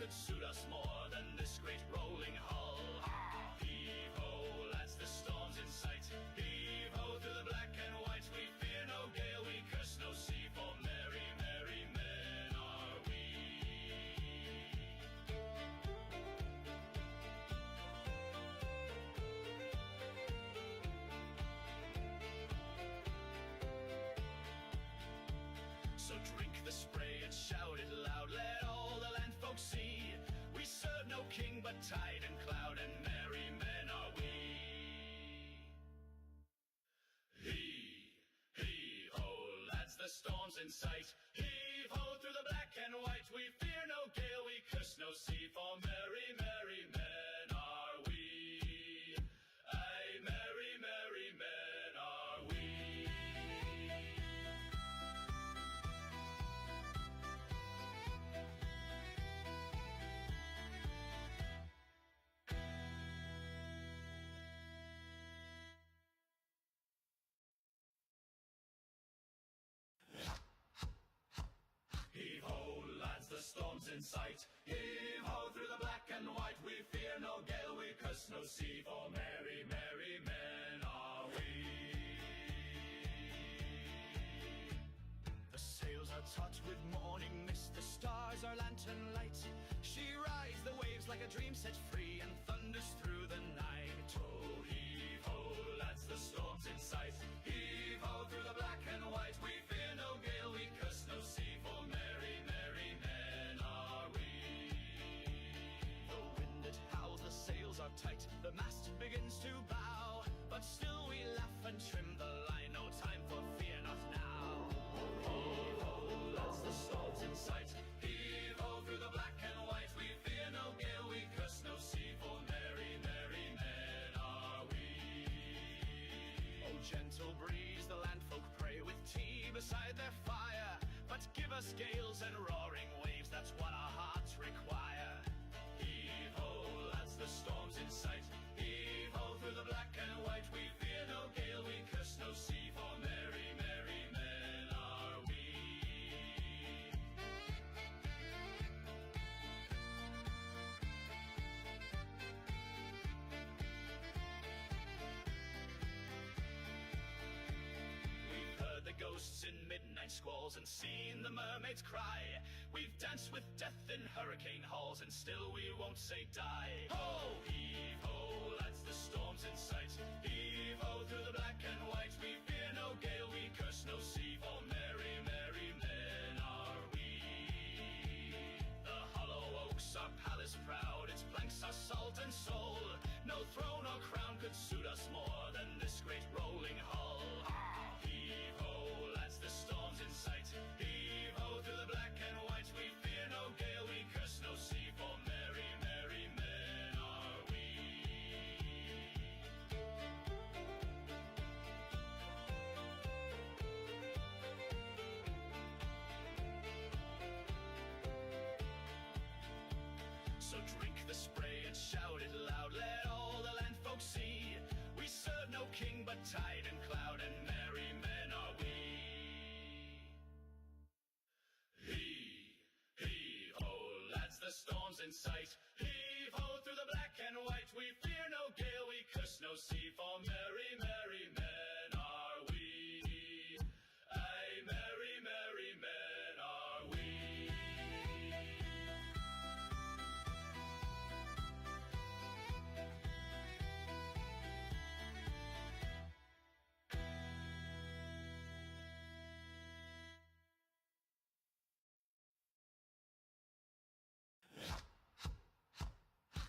could suit us more than this great rolling hull. Heave-ho, lads, the storm's in sight. Heave-ho through the black and white. We fear no gale, we curse no sea, for merry, merry men are we. So drink the spray and shout it loud, let all the land folk see. We serve no king but tide and cloud, and merry men are we. Heave-ho, lads, the storm's in sight. Heave-ho through the black and white. We fear no gale, we curse no sea, for merry, merry men are we. Aye, merry, merry men are we. Heave-ho, lads, the storm's in sight. Heave-ho through the black and white. We fear no gale, we curse no sea, for merry, merry men are we. The sails are taut with morning mist, the stars are lantern light. She rides the waves like a dream set free, and thunders through the night. Oh, heave-ho, lads, the storm's in sight. Heave-ho through the black and white. We fear no gale, we curse no sea, for merry, merry men are we. The wind it howls, the sails are tight, the mast begins to bow, but still we laugh and trim the line, no time for fear, not now. Heave-ho, lads, the storm's in sight. Heave-ho through the black and white. We fear no gale, we curse no sea, for merry, merry men are we. Oh, gentle breeze, the landfolk pray with tea beside their fire, but give us gales and roaring waves, that's what our hearts require. Heave-ho, lads, the storm's in sight. Heave-ho through the black and white. We fear no gale, we curse no sea, for merry, merry men are we. We've heard the ghosts in midnight squalls and seen the mermaids cry. We've danced with death in hurricane halls, and still we won't say die. Ho, heave-ho, lads, the storm's in sight. Heave-ho through the black and white. We fear no gale, we curse no sea, for merry, merry men are we. The hollow oaks are palace proud, its planks are salt and soul. No throne or crown could suit us more than this great rolling hull. Heave-ho, lads, the storm's in sight. Heave-ho through the black and white. We fear no gale, we curse no sea, for merry, merry men are we. So drink the spray and shout it loud, let all the land folk see. We serve no king but tide and cloud, and merry men are we. Heave-ho, lads, the storm's in sight. Heave-ho through the black and white. We fear no gale, we curse no sea, for merry, merry men are we. Aye, merry, merry men are we.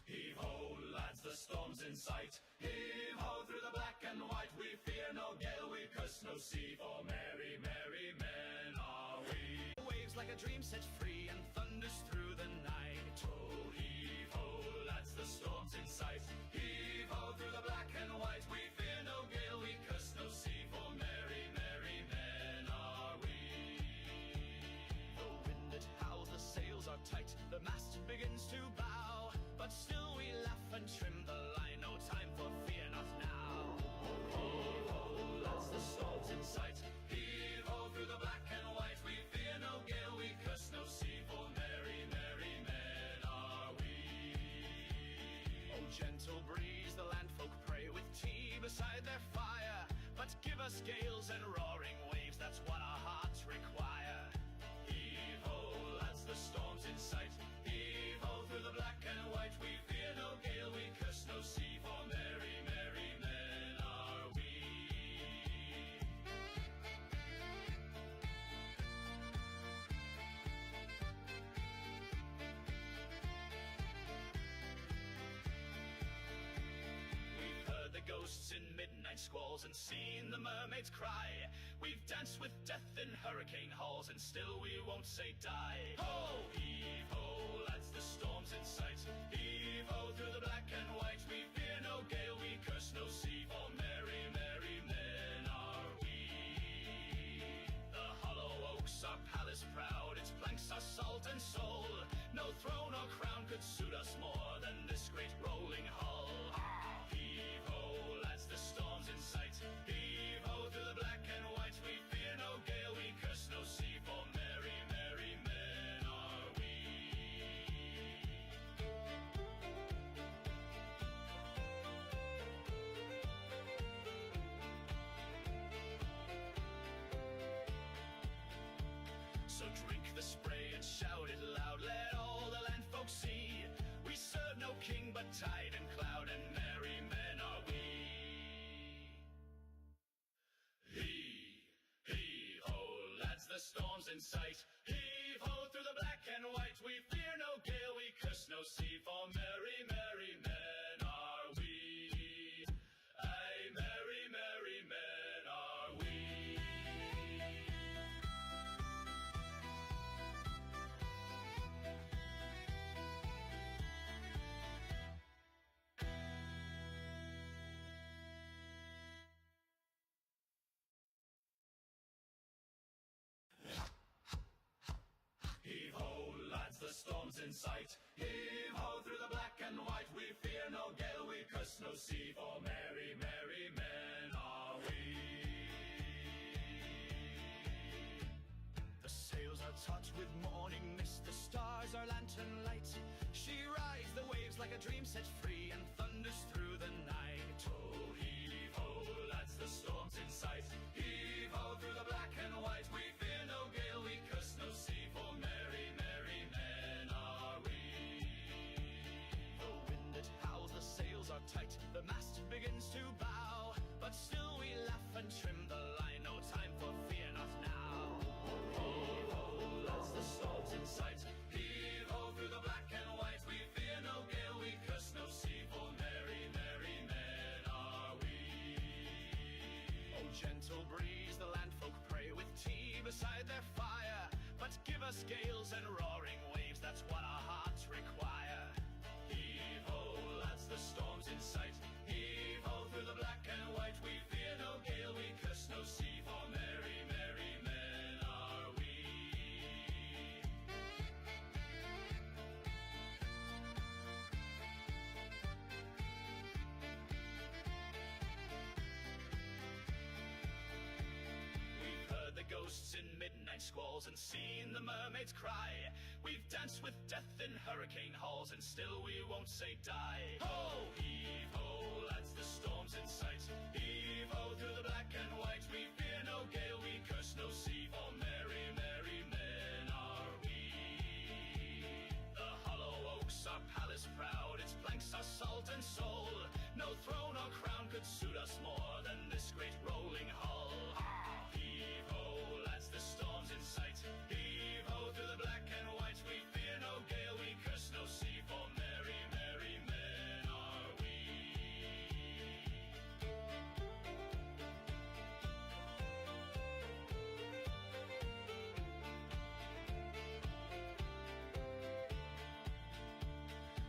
Heave-ho, lads, the storm's in sight. Heave-ho through the black and white. We fear no gale, we curse no sea, for merry, merry men are we. Waves like a dream set free, and thunders through the night. Oh, heave-ho, lads, the storm's in sight. Heave-ho through the black and white. We fear no gale, we curse no sea, for merry, merry men are we. The wind it howls, the sails are tight, the mast begins to bow, but still we laugh and trim the line, no time for fear, not now. Heave-ho, lads, the storm's in sight. Heave-ho through the black and white. We fear no gale, we curse no sea, for merry, merry men are us gales and roaring waves, that's what our hearts require. Heave-ho, lads, the storm's in sight. Heave-ho, through the black and white, we fear no gale, we curse no sea, for merry, merry men are we. We've heard the ghosts in midnight squalls and seen the mermaids cry. We've danced with death in hurricane halls and still we won't say die. Ho! Heave-ho, lads, the storm's in sight. Heave-ho, through the black and white, we fear no gale, we curse no sea, for merry, merry men are we. The hollow oaks are palace proud, its planks are salt and soul. No throne or crown could suit us more than this great rolling hull. Heave-ho, lads, the storm's in sight. Heave-ho, through the black and white, we fear no gale, we curse no sea, for merry, merry men are we. So drink the spray and shout it loud, let all the land folk see. We serve no king but tide and cloud, and merry men are we. Heave-ho, lads, the storm's in sight. Heave-ho, through the black and white, we fear no gale, we curse no sea, for merry, merry men are we. Aye, merry, merry men are we. Heave-ho, lads, the storm's in sight. Heave-ho, through the black and white, we fear no gale, we curse no sea, for merry, merry men are we. The sails are taut with morning mist, the stars are lantern light. She rides the waves like a dream set free and thunders through the night. Oh, heave-ho, lads, the storm's in sight. Heave-ho, through the black and white, we fear no gale, we curse no sea, for merry, merry men are we. The wind it howls, the sails are tight, the mast begins to bow, but still we laugh and trim the line, no time for fear, not now. Heave-ho, lads, the storm's in sight. Heave-ho, through the black and white, we fear no gale, we curse no sea, for merry, merry men are we. Oh, gentle breeze, the landfolk pray with tea beside their fire, but give us gales and roaring waves, that's what our hearts require. Heave-ho, lads, the storm's in sight. Heave-ho, through the black and white, we fear no gale, we curse no sea, for merry, merry men are we. We've heard the ghosts in midnight squalls and seen the mermaids cry. We've danced with death in hurricane halls and still we won't say die. Ho! Heave-ho, lads, the storm's in sight. Heave-ho, through the black and white, we fear no gale, we curse no sea, for merry, merry men are we. The hollow oaks are palace proud, its planks are salt and soul. No throne or crown could suit us more than this great rolling hull. Heave-ho, lads, the storm's in sight. Heave-ho, through the black and white, we fear no gale, we curse no sea, for merry, merry men are we.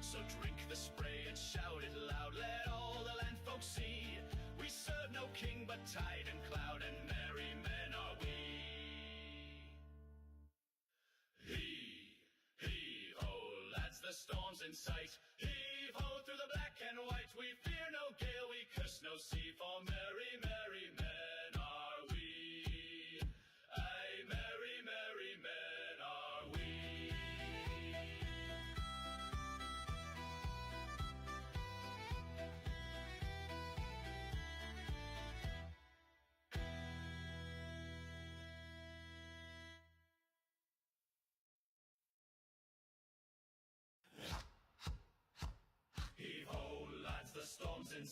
So drink the spray and shout it loud, let all the land folk see. We serve no king but tide and cloud, and merry men are we. Heave-ho, lads, the storm's in sight. Heave-ho, through the black and white, we fear no gale, we curse no sea, for merry, merry men are we. Aye, merry, merry men are we.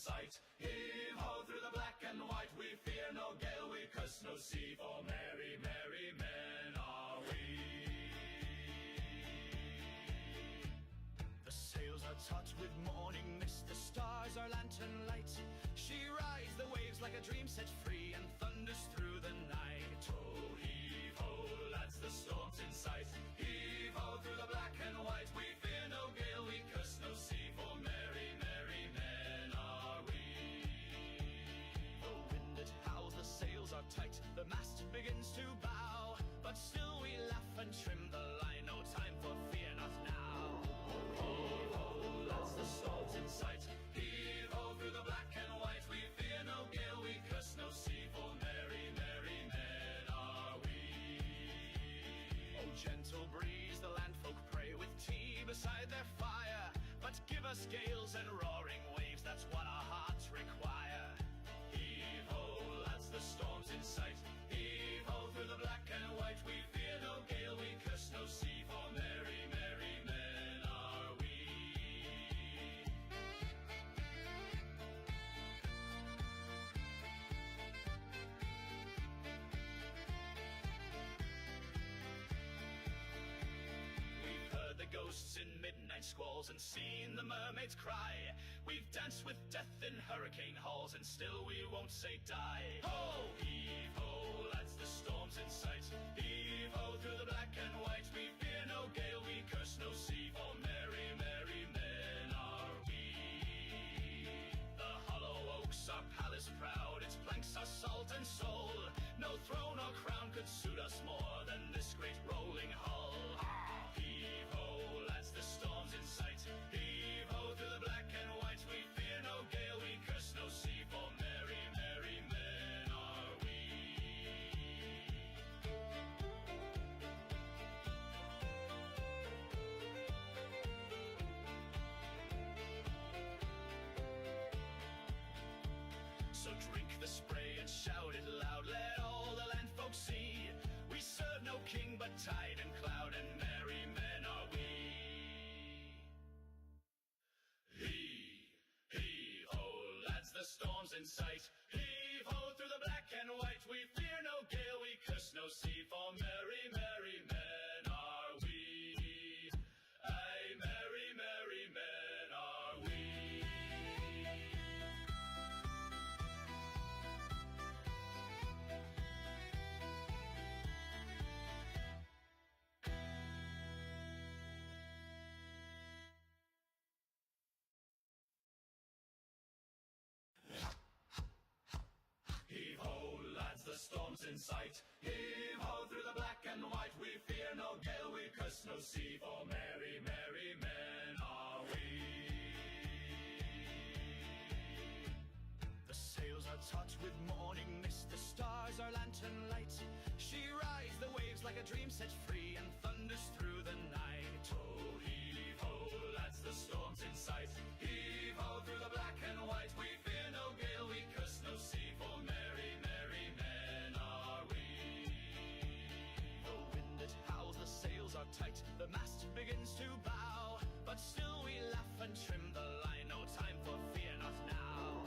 sight. Heave-ho through the black and white, we fear no gale, we curse no sea, for merry, merry men are we. The sails are taut with morning mist, the stars are lantern light. She rides the waves like a dream set free, and thunders through the night. Oh, heave-ho, lads, the storm's in sight. Heave-ho through the black and white, we fear no gale, we curse no sea, for merry, merry men are we. The wind it howls, the sails are tight, the mast begins to bow, but still we laugh and trim the line, no time for fear, not now. Heave-ho, lads, the storm's in sight. Heave-ho through the black and white, we fear no gale, we curse no sea, for merry, merry men are we. Oh, gentle breeze, the landfolk pray with tea beside their fire, but give us gales and roaring waves, that's what our hearts require. Heave-ho, lads, the storm's in sight. Heave-ho through the black and white, we fear no gale, we curse no sea, for merry, merry men are we. We've heard the ghosts in midnight squalls and seen the mermaids cry. We've danced with death in hurricane halls, and still we won't say die. Ho! Heave-ho, lads, the storm's in sight. Heave-ho through the black and white, we fear no gale, we curse no sea, for merry, merry men are we. The hollow oaks are palace proud, its planks are salt and soul. No throne or crown could suit us more than this great rolling hull. Heave-ho, lads, the storm's in sight. Heave-ho through the black and white, we fear no gale, we curse no sea, for merry, merry men are we. So drink the spray and shout it loud, let all the land folks see. We serve no king but tide and cloud, and merry men are we. Heave-ho, lads, the storm's in sight. Heave-ho through the black and white, we fear no gale, we curse no sea, for merry, merry men are we. Aye, merry, merry men are we. Heave-ho, lads, the storm's in sight. Heave-ho through the black and white, we fear no gale, we curse no sea, for merry, merry men are we. The sails are taut with morning mist, the stars are lantern light. She rides the waves like a dream set free, and thunders through the night. Oh, heave-ho, lads, the storm's in sight. Heave-ho through the black and white, we fear no gale, we curse no sea, for merry, merry men are we. The wind it howls, the sails are tight, the mast begins to bow, but still we laugh and trim the line, no time for fear, not now.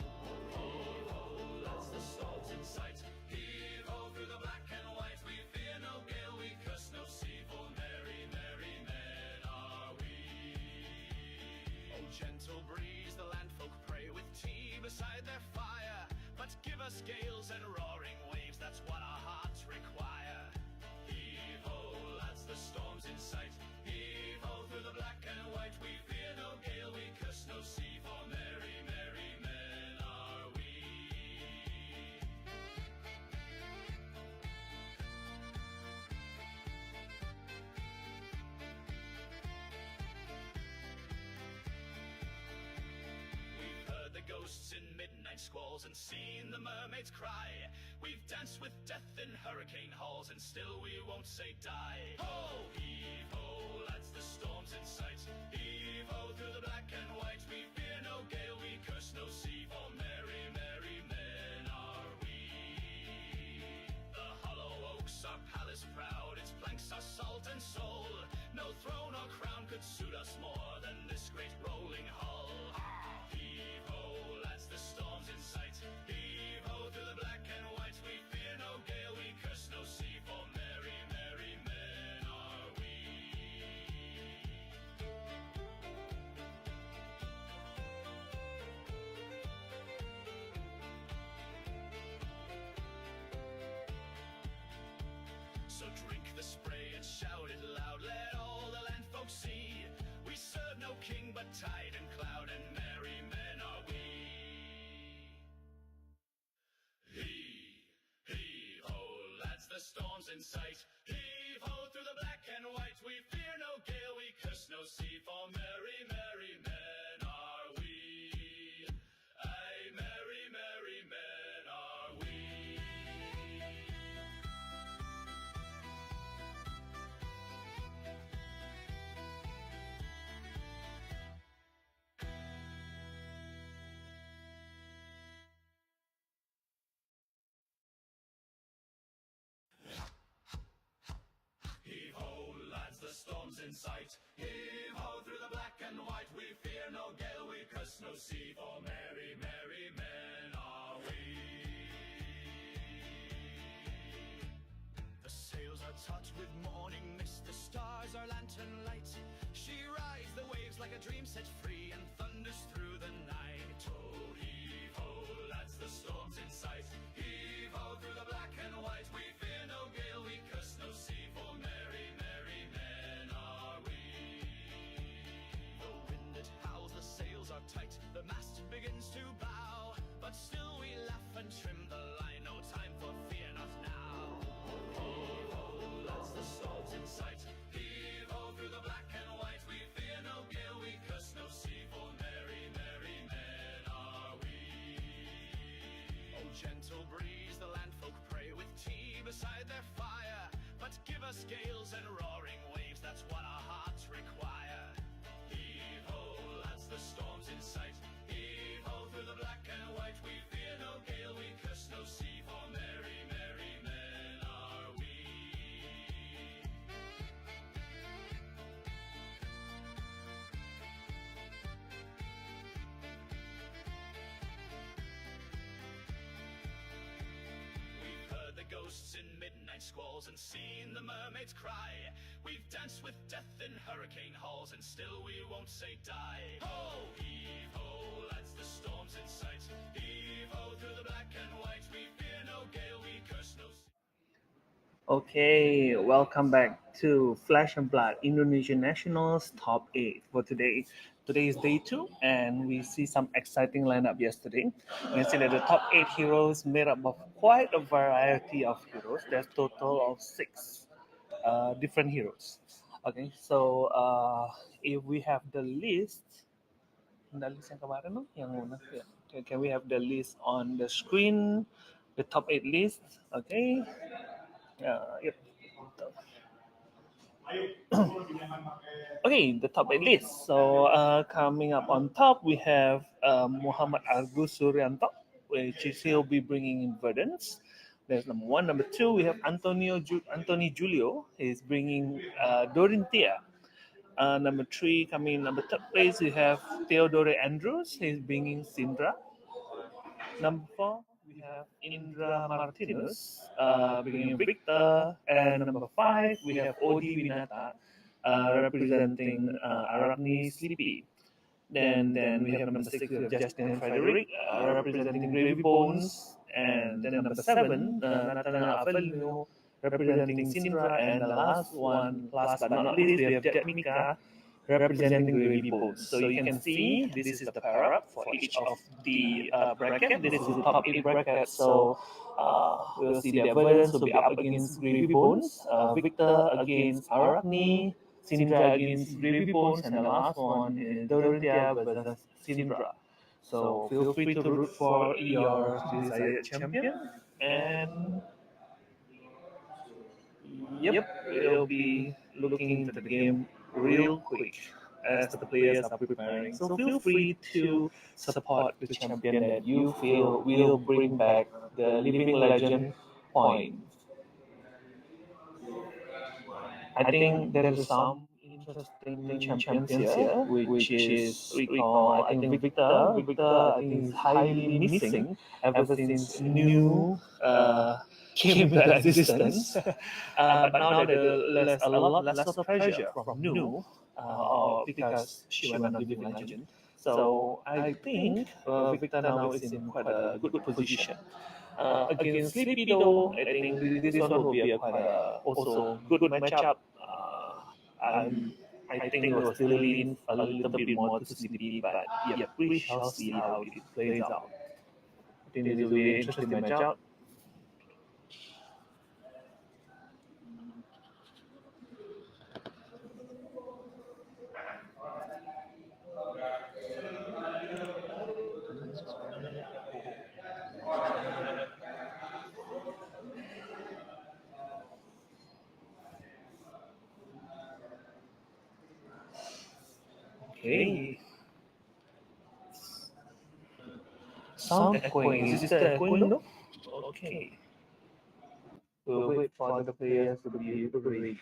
Heave-ho, lads, the storm's in sight. Heave-ho through the black and white, we fear no gale, we curse no sea, for merry, merry men are we. Oh, gentle breeze, the landfolk pray with tea beside their fire, but give us gales and roaring waves, that's what our hearts require. Heave-ho, lads, the storm's in sight. Heave-ho through the black and white, we fear no gale, we curse no sea, for merry, merry men are we. We've heard the ghosts in midnight squalls and seen the mermaids cry. We've danced with death in hurricane halls, and still we won't say die. Ho! Heave-ho, lads, the storm's in sight. Heave-ho through the black and white, we fear no gale, we curse no sea, for merry, merry men are we. The hollow oaks are palace proud, its planks are salt and soul. No throne or crown could suit us more than this great rolling hull. Heave-ho, lads, the So drink the spray and shout it loud, let all the land folks see. We serve no king but tide and cloud, and merry men are we. Heave-ho, lads, the storm's in sight. Heave-ho, through the black and white. We fear no gale, we curse no sea, for merry, merry men are we. Aye, merry, merry men are we. Heave-ho, lads, the storm's in sight. Heave-ho, through the black and white. We fear no gale, we curse no sea, for merry, merry men are we. The sails are taut with morning mist, the stars are lantern light. She rides the waves like a dream set free, and thunders through the night. Oh, heave-ho, lads, the storm's in sight. Heave-ho, through the black and white. We fear no gale, we curse no sea, for merry, merry men are we. The wind it howls, the sails are tight, the mast begins to bow, but still we laugh and trim the line, no time for fear, not now. Heave-ho, lads, the storm's in sight. Heave-ho, through the black and white. We fear no gale, we curse no sea, for merry, merry men are we. Oh, gentle breeze, the landfolk pray, with tea beside their fire. But give us gales and roaring waves, that's what our hearts require. Heave-ho, lads, the storm's in sight. Heave-ho, through the black and white. We fear no gale, we curse no sea, for merry, merry men are we. We've heard the ghosts in midnight squalls and seen the mermaids cry. We've danced with death in hurricane halls, and still we won't say die. Ho, heave-ho, lads, the storm's in sight. Heave-ho, through the black and white. We fear no gale, we curse no sea. Okay, welcome back to Flash and Blood Indonesian Nationals Top 8 for today. Today is day 2, and we see some exciting lineup yesterday. We see that the top 8 heroes made up of quite a variety of heroes. There's total of 6 different heroes. Okay, so if we have the list, the list yang kemarin no? Yang mana? Yeah. Okay, can we have the list on the screen? The top 8 list. Okay. Yep. Okay, the top 8 list. So coming up on top, we have Muhammad Agus Suryanto, which is he'll be bringing Invaders. There's number 1. Number 2, we have Anthony Julio. He's bringing Dorinthia. Number 3, coming in number 3rd place, we have Theodore Andrews. He's bringing Sindra. Number 4, we have Indra Martinez, bringing Victor. And number 5, we have Odi Winata, representing Arachne Sleepy. Then we have number 6, we have Justin Frederick, representing Gravy Bones. And then number 7, Nathaniel Avelino, representing Sindra. And the last but not least, we have Jet Mika, representing Gravy Bones. So you can see this is the pair up for each of the bracket. This is the top 8 bracket. So we'll see the Invaders will be up against Gravy Bones, Victor against Arachne, Sindra against Gravy Bones, and the last one is Dorothea versus Sindra. So feel free to root for your desired champion. And yep, we'll be looking into the game real quick as the players are preparing. So feel free to support the champion that you feel will bring back the living legend point. I think there is some interesting champions here, which is recall. I think Victor. I think is highly missing ever since new came into existence. But now there's a lot less of pressure from new because she went on living legend. So I think Victor now is in quite a good position. Against Sleepy though, I think this one will be a quite also good matchup. I think it will still lean a little bit more to Sleepy, but yeah, we shall see how it plays out. I think this will be an interesting matchup. Okay. Sound echoing. Is it still echoing? No? Okay. We'll wait for the players to be ready.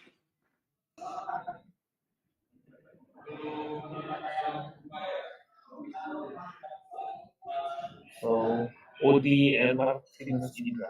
So, Odi and Martinez Indra.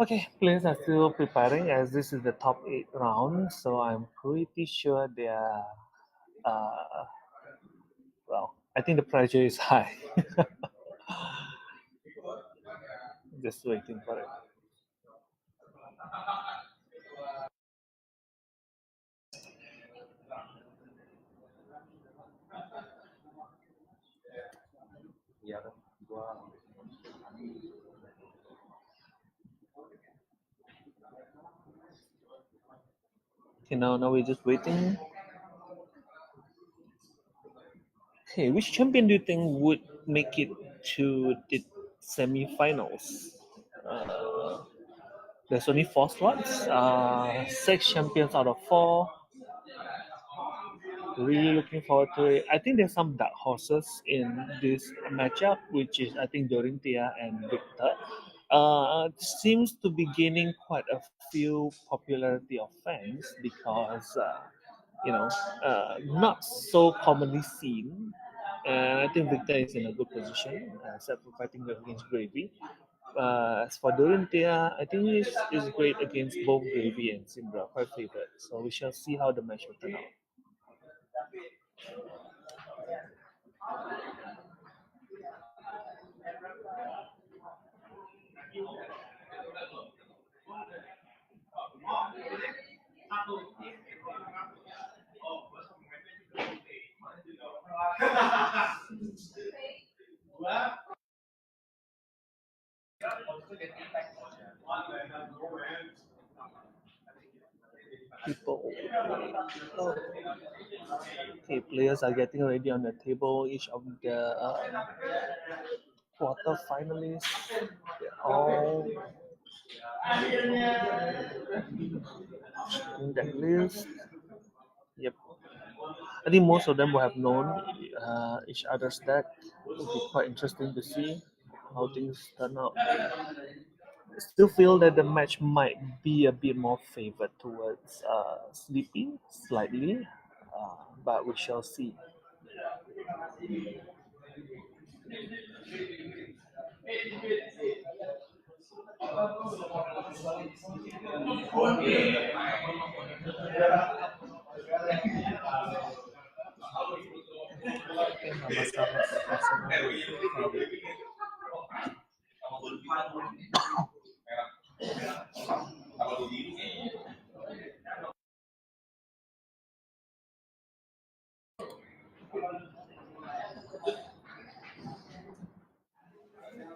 Okay, players are still preparing as this is the top 8 round, so I'm pretty sure they are. Uh, well, I think the pressure is high. Just waiting for it. Okay, now we're just waiting. Okay, which champion do you think would make it to the semifinals? Uh, there's only 4 slots. 6 champions out of 4. Really looking forward to it. I think there's some dark horses in this matchup, which is I think Dorinthia and Victor. Seems to be gaining quite a few popularity of fans because you know not so commonly seen. And I think Victor is in a good position, except for fighting against Gravy. As for Dorinthia, I think is great against both Gravy and Simbra, quite favorite. So we shall see how the match will turn out. People. Oh, okay, players are getting ready on the table. Each of the quarter finalists, they're all in that list. Yep. I think most of them will have known each other's deck. It will be quite interesting to see how things turn out. I still feel that the match might be a bit more favored towards Sleepy slightly, but we shall see.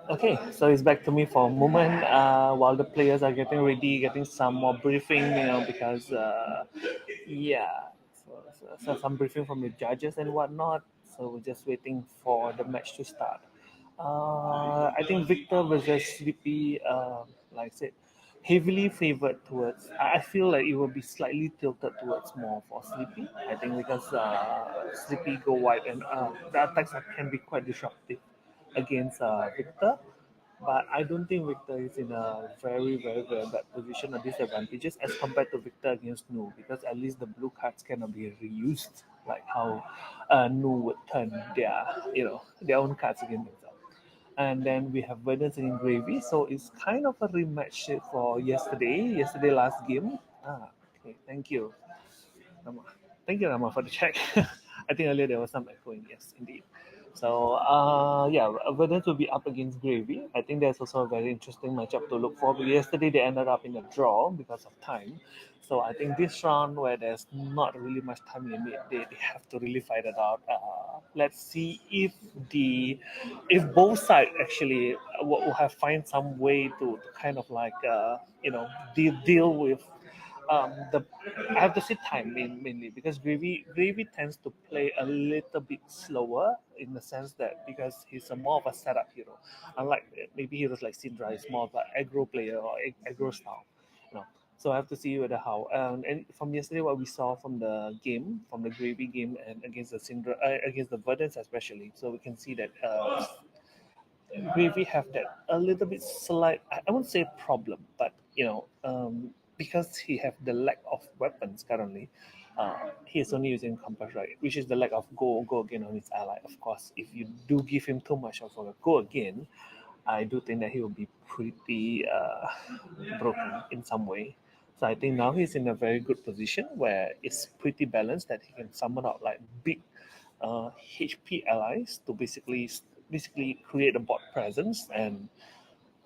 Okay, so it's back to me for a moment while the players are getting ready, getting some more briefing, because yeah, so some briefing from the judges and whatnot. So we're just waiting for the match to start. I think Victor versus Sleepy, like I said, heavily favored towards. I feel like it will be slightly tilted towards more for Sleepy. I think because Sleepy go wide and the attacks can be quite disruptive against Victor. But I don't think Victor is in a very bad position or disadvantages as compared to Victor against Nu, because at least the blue cards cannot be reused like how Nu would turn their own cards against themselves. And then we have Verdance and Gravy, so it's kind of a rematch for yesterday last game. Okay, thank you, Rama. Thank you, Rama, for the check. I think earlier there was some echoing. Yes, indeed. So, yeah, Verdant will be up against Gravy. I think there's also a very interesting matchup to look for. But yesterday they ended up in a draw because of time. So I think this round, where there's not really much time limit, they have to really fight it out. Let's see if both sides actually will have find some way to kind of like deal with the I have to say time mainly because Gravy tends to play a little bit slower in the sense that because he's a more of a setup hero, unlike maybe heroes like Syndra is more of an aggro player or aggro style, you know. So I have to see whether how and from yesterday what we saw from the game, from the Gravy game and against the Syndra against the Verdance especially, so we can see that Gravy have that a little bit slight, I won't say problem, but because he have the lack of weapons currently, he is only using compass, right, which is the lack of go again on his ally. Of course, if you do give him too much of a go again, I do think that he will be pretty broken in some way. So I think now he's in a very good position where it's pretty balanced that he can summon out like big HP allies to basically create a bot presence. And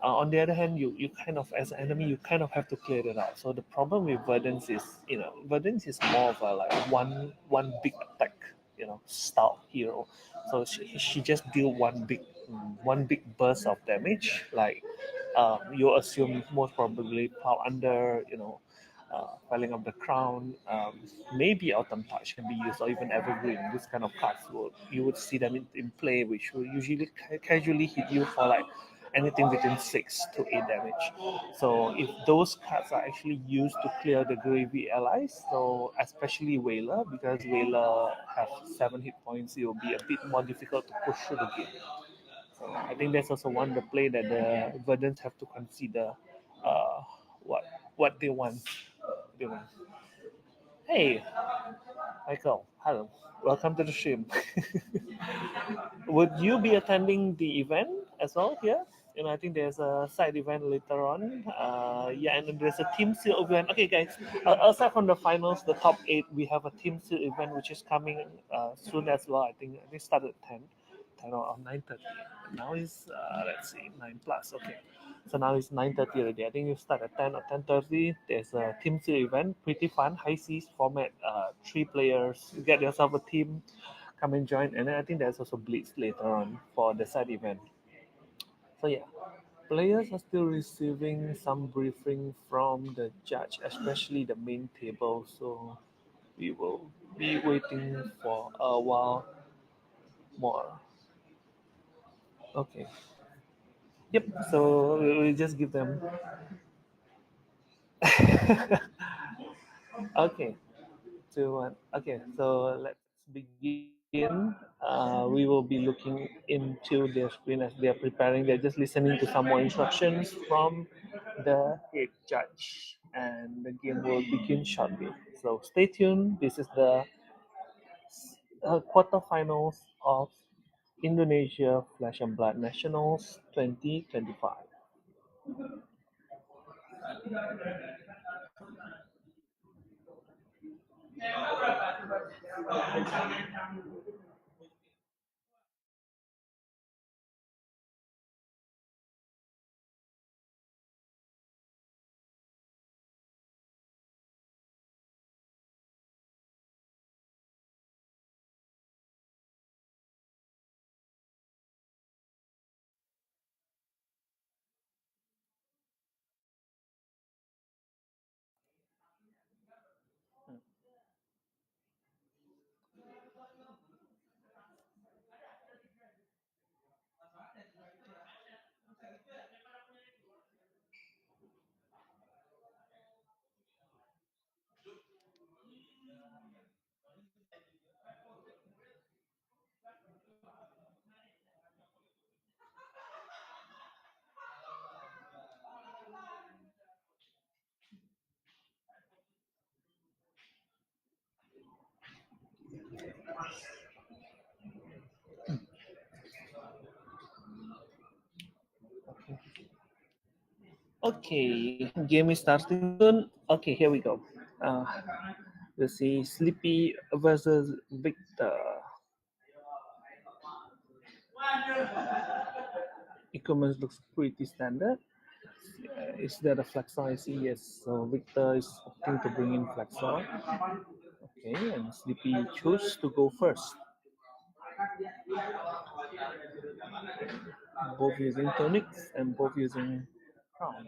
on the other hand, you kind of as an enemy you kind of have to clear it out. So the problem with Verdance is Verdance is more of a like one big attack style hero. So she just deal one big burst of damage. Like you assume most probably Plow Under, Felling of the Crown, maybe Autumn Touch can be used, or even Evergreen. This kind of cards you would see them in play, which will usually casually hit you for like anything between 6 to 8 damage. So if those cards are actually used to clear the Gravy allies, so especially Whaler, because Whaler have 7 hit points, it will be a bit more difficult to push through the game. So I think that's also one the play that the Verdants have to consider uh, what what they want. They want. Hey, Michael, hello, welcome to the stream. Would you be attending the event as well here? I think there's a side event later on. Yeah, and then there's a team seal event. Okay, guys, aside from the finals, the top eight, we have a team seal event which is coming soon as well. I think started at 10 or 9:30. Now is let's see, 9 plus. Okay, so now it's 9:30 already. I think you start at 10 or 10:30. There's a team seal event, pretty fun, high seas format. 3 players. You get yourself a team, come and join. And then I think there's also Blitz later on for the side event. So yeah, players are still receiving some briefing from the judge, especially the main table. So we will be waiting for a while more. Okay. Yep. So we'll just give them. Okay. 2, 1. Okay. So let's begin. We will be looking into their screen as they are preparing. They're just listening to some more instructions from the head judge, and the game will begin shortly. So stay tuned. This is the quarterfinals of Indonesia Flesh and Blood Nationals 2025. Okay, game is starting soon. Okay, here we go. Uh, let's see, Sleepy versus Victor. Equipment looks pretty standard. Is there a Flexor? I see yes. So Victor is opting to bring in Flexor. Okay, and Sleepy choose to go first. Both using tonics and both using crown.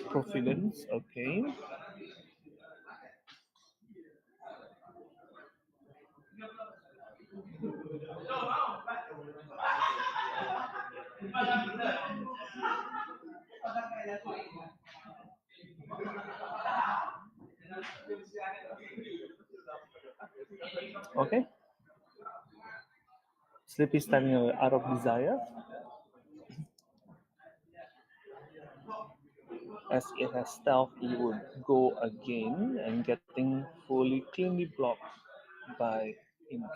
Profidence, okay. Okay. Sleepy standing away out of desire. As it has stealth, it would go again and getting fully cleanly blocked by Indra.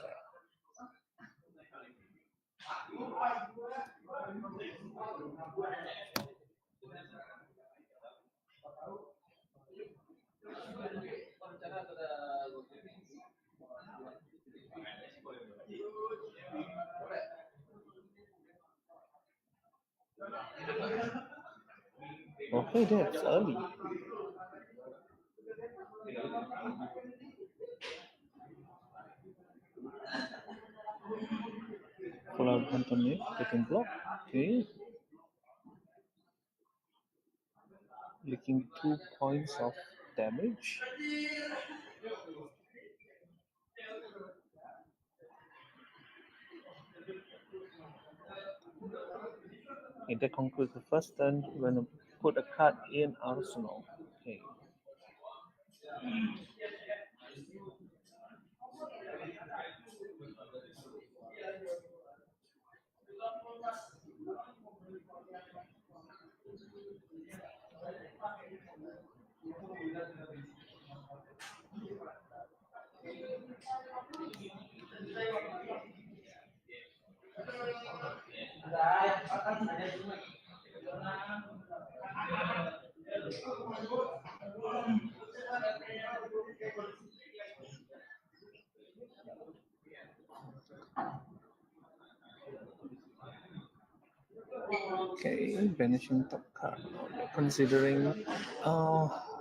Okay, that's early. Full out Anthony, taking block. Okay, making 2 points of damage. Okay, that concludes the first turn. We're gonna put a card in arsenal. Okay. Okay, banishing top card. Considering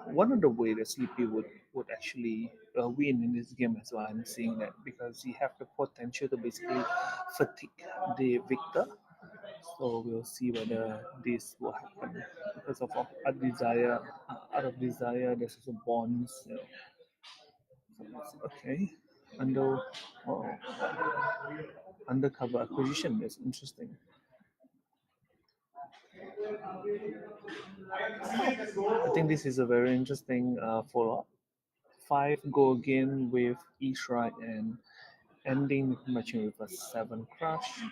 one of the way that Sleepy would actually win in this game as well. I'm seeing that because he have the potential to basically fatigue the victor. So we'll see whether this will happen because of a desire. Out of desire, there's also bonds. Okay, under oh, undercover acquisition. That's interesting. I think this is a very interesting follow-up. Five go again with East-Right and ending matching with a 7 crush.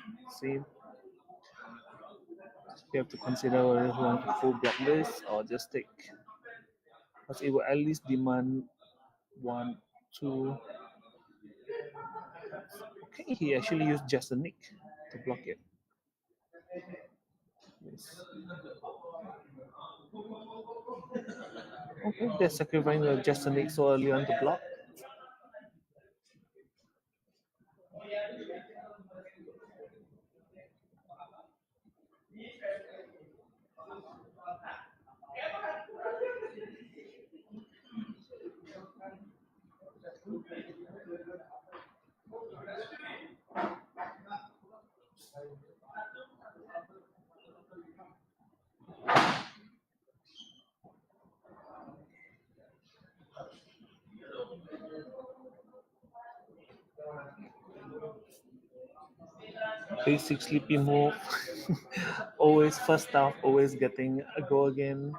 See, we have to consider whether we want to full block this or just take. Because it will at least demand 1, 2. Okay, he actually used just a nick to block it. Yes. Okay, they're sacrificing just a nick so early on to block. Basic sleepy move. Always first off, always getting a go again.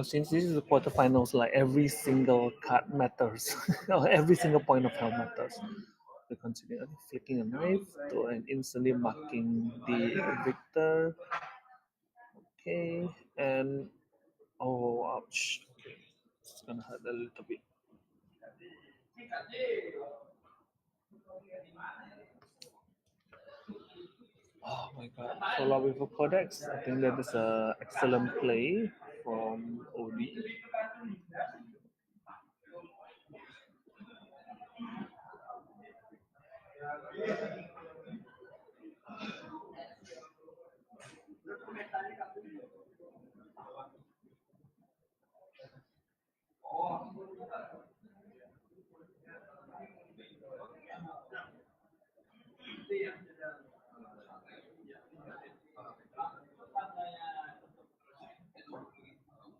Since this is the quarterfinals, like every single card matters, or every single point of hell matters. We consider flicking a knife to and instantly marking the victor. Okay, and oh, ouch. Okay, it's gonna hurt a little bit. Oh my god, follow with a codex. I think that is a excellent play from OD.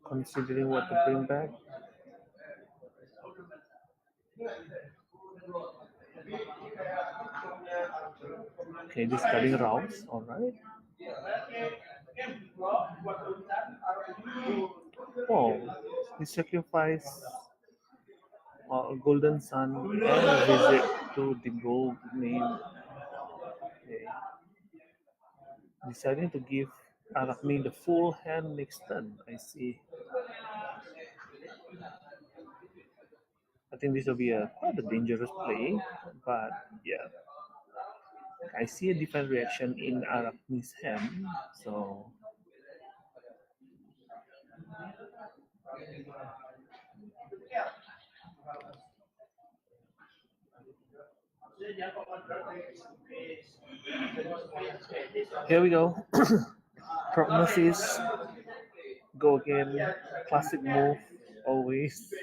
Considering what to bring back. Okay, discarding rounds, alright. Oh, he sacrifice Golden Sun and a visit to the gold main. Okay. Deciding to give Arachne the full hand next turn. I see. I think this will be a quite a dangerous play, but yeah, I see a different reaction in Arachne's hand. So here we go. Prognosis, go again. Classic move, always.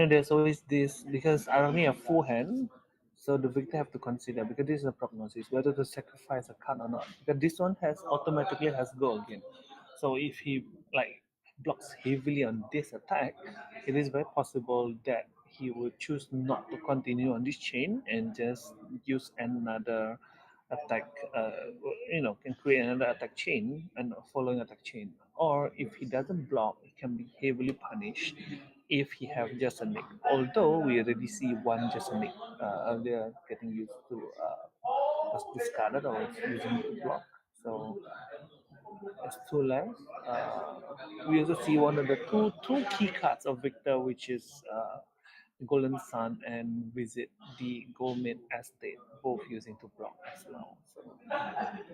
There's always this because I only have full hand, so the victor have to consider because this is a prognosis whether to sacrifice a card or not. Because this one has automatically has go again. So if he like blocks heavily on this attack, it is very possible that he would choose not to continue on this chain and just use another attack. Can create another attack chain and following attack chain. Or if he doesn't block, he can be heavily punished if he have just a nick. Although we already see one just a nick earlier getting used to was discarded or it's using to block. So it's two left. We also see one of the two key cards of Victor, which is Golden Sun and Visit the Goldmid Estate, both using to block as well. So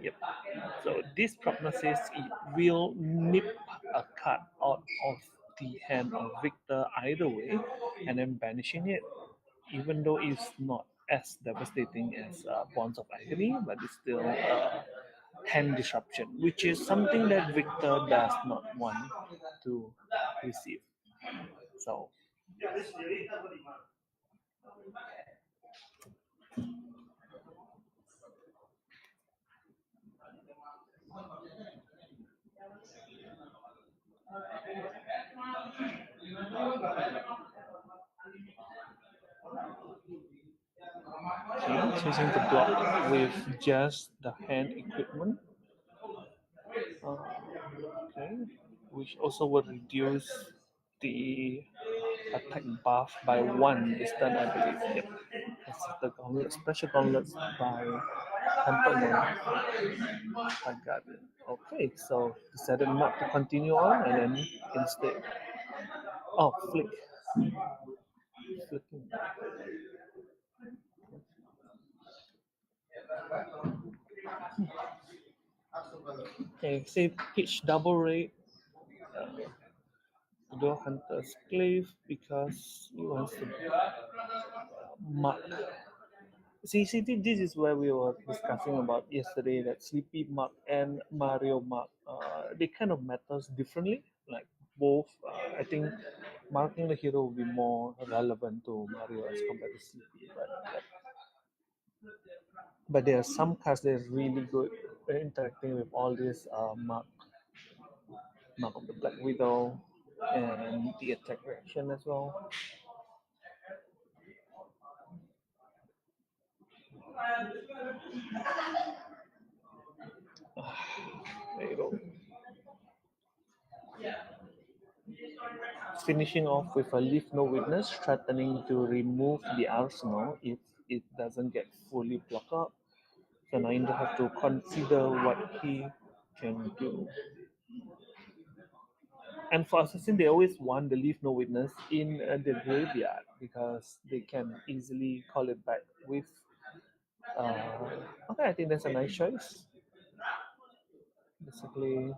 yep. So this prognosis it will nip a card out of the hand of Victor either way, and then banishing it, even though it's not as devastating as Bonds of Agony, but it's still hand disruption, which is something that Victor does not want to receive. So okay, choosing to block with just the hand equipment. Okay, which also will reduce the attack buff by one this turn, I believe. Yep. It's the gauntlet, special gauntlets by Temple. I got it. Okay, so decided not to continue on and then instead, oh, flicking. Okay, say pitch double rate. Do Hunter's Cliff because he wants to mark. This is where we were discussing about yesterday that Sleepy Mark and Mario Mark, they kind of matters differently. Like both, I think marking the hero will be more relevant to Mario as compared to Sleepy. But there are some cards that are really good interacting with all these mark of the Black Widow and the attack reaction as well. There you go. Finishing off with a leave no witness, threatening to remove the arsenal if it doesn't get fully blocked up. So now you have to consider what he can do. And for assassin, they always want the leave no witness in the graveyard because they can easily call it back with. Okay, I think that's a nice choice. Basically,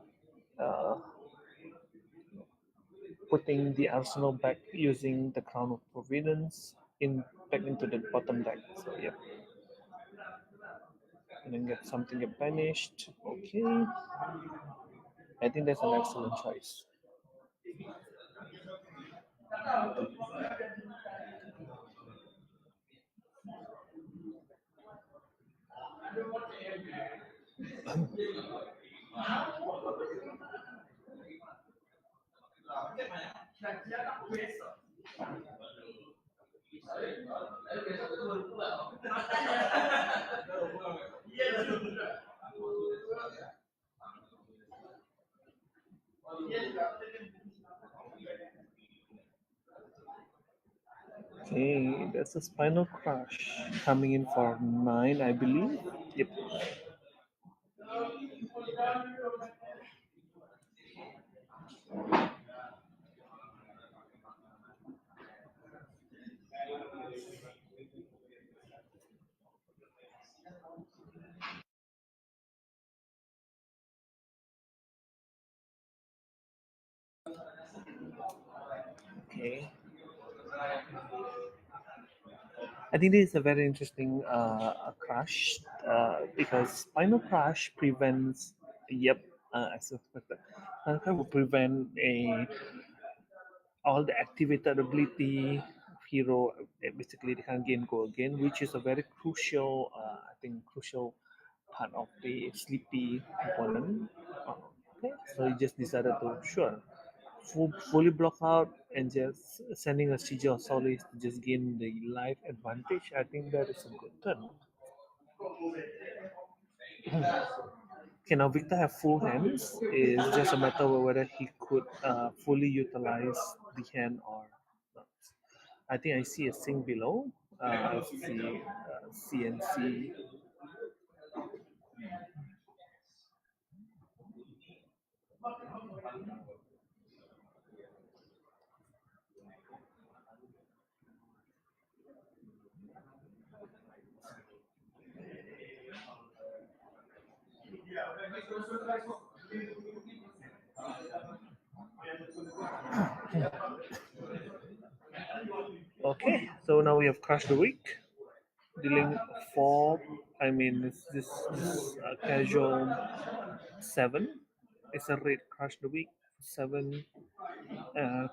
uh, putting the arsenal back using the crown of providence in back into the bottom deck. So yeah, and then get something get banished. Okay, I think that's an excellent choice. Okay, that's a spinal crush coming in for 9, I believe. Yep. Okay. I think this is a very interesting crash because spinal crash prevents. Yep, as expected. Spinal crash will prevent a all the activated ability of hero. Basically, they can gain go again, which is a very crucial. I think crucial part of the sleepy component. Okay, so he just decided to sure fully block out and just sending a Sigil of Solace to just gain the life advantage. I think that is a good turn. Okay, now Victor have full hands. It's just a matter of whether he could fully utilize the hand or not. I think I see a sink below. I see CNC. Okay, so now we have Crush the Week. Dealing 4. I mean, this casual 7. It's a rate Crush the Week. 7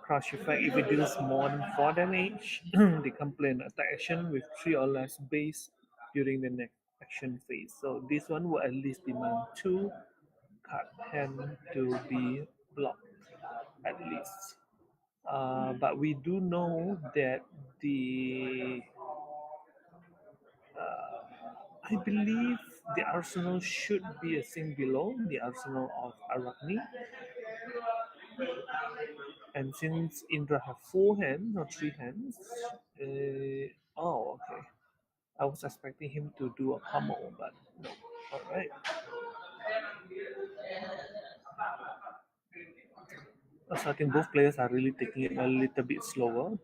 crush effect. If it deals more than 4 damage, they complete an attack action with 3 or less base during the next action phase. So this one will at least demand 2 card hand to be blocked at least. But we do know that the I believe the arsenal should be a thing below the arsenal of Arachne. And since Indra have 4 hands or 3 hands, oh okay. I was expecting him to do a pummel, but no. All right. So I think both players are really taking it a little bit slower.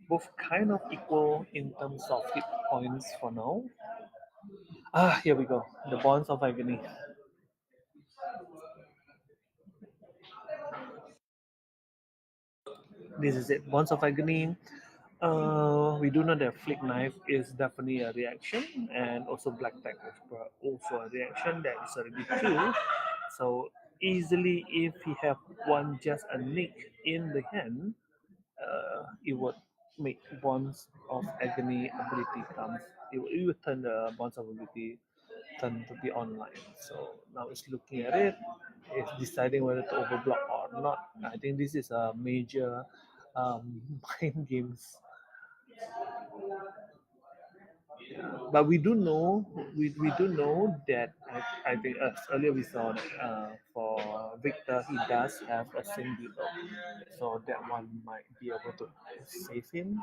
Both kind of equal in terms of hit points for now. Here we go. The Bonds of Agony. This is it. Bonds of Agony. We do know that Flick Knife is definitely a reaction, and also Black Tag is also a reaction. That is already two. So easily, if he have one just a nick in the hand, it would make Bonds of Agony ability comes. It would turn the Bonds of Ability turn to be online. So now it's looking at it. It's deciding whether to overblock or not. I think this is a major mind games. But we do know that I think earlier we saw that for Victor he does have a single, so that one might be able to save him.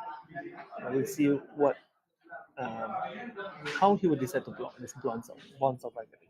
We'll see what um, how he would decide to block this bonds of agony.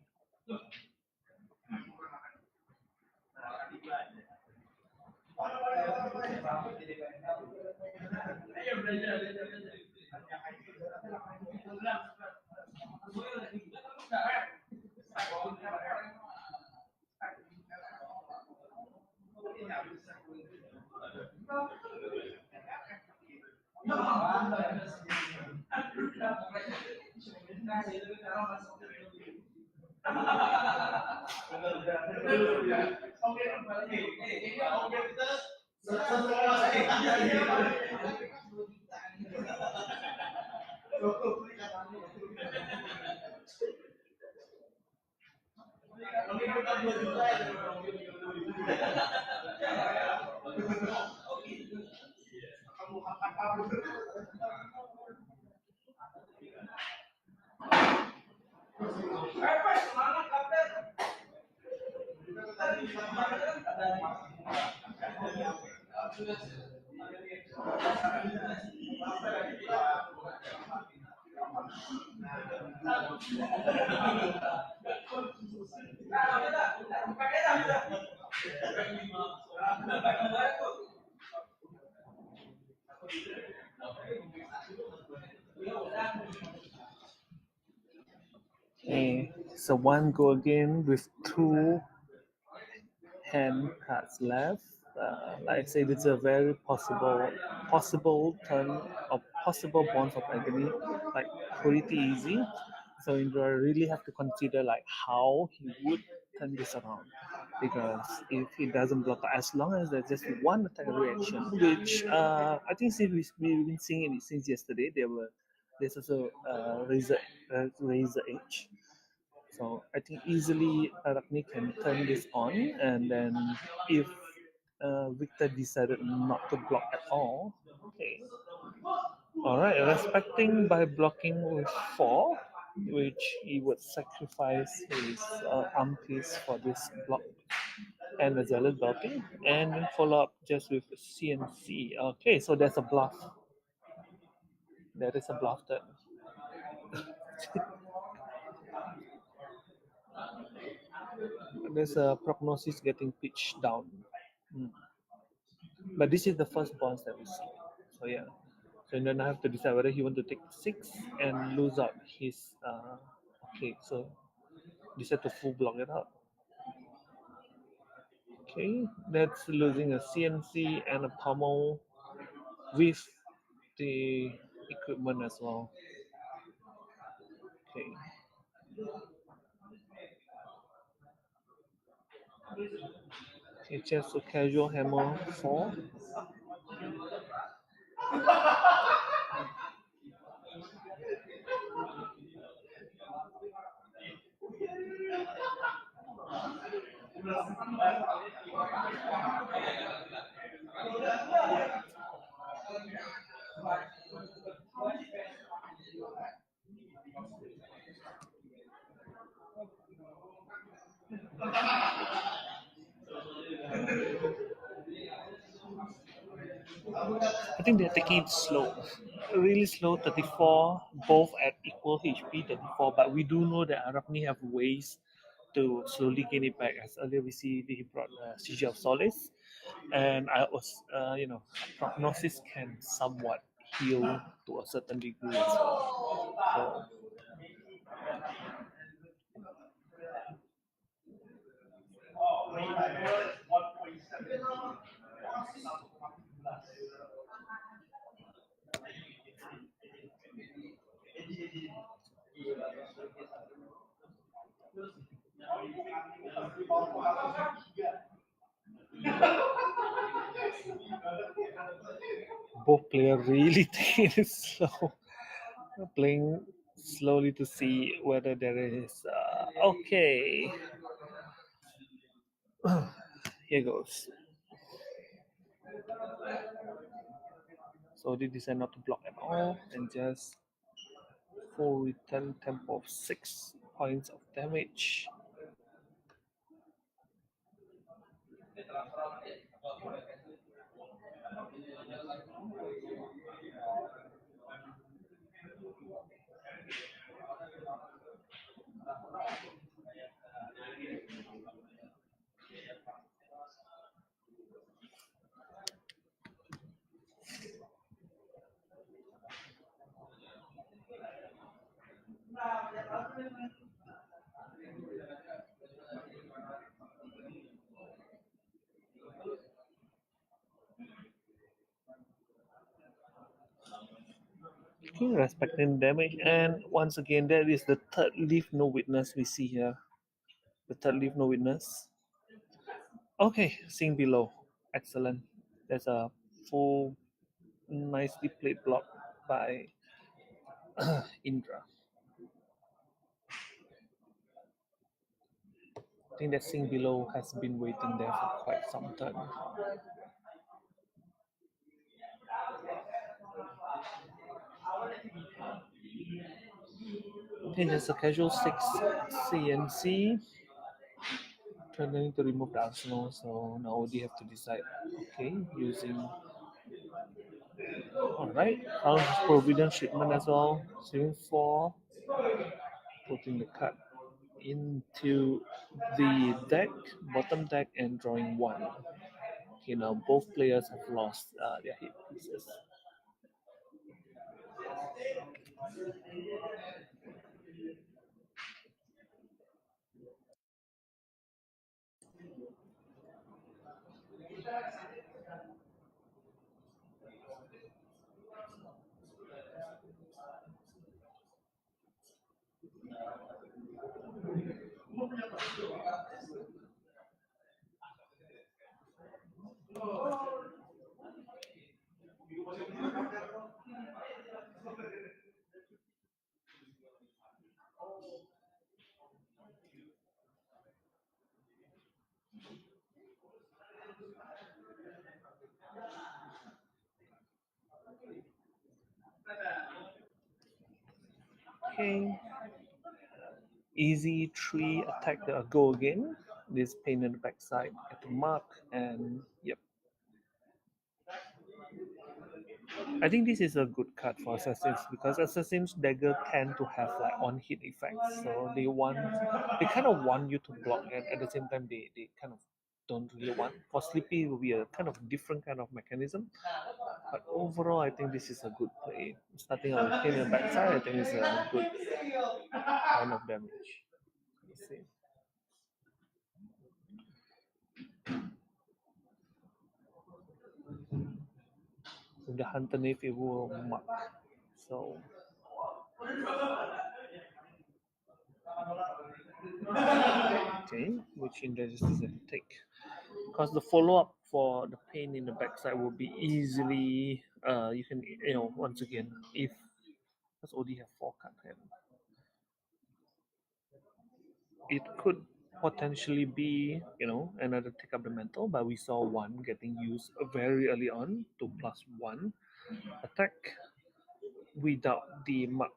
Okay, so one go again with two hand cards left. Like I said, it's a very possible turn of possible bonds of agony, like pretty easy. So you really have to consider like how he would turn this around, because if he doesn't block, as long as there's just one attack reaction, which I think since we've been seeing it since yesterday, there's also razor edge. So I think easily Arachne can turn this on, and then if Victor decided not to block at all, okay. All right, respecting by blocking with 4, which he would sacrifice his arm piece for this block and as well as blocking, and then follow up just with CNC. Okay, so there's a bluff. There is a bluff turn. There's a prognosis getting pitched down. Mm. But this is the first bonds that we see. So yeah. So then I have to decide whether he want to take 6 and lose out his okay, so decide to full block it out. Okay, that's losing a CNC and a pommel with the equipment as well. Okay. Okay, just a casual hammer 4. I think they're taking it slow, really slow. 34, both at equal HP, 34. But we do know that Arachne have ways to slowly gain it back. As earlier we see he brought Siege of Solace, and I was, prognosis can somewhat heal to a certain degree as well. So Both players really taking it slow, playing slowly to see whether there is. Okay, here goes. So they decide not to block at all and just full return tempo of 6 points of damage. Okay, respecting damage, and once again, that is the third leave no witness we see here. The third leave no witness. Okay, seeing below. Excellent. There's a full, nicely played block by Indra. I think that seeing below has been waiting there for quite some time. Okay, there's a casual 6 CNC. Trying to remove the arsenal, so now they have to decide. Okay, using. Alright, House Providence shipment as well. Swing 4. Putting the card into the deck, bottom deck, and drawing 1. Okay, now both players have lost their hit pieces. Okay, easy 3 attack the go again. This pain in the backside, get to mark, and yep. I think this is a good card for assassins because assassins dagger tend to have like on hit effects, so they kind of want you to block, and at the same time they kind of don't really want. For sleepy, it will be a kind of different kind of mechanism, but overall, I think this is a good play. Starting out with pain in the backside, I think it's a good kind of damage. Let's see. With the hunter knave, it will mark. So okay, which Invaders does it take? Because the follow up for the pain in the backside will be easily you can once again if because OD have 4 card hand, it could potentially be another take up the mental, but we saw 1 getting used very early on to +1 attack without the mark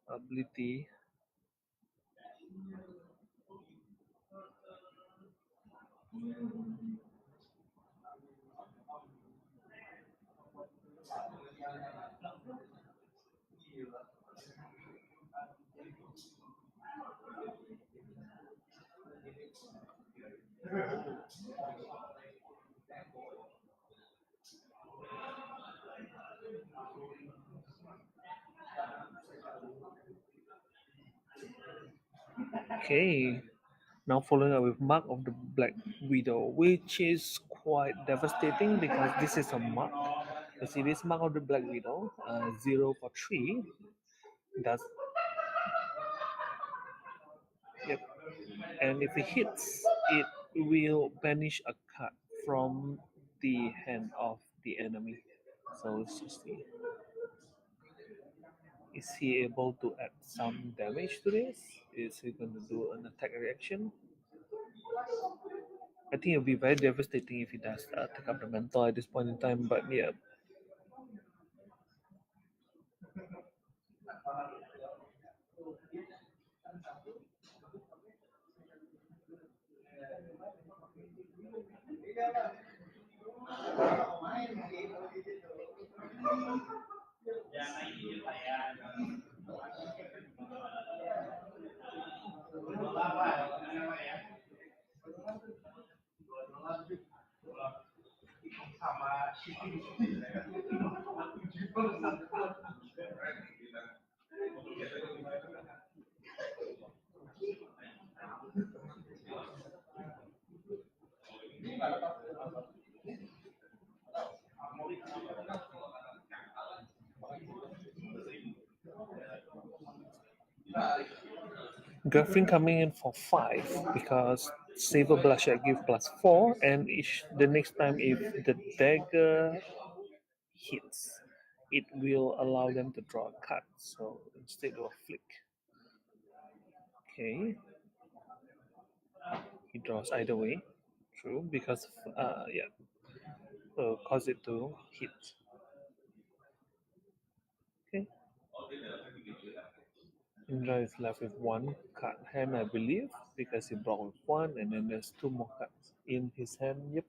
ability. Okay, Now following up with Mark of the Black Widow, which is quite devastating because this is a mark. You see this Mark of the Black Widow, 0 for 3. That's yep. And if it hits, it will banish a card from the hand of the enemy. So let's just see. Is he able to add some damage to this? Is he going to do an attack reaction? I think it'll be very devastating if he does take up the mental at this point in time. But yeah, Griffin coming in for 5 because Saber Bloodshed give +4, and the next time if the dagger hits, it will allow them to draw a card. So instead of a flick. Okay. He draws either way. True, because yeah, cause it to hit. Okay. Indra is left with one card hand, I believe, because he brought with one, and then there's 2 more cards in his hand. Yep.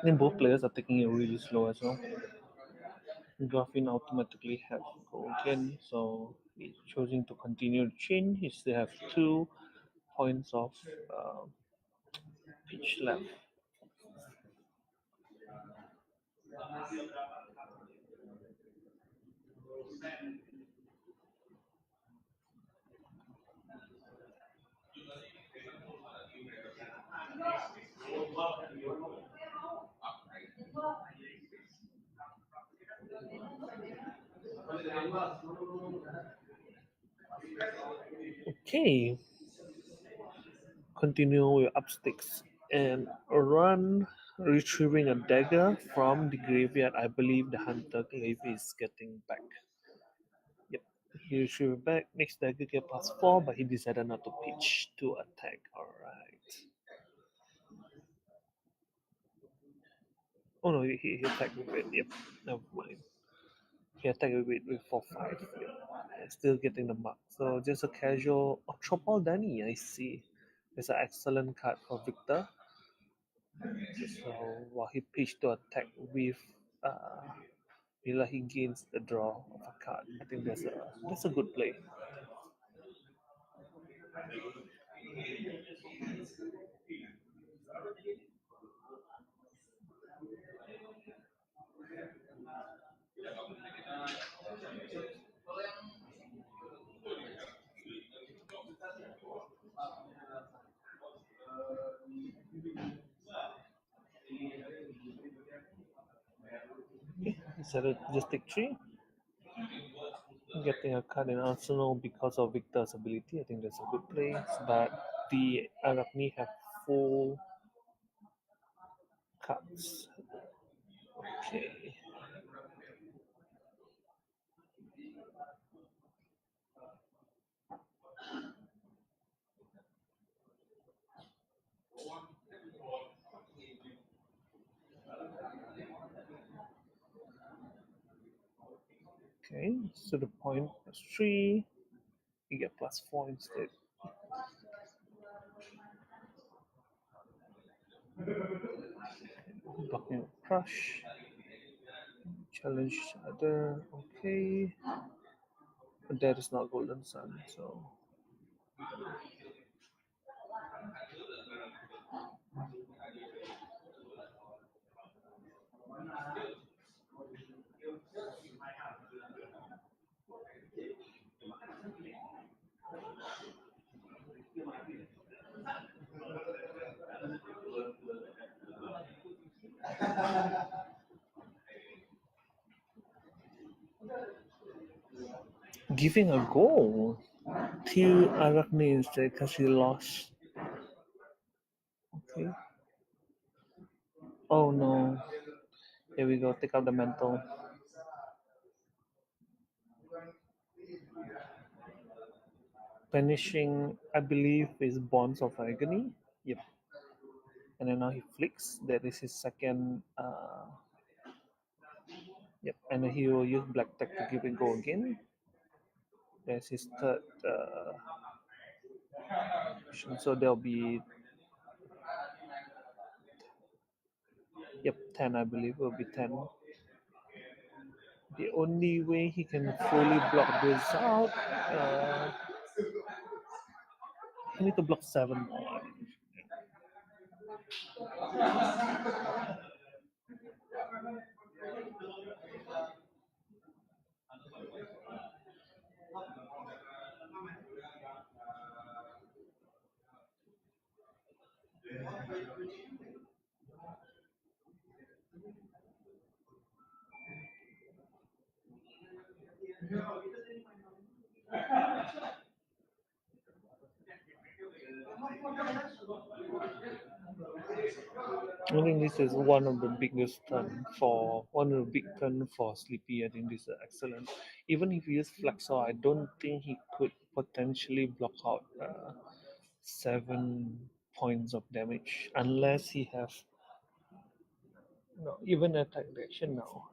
Then both players are taking it really slow as well. Graffin automatically has go again, so he's choosing to continue the chain. He still have 2 points of pitch left. Okay, continue with up sticks and run, retrieving a dagger from the graveyard. I believe the hunter glaive is getting back. Yep, he retrieved it back. Next dagger get +4, but he decided not to pitch to attack. Alright. Oh no, he attacked with it. Yep, never mind. He attacked with it with 4/5. Yep. And still getting the mark. So just a casual. Oh, Tropal Danny, I see. It's an excellent card for Victor. So while he pitched to attack with Mila, he gains the draw of a card. I think that's a good play. Okay, instead of just take 3, getting a card in arsenal because of Victor's ability. I think that's a good play. But the Arachne have full cards. Okay. Okay, so the point +3, you get +4 instead. Blocking crush. Challenge other. Okay. But that is not Golden Sun, so Giving a goal to Arachne instead because he lost. Okay. Oh no. Here we go. Take out the mental. Punishing, I believe, is Bonds of Agony. Yep. And then now he flicks. That is his second. Yep. And then he will use Black Tech to give it go again. That's his third. So there'll be. Yep, 10, I believe, will be 10. The only way he can fully block this out, he need to block 7 more. I think this is one of the biggest big turn for Sleepy. I think this is excellent. Even if he uses Flexor, I don't think he could potentially block out 7 points of damage unless he have no even attack reaction now.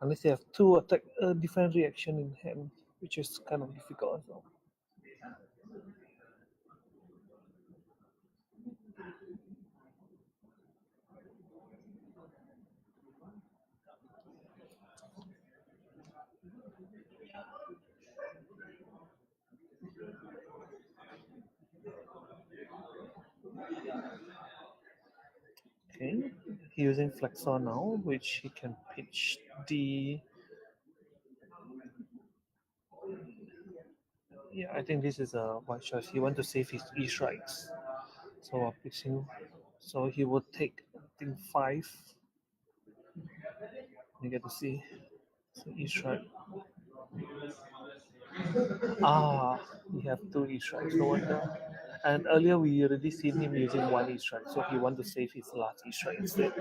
Unless you have 2 attack defense reaction in hand, which is kind of difficult as well. Okay, using Flexor now, which he can pitch the. Yeah, I think this is a wise choice. He want to save his E strikes, so pitching. So he will take I think 5. You get to see. So E strike. We have 2 E strikes. No wonder. And earlier we already seen him using 1 E strike, so he want to save his last E strike instead.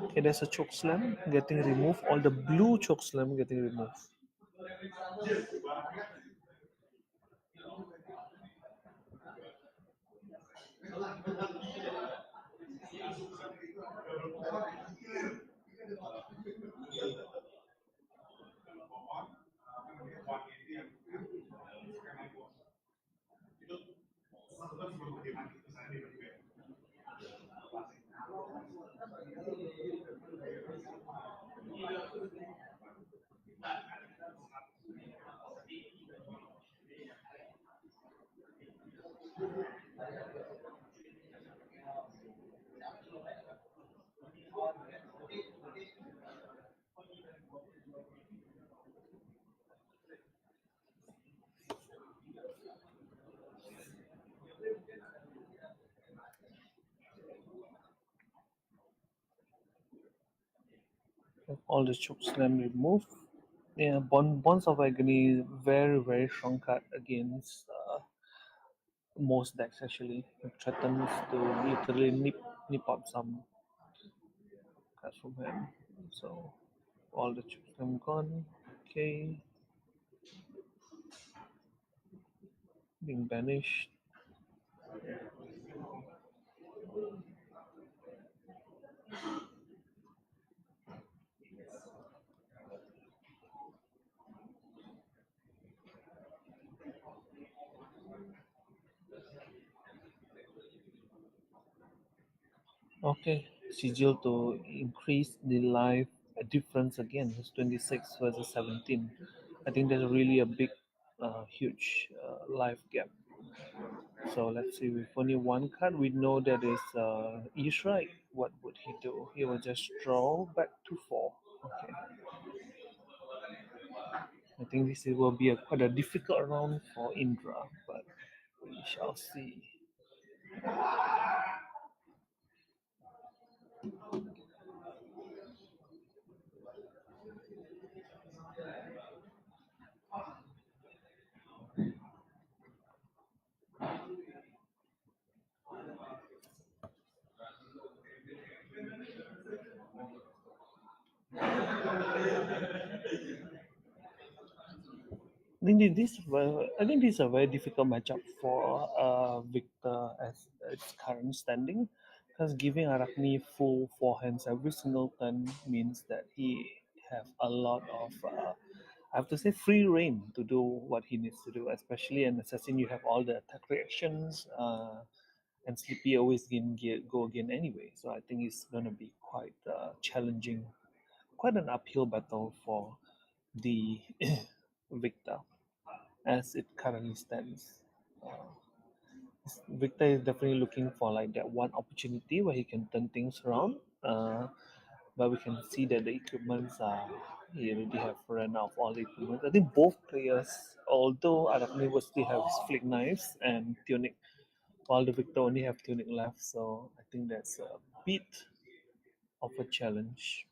Okay, there's a choke slam getting removed. All the blue choke slam getting removed. All the choke slam removed. Yeah, Bonds of Agony, very strong card against most decks actually. It threatens to literally nip out some cards from hand. So all the choke slam gone. Okay, being banished. Okay, sigil to increase the life a difference again. It's 26 versus 17. I think there's really a big, huge life gap. So let's see, with only one card, we know that is Ishra. What would he do? He will just draw back to 4. Okay. I think this will be quite a difficult round for Indra, but we shall see. I think this is a very difficult matchup for Victor as its current standing, because giving Arachne full forehands every single turn means that he have a lot of I have to say free reign to do what he needs to do. Especially an assassin, you have all the attack reactions, and Sleepy always go again anyway. So I think it's gonna be quite challenging, quite an uphill battle for the Victor as it currently stands. Uh, Victor is definitely looking for like that one opportunity where he can turn things around. But we can see that the equipments are he already have run out of all the equipment. I think both players, although Arachne will still have flick knives and tunic, while the Victor only have tunic left. So I think that's a bit of a challenge.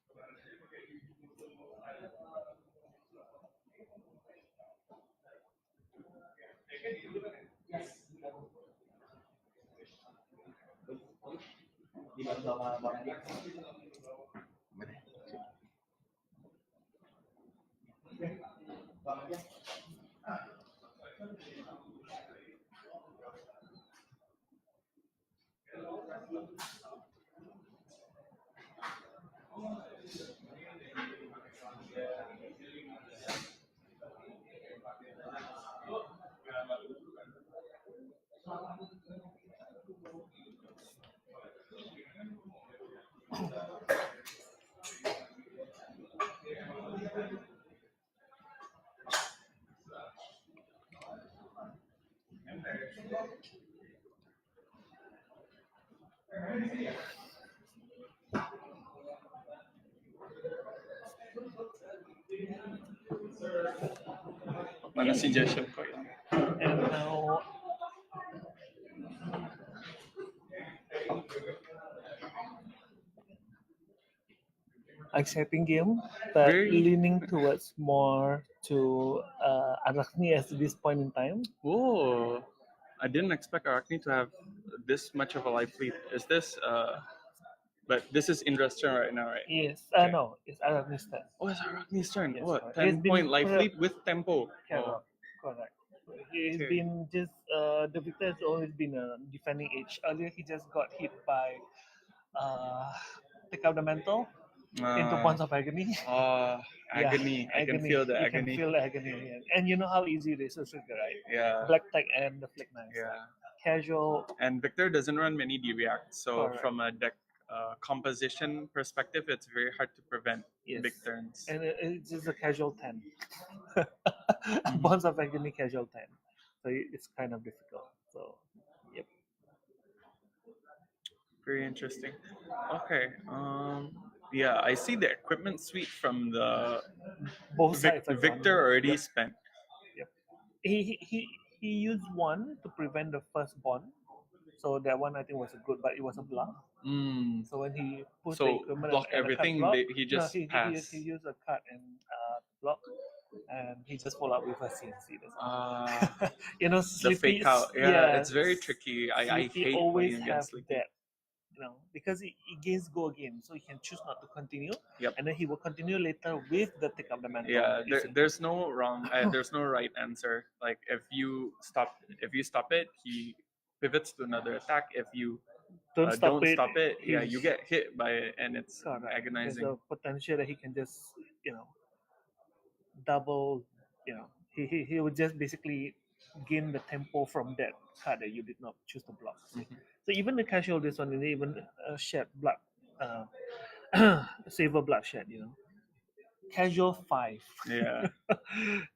Mana suggestion ko yan? And now exciting game, but leaning towards more to Arachne at this point in time. Oh, I didn't expect Arachne to have this much of a life fleet. Is this but this is Indra's turn right now, right? Yes, Okay. no, it's Arachne's turn. Oh, it's Arachne's turn. Yes, What? correct. It's 10 been point life correct. fleet with tempo. Correct. Correct. He's Okay. been just the Victor has always been a defending edge. Earlier he just got hit by pick up the mantle into Bonds of Agony. Agony. I can feel the you agony. can feel the agony. And you know how easy it is to trigger, right? Yeah. Black tag and the flick knives. Yeah. Casual. And Victor doesn't run many D-reacts, so Correct. from a deck composition perspective, it's very hard to prevent big turns. And it's just a casual 10. Bonds of Agony casual 10. So it's kind of difficult. So, yep. Very interesting. Okay. Yeah, I see the equipment suite from the both sides. Victor already spent. Yep. He used one to prevent the first bond. So that one I think was good, but it was a block. So when he put the equipment block and everything, block, he just passed. He used a cut and block, and he just followed up with a CNC. You know, Sleepy, the fake out. Yeah, it's very tricky. I hate always playing have against Sleepy. that. You know, because he gains go again, so he can choose not to continue. Yep. And then he will continue later with the take up the mantle. Yeah, there's no wrong. There's no right answer. Like if you stop it, he pivots to another attack. If you don't stop it, yeah, you get hit by it, and it's agonizing. There's a potential that he can just, double. He would just basically gain the tempo from that card that you did not choose to block. So even the casual this one, even shed blood, saver bloodshed. casual 5. Yeah.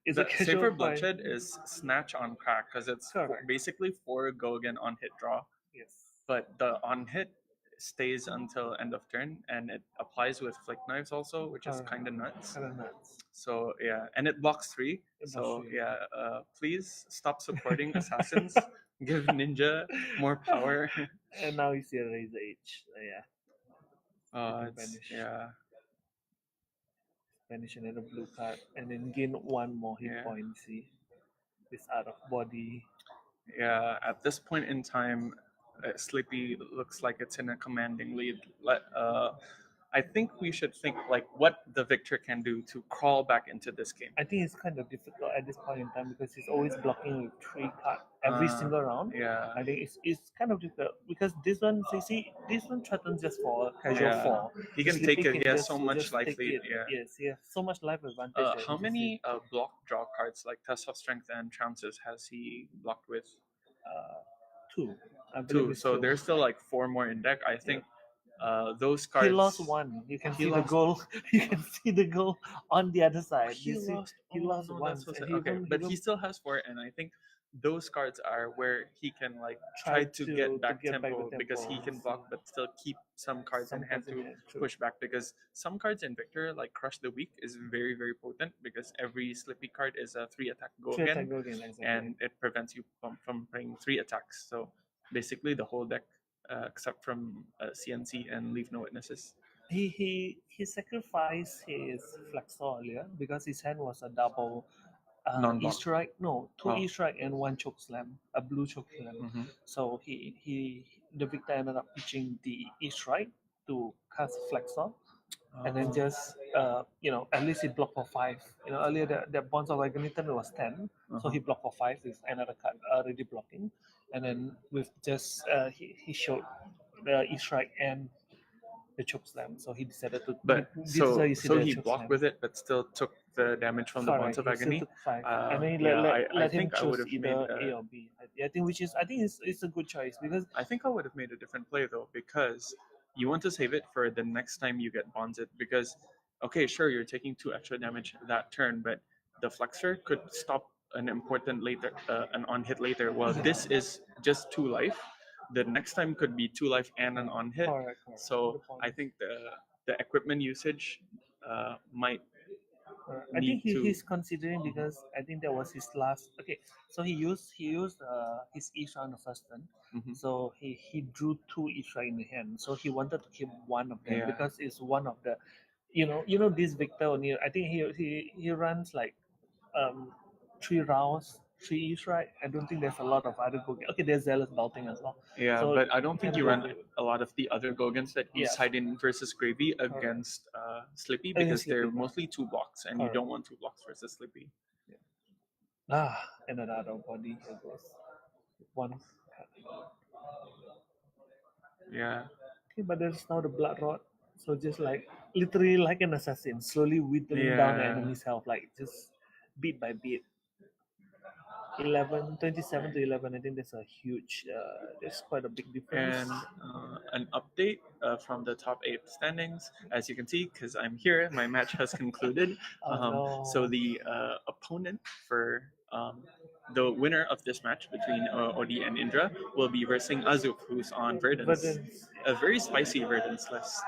It's The a casual safer 5. bloodshed is snatch on crack because it's Correct. basically 4 go again on hit draw, Yes. but the on hit stays until end of turn, and it applies with flick knives also, which is kind of nuts. Kind of nuts. So yeah, and it blocks 3. It blocks So 3. yeah, please stop supporting assassins. Give ninja more power. And now you see a Razor Edge. Yeah. It's, yeah. Banish another blue card and then gain 1 more hit Yeah. point. See, this out of body. Yeah, at this point in time, Sleepy looks like it's in a commanding lead. I think we should think like what the victor can do to crawl back into this game. I think it's kind of difficult at this point in time because he's always blocking with 3 cards every single round. Yeah. I think it's kind of difficult because this one, this one threatens just for casual Yeah. 4. He can Sleepy take it. He has just- so much just life take lead. it. Yeah. Yes, he has so much life advantage. that How he just many block draw cards like Test of Strength and Trounces has he blocked with? 2. I believe 2. it's So 2. there's still like 4 more in deck. I think those cards. He lost 1. You can He see lost- the goal. You can see the goal on the other side. He You see, lost. he oh, lost no, 1. that's so sad. and Okay, but he still has 4, and I think those cards are where he can like try to get back tempo because he can block but still keep some cards in hand to push back, because some cards in Victor like Crush the Weak is very very potent because every Slippy card is a 3 attack go again, exactly. and it prevents you from playing 3 attacks. So basically the whole deck except from CNC and Leave No Witnesses. He sacrificed his flexor earlier because his hand was a double Non-block. E-strike. No, 2 Oh. E-strike and 1 choke slam, a blue choke slam. Mhm. So the victor ended up pitching the E-strike to cast flexor. And then just at least he blocked for 5. Earlier the Bonds of Agoniton was 10, so he blocked for 5 with another card already blocking, and then with just he showed the E-strike and the choke slam, so he decided to. But this is how you see so the he choke blocked slam. with it, but still took the damage from the Bonds of He still Agony. took 5. Uh, and then yeah, I let him think I choose would've either made, A or B. I think it's a good choice because I think I would have made a different play though, because you want to save it for the next time you get bonded. Because okay, sure, you're taking 2 extra damage that turn, but the flexor could stop an important later, an on hit later. Well, this is just 2 life. The next time could be 2 life and an on hit. correct. So Good point. I think the equipment usage might. I think need to- he's considering because I think that was his last. Okay, so he used his E-strike on the first turn. Mhm. So he drew 2 E-strike in the hand. So he wanted to keep one of them Yeah. because it's one of the, this Victor O'Neill. I think he runs like 3 rounds, 3 E-strike. I don't think there's a lot of other go. Okay, there's Zealous Belting as well. Yeah, So but I don't think can you go run with- a lot of the other Gogans that you Yeah. side in versus Gravy against Slippy, because they're Slippy. mostly 2 blocks, and you Correct. don't want 2 blocks versus Slippy. And another body here goes. One. Yeah, Okay, but there's now the blood rod. So just like literally like an assassin, slowly whittling down the Yeah. enemy's health, like just bit by bit. 27 to 11. I think there's a huge. There's quite a big difference. and an update from the top 8 standings. As you can see, because I'm here, my match has concluded. No. So the opponent for the winner of this match between Odi and Indra will be versing Azuf, who's on Verdance. Verdance. A very spicy Verdance list.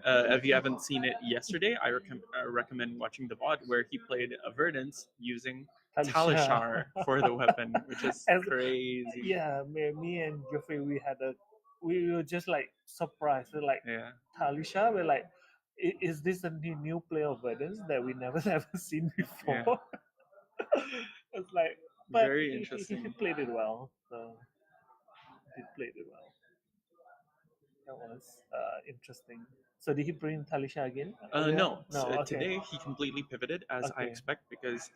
If you haven't seen it yesterday, I recommend watching the VOD where he played a Verdance using Talishar for the weapon, which is And- crazy. Yeah, me and Jeffrey, we were just like surprised. We're like, Yeah. Talisha, we're like, is this a new play of Verdance that we never seen before? It's like, but Very he interesting. played it well. So he played it well. That was interesting. So did he bring Talisha again? No. No. Okay. Today he completely pivoted, as I Okay. expect, because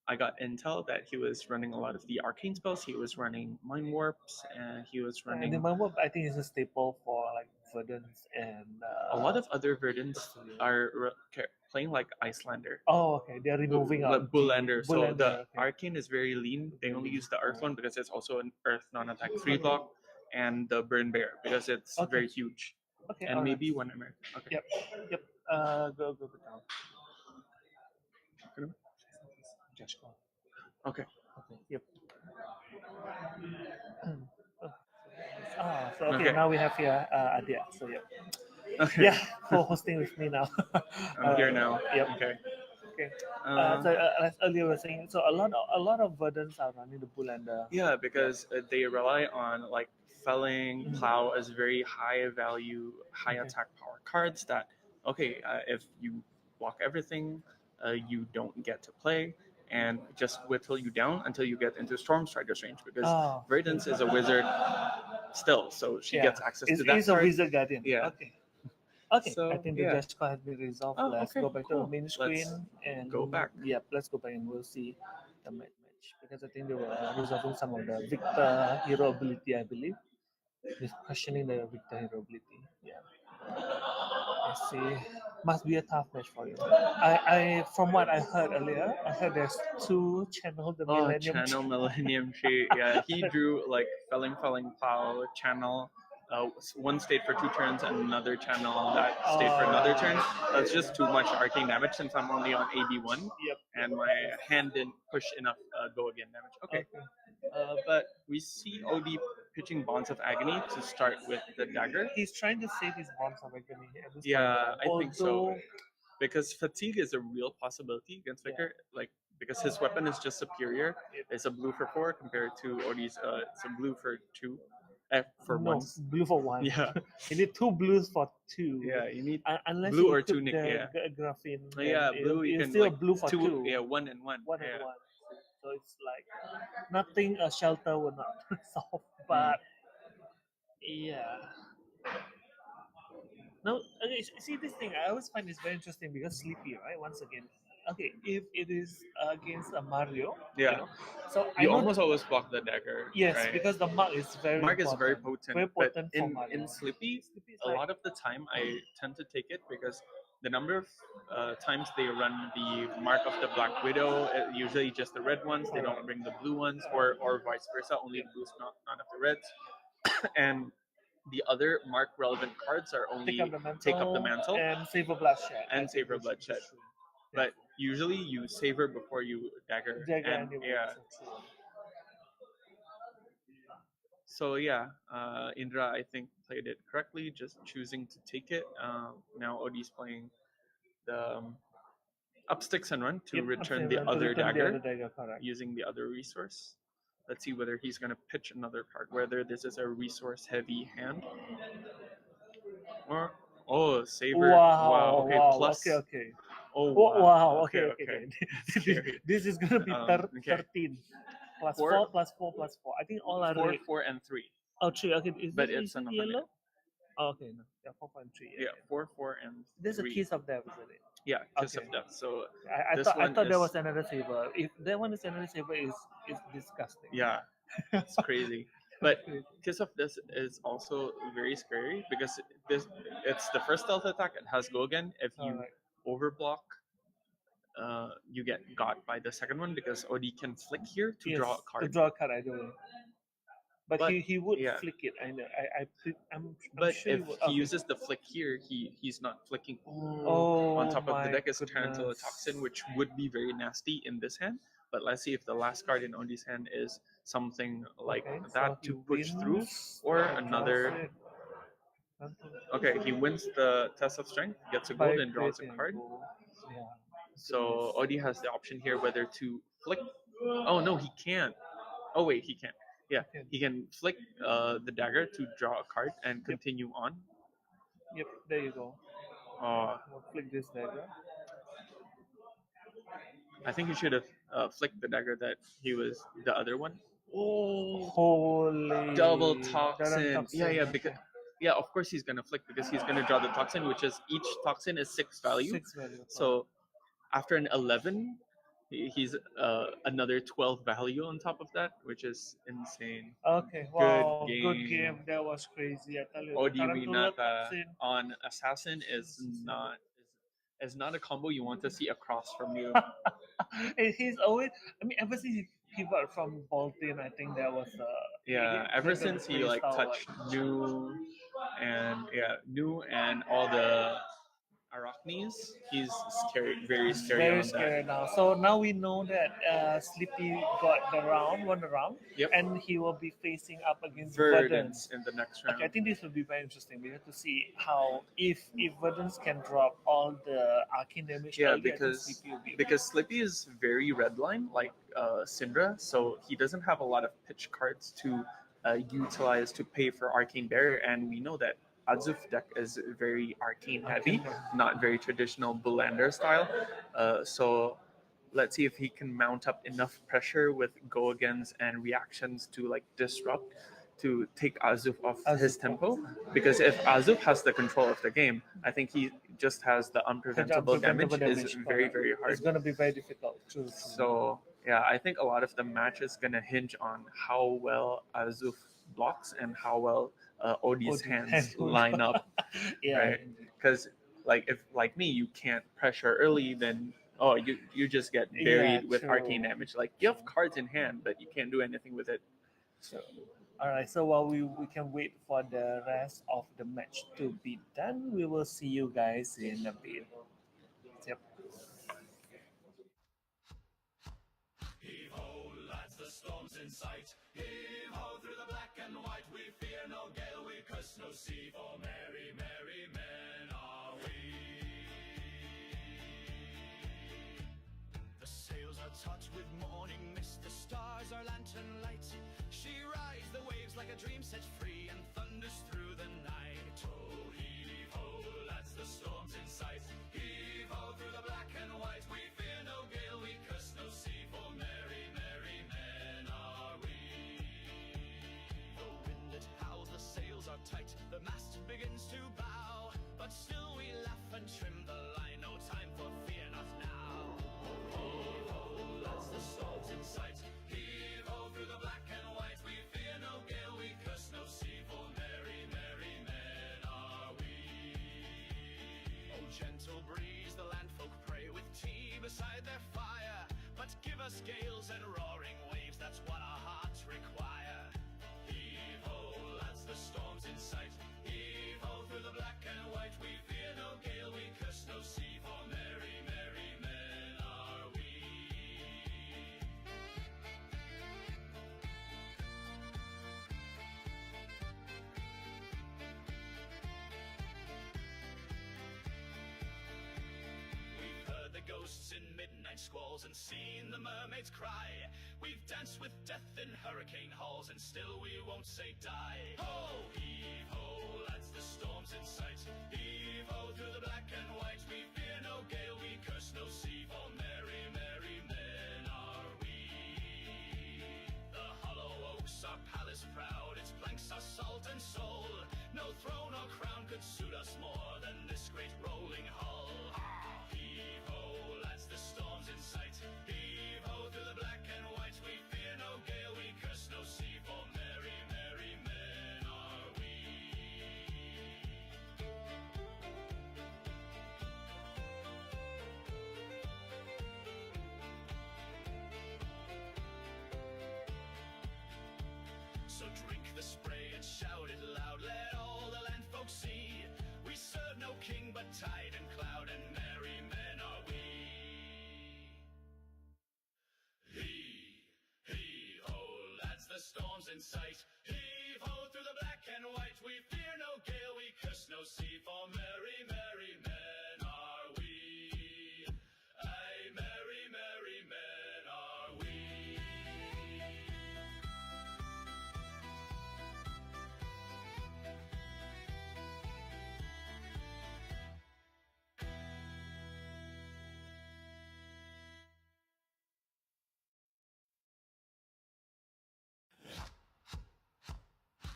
I got intel that he was running a lot of the arcane spells. He was running mind warps, and he was And running the Mamba, I think, is a staple for like Verdance and a lot of other Verdants are playing like Icelander. Oh, okay. They're removing out Bullander. So Bullander, the okay. arcane is very lean. They only use the earth one because it's also an earth non-attack 3 block, and the burn bear because it's Okay. very huge. Okay, and all right. maybe one American. Okay. Yep. Go down. Just go. Okay. Okay. Yep. So okay, Okay. now we have here Adia. So yeah. Okay. Yeah, co-hosting with me now. I'm here now. Yep. Okay. Okay. Uh, So as earlier we were saying, so a lot of Verdants are running the bull and the yeah, because they rely on like felling, Mhm. plow as very high value, high Okay. attack power cards that, okay, if you block everything, you don't get to play, and just whittle you down until you get into Storm Strider's range, because Oh, Verdance is a wizard still, so she yeah. gets access to that It's a card. Wizard Guardian. Yeah. Okay. Okay. So, I think the yeah. Judge card has been resolved. Oh, Let's okay, go back to cool. the main Let's screen and go back. Yep, let's go back and we'll see the match because I think they were resolving some of the Victor hero ability, I believe. Just questioning the Victor hero ability. Yeah. Let's see. Must be a tough match for you. I from what I heard earlier, I heard there's two channel the Oh, Millennium. Channel Millennium Tree. Yeah, he drew like felling, plow, channel. One stayed for 2 turns and another channel that stayed for another turn. That's just too much arcane damage since I'm only on AB1. Yep. And my hand didn't push enough go again damage. Okay. But we see OD pitching Bonds of Agony to start with the dagger. He's trying to save his Bonds of Agony at this Yeah, point. I think so. Because fatigue is a real possibility against Victor. Like, because his weapon is just superior. It's a blue for 4 compared to OD's. It's a blue for 2. For no, 1. blue for 1. Yeah. You need 2 blues for 2. Yeah, you need unless blue you or equip 2 Nick. the Yeah. graphene. Yeah, blue you it's can still like blue for 2. Yeah, 1 and 1. 1 Yeah. and 1. So it's like nothing a shelter will not solve. But yeah. Now, okay, see this thing. I always find this very interesting because sleepy, right? Once again, okay, if it is against a Mario, Yeah. you know, so I You know almost always block the dagger. yes, right? because the mark is very Mark is important. very potent, Very but potent for in Mario. Sleepy, Sleepy is a like- lot of the time I tend to take it because the number of times they run the Mark of the Black Widow, usually just the red ones, they don't bring the blue ones, or vice versa, only the blues, none of the reds. And the other Mark relevant cards are only Take Up the Mantle and Savor Bloodshed. and Savor Bloodshed. But usually you savor before you dagger. And, yeah. So yeah, Indra I think played it correctly, just choosing to take it. Now Odie's playing the up sticks and run to return the other dagger using the other resource. Let's see whether he's going to pitch another card, whether this is a resource heavy hand. Or, Saver. Wow. Okay, Wow. plus. Okay. Oh, wow. Okay. this is going to be 13. Plus 4, plus 4, plus 4. I think all are 4, red. 4, and 3. Oh, 3. Okay. But is it's it another yellow? Oh, okay. No. Yeah, 4 and 3. Yeah, 4, 4, and 3. There's a Kiss of Death, isn't it? Yeah, Kiss of Death. So I thought there was another saver. If that one is another saver, is disgusting. Yeah, it's crazy. But Kiss of Death is also very scary because it's the first stealth attack. It has go again. If you overblock, you get got by the second one because Odie can flick here to draw a card. To draw a card, I don't know. But he would flick it. I know. I'm but sure if he uses the flick here, he's not flicking. Oh, on top of the deck is Tarantula Toxin, which would be very nasty in this hand. But let's see if the last card in Odie's hand is something like that to push through, or another. Okay, he wins the test of strength, gets a gold, and draws a card. So Odie has the option here whether to flick. Oh no, he can't. Oh wait, he can't. Yeah, he can flick the dagger to draw a card and continue on. Yep, there you go. Flick this dagger. I think he should have flicked the dagger that he was the other one. Oh, holy! Double toxin. Yeah, because of course he's gonna flick because he's gonna draw the toxin, which is each toxin is 6 value. 6 value. So after an 11, he's another 12 value on top of that, which is insane. Okay, wow, good game. That was crazy. I tell you, Odie Winata on Assassin is not a combo you want to see across from you. He's always. I mean, ever since he pivoted from Bolton, I think that was Yeah, ever He's a since he pretty like stalwart. touched new and all the Arachnes, he's scared, very scary Very on that. scary now. So now we know that Sleepy got the round, won the round, Yep. and he will be facing up against Verdance Verdance. in the next round. Okay, I think this will be very interesting. We have to see how if Verdance can drop all the arcane damage Yeah, early, I think because Sleepy will be because Slippy is very redline, like Syndra, so he doesn't have a lot of pitch cards to utilize to pay for Arcane Barrier, and we know that Azuf deck is very arcane heavy, not very traditional Bulander style. So let's see if he can mount up enough pressure with go against and reactions to like disrupt to take Azuf off his Azuf tempo. Because if Azuf has the control of the game, I think he just has the unpreventable damage. Is very, very hard. It's gonna be very difficult. True. So yeah, I think a lot of the match is gonna hinge on how well Azuf blocks and how well Odie's hands line up, Yeah. right? Because like if like me, you can't pressure early, then you just get buried with true. arcane damage. Like you have cards in hand, but you can't do anything with it. So, all right. So while we can wait for the rest of the match to be done, we will see you guys in a bit. Yep. Heave ho, lads, the storm's in sight. Heave ho, through the black and white. We fear no gale, we curse no sea. For merry, merry men are we. The sails are taut with morning mist. The stars are lantern light. She rides the waves like a dream set free and thunders through the night. Oh, heave ho, lads, the storm's in sight. Heave ho, through the black and white. We fear no gale, we curse no sea. For merry, merry men are we. The wind it howls, the sails are tight. The mast begins to bow, but still we laugh and trim the line. No time for fear, not now. Heave ho, lads, the storm's in sight. Heave ho, through the black and white. We fear no gale, we curse no sea. For merry, merry men are we. Oh, gentle breeze, the landfolk pray with tea beside their fire. But give us gales and roaring waves, that's what our hearts require. Heave ho, lads, the storm's in sight. Heave ho, through the black and white. We fear no gale, we curse no sea. For merry, merry men are we. We've heard the ghosts in midnight squalls and seen the mermaids cry. We've danced with death in hurricane halls and still we won't say die. Ho, heave ho, lads, the storm's in sight. Heave ho, through the black and white. We fear no gale, we curse no sea. For merry, merry men are we. The hollow oaks are palace proud, its planks are salt and soul. No throne or crown could suit us more than this great rolling hull. Heave ho, lads, the storm's in sight. Heave ho, through the black and white. We fear no gale, we curse no sea. For merry, merry men are we. So drink the spray and shout it loud, let all the land folks see. We serve no king but tide and cloud, and merry men are we. Ho, lads, the storm's in sight. Heave ho, through the black and white. We fear no gale, we curse no sea. For merry, merry men are we. Aye, merry, merry men are we.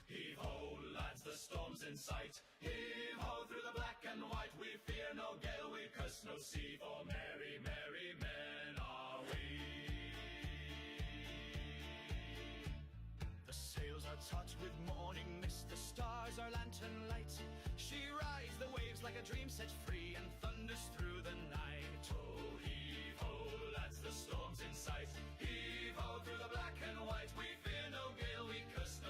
Heave ho, lads, the storm's in sight. Heave ho, through the black and white. We fear no gale, we curse no sea. For merry, merry men are we. The sails are taut with morning mist. The stars are lantern light. She rides the waves like a dream set free and thunders through the night. Oh, heave ho, lads, the storm's in sight. Heave ho, through the black and white. We fear no gale, we curse no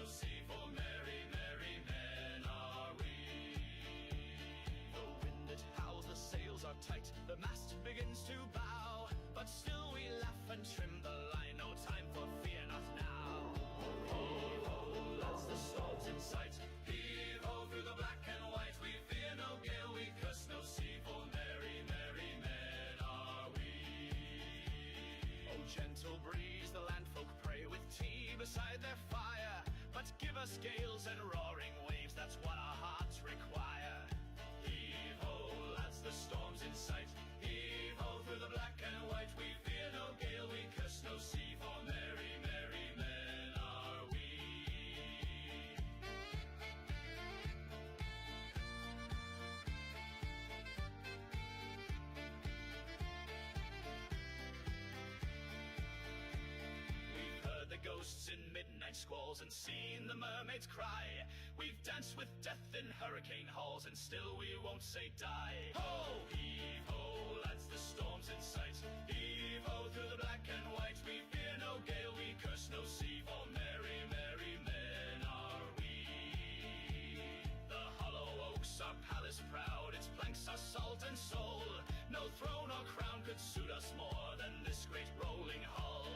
but give us gales and roaring waves, that's what our hearts require. Heave-ho, lads, the storm's in sight. Heave-ho through the black and white. We fear no gale, we curse no sea, for merry, merry men are we. We've heard the ghosts in midnight squalls and seen the mermaids cry. We've danced with death in hurricane halls, and still we won't say die. Ho! Heave-ho, lads, the storm's in sight. Heave-ho through the black and white. We fear no gale, we curse no sea, for merry, merry men are we. The hollow oaks are palace proud, its planks are salt and soul. No throne or crown could suit us more than this great rolling hull.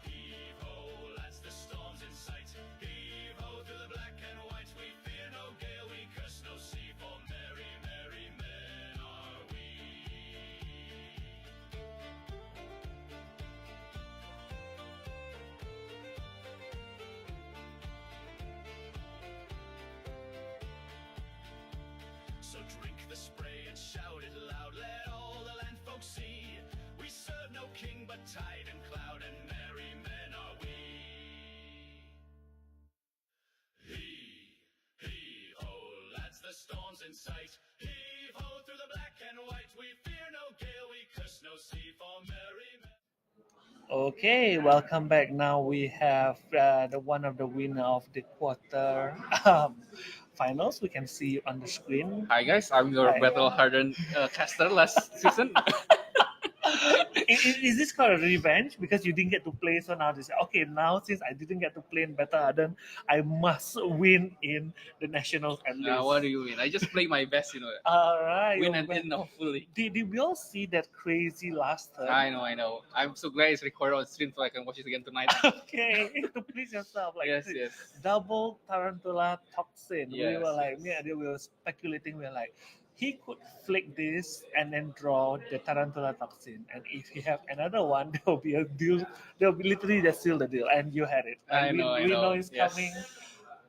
Heave-ho, lads, the storm's in sight. Heave-ho through the black and white. We fear no gale, we curse no sea, for merry, merry men are we. So drink the spray and shout it loud, let all the land folk see. We serve no king but tide and cloud, and merry men are we. Heave-ho, lads, the storm's in sight. Heave-ho through the black and white. We fear no gale, we curse no sea, for merry men. Okay, welcome back. Now we have the one of the winner of the quarter finals. We can see you on the screen. Hi guys, I'm your Hi. battle-hardened caster last season. Is this called a revenge because you didn't get to play? So now they say, okay, now since I didn't get to play in Battle Harden, I must win in the nationals at least. What do you mean? I just play my best, All right. Win and win, hopefully. Did we all see that crazy last turn? I know. I'm so glad it's recorded on stream so I can watch it again tonight. Okay, to please yourself, like yes. double tarantula toxin. We Yes, were like, yes. yeah, we were speculating. We were like, he could flick this and then draw the tarantula toxin, and if he have another one, there will be a deal. There will be literally just seal the deal, and you had it. I And know. we know it's Yes. coming.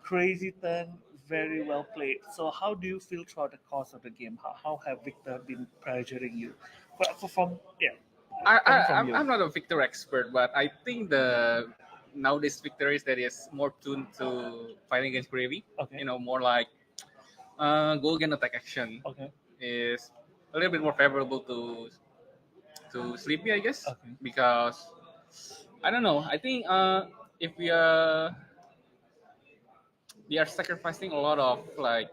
Crazy turn, very well played. So, how do you feel throughout the course of the game? How have Victor been pressuring you? From from you. I'm not a victor expert, but I think the nowadays victor is that is more tuned to fighting against gravy. Okay. More like goal again attack action Okay. is a little bit more favorable to Sleepy, I guess, Okay. because I don't know. I think if we are sacrificing a lot of like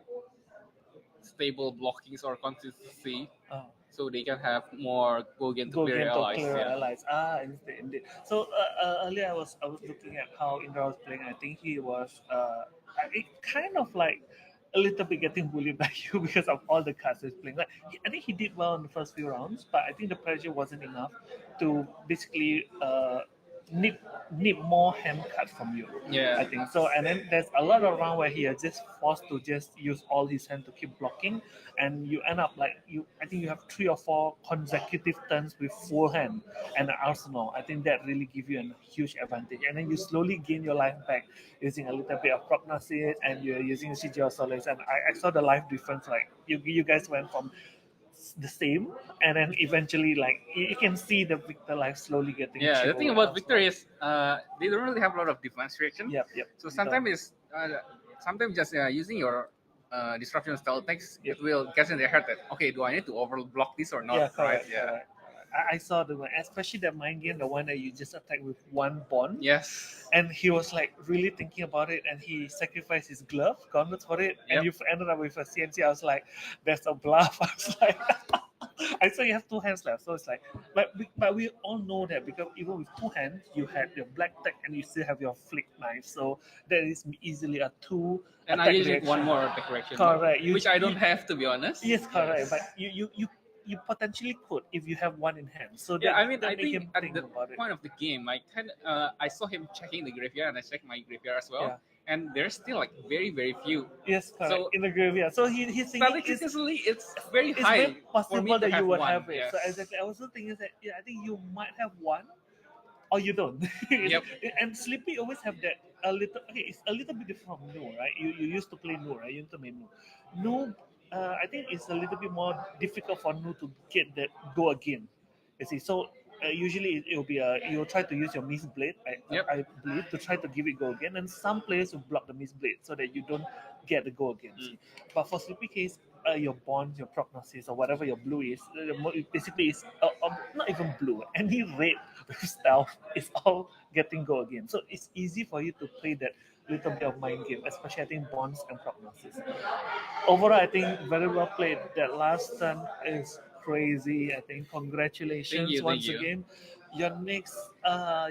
stable blockings or consistency, Oh. so they can have more go again to Go clear again to allies. clear Yeah. allies. Indeed. So earlier I was looking at how Indra was playing. I think he was it kind of like a little bit getting bullied by you because of all the cards he's playing. Like I think he did well in the first few rounds, but I think the pressure wasn't enough to basically need more hand cut from you. Yeah. I think so. And then there's a lot of round where he is just forced to just use all his hand to keep blocking, and you end up like I think you have 3 or 4 consecutive turns with full hand and an arsenal. I think that really gives you a huge advantage, and then you slowly gain your life back using a little bit of prognosis, and you're using CGL Solace. And I saw the life difference. Like you guys went from the same, and then eventually like you can see the Victor life slowly getting. Yeah, the chipped thing away about as Victor well. is they don't really have a lot of defense reaction. Yep. So sometimes it's sometimes just using your disruption style attacks, Yep. it will get in their head that okay, do I need to overblock this or not? Yeah, correct. Right? Yeah. Correct. I saw the one, especially that mind game, the one that you just attack with one bond. Yes. And he was like really thinking about it, and he sacrificed his glove, gauntlets for it, and you ended up with a CNC. I was like, "That's a bluff." I was like, "I saw you have 2 hands left," so it's like, but we all know that because even with 2 hands, you had your black tech and you still have your flick knife, so that is easily a 2. And I attack usually reaction. one more attack reaction. Correct. Which I don't have, to be honest. Yes, correct. But you potentially could if you have 1 in hand. So Yeah, that, I mean, that I make think him at think the about it. point of the game, I saw him checking the graveyard, and I checked my graveyard as well. Yeah. And there's still like very, very few. Yes, correct. So- In the graveyard. So he's thinking Statistically, it's very it's high very for me possible to that have you would one. have it. Yes. So exactly, I was also thinking that I think you might have 1, or you don't. Yep. And Sleepy always have that a little. Okay, it's a little bit different from Nu, right? You used to play Nu, right? You used to play Nu. Nu, I think it's a little bit more difficult for Nu to get that go again. You see, so usually it will be you'll try to use your Miss Blade, Yep. I believe, to try to give it go again. And some players will block the Miss Blade so that you don't get the go again. See. But for Sleepy Case, your bond, your prognosis, or whatever your blue is, basically is not even blue. Any red with stealth is all getting go again. So it's easy for you to play that little bit of mind game, especially I think bonds and prognosis. Overall, I think very well played. That last turn is crazy. I think congratulations Thank once you. again. Your next,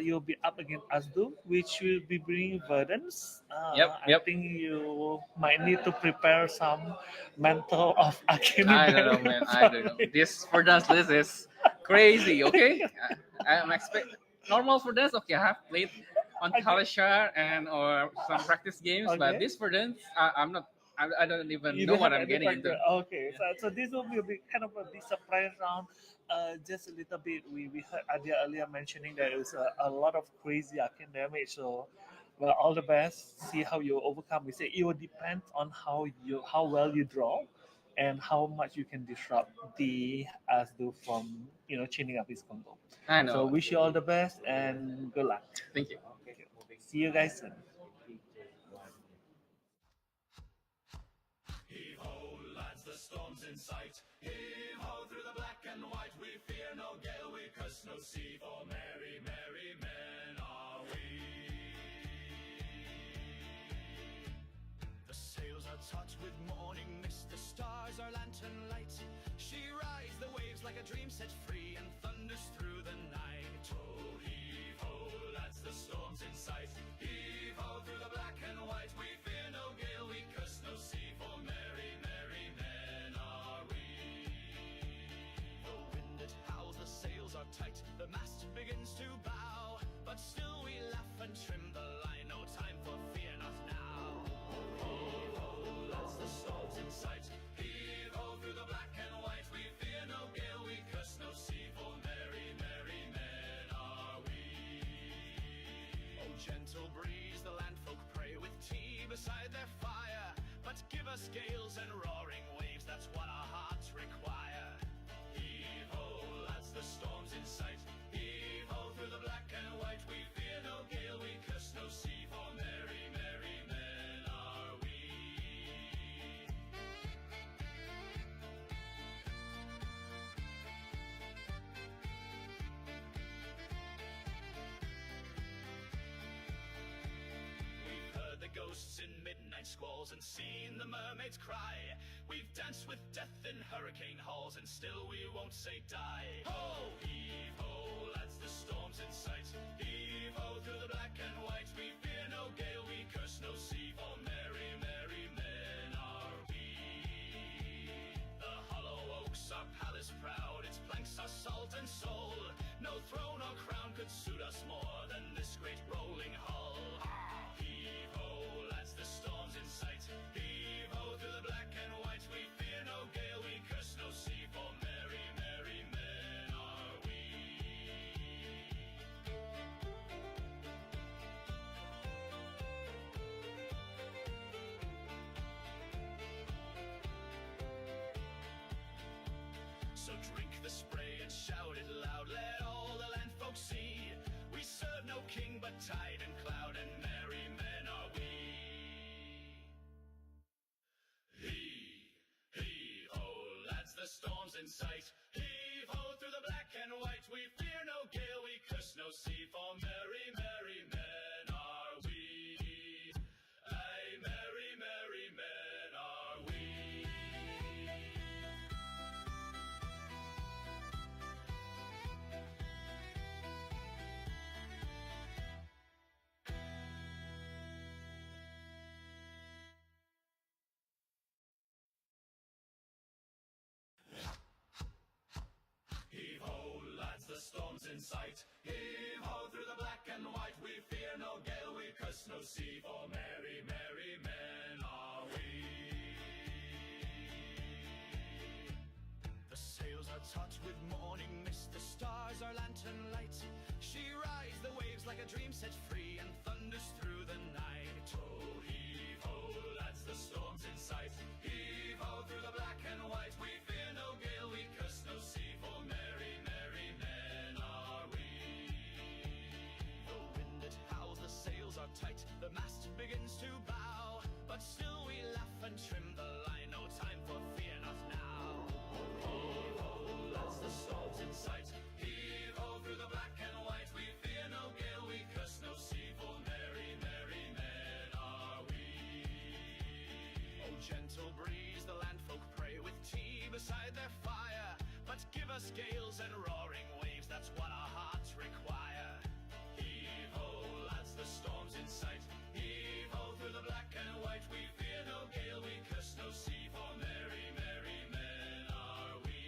you'll be up against Asdu, which will be bringing Verdance. Yep, I yep. think you might need to prepare some mental of Arcane I don't know, man. Barriers. I don't know. This for dance list is crazy. Okay, I'm expect normal for dance. Okay, I have played on Okay. Talishar and or some practice games, but Okay. this for dance, I'm not. I don't even You know don't what have I'm any getting into. factor. Okay, so this will be a bit, kind of a big surprise round. Just a little bit. We heard Adia earlier mentioning that it was a lot of crazy arcane damage. So, well, all the best. See how you overcome. We say it will depend on how well you draw, and how much you can disrupt the Asdu from chaining up his combo. I So know. wish you all the best and good luck. Thank you. See you guys soon. Heave ho, lads, the storm's in sight. Heave ho, through the black and white. We fear no gale, we curse no sea. For merry, merry men are we. The sails are taut with morning mist. The stars are lantern light. She rides the waves like a dream set free and thunders through the night. Oh, heave ho, lads, the storm's in sight. Heave ho, through the black and white. We fear no gale, we curse no sea. For merry, merry men are we. The wind it howls, the sails are tight. The mast begins to bow, but still we laugh and trim the line. No time for fear, not now. Heave ho, lads, the storm's in sight. Heave ho, through the black and white. We fear no gale, we curse no sea. For merry, merry men are we. Oh, gentle breeze, the landfolk pray with tea beside their fire. But give us gales and roaring waves, that's what our hearts require. Heave ho, lads, the storm's in sight. Heave ho, through the black and white. We fear no gale, we curse no sea. For merry, merry men are we. We've heard the ghosts in midnight squalls and seen the mermaids cry. We've danced with death in hurricane halls and still we won't say die. Ho, heave ho, lads, the storm's in sight. Heave ho, through the black and white. We fear no gale, we curse no sea. For merry, merry men are we. The hollow oaks are palace proud, its planks are salt and soul. No throne or crown could suit us more than this great rolling hull. Heave ho, lads, the storm's in sight. Heave ho, through the black and white. We fear no gale, we curse no sea. For merry, merry men are we. So drink the spray and shout it loud, let all the land folks see. We serve no king but tide and cloud, and merry men are we. Heave ho, lads, the storm's in sight. Heave ho, through the black and white. We fear no gale, we curse no sea. For merry, merry men are we. Aye, merry, merry men are we. Heave ho, lads, the storm's in sight. Heave ho, through the black and white. We fear no gale, we curse no sea. For merry, merry men are we. The sails are taut with morning mist. The stars are lantern light. She rides the a dream set free and thunders through the night. Oh, heave ho, lads, the storm's in sight. Heave ho, through the black and white. We fear no gale, we curse no sea, for merry, merry men are we. The wind it howls, the sails are tight, the mast begins to bow, but still we laugh and trim the line, no time for fear, not now. Heave ho, lads, the storm's in sight. Heave ho, through the black and white. We fear no gale, we curse no sea, for merry, merry men are we. Oh, gentle breeze, the landfolk pray with tea beside their fire, but give us gales and roaring waves, that's what our hearts require. Heave ho, lads, the storm's in sight. Heave ho, through the black and white. We fear no gale, we curse no sea, for merry, merry men are we.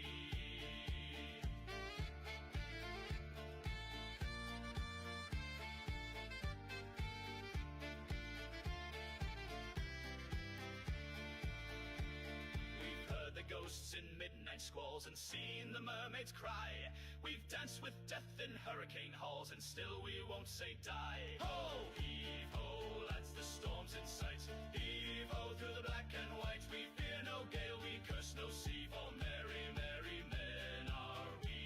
We've heard the ghosts in midnight squalls and seen the mermaids cry. We've danced with death in hurricane halls and still we won't say die. Ho, heave ho, lads, the storm's in sight. Heave ho, through the black and white. We fear no gale, we curse no sea, for merry, merry men are we.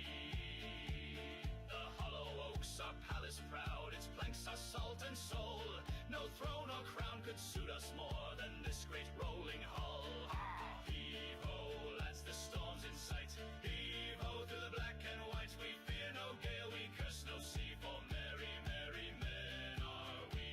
The hollow oaks are palace proud, its planks are salt and soul. No throne or crown could suit us more than this great rolling hull. Heave ho, lads, the storm's in sight. Heave ho, through the black and white. We fear no gale, we curse no sea, for merry, merry men are we.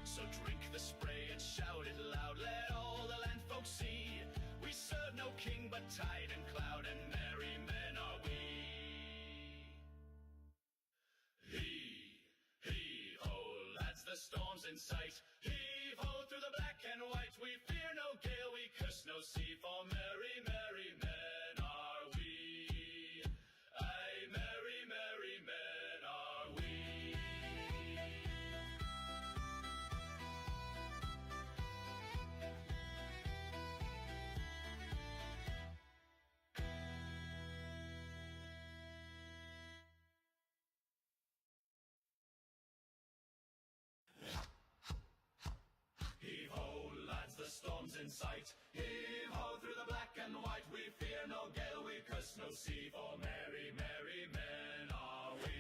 So drink the spray and shout it loud, let all the land folk see. We serve no king but tide and cloud, and merry men are we. Heave ho, lads, the storm's in sight. Heave ho, through the black and white. We fear no gale, we curse no sea, for merry, merry men are we. Aye, merry, merry men are we. Heave ho, lads, the storm's in sight. Heave ho, through the black and white. We fear no gale, we curse no sea, for merry, merry men are we.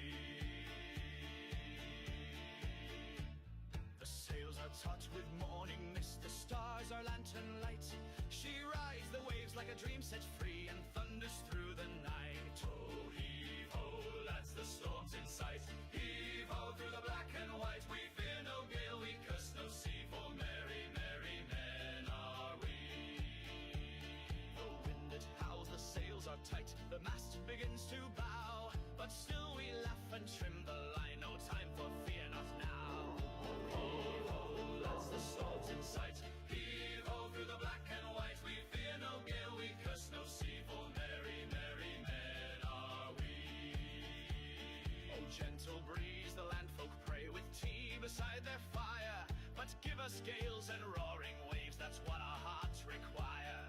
The sails are taut with morning mist, the stars are lantern light. She rides the waves like a dream set free and thunders through the night. Oh, heave ho, lads, the storm's in sight. Heave ho, through the black and white. We fear no gale, we curse no sea, for merry, merry men are we. The wind it howls, the sails are tight, the mast begins to bow, but still we laugh and trim the line, no time for fear, not now. Heave ho, lads, the storm's in sight. Heave ho, through the black and white. We fear no gale, we curse no sea, for merry, merry men are we. Oh, gentle breeze, the landfolk pray with tea beside their fire, but give us gales and roaring waves, that's what our hearts require.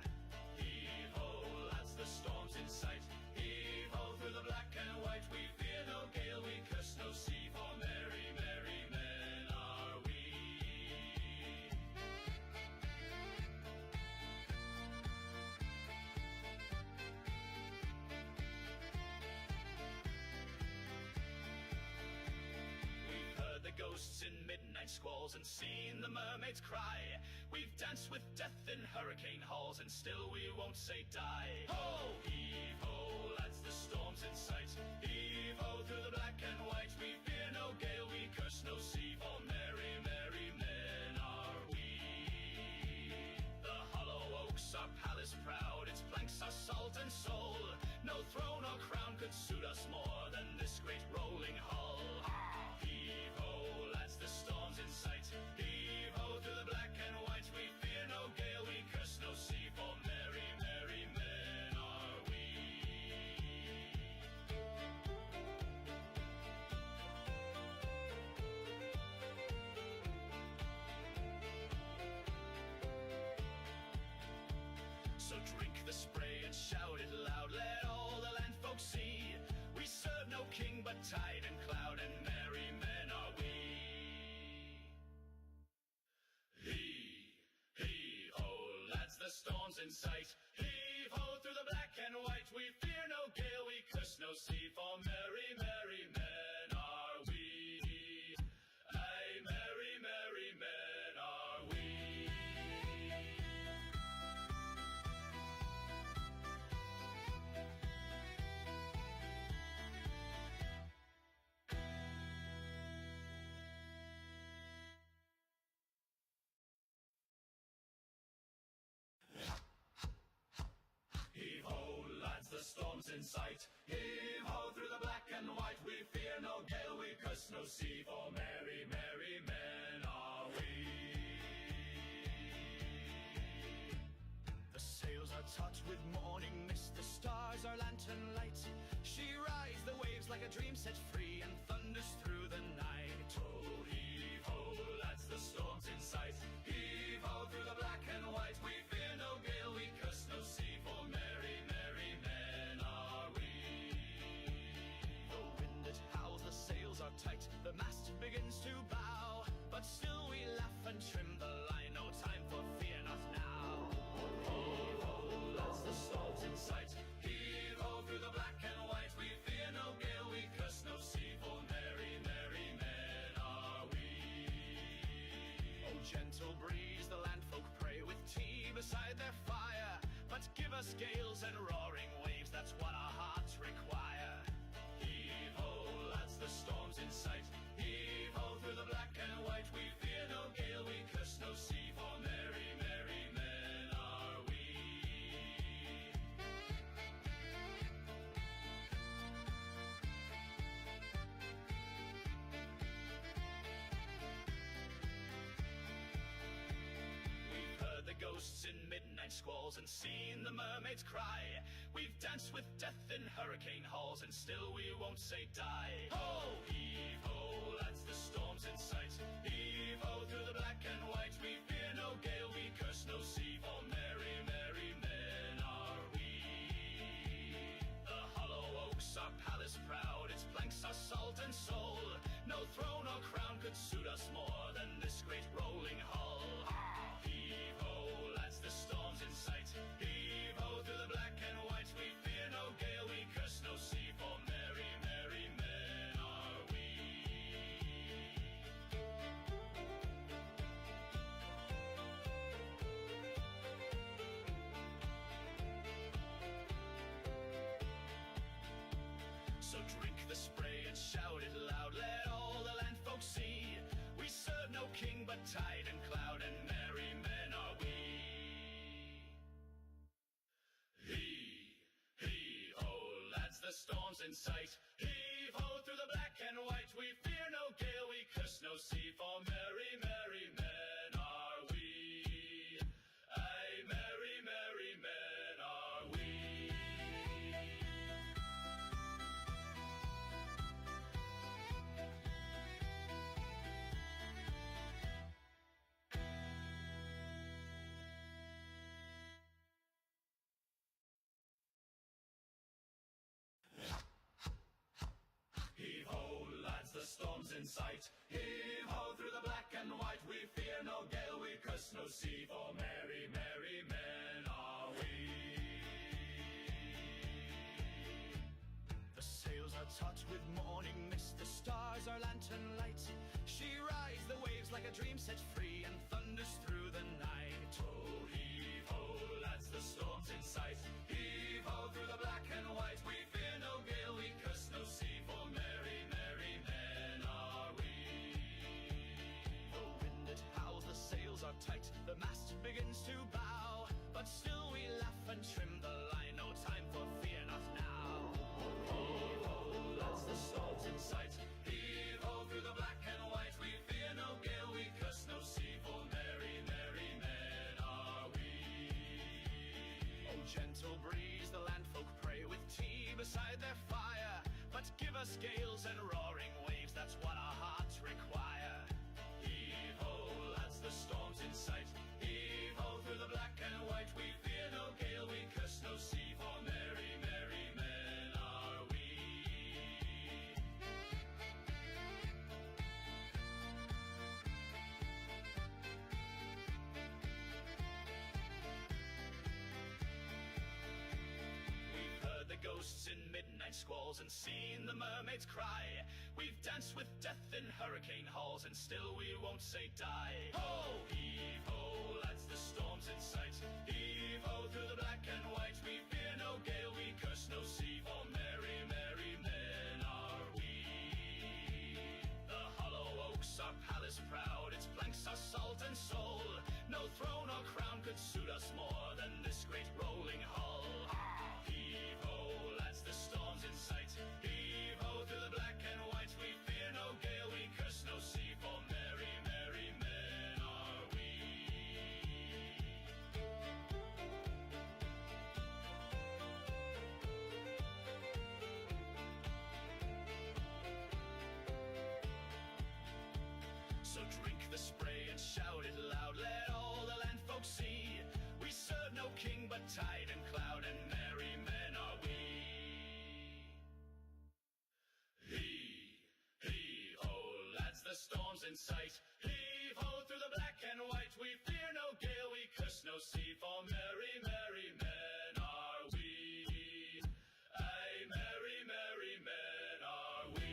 Heave ho, lads, the storm's in sight. Heave ho, through the black and white. We fear no gale, we curse no sea, for merry, merry men are we. We've heard the ghosts in midnight squalls and seen the mermaids cry. We've danced with death in hurricane halls and still we won't say die. Ho, heave ho, lads, the storm's in sight. Heave ho, through the black and white. We fear no gale, we curse no sea, for merry, merry men are we. The hollow oaks are palace proud, its planks are salt and soul. No throne or crown could suit us more than this great rolling hull. Heave ho, lads, the storm's in sight. Heave ho, through the black and white. We fear no gale, we curse no sea, for merry, merry men are we. So drink the spray and shout it loud, let all the land folks see. We serve no king but tide and cloud, and merry men are we. Heave-ho, lads, the storm's in sight. Heave-ho, through the black and white. We fear no gale, we curse no sea, for merry, merry men are we. Aye, merry, merry men are we. Heave-ho, lads, the storm's in sight. Heave-ho, through the black and white. We fear no gale, we curse no sea, for merry, merry men are we. The sails are taut with morning mist, the stars are lantern light. She rides the waves like a dream set free, and thunders through the night. Oh, heave-ho, lads, the storm's in sight. Heave-ho, through the black and white. We fear no gale, we curse no sea, for merry, merry men are we. The wind it howls, the sails are tight, the mast begins to bow, but still we laugh and trim the line, no time for fear, not now. Heave-ho, lads, the storm's in sight. Heave-ho, through the black and white. We fear no gale, we curse no sea, for merry, merry men are we. Oh, gentle breeze, the landfolk pray with tea beside their fire, but give us gales and roaring waves, that's what our hearts require. Heave-ho, lads, the storm's in sight. Heave-ho, through the black and white. We fear no gale, we curse no sea, for merry, merry men are we. We've heard the ghosts in midnight squalls and seen the mermaids cry. We've danced with death in hurricane halls, and still we won't say die. Ho, heave-ho, lads, the storm's in sight. Heave-ho, through the black and white. We fear no gale, we curse no sea, for merry, merry men are we. The hollow oaks are palace proud, its planks are salt and soul. No throne or crown could suit us more than this great rolling hull. Heave-ho, lads, the storm's in sight. Heave-ho, through the black and white. We fear no gale, we curse no sea, for merry, merry men are we. So drink the spray and shout it loud, let all the land folks see. We serve no king but tide and cloud, and merry men are we. Heave-ho, lads, the storm's in sight. Heave-ho, through the black and white. We fear no gale, we curse no sea, for merry, merry men are we. Aye, merry, merry men are we. Heave-ho, lads, the storm's in sight. Heave-ho, through the black and white. We fear no gale, we curse no sea, for merry, merry men are we. The sails are taut with morning mist, the stars are lantern light. She rides the waves like a dream set free, and thunders through the night. Oh, heave-ho, lads, the storm's in sight. Heave-ho, through the black and white. We fear no gale, we curse no sea, for merry, merry men are we. The wind it howls, the sails are tight, the mast begins to bow, but still we laugh and trim the line, no time for fear, not now. Heave-ho, lads, the storm's in sight. Heave-ho, through the black and white. We fear no gale, we curse no sea, for merry, merry men are we. Oh, gentle breeze, the landfolk pray with tea beside their fire, but give us gales and roaring waves, that's what our hearts require. Heave-ho, lads, the storm's in sight. Heave-ho, through the black and white. We fear no gale, ghosts in midnight squalls and seen the mermaids cry. We've danced with death in hurricane halls and still we won't say die. Ho, heave ho, lads, the storm's in sight. Heave ho through the black and white. We fear no gale, we curse no sea, for merry, merry men are we. The hollow oaks are palace proud, its planks are salt and soul. No throne or crown could suit us more than this great rolling hull. Heave ho, lads, the storm's in sight. Heave ho through the black and white. We fear no gale, we curse no sea, for merry, merry men are we. So drink the spray and shout it loud, let all the land folks see. We serve no king but tide and cloud, and merry men are we. Heave ho, lads, the storm's in sight. Heave ho through the black and white. We fear no gale, we curse no sea, for merry, merry men are we. Aye, merry, merry men are we.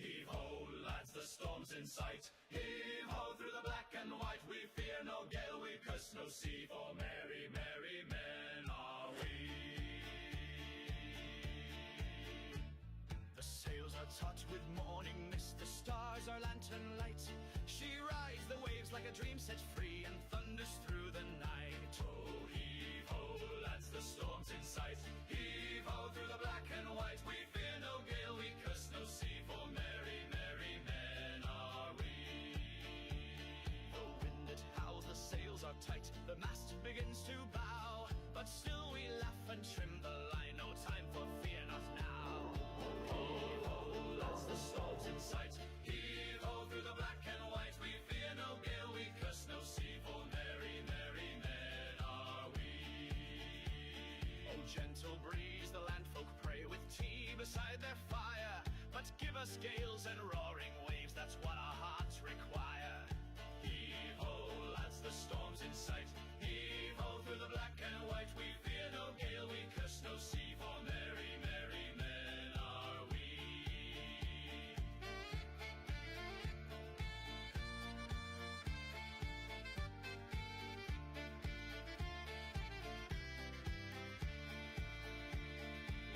Heave ho, lads, the storm's in sight. Heave ho through the black and white. We fear no gale, we curse no sea, for merry, merry men are we. The sails are taut with morning mist, the stars are lantern light. She rides the waves like a dream set free and thunders through the night. Oh, heave ho, lads, the storm's in sight. Heave ho through the black and white. We fear no gale, we curse no sea, for merry, merry men are we. The wind it howls, the sails are tight, the mast begins to bow, but still we laugh and trim the line, no time for fear, not now. Heave ho, lads, the storm's in sight. Heave ho through the black and white. We fear no gale, we curse no sea, for merry, merry men are we. Oh, gentle breeze, the landfolk pray with tea beside their fire, but give us gales and roaring waves, that's what our hearts require. Heave ho, lads, the storm's in sight. Heave ho through the black and white. We fear no gale, we curse no sea, for merry, merry men are we.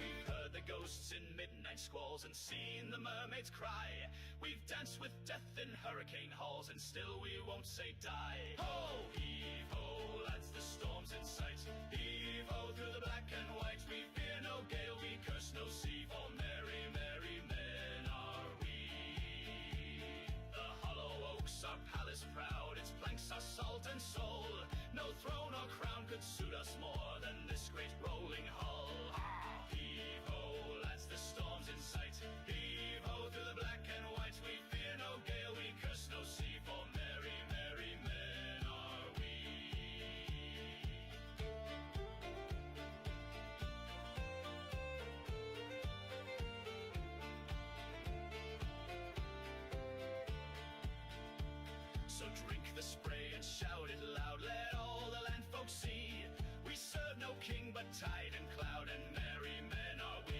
We've heard the ghosts in midnight squalls and seen the mermaids cry. We've danced with death in hurricane halls and still we won't say die. Ho, heave ho, lads, the storm's in sight. Heave ho through the black and white. We fear no gale, we curse no sea, for merry, merry men are we. The hollow oaks are palace proud, its planks are salt and soul. No throne or crown could suit us more than this great rolling hull. Heave ho, lads, the storm's in sight. Heave ho through the black and white. We fear no gale, we curse no sea, for merry, merry men are we. So drink the spray and shout it loud, let all the land folks see. We serve no king but tide and cloud, and merry men are we.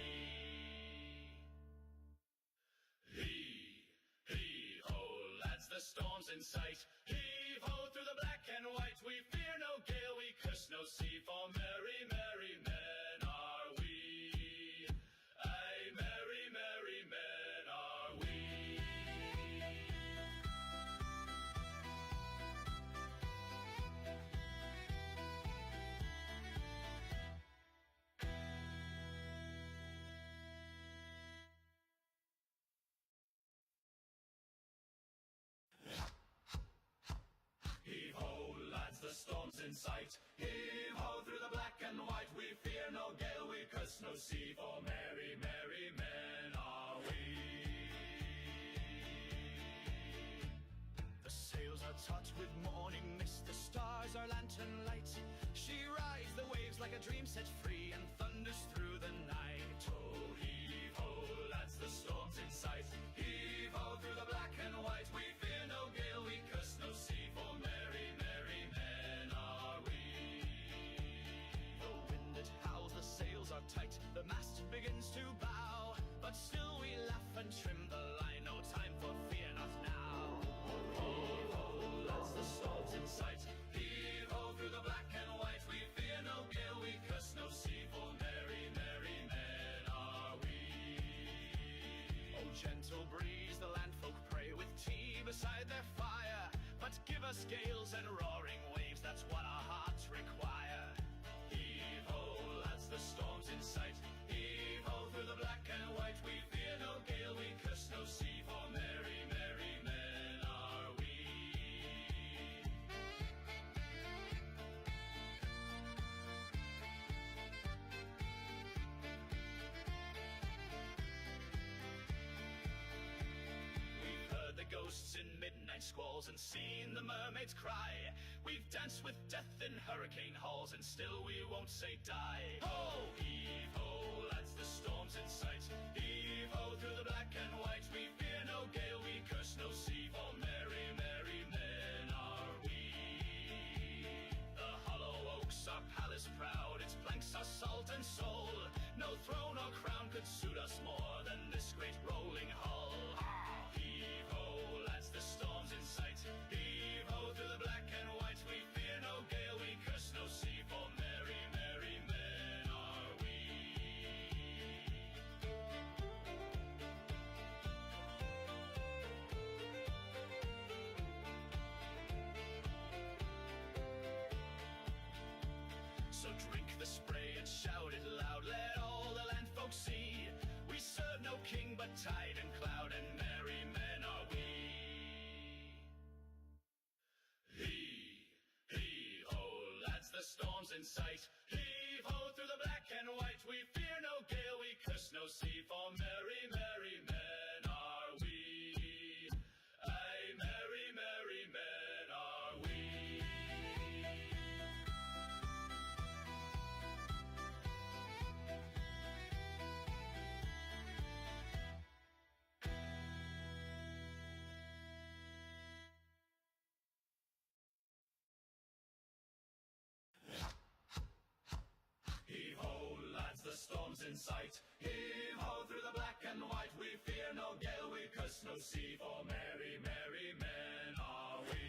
Heave-ho, lads, the storm's in sight. Heave-ho through the black and white. We fear no gale, we curse no sea, for merry, merry men are we. Aye, merry, merry men are we. Heave-ho, lads, the storm's in sight. Heave-ho through the black and white. We fear no gale, we curse no sea, for merry, merry men are we. The sails are taut with morning mist, the stars are lantern light. She rides like a dream set free and thunders through the night. Oh, heave ho, lads, the storm's in sight. Heave ho through the black and white. We fear no gale, we curse no sea, for merry, merry men are we. The wind that howls, the sails are tight, the mast begins to bow, but still we laugh and trim the line, no time for fear, not now. Heave ho, lads, the storm's in sight. Heave ho through the black and white. We fear no gale, we curse no sea, for merry, merry men are we. Oh, gentle breeze, the landfolk pray with tea beside their fire, but give us gales and roaring waves, that's what our hearts require. Heave ho, lads, the storm's in sight. Heave ho through the black and white. We fear no gale, we curse no sea, for merry, merry men are we. We've heard the ghosts in midnight squalls and seen the mermaids cry. We've danced with death in hurricane halls and still we won't say die. Ho, heave ho, lads, the storm's in sight. Heave ho through the black and white. We fear no gale, we curse no sea, for merry, merry men are we. The hollow oaks are palace proud, its planks are salt and soul. No throne or crown could suit us more than this great rolling hull. Heave ho, lads, the storm's in sight. Heave ho through the black and white. We fear no gale, we curse no sea, for merry, merry men are we. So drink the spray and shout it loud, let all the land folks see. We serve no king but tide and cloud, and merry men are we. Heave-ho, lads, the storm's in sight. Heave-ho through the black and white. We fear no gale, we curse no sea, for merry, merry men are we. Aye, merry, merry men are we. Heave-ho, lads, the storm's in sight. Heave-ho through the black and white. We fear no gale, we curse no sea, for merry, merry men are we.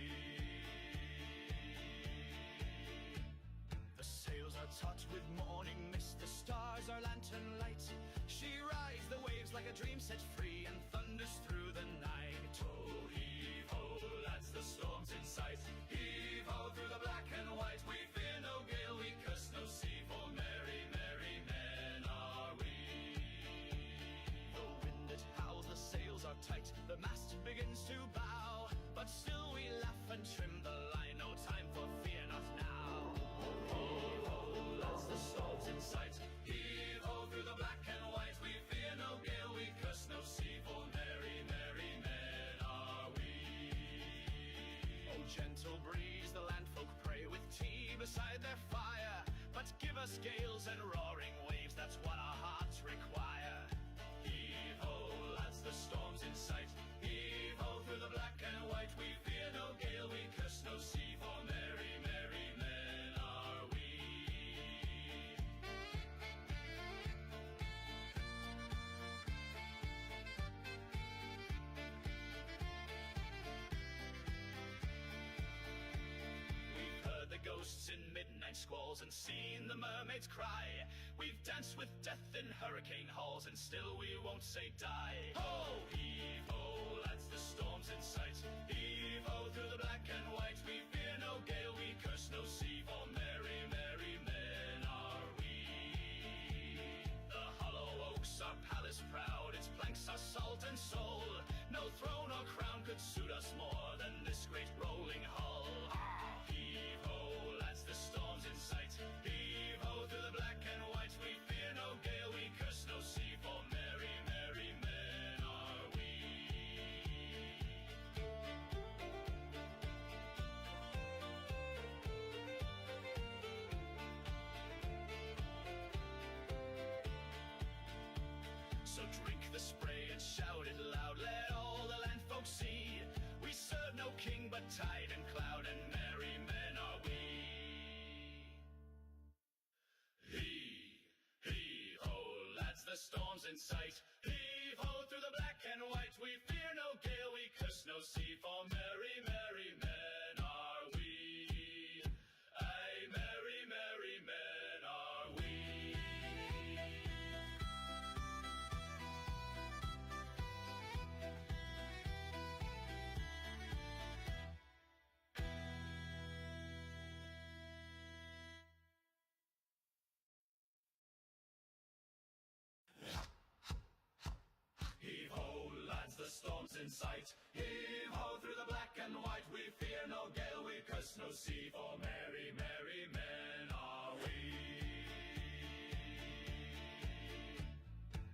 The sails are taut with morning mist, the stars are lantern light. She rides the waves like a dream set free and thunders through the night. Oh, heave-ho, lads, the storm's in sight. Heave-ho through the black and white. We fear no gale, we curse no sea, for merry, merry men are we. The wind that howls, the sails are tight, the mast begins to bow, but still we laugh and trim the line, no time for fear, not now. Heave-ho, lads, the storm's in sight. Heave-ho through the black and white. We fear no gale, we curse no sea, for merry, merry men are we. Oh, gentle breeze, the landfolk pray with tea beside their fire, but give us gales and roaring waves, that's what our hearts require. Heave-ho, lads, the storm's in sight. Heave-ho through the black and white. We fear no gale, we curse no sea, for merry, merry men are we. We've heard the ghosts in midnight squalls and seen the mermaids cry. We've danced with death in hurricane halls and still we won't say die. Ho, heave-ho, lads, the storm's in sight. Heave-ho through the black and white. We fear no gale, we curse no sea, for merry, merry men are we. The hollow oaks are palace proud, its planks are salt and soul. No throne or crown could suit us more than this great rolling hull. Heave-ho, lads, the storm's in sight. Heave-ho through the black and white. We fear no gale, we curse no sea, for merry, merry men are So drink the spray and shout it loud, let all the land folk see. We serve no king but tide and cloud, and merry men are we. Heave-ho, lads, the storm's in sight. Heave-ho, through the black and white, we fear no gale, we curse no sea, for merry, merry men are we. Aye, merry, merry men are we. Heave-ho, lads, the storm's in sight. Heave-ho, through the black and white, we fear no gale, we curse no sea, for merry, merry men are we.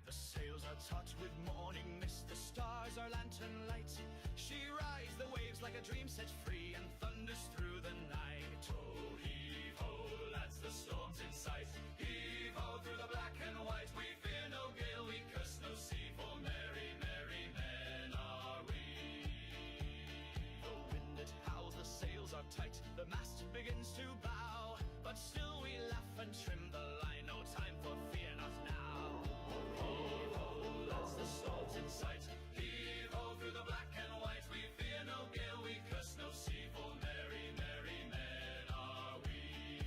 The sails are taut with morning mist, the stars are lantern light. She rides the waves like a dream set free, and thunders through the night. Oh, heave-ho, lads, the storm's in sight. Heave-ho, through the black and white, we fear no gale, we curse no sea, for merry, merry men are we. The wind it howls, the sails are tight, the mast begins to bow, but still we laugh and trim the line, no time for fear, not now. Heave-ho, lads, the storm's in sight. Heave-ho, through the black and white, we fear no gale, we curse no sea, for merry, merry men are we.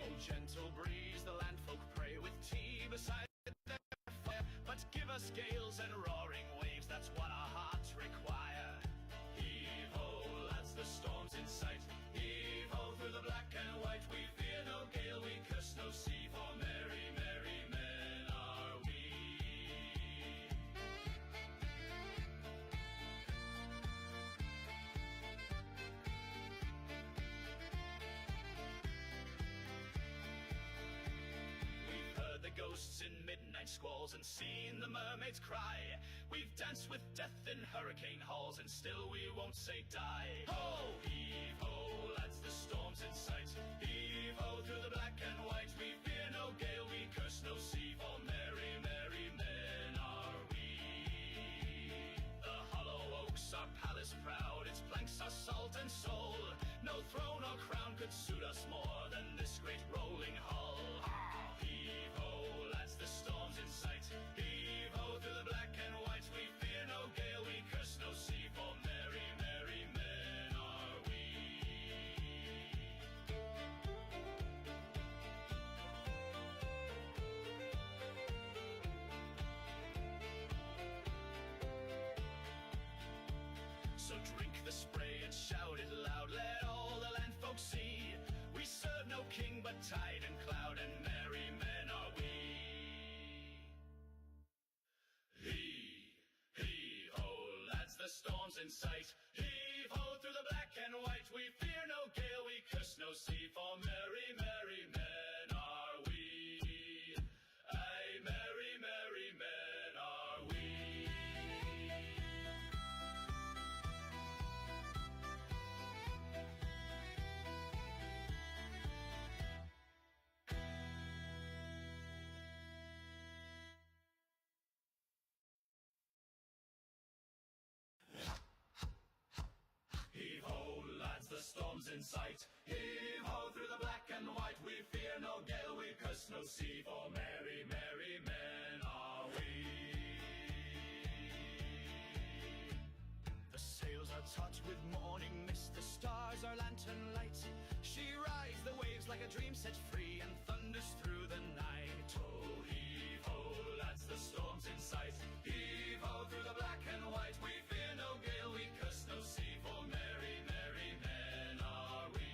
Oh, gentle breeze, the land folk pray, with tea beside their fire, but give us gales and roaring waves, that's what our hearts require. Heave-ho, lads, the storm's in sight. Heave-ho, through the black and white, we fear no gale, we curse no sea, for merry, merry men are we. We've heard the ghosts in midnight squalls and seen the mermaids cry. We've danced with death in hurricane halls, and still we won't say die. Ho, heave-ho, lads, the storm's in sight. Heave-ho, through the black and white, we fear no gale, we curse no sea, for merry, merry men are we. The hollow oaks are palace proud, its planks are salt and soul. No throne or crown could suit us more than this great rolling hull. Heave-ho, lads, the storm's in sight. Heave-ho, through the black and white, we fear no gale, we curse no sea, for merry, merry men are we. So drink the spray and shout it loud, let all the land folk see. We serve no king but tide and cloud, and merry men are we. Heave-ho, lads, the storm's in sight. Heave-ho, through the black and white, we fear no gale, we curse no sea, for merry, merry men are we. Aye, merry, merry men are we. Heave-ho, lads, the storm's in sight. Heave-ho, through the black and white, we fear no gale, we curse no sea, for merry, merry men are we. The sails are taut with morning mist, the stars are lantern light. She rides the waves like a dream set free, and thunders through the night. Oh, heave-ho, lads, the storm's in sight. Heave-ho, through the black and white, we fear no gale, we curse no sea, for merry, merry men are we.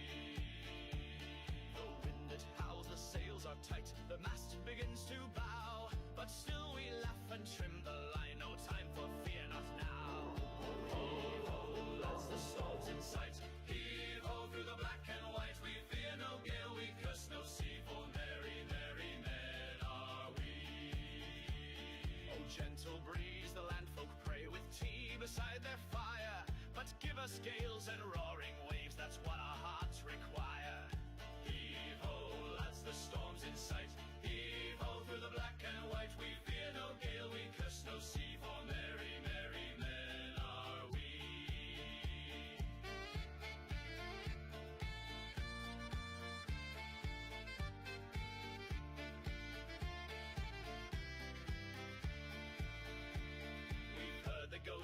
The wind it howls, the sails are tight, the mast begins to bow, but still we laugh and trim the line, no time for fear, not now. Heave-ho, lads, the storm's in sight. Heave-ho, through the black and white, we fear no gale, we curse no sea, for merry, merry men are we. Oh, gentle breeze, the land folk pray, with tea beside their fire, but give us gales and roaring waves, that's what our hearts require. Heave-ho, lads, the storm's in sight. Heave-ho, through the black and white, we fear no gale,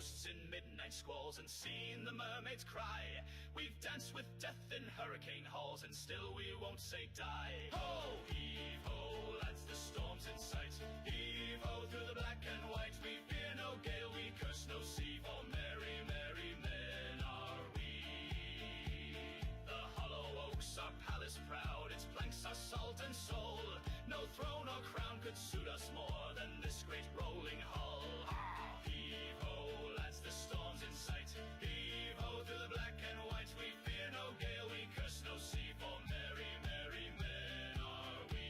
ghosts in midnight squalls and seen the mermaids cry. We've danced with death in hurricane halls and still we won't say die. Ho, heave ho, lads, the storm's in sight. Heave ho through the black and white. We fear no gale, we curse no sea, for merry, merry men are we. The hollow oaks are palace proud, its planks are salt and soul. No throne or crown could suit us more than this great rolling hull. Ah, heave ho, lads, the storm's in sight. Heave ho through the black and white. We fear no gale, we curse no sea, for merry, merry men are we.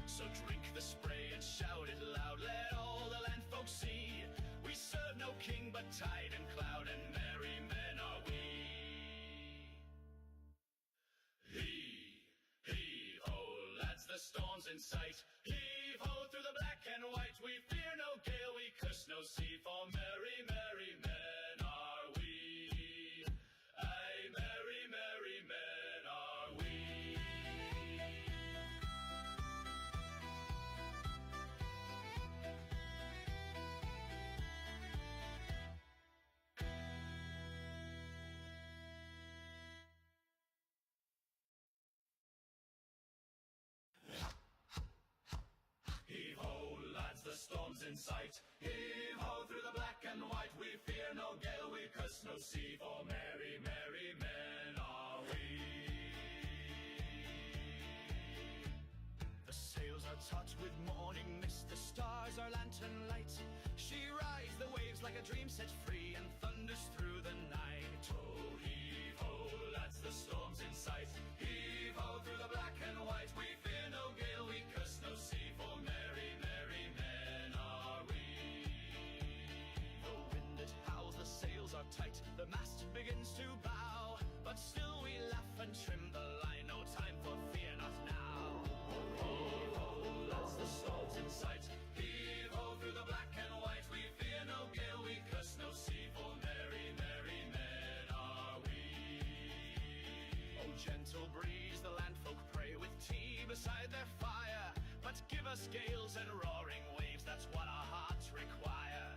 So drink the spray and shout it loud, let all the land folk see. We serve no king but tide and cloud, and merry men are we. Heave ho, lads, the storm's in sight. Heave ho through the black and white. We fear no gale, we curse no sea, for merry, merry men are we. Aye, merry, merry men are we. Heave ho, lads, the storm's in sight. Heave ho through the black and white. We fear no gale, we curse no sea, for merry, merry men are we. The sails are taut with morning mist, the stars are lantern light. She rides the waves like a dream set free and thunders through the night. Oh, heave ho, lads, the storm's in sight. Heave ho through the black and white. We fear no gale, we curse no sea, for merry, merry men are we. The wind it howls, the sails are tight, the mast begins to bow, but still we laugh and trim the line, no time for fear, not now. Heave ho, lads, the storm's in sight. Heave ho through the black and white. We fear no gale, we curse no sea, for merry, merry men are we. Oh, gentle breeze, the landfolk pray with tea beside their fire, but give us gales and roaring waves, that's what our hearts require.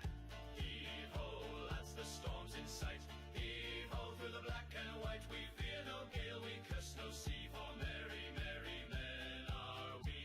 Heave ho, lads, the storm's in sight. Heave ho through the black and white. We fear no gale, we curse no sea, for merry, merry men are we.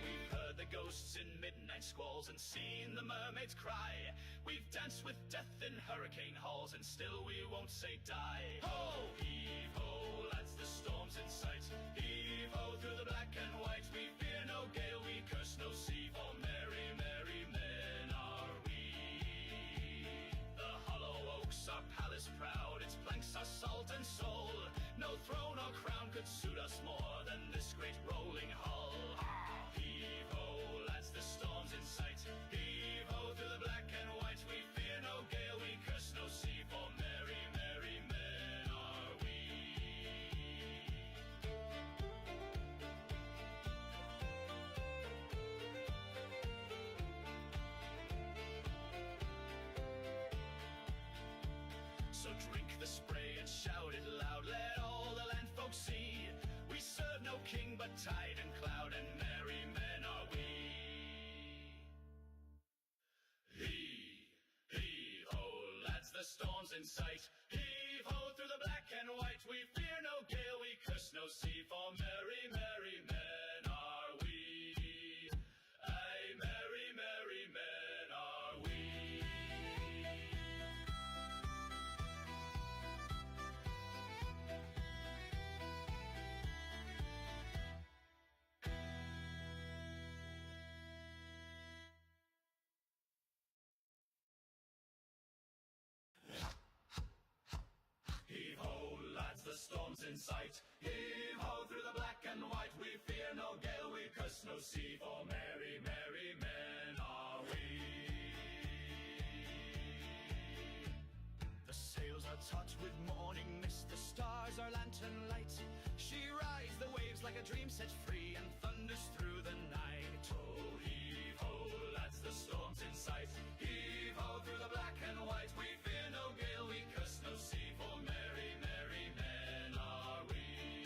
We've heard the ghosts in midnight squalls and seen the mermaids cry. We've danced with death in hurricane halls and still we won't say die. Ho, heave ho, lads, the storm's in sight. Heave ho through the black and white. We fear no gale, we curse no sea, for merry, merry men are we. The hollow oaks are palace proud, its planks are salt and soul. No throne or crown could suit us more than this great rolling hull. Ah, heave ho, lads, the storm's in sight. Heave ho through the black and white. We fear no gale, we curse no sea, for merry, merry men are we. So drink the spray and shout it loud, let all the land folk see. We serve no king but tide and cloud, and merry men are we. Heave ho, lads, the storm's in sight. Heave ho through the black and white. We fear no gale, we curse no sea, for merry, merry men are we. Aye, merry, merry men are we. Heave ho, lads, the storm's in sight. Heave ho through the black and white. We fear no gale, we curse no sea, for merry, merry men are we. The sails are taut with morning mist, the stars are lantern light. She rides a dream set free and thunders through the night. Oh, heave ho, lads, the storm's in sight. Heave ho through the black and white. We fear no gale, we curse no sea, for merry, merry men are we.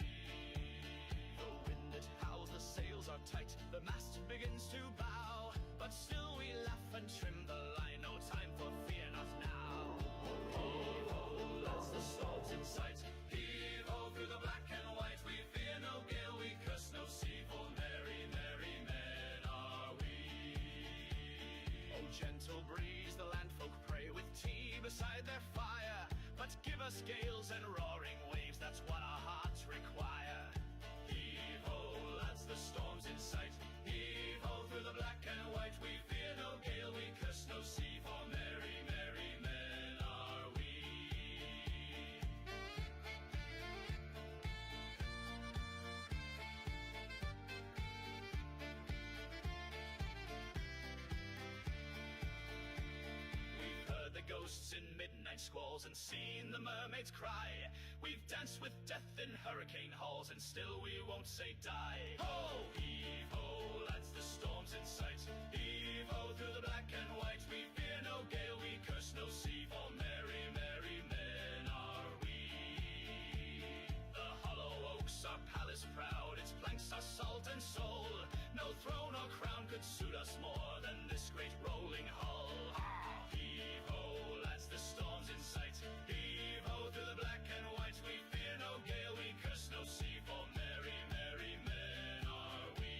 The wind it howls, the sails are tight, the mast begins to bow, but still we laugh and trim the line, no time for fear, not now. Heave ho, lads, the storm's in sight. Heave ho through the black and white. We fear no gale, we curse no sea, for merry, merry men are we. Oh, gentle breeze, the landfolk pray with tea beside their fire, but give us gales and roaring waves, that's what our hearts require. Heave ho, lads, the storm's in sight. Heave ho through the black and white. We fear no gale, we curse no sea, for merry, merry men are we. We've heard the ghosts in midnight squalls and seen the mermaids cry. We've danced with death in hurricane halls and still we won't say die. Ho, heave ho, lads, the storm's in sight. Heave ho through the black and white. We fear no gale, we curse no sea, for merry, merry men are we. The hollow oaks are palace proud, its planks are salt and soul. No throne or crown could suit us more than this great rolling hull. Heave ho, lads, the storm's in sight. Heave ho through the black and white. We fear no gale, we curse no sea, for merry, merry men are we.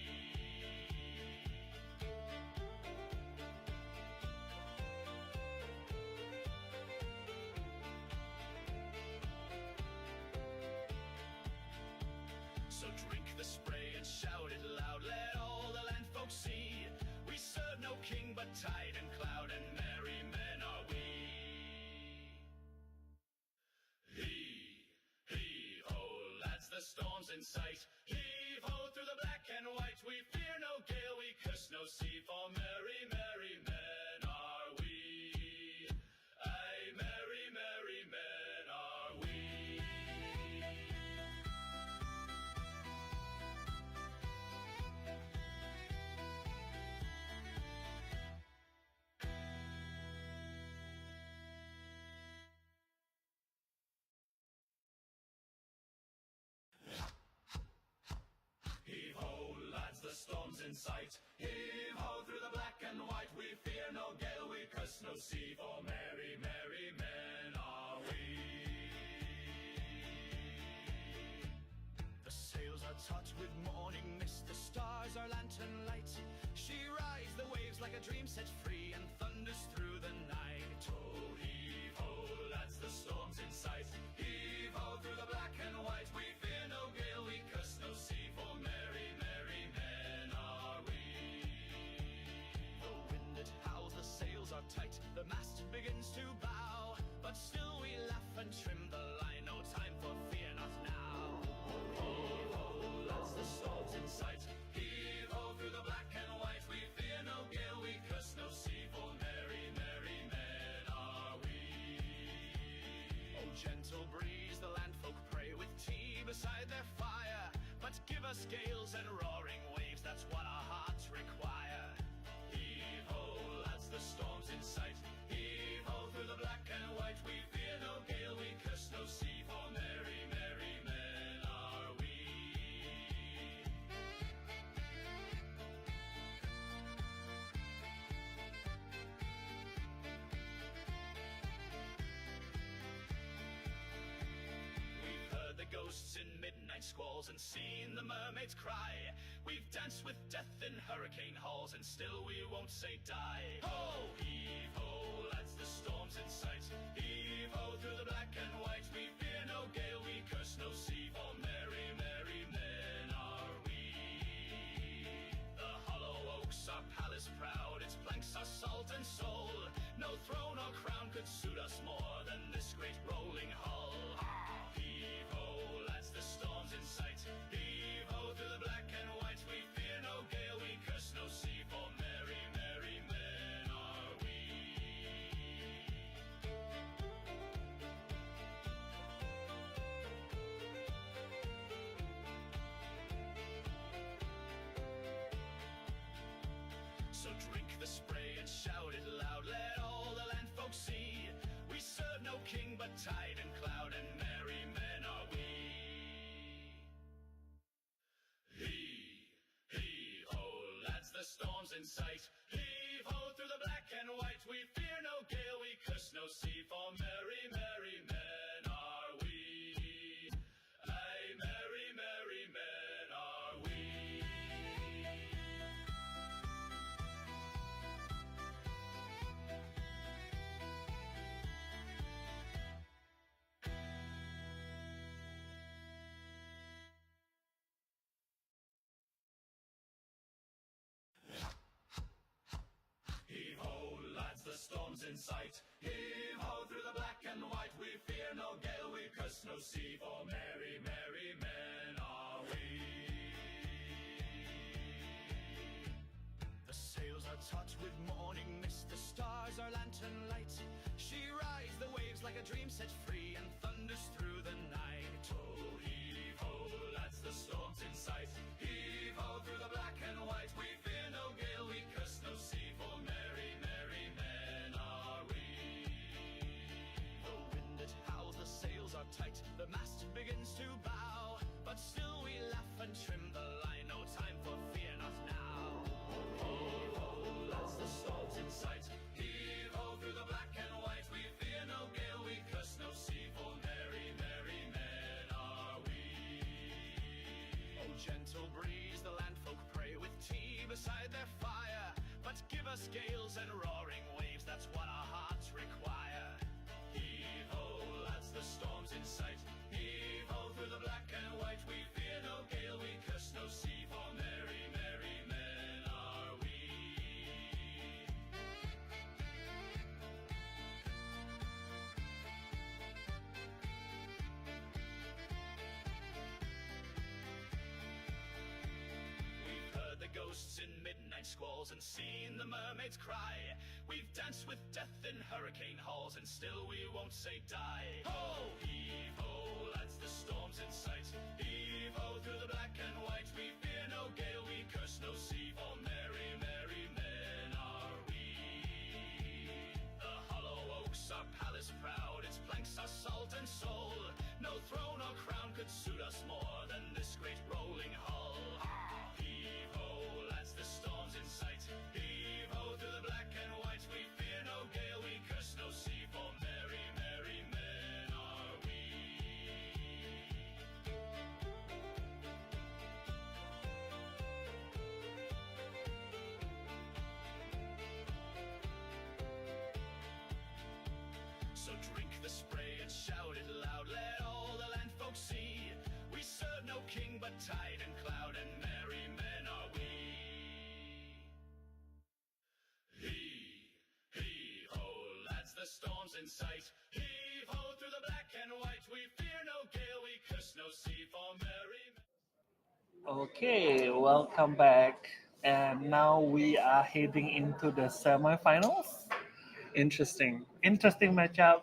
So drink the spray and shout it loud, let all the land folk see. We serve no king but tide and cloud, and merry men are we. Heave-ho, lads, the storm's in sight. Heave-ho through the black and white. We fear no gale, we curse no sea, for merry, merry men are we. Aye, merry, merry men are we. Heave-ho, lads, the storm's in sight. Heave-ho through the black and white. We fear no gale, we curse no sea, for merry, merry men are we. The sails are taut with morning mist, the stars are lantern light. She rides the waves like a dream set free and thunders through the night. Oh, heave-ho, lads, the storm's in sight. Heave-ho through the black and white. We fear no gale, we curse no sea, for merry, merry men are we. The wind it howls, the sails are tight, the mast begins to bow, but still we laugh and trim the line, no time for fear, not now. Heave-ho, lads, the storm's in sight. Heave-ho through the black and white. We fear no gale, we curse no sea, for merry, merry men are we. Oh, gentle breeze, the landfolk pray with tea beside their fire, but give us gales and roaring waves, that's what our hearts require. Heave-ho, lads, the storm's in sight. Heave-ho through the black and white. We fear no gale, we curse no sea, for merry, merry men are we. We've heard the ghosts in midnight squalls and seen the mermaids cry. We've danced with death in hurricane halls and still we won't say die. Ho, heave-ho, lads, the storm's in sight. Heave-ho through the black and white. We fear no gale, we curse no sea, for merry, merry men are we. The hollow oaks are palace proud, its planks are salt and soul. No throne or crown could suit us more than this great rolling hull. Heave-ho, lads, the storm's in sight. Heave-ho through the black and white. We fear no gale, we curse no sea, for merry, merry men are we. storms in sight. Heave ho through the black and white. We fear no gale, we curse no sea, for merry, merry men are we. Aye, merry, merry men are we. Heave ho, lads, the storm's in sight. Heave ho through the black and white. We fear no gale, we curse no sea, for merry, merry men are we. The sails are taut with morning mist, the stars are lantern light. She rides the waves like a dream set free and thunders through the night. Oh, heave ho, lads, the storm's in sight. Heave ho through the black and white. We fear no gale, we curse no sea, for merry, merry men are we. The wind it howls, the sails are tight, the mast begins to bow, but still we laugh and trim the line, no time for fear, not now. Heave ho, lads, the storm's in sight. Heave ho through the black and white. We fear no gale, we curse no sea, for merry, merry men are we. Oh, gentle breeze, the landfolk pray with tea beside their fire, but give us gales and roaring waves, that's what our hearts require. Heave ho, lads, the storm's in sight. Heave ho through the black and white. We fear no gale, we curse no sea, for merry, merry men are we. We've heard the ghosts in midnight squalls and seen the mermaids cry. We've danced with death in hurricane halls and still we won't say die. Ho, heave ho, lads, the storm's in sight. Heave ho through the black and white. We fear no gale, we curse no sea, for merry, merry men are we. The hollow oaks are palace proud, its planks are salt and soul. No throne or crown could suit us more than this great rolling hull. Heave ho, lads, the storm's in sight. Heave ho through the black and white. We fear no gale, we curse no sea, for merry, merry men are we. So drink the spray and shout it loud, let all the land folks see. We serve no king but tide and cloud, and merry men are we. Heave ho, lads, the storm's in sight. Heave ho through the black and white. We fear no gale, we curse no sea, for merry men. Okay, welcome back. And now we are heading into the semifinals. Interesting. Interesting matchup.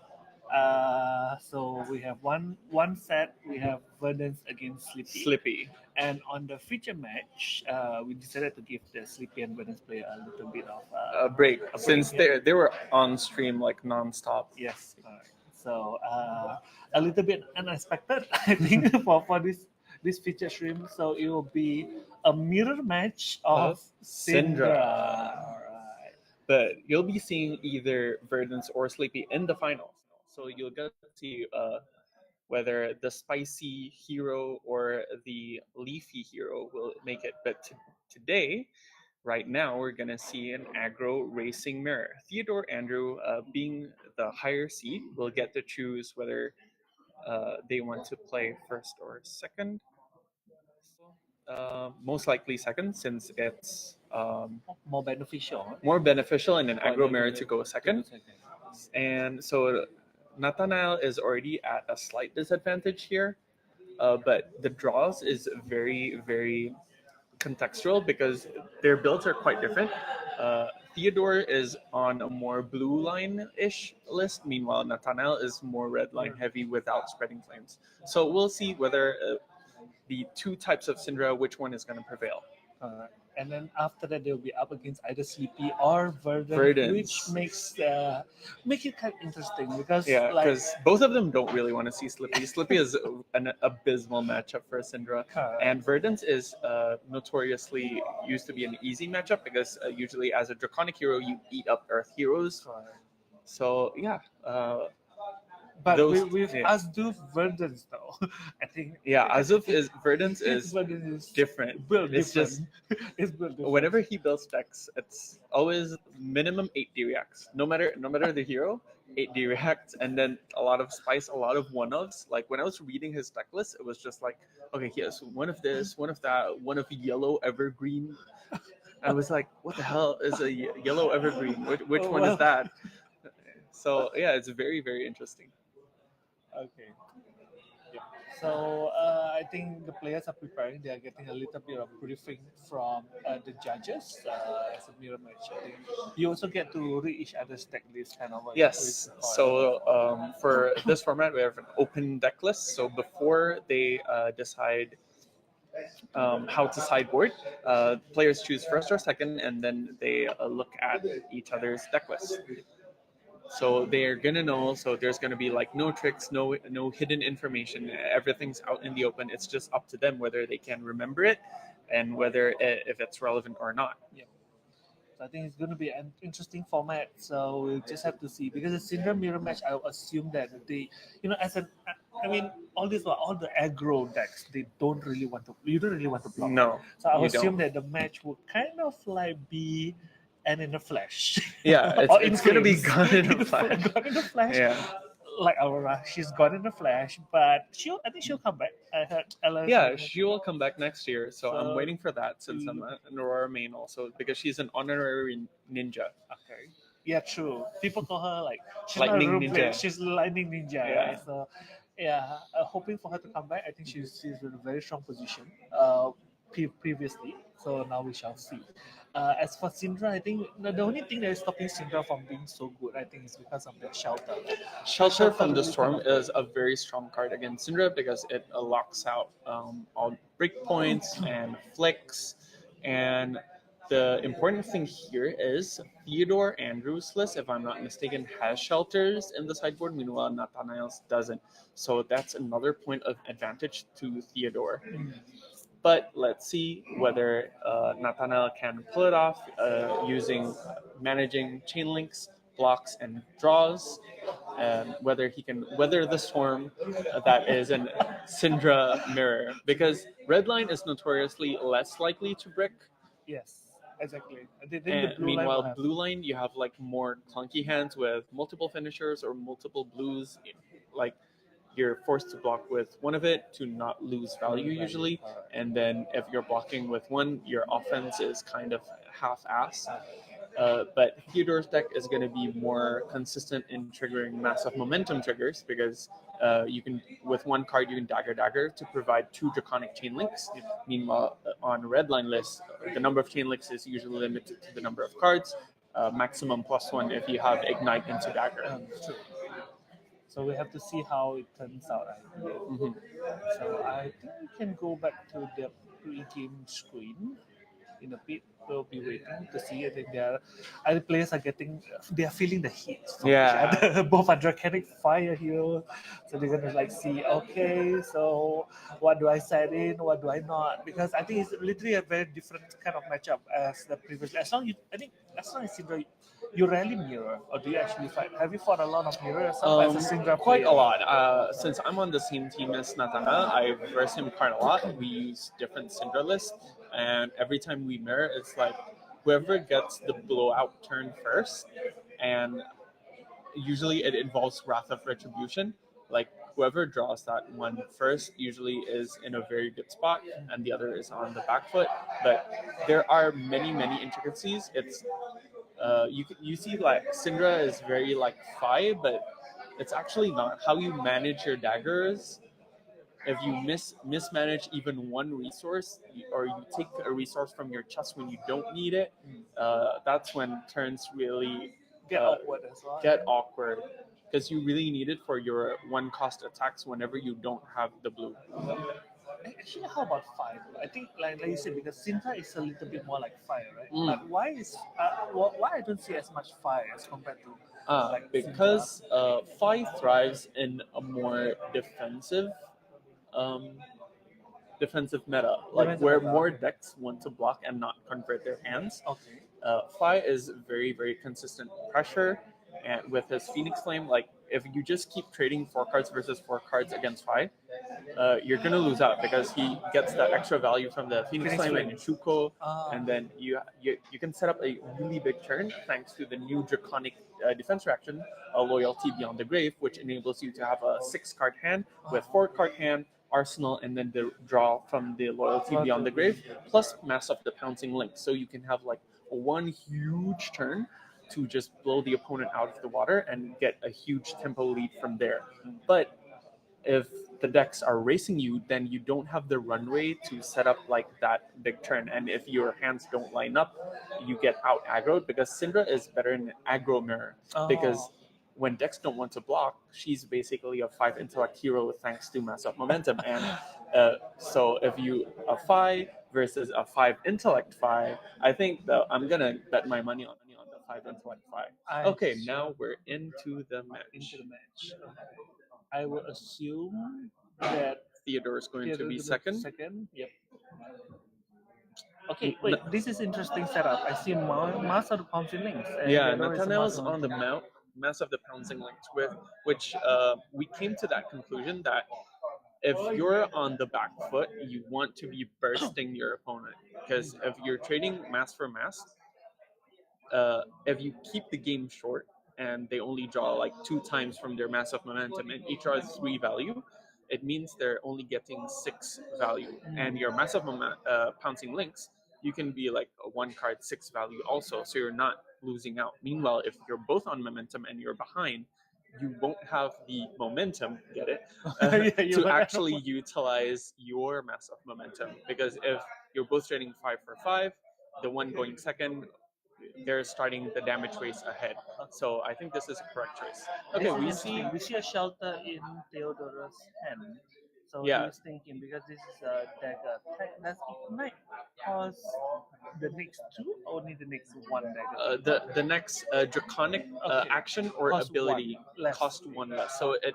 So we have one set. We have Verdance against Sleepy. Slippy. And on the feature match, we decided to give the Sleepy and Verdance player a little bit of A break, since yeah. they were on stream like nonstop. Yes. So a little bit unexpected, I think, for this feature stream. So it will be a mirror match of Syndra. Alright. But you'll be seeing either Verdance or Sleepy in the finals. So you'll get to see whether the spicy hero or the leafy hero will make it. But today, right now, we're going to see an aggro racing mirror. Theodore Andrew, being the higher seed, will get to choose whether they want to play first or second. Most likely second, since it's More beneficial. more beneficial in an For aggro the- mirror to go second. And so Nathanael is already at a slight disadvantage here, but the draws is very, very contextual because their builds are quite different. Theodore is on a more blue line-ish list, meanwhile Nathanael is more red line heavy without spreading flames. So we'll see whether the two types of Syndra, which one is going to prevail. and then after that they'll be up against either Sleepy or Verdant, which Verdance. make it kind of interesting because Yeah, like because both of them don't really want to see Slippy. Slippy is an abysmal matchup for Syndra, and Verdance is notoriously used to be an easy matchup because usually as a Draconic hero you eat up Earth heroes. So yeah, but those with yeah. Asduf Verdance though, I think Yeah, Azuf is Verdance his is Verdance is different. built It's different. just It's built different. whenever he builds decks, it's always minimum 8D reacts. No matter the hero, 8D reacts, and then a lot of spice, a lot of one-ofs. Like when I was reading his deck list, it was just like, okay, he has one of this, one of that, one of yellow evergreen. I was like, what the hell is a yellow evergreen? Which one is that? So yeah, it's very very interesting. Okay. Yeah. So I think the players are preparing. They are getting a little bit of briefing from the judges as a mirror match. I think you also get to read each other's deck list, kind of. Yes. So for this format, we have an open deck list. So before they decide how to sideboard, players choose first or second, and then they look at each other's deck list. So they're gonna know. So there's gonna be like no tricks, no hidden information. Everything's out in the open. It's just up to them whether they can remember it, and whether if it's relevant or not. Yeah. So I think it's going to be an interesting format. So we'll just have to see because the Syndrome mirror match. I assume that they, as an, I mean, all the aggro decks, they don't really want to. You don't really want to block. No, So I you assume don't. that the match would kind of like be, and in a flash. Yeah, Or in it's gonna be flames. gone in a flash. Gone in a flash. Yeah. Like Aurora, she's gone in a flash, but I think she'll come back. I heard Ella. Yeah, she will come back next year, so I'm So- waiting for that since I'm an Aurora main also because she's an honorary ninja. Okay. Yeah, true. People call her like she's Lightning not a room ninja. Ninja. She's lightning ninja, Yeah. right? So, yeah, hoping for her to come back. I think she's in a very strong position. Previously, so now we shall see. As for Syndra, I think the only thing that is stopping Syndra from being so good, I think, is because of that shelter. Shelter from the really Storm kind of is a very strong card against Syndra because it locks out all breakpoints and flicks. And the important thing here is Theodore Andrews' list, if I'm not mistaken, has shelters in the sideboard, meanwhile Nathaniel's doesn't. So that's another point of advantage to Theodore. But let's see whether Nathaniel can pull it off using managing chain links, blocks, and draws, and whether he can weather the storm that is an Syndra mirror. Because red line is notoriously less likely to brick. Yes, exactly. I think And the blue line will meanwhile, have- blue line, you have like more clunky hands with multiple finishers or multiple blues. Like you're forced to block with one of it to not lose value usually. And then if you're blocking with one, your offense is kind of half-assed. But Theodore's deck is going to be more consistent in triggering massive momentum triggers because you can, with one card, you can dagger to provide 2 draconic chain links. Meanwhile, on red line lists, the number of chain links is usually limited to the number of cards. Maximum +1 if you have ignite into dagger. True. So we have to see how it turns out. Mhm. So I think we can go back to the pre-game screen in a bit. We'll be waiting to see. I think other players are they are feeling the heat from each Yeah. other. Both are draconic fire heroes, so they're gonna like see. Okay, so what do I set in? What do I not? Because I think it's literally a very different kind of matchup as the previous. As long as you rarely mirror, or do you actually fight? Have you fought a lot of mirror as a Syndra Quite player? a lot. Since I'm on the same team as Nathana, I verse him quite a lot. We use different Syndra lists, and every time we mirror, it's like whoever gets the blowout turn first, and usually it involves Wrath of Retribution. Like whoever draws that one first usually is in a very good spot, and the other is on the back foot. But there are many intricacies. It's you see like Syndra is very like Fi, but it's actually not. How you manage your daggers, if you mismanage even one resource, or you take a resource from your chest when you don't need it, that's when turns really Get awkward as well. get awkward because you really need it for your 1-cost attacks whenever you don't have the blue. Actually, how about fire? I think, like you said, because Sintra is a little bit more like fire, right? Mm. But why I don't see as much fire as compared to like Because Fi thrives in a more um, defensive meta, like Defensive where meta, more okay. decks want to block and not convert their hands. Okay. Fi is very, very consistent pressure, and with his Phoenix Flame, like if you just keep trading 4 cards versus 4 cards against Fi, you're gonna lose out because he gets that extra value from the Phoenix Flame and Shuko, and then you can set up a really big turn thanks to the new Draconic defense reaction, Loyalty Beyond the Grave, which enables you to have a 6-card hand with 4-card hand, arsenal, and then the draw from the Loyalty Beyond the Grave, plus Mass of the Pouncing Link. So you can have like one huge turn to just blow the opponent out of the water and get a huge tempo lead from there. But if the decks are racing you, then you don't have the runway to set up like that big turn. And if your hands don't line up, you get out aggroed because Syndra is better in aggro mirror. Because when decks don't want to block, she's basically a 5 intellect hero thanks to Mass of Momentum. And so if you a 5 versus a 5 intellect 5, I think that I'm gonna bet my money on the 5 intellect 5. Okay, now we're into the match. I will assume that Theodore is going to be second. Yep. Okay, wait. This is interesting setup. I see Mass of the Pouncing Links. Yeah, Nathaniel's on the mount, Mass of the Pouncing Links, with which we came to that conclusion that if you're on the back foot, you want to be bursting your opponent, because if you're trading mass for mass, if you keep the game short and they only draw like 2 times from their Mass of Momentum and each draws 3 value, it means they're only getting 6 value. And your Mass of Pouncing Links, you can be like a 1-card 6 value also, so you're not losing out. Meanwhile, if you're both on momentum and you're behind, you won't have the momentum, get it, to actually utilize your Mass of Momentum. Because if you're both trading 5 for 5, the one going second, they're starting the damage race ahead. So I think this is a correct choice. Okay, we see a shelter in Theodore's hand. So Yeah. he's thinking, because this is a dagger, does Ignite cause the next 2 or only the next 1 dagger? The next Draconic action or Cost ability 1 less. cost 1 less. So it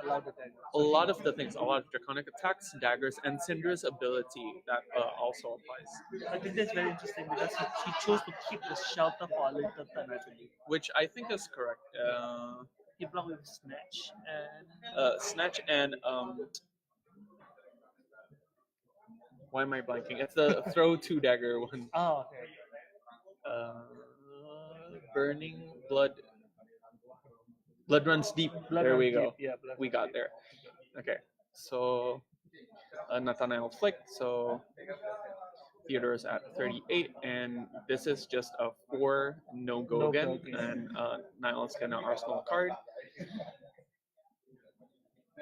Allow the dagger. a lot of the things, a lot of Draconic attacks, daggers, and Syndra's ability that also applies. I think that's very interesting because he chose to keep the shelter for a little turn, I believe. Which I think is correct. He blocked with Snatch and why am I blanking? It's the throw 2 dagger one. Oh, okay. Burning Blood runs deep. There we go. Yeah, we got there. Okay, so Nathaniel flicked. So Theodore's at 38, and this is just a 4 no-go again. And Niall's gonna arsenal a card.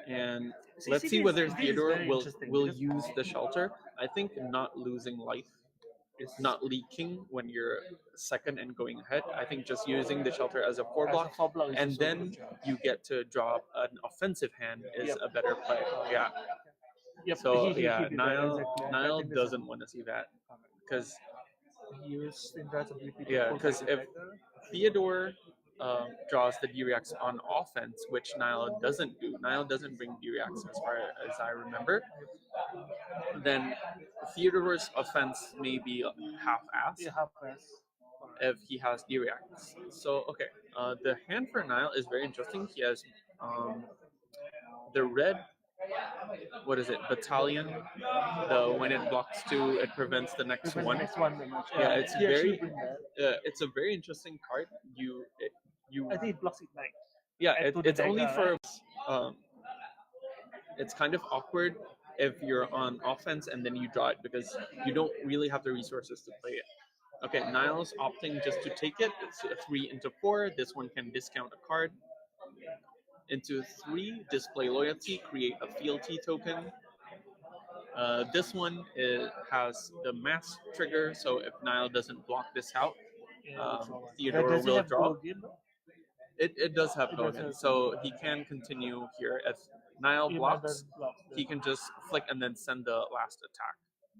And let's see whether Theodore will use the shelter. I think not losing life, not leaking when you're second and going ahead. I think just using the shelter as a 4 block, and then you get to draw an offensive hand is a better play. Yeah. Yep. So yeah, Niall doesn't want to see that because because if Theodore draws the D-Reacts on offense, which Niall doesn't do. Niall doesn't bring D-Reacts as far as I remember. Then Theodore's offense may be half-assed if he has D-Reacts. So, okay, the hand for Niall is very interesting. He has the red, what is it, Battalion. When it blocks 2, it prevents the next one. Yeah, it's it's a very interesting card. I think it blocks Ignite. Yeah, it's only for. It's kind of awkward if you're on offense and then you draw it because you don't really have the resources to play it. Okay, Niall's opting just to take it. It's a 3 into 4. This one can discount a card. Into 3, display loyalty, create a fealty token. This one has the mass trigger, so if Niall doesn't block this out, Theodore will draw. It does have Bogan, so he can continue here if Nile He blocks, blocks he can just flick and then send the last attack.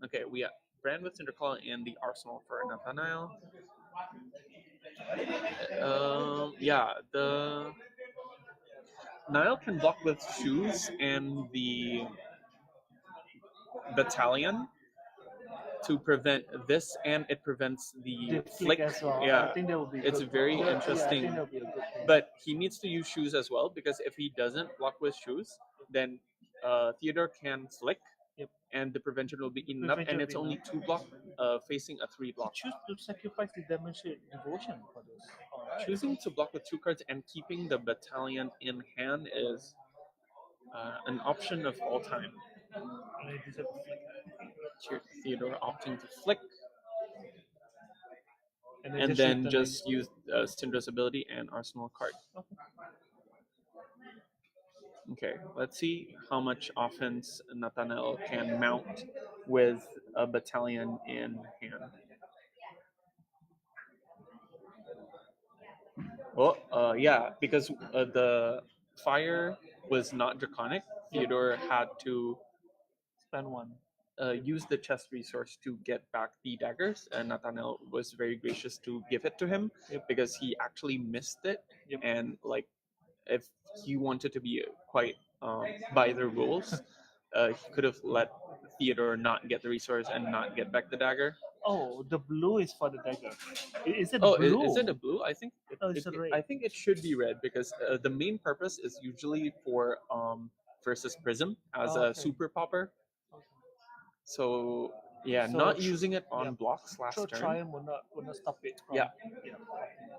Okay, we have Brand with Cinderclaw in the arsenal for Nathaniel. Yeah, the Nile can block with shoes and the battalion to prevent this, and it prevents the flick as well. Yeah, I think that would be it's good. very Yeah, I interesting. think that would be a good thing. But he needs to use shoes as well, because if he doesn't block with shoes, then Theodore can flick, Yep. and the prevention will be enough, and it's only 2 block facing a 3 block. Choose to sacrifice the demonstrate devotion for this. Alright. Choosing to block with 2 cards and keeping the battalion in hand is an option of all time. And it is a flick. Theodore opting to flick, And then just use Syndra's ability and arsenal card. Okay, let's see how much offense Nathaniel can mount with a battalion in hand. Oh, yeah, because the fire was not draconic, Theodore had to spend 1. Use the chest resource to get back the daggers, and Nathaniel was very gracious to give it to him because he actually missed it, and like if he wanted to be quite by the rules, he could have let Theodore not get the resource and not get back the dagger. Oh, the blue is for the dagger. Is it Oh, blue? is it a blue? I think it's a red. I think it should be red, because the main purpose is usually for versus Prism as a super popper. So yeah, So not using it on yeah. blocks last So turn. Triumph will not stop it. From, Yeah.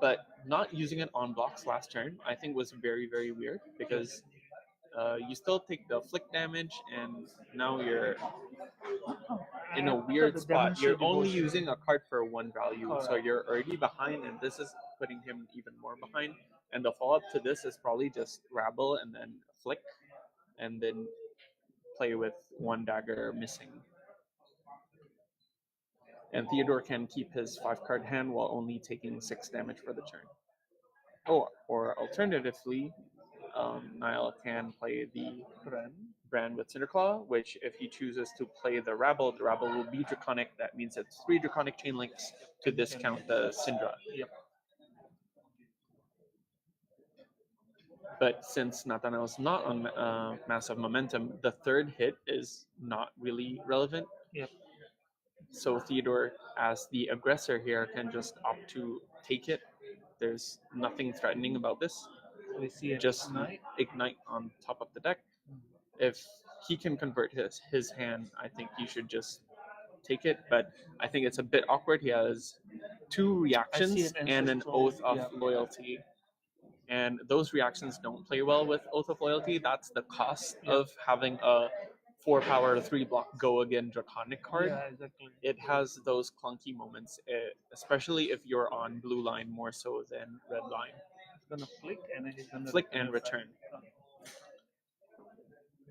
But not using it on blocks last turn, I think, was very, very weird, because you still take the flick damage, and now you're in a weird spot. You're only using a card for 1 value, so you're already behind, and this is putting him even more behind. And the follow-up to this is probably just Rabble and then flick, and then play with 1 dagger missing. And Theodore can keep his 5-card hand while only taking 6 damage for the turn. Or alternatively, Niall can play the Brand with Cinderclaw, which if he chooses to play the Rabble will be Draconic. That means it's 3 Draconic chain links to discount the Syndra. Yep. But since Nathaniel's not on Massive Momentum, the 3rd hit is not really relevant. Yep. So Theodore, as the aggressor here, can just opt to take it. There's nothing threatening about this. We see just ignite on top of the deck. If he can convert his hand, I think he should just take it. But I think it's a bit awkward. He has 2 reactions and an Oath of Loyalty. And those reactions don't play well with Oath of Loyalty. That's the cost of having a 4-power 3-block go again Draconic card. Yeah, exactly. It has those clunky moments, especially if you're on blue line more so than red line. It's gonna flick and then he's gonna flick and return.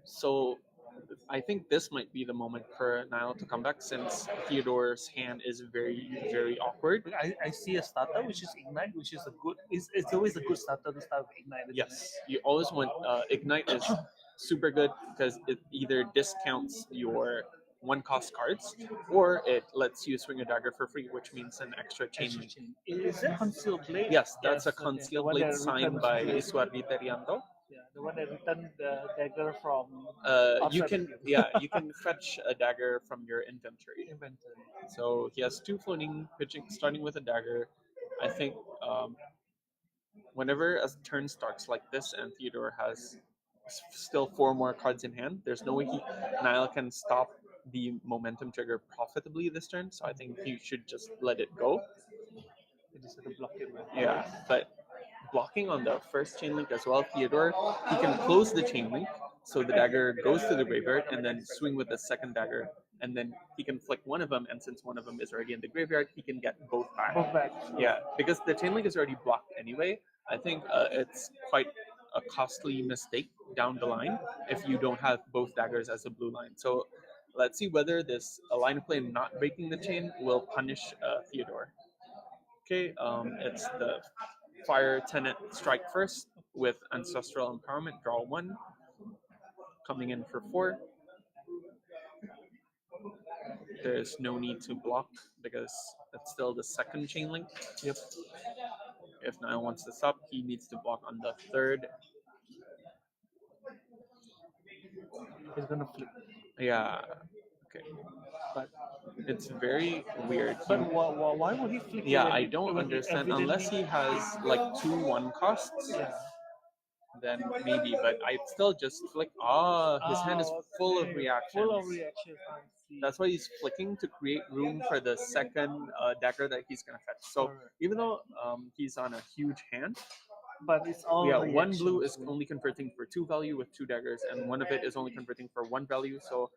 So I think this might be the moment for Niall to come back, since Theodore's hand is very, very awkward. I see a starter which is Ignite, which is a good. It's always a good starter to start with Ignite. Yes, you always want Ignite is super good because it either discounts your 1-cost cards, or it lets you swing a dagger for free, which means an extra chain link. Is it Concealed Blade? Yes, that's a Concealed Blade signed by Iswardi Terianto. Yeah, the one that returned the dagger from. You can fetch a dagger from your inventory. So he has 2 floating pitching, starting with a dagger. I think whenever a turn starts like this and Theodore has still 4 more cards in hand, there's no way Niall can stop the momentum trigger profitably this turn. So I think he should just let it go. Yeah, but blocking on the first chain link as well, Theodore, he can close the chain link so the dagger goes to the graveyard, and then swing with the second dagger, and then he can flick one of them, and since one of them is already in the graveyard, he can get both back. Yeah, because the chain link is already blocked anyway. I think it's quite a costly mistake down the line if you don't have both daggers as a blue line. So let's see whether this line of play not breaking the chain will punish Theodore. Okay, it's the Fire Tenant strike first with Ancestral Empowerment, draw 1. coming in for 4. There's no need to block because it's still the second chain link. Yep. If Niall wants to stop, he needs to block on the 3rd. He's gonna flip. Yeah. Okay. But it's very weird. But why would he flip? Yeah, I don't understand. Unless he has like 2/1 costs, Yeah. then maybe. But I still just flick. His hand is full of reactions. Full of reactions. I see. That's why he's flicking to create room for the second dagger that he's gonna fetch. So Correct. even though he's on a huge hand, but it's all one blue is only converting for 2 value with 2 daggers, and one of it is only converting for 1 value. So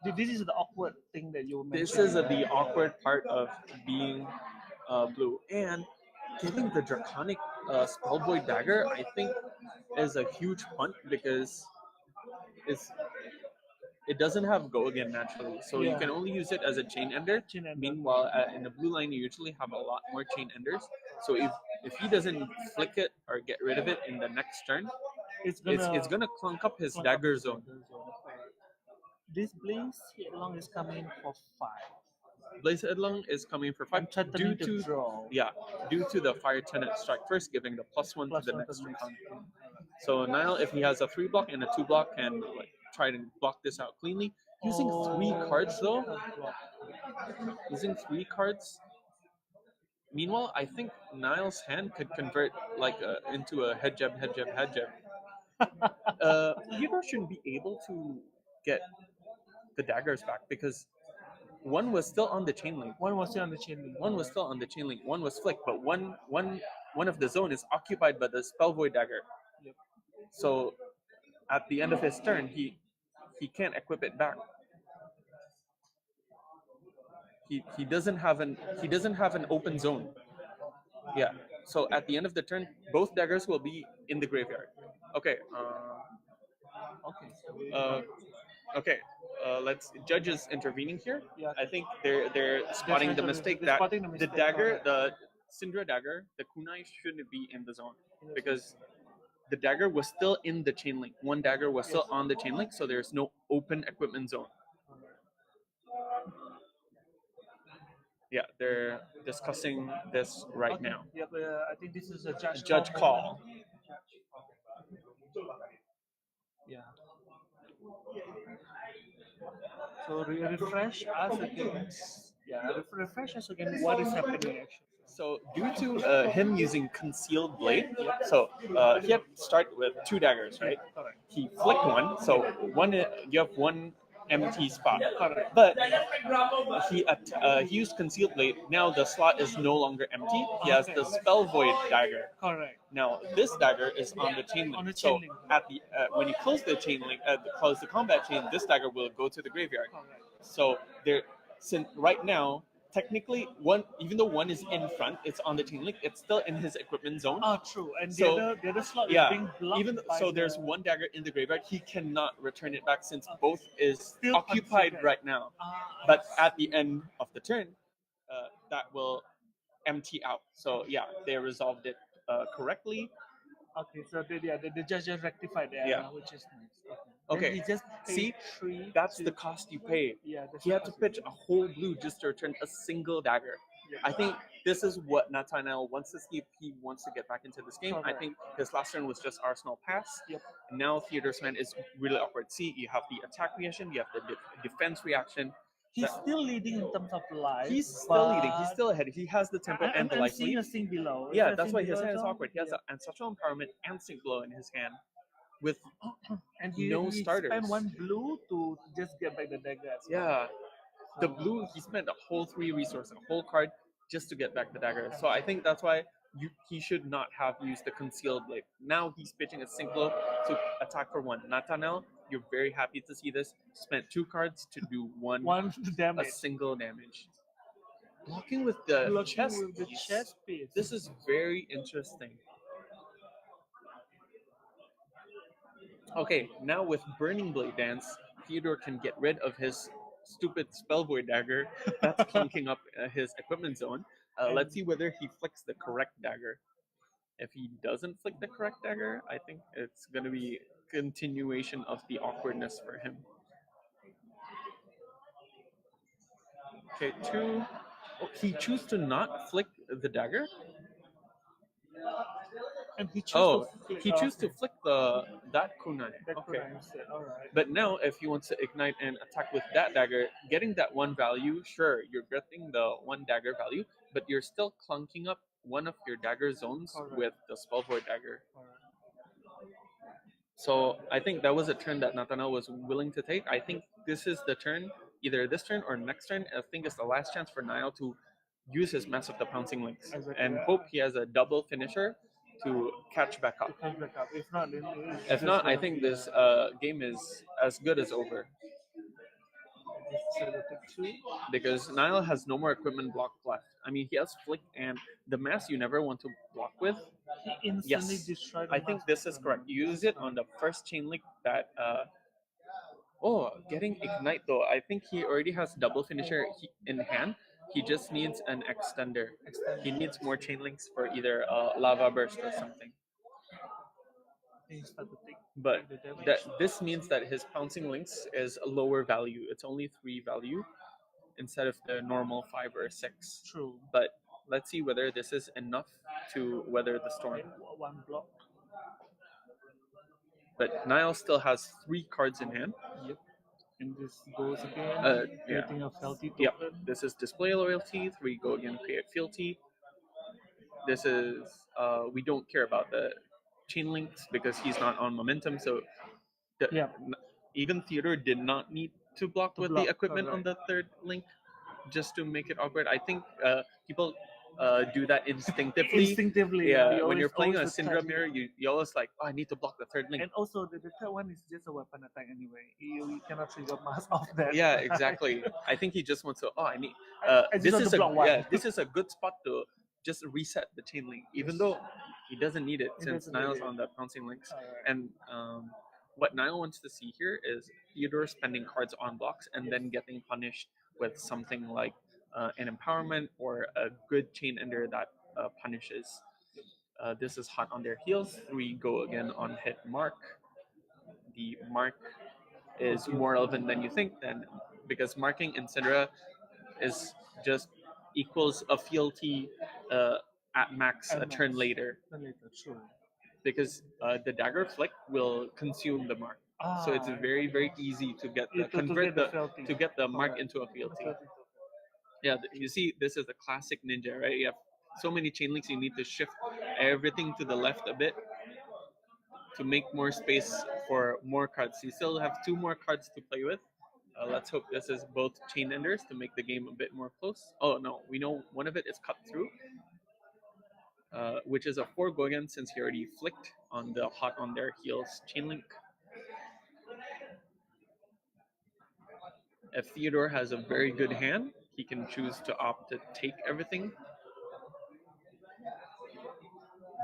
this is the awkward thing that you mentioned. this is the awkward part of being blue, and getting the draconic spellvoid dagger, I think, is a huge punt because it doesn't have go again naturally, so you can only use it as a chain ender. Meanwhile, in the blue line, you usually have a lot more chain enders. So if he doesn't flick it or get rid of it in the next turn, it's gonna clunk up his dagger zone. This Blaze Headlong is coming for 5. Blaze Headlong is coming for 5 due to the Fire Tenant Strike First, giving the +1 to the next Draconic. So Niall, if he has a 3 block and a 2 block, can like try to block this out cleanly. Using 3 cards though. Using 3 cards. Meanwhile, I think Niall's hand could convert like into a head jab. Theodore shouldn't be able to get the daggers back because one was still on the chain link. One was still on the chain link. One was still on the chain link. One was flicked, but one of the zone is occupied by the Spellvoid dagger. Yep. So at the end of his turn, he can't equip it back. He doesn't have an open zone. Yeah. So at the end of the turn, both daggers will be in the graveyard. Okay. Okay. Let's judges intervening here. Yeah. I think they're spotting the mistake that the dagger, the Syndra dagger, the kunai shouldn't be in the zone because the dagger was still in the chain link. One dagger was still on the chain link, so there's no open equipment zone. Yeah, they're discussing this right now. Yep, I think this is a judge call. Yeah. So refresh us against. Yeah, refresh us against what is happening actually. So due to him using Concealed Blade, so he had to start with 2 daggers, right? Correct. He flicked one, so you have one empty spot. Correct. But he used Concealed Blade. Now the slot is no longer empty. He has the Spell Void dagger. Correct. Now this dagger is on the chain link. So at the when you close the chain link, close the combat chain, this dagger will go to the graveyard. Correct. So since right now, technically, even though one is in front, it's on the chain link. It's still in his equipment zone. Oh, true. And so, the other slot is being blocked. There's one dagger in the graveyard. He cannot return it back since both is still occupied right now. But at the end of the turn, that will empty out. So yeah, they resolved it correctly. Okay, so the judge just rectified the error, which is nice. Okay. He just see, that's the cost you pay. Yeah, he had to pitch a whole blue just to return a single dagger. Yeah. I think this is what Nathaniel wants to see if he wants to get back into this game. I think his last turn was just Arsenal pass. Yep. And now Theodore's hand is really awkward. See, you have the attack reaction, you have the defense reaction. He's still leading in terms of life. He's still leading. He's still ahead. He has the tempo and the life lead. I'm seeing a below. Yeah, that's why his hand is awkward. He has ancestral empowerment and sync below in his hand, with and no starters. He spent 1 blue to just get back the dagger. Yeah, the blue he spent a whole 3 resources, a whole card just to get back the dagger. So I think that's why he should not have used the Concealed Blade. Now he's pitching a sync below to attack for 1. Nathaniel, you're very happy to see this. Spent 2 cards to do one damage. A single damage. Blocking with the chest piece. This is very interesting. Okay, now with Burning Blade Dance, Theodore can get rid of his stupid Spellvoid dagger that's clunking up his equipment zone. Let's see whether he flicks the correct dagger. If he doesn't flick the correct dagger, I think it's going to be continuation of the awkwardness for him. Okay, 2. Oh, he chose to not flick the dagger. And he chose to flick that kunai. Okay. All right. But now, if he wants to ignite and attack with that dagger, getting that one value, sure, you're getting the one dagger value, but you're still clunking up one of your dagger zones with the Spellvoid dagger. So I think that was a turn that Nathanael was willing to take. I think this is the turn, either this turn or next turn. I think it's the last chance for Niall to use his Mass of the Pouncing Links and hope he has a double finisher to catch back up. If not, I think this game is as good as over. Because Niall has no more equipment block left. I mean, he has Flick and the Mass you never want to block with. He instantly destroyed the I think this is correct. You use it on the first chain link that... getting Ignite though. I think he already has double finisher in hand. He just needs an extender. He needs more chain links for either Lava Burst or something. But this means that his Pouncing Links is a lower value. It's only 3 value instead of the normal 5 or 6. True. But let's see whether this is enough to weather the storm. One block. But Niall still has 3 cards in hand. Yep. And this goes again. Creating a fealty token. Yep. This is Display Loyalty. 3 go again, create fealty. This is we don't care about the chain links because he's not on momentum. So even Theodore did not need to block with the equipment on the third link just to make it awkward. I think people do that instinctively. Yeah, when you're playing a Syndra mirror, you always like, I need to block the third link. And also, the third one is just a weapon attack anyway. You cannot trigger mass off that. Yeah, exactly. I think he just wants to. I need. This is a good spot to just reset the chain link, even though he doesn't need it since Niall's on the Pouncing Links. And what Niall wants to see here is Theodore spending cards on blocks and then getting punished with something like an empowerment or a good chain ender that punishes. This is hot on their heels. 3 go again on hit mark. The mark is more relevant than you think, then, because marking in Syndra is just equals a fealty at max a turn later. Because the dagger flick will consume the mark. So it's very, very easy to get the mark into a fealty. Yeah, you see, this is a classic ninja, right? You have so many chain links, you need to shift everything to the left a bit to make more space for more cards. You still have 2 more cards to play with. Let's hope this is both chain enders to make the game a bit more close. Oh no, we know one of it is cut through, which is a 4 go again since he already flicked on the hot on their heels chain link. If Theodore has a very good hand, he can choose to opt to take everything.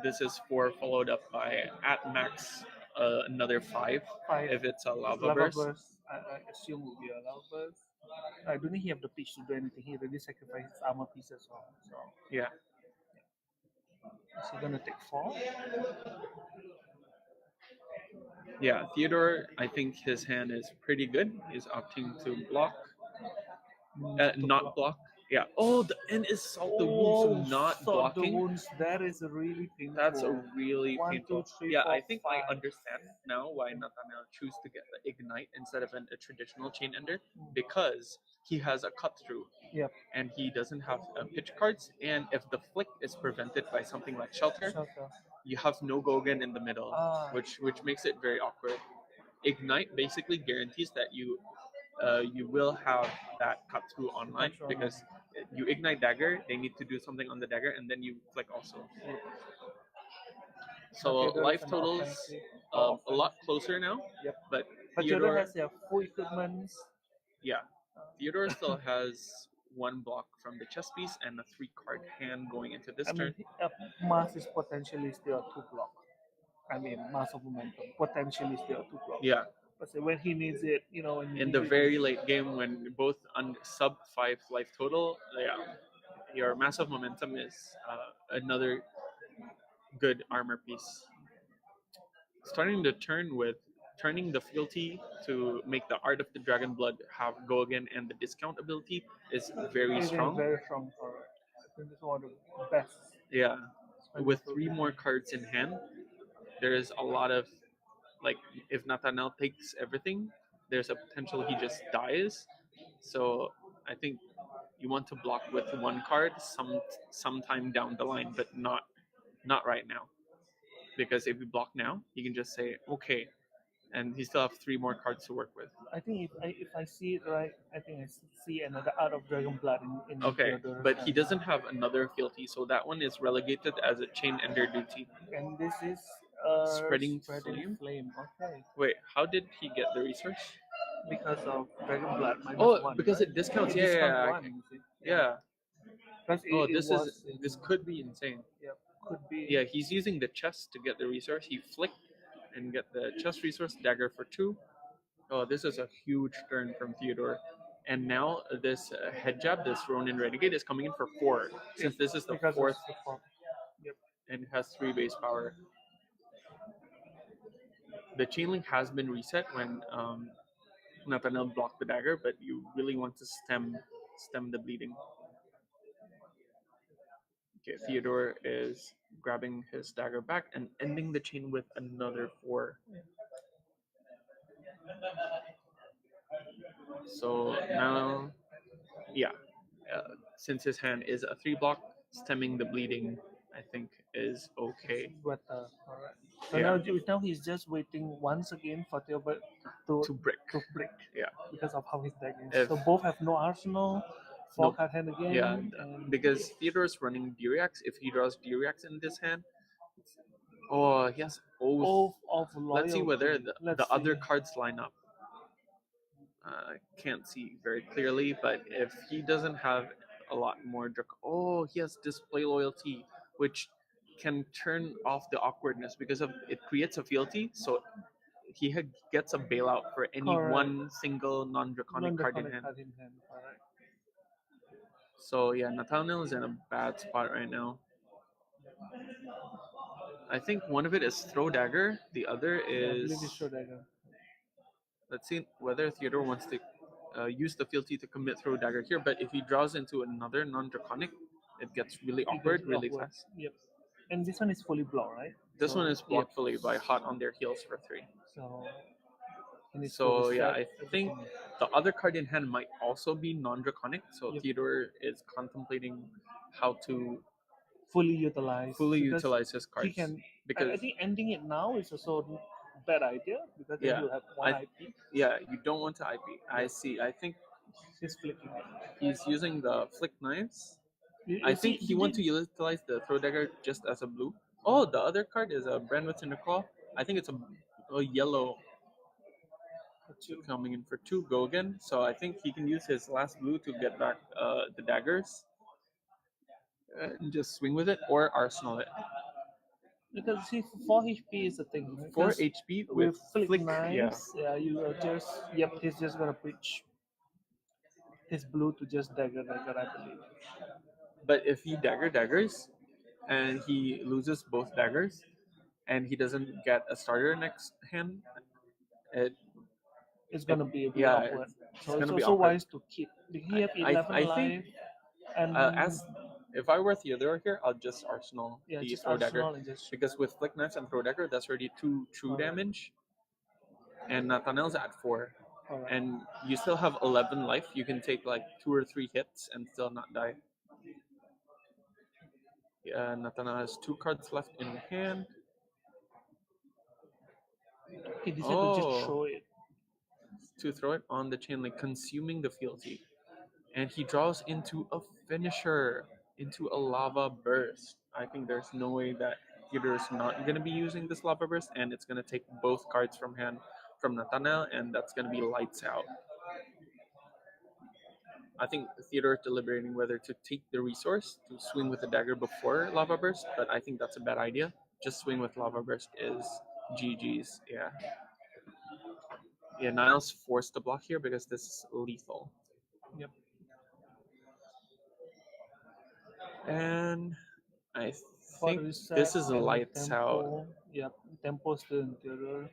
This is 4 followed up by at max another 5 if it's a Lava Burst. I assume will be a Lava Burst. I don't think he have the pitch to do anything. He already sacrificed his armor pieces. So yeah. Is he gonna take 4? Yeah, Theodore, I think his hand is pretty good. He's opting to block. Not block. Yeah. Oh, the end is Salt the Wounds, so not blocking. The wounds. That is really painful. That's a really 1, painful. 2, 3, yeah, 4, I think 5. I understand now why Nathanael choose to get the Ignite instead of a traditional chain ender, because he has a cut through. Yep. And he doesn't have pitch cards. And if the flick is prevented by something like Shelter. You have no Gogan in the middle, which makes it very awkward. Ignite basically guarantees that you will have that cut through online because you ignite dagger, they need to do something on the dagger, and then you flick also. So life totals a lot closer now. Yep. But Theodore has full equipment. Yeah, Theodore still has 1 block from the chess piece and a 3-card hand going into this turn. Mass is potentially still a 2 block. Mass of momentum potentially still a 2 block. Yeah. But when he needs it, in the very late game when both sub 5 life total, your massive momentum is another good armor piece. Starting the turn with turning the fealty to make the Art of the Dragon Blood have go again and the discount ability is very It is strong. very strong for it. I think it's one of the best. Yeah, with Wonderful. 3 more cards in hand, there is a lot of like if Nathaniel takes everything, there's a potential he just dies. So I think you want to block with 1 card sometime down the line, but not right now. Because if you block now, you can just say okay, and he still have 3 more cards to work with. I think if I see it right, I think I see another Art of Dragon Blood in Okay, Theodore's but he hand. doesn't have another fealty, so that one is relegated as a chain ender duty. And this is Spreading Flame? flame. Okay, Wait, how did he get the resource? because of Dragon Blood minus Oh, one. because right? it discounts. It Yeah, discount yeah, one. You see? yeah. Because Oh, it this was is this could be insane. yeah, could be. Yeah, he's using the chest to get the resource. He flicked and get the chest resource dagger for 2. Oh, this is a huge turn from Theodore. And now this head jab, this Ronin Renegade, is coming in for 4. Since this is the because fourth of the fourth. Yep. and it has 3 base power. The chain link has been reset when Nathaniel blocked the dagger, but you really want to stem the bleeding. Okay, Theodore is grabbing his dagger back and ending the chain with another 4. So now, yeah, since his hand is a 3 block, stemming the bleeding, I think, is okay. But alright. So Yeah. now he's just waiting once again for Theobald To brick. Yeah. because of how his deck is. If- So both have no arsenal, 4 No. card hand again. Yeah, and because Theodore's running Diriax. If he draws Diriax in this hand, oh, he has Oath. Oath of Loyalty. Let's see whether Let's the other see. cards line up. Can't see very clearly, but if he doesn't have a lot more oh, he has Display Loyalty, which can turn off the awkwardness because of it creates a fealty, so he gets a bailout for any Correct. one single non-draconic card in hand. Alright. So yeah, Nathaniel is in a bad spot right now. I think one of it is Throw Dagger, the other I is believe it's Throw Dagger. let's see whether Theodore wants to use the fealty to commit Throw Dagger here, but if he draws into another non-draconic, it gets really awkward really fast. Yep. And this one is fully blocked, right? This So, one is blocked fully by Hot on their heels for 3. So, he needs to So yeah, reset I think everything. the other card in hand might also be non-draconic, so Yep. Theodore is contemplating how to fully utilize utilize his cards. He can. because I think ending it now is also a bad idea because then Yeah, you have one I- IP. yeah, you don't want to IP. I see. I think He's flicking it. he's using the flick knives. You I see, think he wants to utilize the throw dagger just as a blue. Oh, the other card is a brand with Claw. I think it's a yellow coming in for 2. Go again. So I think he can use his last blue to get back the daggers and just swing with it or arsenal it. because see, 4 HP is the thing. Right? 4 'Cause HP with with flick yeah. knives, you are just he's just gonna pitch his blue to just dagger, I believe. But if he daggers and he loses both daggers and he doesn't get a starter next hand, It's gonna be a bit yeah, awkward. So gonna it's be also awkward. wise to keep. He have I 11 think, life, and as if I were Theodore here, I'll just arsenal the just throw dagger arsenal and just because with flick knives and throw dagger, that's already 2 true Alright. damage, and Nathaniel's at 4, alright. and you still have 11 life. You can take like 2 or 3 hits and still not die. Yeah, Nathaniel has 2 cards left in hand. He decided to just Oh. throw it. To throw it on the chain link, consuming the fealty. And he draws into a finisher, into a lava burst. I think there's no way that Theodore is not going to be using this lava burst, and it's going to take both cards from hand from Nathaniel, and that's going to be lights out. I think Theodore is deliberating whether to take the resource to swing with the dagger before lava burst, but I think that's a bad idea. Just swing with lava burst is GG's. Yeah. Yeah, Niles forced to block here because this is lethal. Yep. And I For think reset this is and lights out. tempo. Yep, tempo still in Theodore.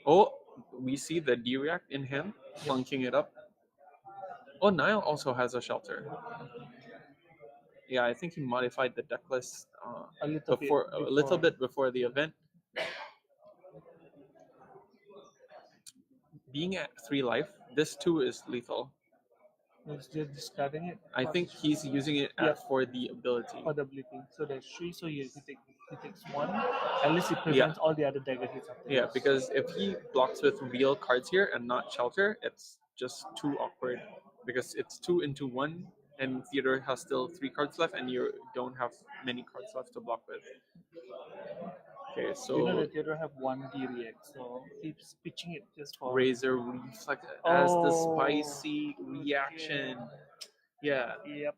Oh, we see the D-React in hand, plunking it up. Oh, Nile also has a shelter. Yeah, I think he modified the deck list A little a little bit before the event. Being at 3 life, this too is lethal. He's just discarding it. I think he's using it for the ability. For the ability. So there's 3, so he takes 1. At least he prevents all the other dagger hits after Yeah, this. because if he blocks with real cards here and not shelter, it's just too awkward. Because it's 2 into 1, and Theodore has still 3 cards left, and you don't have many cards left to block with. Okay, so you know that Theodore have 1 D-React, so he's pitching it just for Razor Reflex as the spicy reaction. Yeah. Yep.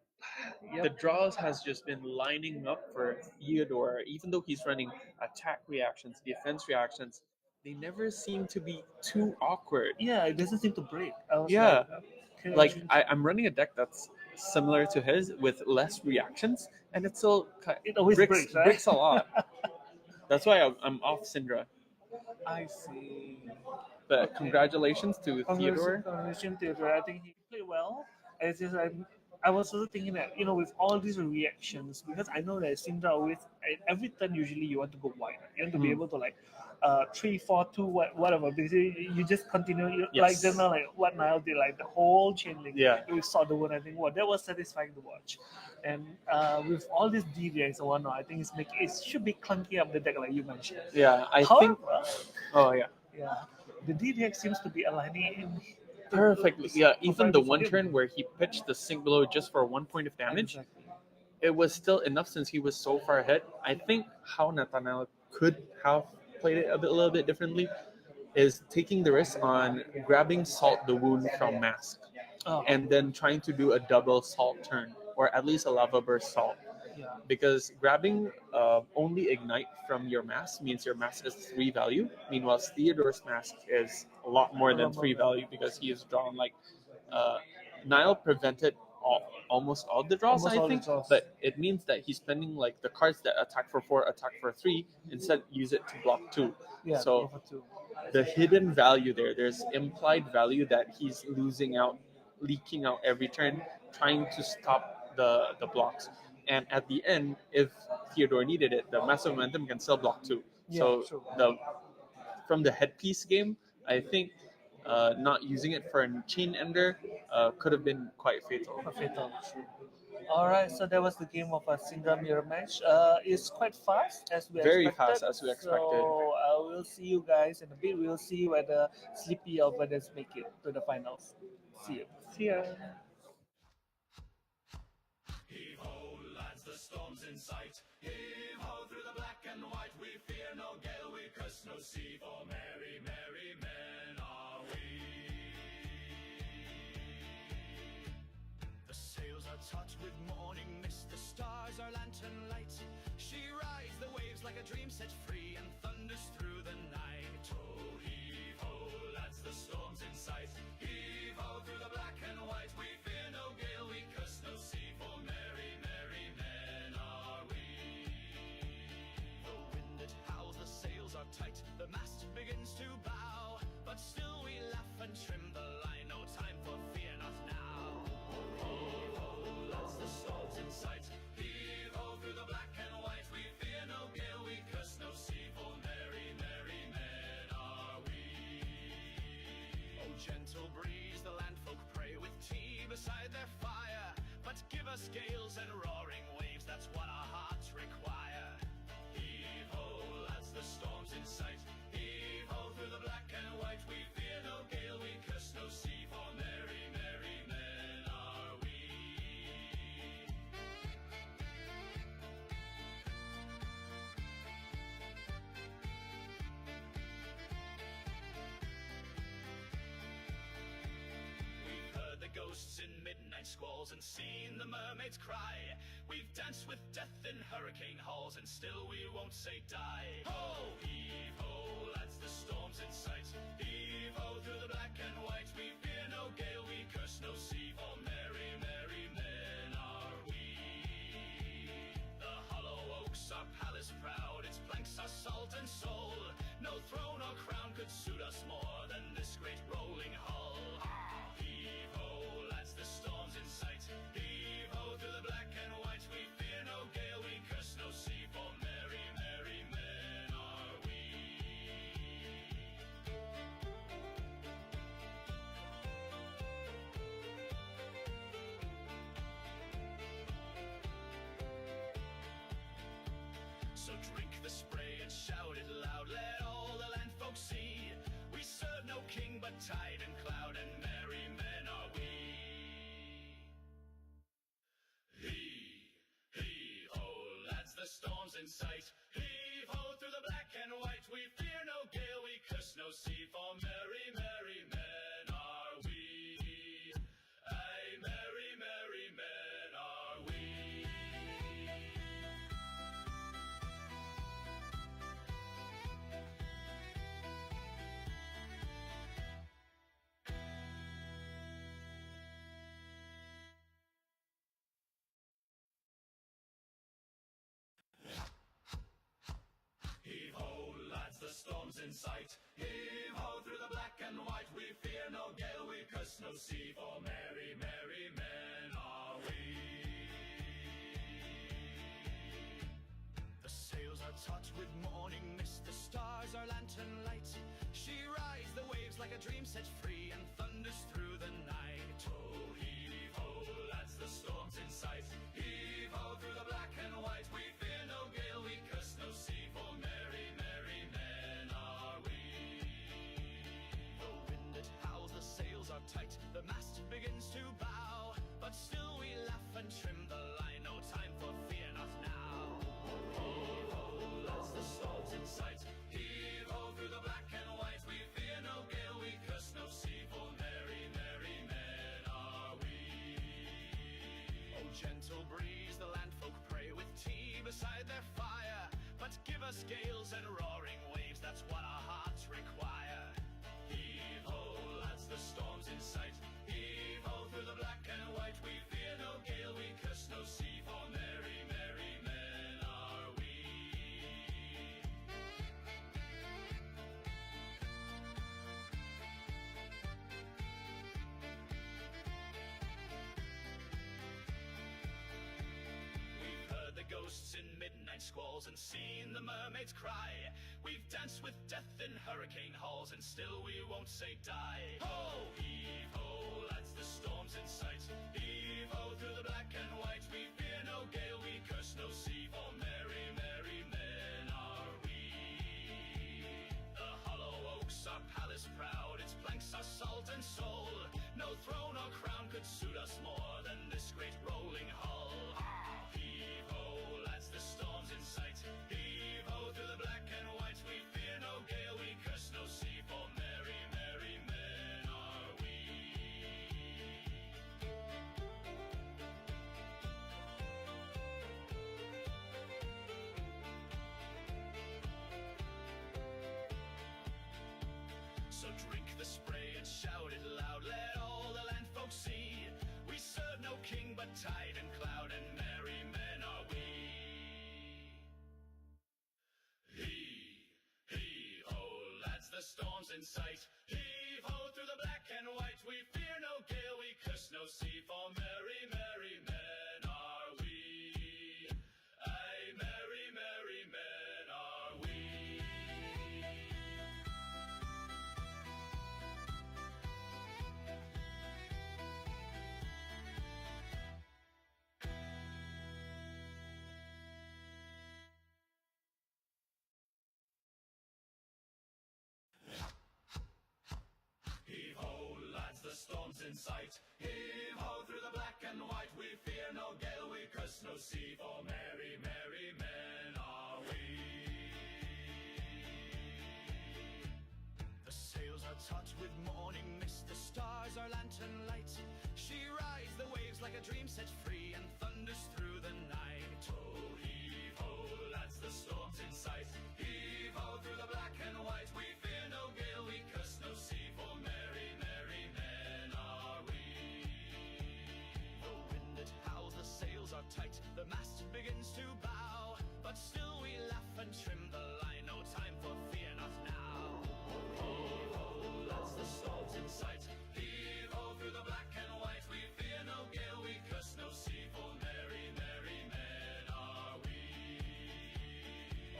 The draws has just been lining up for Theodore, even though he's running attack reactions, defense reactions. They never seem to be too awkward. Yeah, it doesn't seem to break. I was like I'm running a deck that's similar to his with less reactions, and it still it always breaks, right? breaks a lot. That's why I'm off Syndra. I see. But congratulations to Theodore. Congratulations, Theodore. I think he played well. It's just I was also thinking that with all these reactions, because I know that Syndra always every turn usually you want to go wide. You want to be able to 3, 4, 2, whatever. Because you just continue like just now, like what Niall did, like the whole chain link. Yeah. We saw the one. I think that was satisfying to watch. And with all these DVX and whatnot, I think it should be clunky up the deck like you mentioned. Yeah, I think. Oh yeah. Yeah, the DVX seems to be aligning in perfectly. Yeah, even the one turn where he pitched the sink below just for 1 point of damage, it was still enough since he was so far ahead. I think how Nathaniel could have played it a little bit differently is taking the risk on grabbing Salt the Wound from Mask and then trying to do a double Salt turn, or at least a Lava Burst Salt. Yeah. Because grabbing only Ignite from your mask means your mask is 3 value. Meanwhile, Theodore's mask is a lot more than 3 value because he is drawn Nile prevented almost all the draws, I think. But it means that he's spending the cards that attack for 4, attack for 3, instead use it to block 2. Yeah, so the hidden value there's implied value that he's losing out, leaking out every turn, trying to stop the blocks. And at the end, if Theodore needed it, the massive momentum can still block 2. From the headpiece game, I think not using it for a chain ender could have been quite fatal. All right, so that was the game of a Syndra mirror match. It's quite fast as we expected. Very fast as we expected. So we'll see you guys in a bit. We'll see whether Sleepy or Invaders make it to the finals. See you. See ya. Storms in sight, heave ho through the black and white. We fear no gale, we curse no sea, for merry, merry men are we. The sails are taut with morning mist, the stars are lantern light. She rides the waves like a dream set free and thunders through the night. Oh, heave ho, lads, the storm's in sight. Heave ho through the black and white. We fear no gale, we curse no sea, for merry, merry men. Tight, the mast begins to bow, but still we laugh and trim the line. No time for fear, not now. Heave ho, lads, the storm's in sight. Heave ho through the black and white. We fear no gale, we curse no sea, for merry, merry men are we. Oh, gentle breeze, the landfolk pray with tea beside their fire. But give us gales and roaring waves, that's what our hearts require. Heave ho, lads, the storm's in sight. Heave ho through the black and white. We fear no gale, we curse no sea, for merry, merry men are we. We've heard the ghosts in midnight squalls and seen the mermaids cry. We've danced with death in hurricane halls, and still we won't say die. Ho! Heave ho, lads, the storm's in sight. Heave ho through the black and white. We fear no gale, we curse no sea, for merry, merry men are we. The hollow oaks are palace proud, its planks are salt and soul. No throne or crown could suit us more than So drink the spray and shout it loud, let all the land folk see. We serve no king but tide and cloud, and merry men are we. Heave-ho, lads, the storm's in sight. Heave-ho, through the black and white. We fear no gale, we curse no sea, for merry, merry men are we. Aye, merry, merry men are we. Heave-ho, lads, the storm's in sight. Heave-ho, through the black and white. We fear no gale, we curse no sea, for merry, merry men are we. The sails are taut with morning mist, the stars are lantern light. She rides the waves like a dream set free, and thunders through the night. Oh, heave-ho, lads, the storm's in sight. Heave-ho, through the black and white. We fear no gale, we curse no sea, for merry, merry men are we. The wind it howls, the sails are tight, the mast begins to bow, but still we laugh and trim the line, no time for fear, not now. Heave-ho, lads, the storm's in sight. Heave-ho, through the black and white. We fear no gale, we curse no sea, for merry, merry men are we. Oh, gentle breeze, the landfolk pray with tea beside their fire, but give us gales and roaring waves, that's what our hearts require. Heave-ho, lads, the storm's in sight. Heave-ho, through the black and white. We fear no gale, we curse no sea, for merry, merry men are we. We've heard the ghosts in midnight squalls and seen the mermaids cry. We've danced with death in hurricane halls, and still we won't say die. Ho! Heave-ho, lads, the storm's in sight. Heave-ho, through the black and white. We fear no gale, we curse no sea, for merry, merry men are we. The hollow oaks are palace proud, its planks are salt and soul. No throne or crown could suit us more than this great rolling hull. Heave-ho, lads, the storm's in sight. Heave-ho, through the black and white. We fear no gale, we curse no sea, for merry, merry men are we. So drink the spray and shout it loud, let all the land folk see. We serve no king but tide and cloud, and merry men are we. Heave-ho, lads, the storm's in sight. Heave-ho, through the black and white. We fear no gale, we curse no sea, for merry, merry men are we. Aye, merry, merry men are we. Heave-ho, lads, the storm's in sight. Heave-ho, through the black and white. We fear no gale, we curse no sea, for merry, merry men are we. The sails are taut with morning mist, the stars are lantern light. She rides the waves like a dream set free, and thunders through the night. Oh, heave-ho, lads, the storm's in sight. Heave-ho, through the black and white. We fear no gale, we curse no sea, for merry, merry men are we. The wind it howls, the sails are tight, the mast begins to bow, but still we laugh and trim the line, no time for fear, not now. Heave-ho, lads, the storm's in sight. Heave-ho, through the black and white. We fear no gale, we curse no sea, for merry, merry men are we.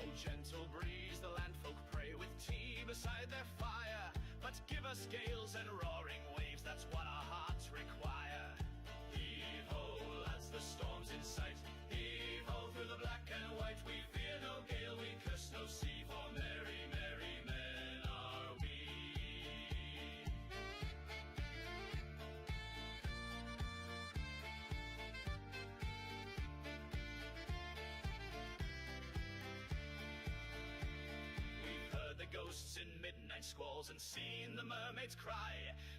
Oh, gentle breeze, the landfolk pray with tea beside their fire, but give us gales and roaring waves, that's what our hearts require. Heave-ho, lads, the storm's in sight. Heave-ho, through the black and white. We fear no gale, ghosts in midnight squalls and seen the mermaids cry.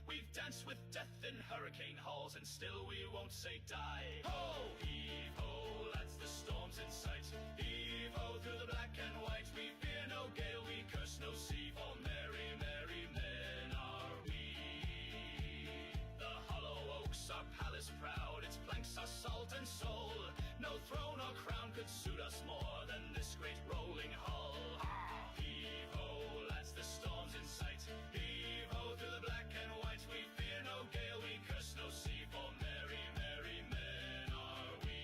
We've danced with death in hurricane halls and still we won't say die. Ho, heave ho, lads, the storm's in sight. Heave ho through the black and white. We fear no gale, we curse no sea, for merry, merry men are we. The hollow oaks are palace proud, its planks are salt and soul. No throne or crown could suit us more than this great rolling hull. Heave ho, lads, the storm's in sight. Heave ho through the black and white. We fear no gale, we curse no sea, for merry, merry men are we.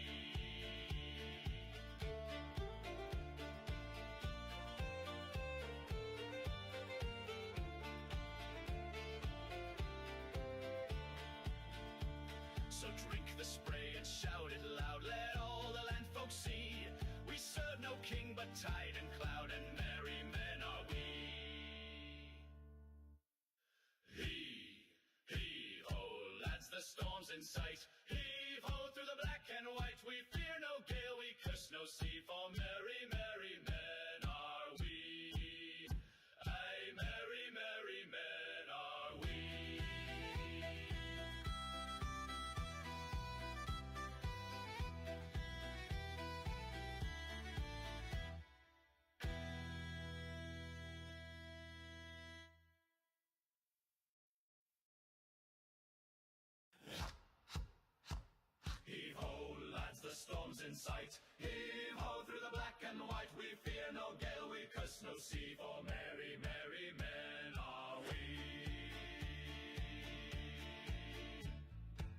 So drink the spray and shout it loud, let all the land folks see. We serve no king but tide and cloud, and merry men are we. Heave ho, lads, the storm's in sight. Heave ho through the black and white. We fear no gale, we curse no sea, for merry, merry men are we. Aye, merry, merry men are we. Heave ho, lads, the storm's in sight. Heave ho through the black and white. We fear no gale, we curse no sea, for merry, merry men are we.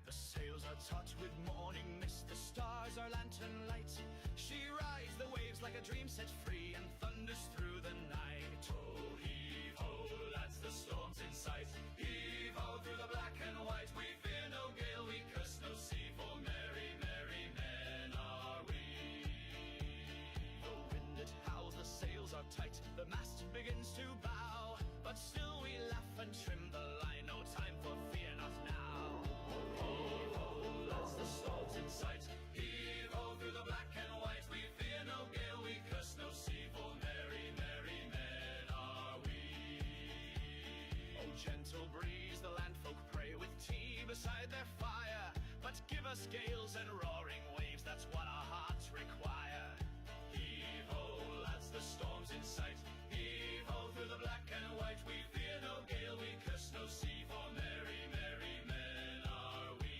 The sails are taut with morning mist, the stars are lantern light. She rides the waves like a dream set free and thunders through the night. Oh, heave ho, lads, the storm's in sight. Heave ho through the black and white. We fear no gale, we curse no sea, for merry, merry men are we. The wind it howls, the sails are tight, the mast begins to bow, but still we laugh and trim the line, no time for fear, not now. Heave ho, lads, the storm's in sight. Heave ho through the black and white. We fear no gale, we curse no sea, for merry, merry men are we. Oh, gentle breeze, the landfolk pray with tea beside their fire, but give us gales and roaring waves, that's what our hearts require. Heave ho, lads, the storm's in sight. Heave ho through the black and white. We fear no gale, we curse no sea, for merry, merry men are we.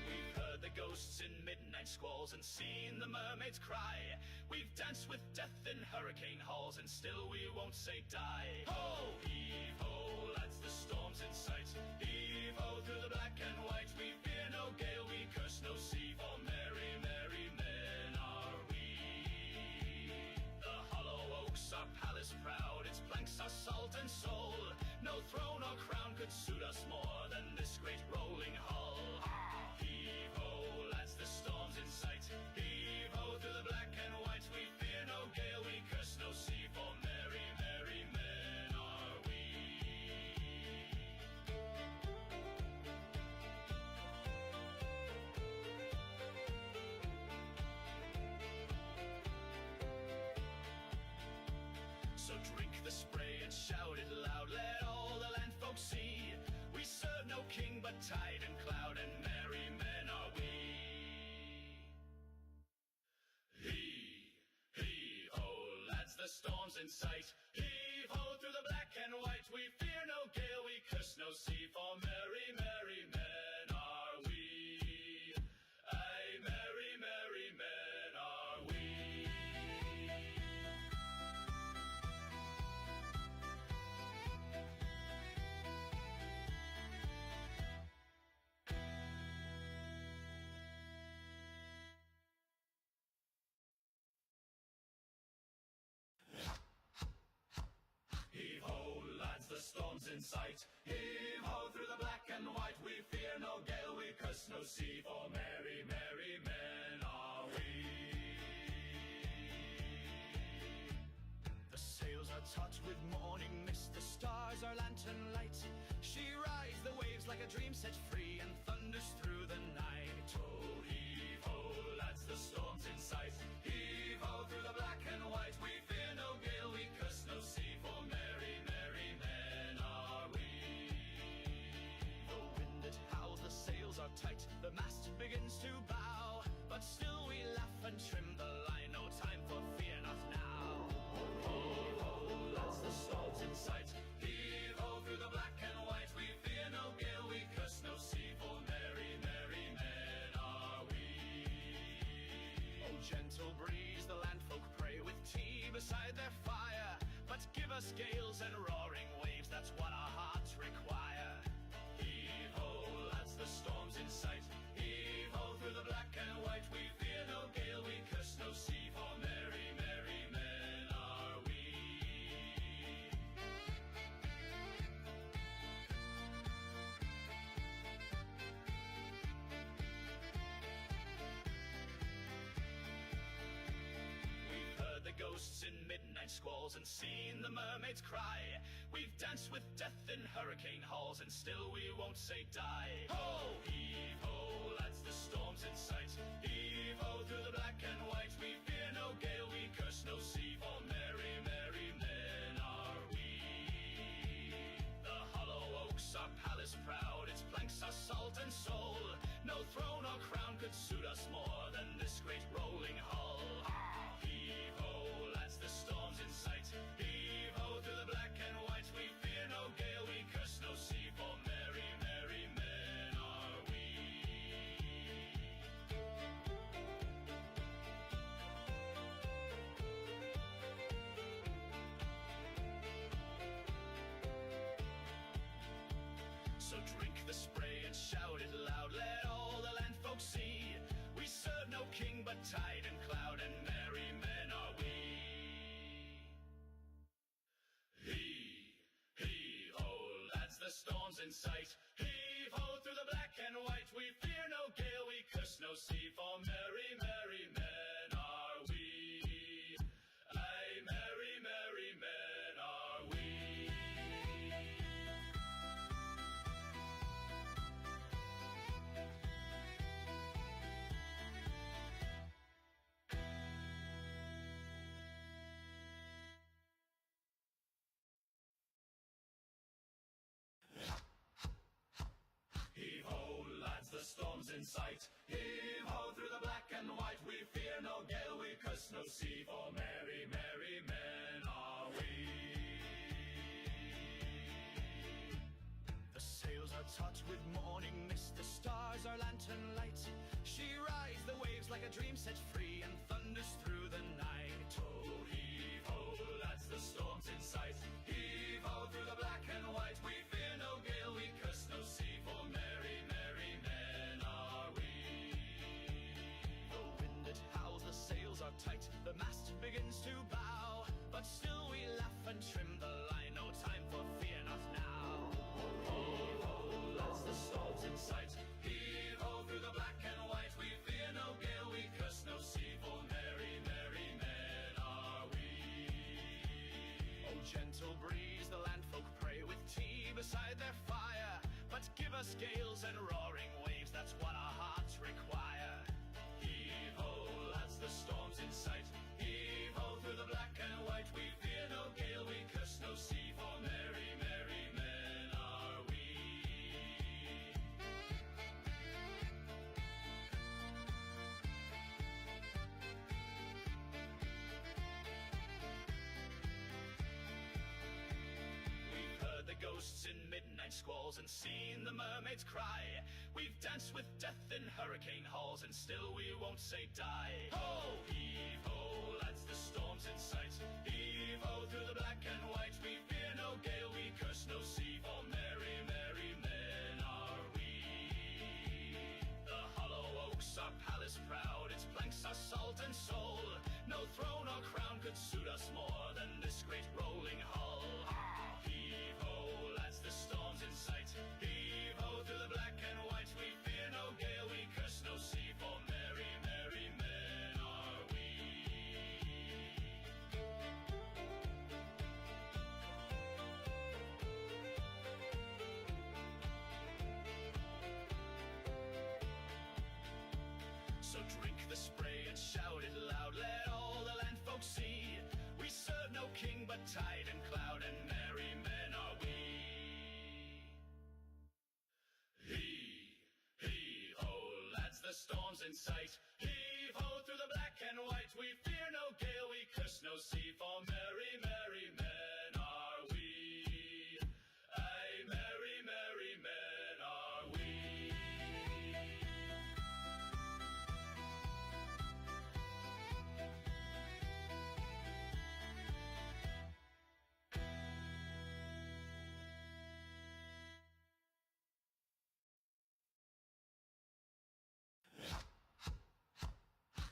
We've heard the ghosts in midnight squalls and seen the mermaids cry. We've danced with death in hurricane halls and still we won't say die. Ho, heave ho, lads, the storm's in sight. Heave ho through the black and white. We fear no gale, we curse no sea, for merry, merry men are we. The hollow oaks are palace proud, its planks are salt and soul. No throne or crown could suit us more than this great rolling hull. Heave ho, lads, the storm's in sight. Heave ho through the black and white. We fear no gale, we curse no sea, for merry, merry men are we. So drink the spray and shout it loud, let all the land folks see. We serve no king but tide and cloud, and merry men are we. Hee-ho, lads, the storm's in sight. Heave-ho through the black and white. We fear no gale, we curse no sea, for merry, merry men are we. Aye, merry, merry men are we. Heave-ho, lads, the storm's in sight. Heave-ho through the black and white. We fear no gale, we curse no sea, for merry, merry men are we. The sails are taut with morning mist, the stars are lantern light. She She rides the waves like a dream set free and thunders through the night. Oh, heave ho, lads, the storm's in sight. Heave ho through the black and white. We fear no gale, we curse no sea, for merry, merry men are we. The wind it howls, the sails are tight, the mast begins to bow, but still we laugh and trim the line, no time for fear, not now. Heave ho, lads, the storm's in sight. Heave ho through the black and white. We fear no gale, we curse no sea, for merry, merry men are we. Oh, gentle breeze, the landfolk pray with tea beside their fire, but give us gales and roaring waves, that's what our hearts require. Heave ho, lads, the storm's in sight. Heave ho through the black and white. We fear no gale, we curse no sea, for merry, merry men are we. We've heard the ghosts in midnight squalls and seen the mermaids cry. We've danced with death in hurricane halls and still we won't say die. Ho, heave ho, lads, the storm's in sight. Heave ho through the black and white. We fear no gale, we curse no sea, for merry, merry men are we. The hollow oaks are palace proud, its planks are salt and soul. No throne or crown could suit us more than this great rolling hull. Heave ho, lads, the storm's in sight. Heave ho through the black and white. We fear no gale, we curse no sea, for merry, merry men are we. So drink the spray and shout it loud, let all the land folks see. We serve no king but tide and cloud, and merry men are we. Heave ho, lads, the storm's in sight. Heave ho through the black and white. We fear no gale, we curse no sea, for merry, merry men are we. Aye, merry, merry men are we. Heave ho, lads, the storm's in sight. Heave ho through the black and white. We fear no gale, we curse no sea, for merry, merry men are we. The sails are taut with morning mist, the stars are lantern light. She rides the waves like a dream set free and thunders through the night. Oh, heave ho, lads, the storm's in sight. Heave ho through the black and white. We fear no gale, we curse no sea, for merry, merry men are we. The wind it howls, the sails are tight, the mast begins to bow, but still we laugh and trim the line, no time for fear, not now. Heave ho, lads, the storm's in sight. Heave ho through the black and white. We fear no gale, we curse no sea, for merry, merry men are we. Oh, gentle breeze, the landfolk pray with tea beside their fire, but give us gales and roaring waves, that's what our hearts require. Heave ho, lads, the storm's in sight. Heave ho through the black and white. We fear no gale, we curse no sea, for merry, merry men are we. We've heard the ghosts in midnight squalls and seen the mermaids cry. We've danced with death in hurricane halls and still we won't say die. Ho, heave ho, lads, the storm's in sight. Heave ho through the black and white. We fear no gale, we curse no sea, for merry, merry men are we. The hollow oaks are palace proud, its planks are salt and soul. No throne or crown could suit us more than this great rolling hull. Heave ho, lads, the storm's in sight. Heave ho through the black and white. We fear no gale, we curse no sea, for merry, merry men are we. in sight. Heave ho through the black and white. We fear no gale, we curse no sea, for merry, merry men are we. Aye, merry, merry men are we.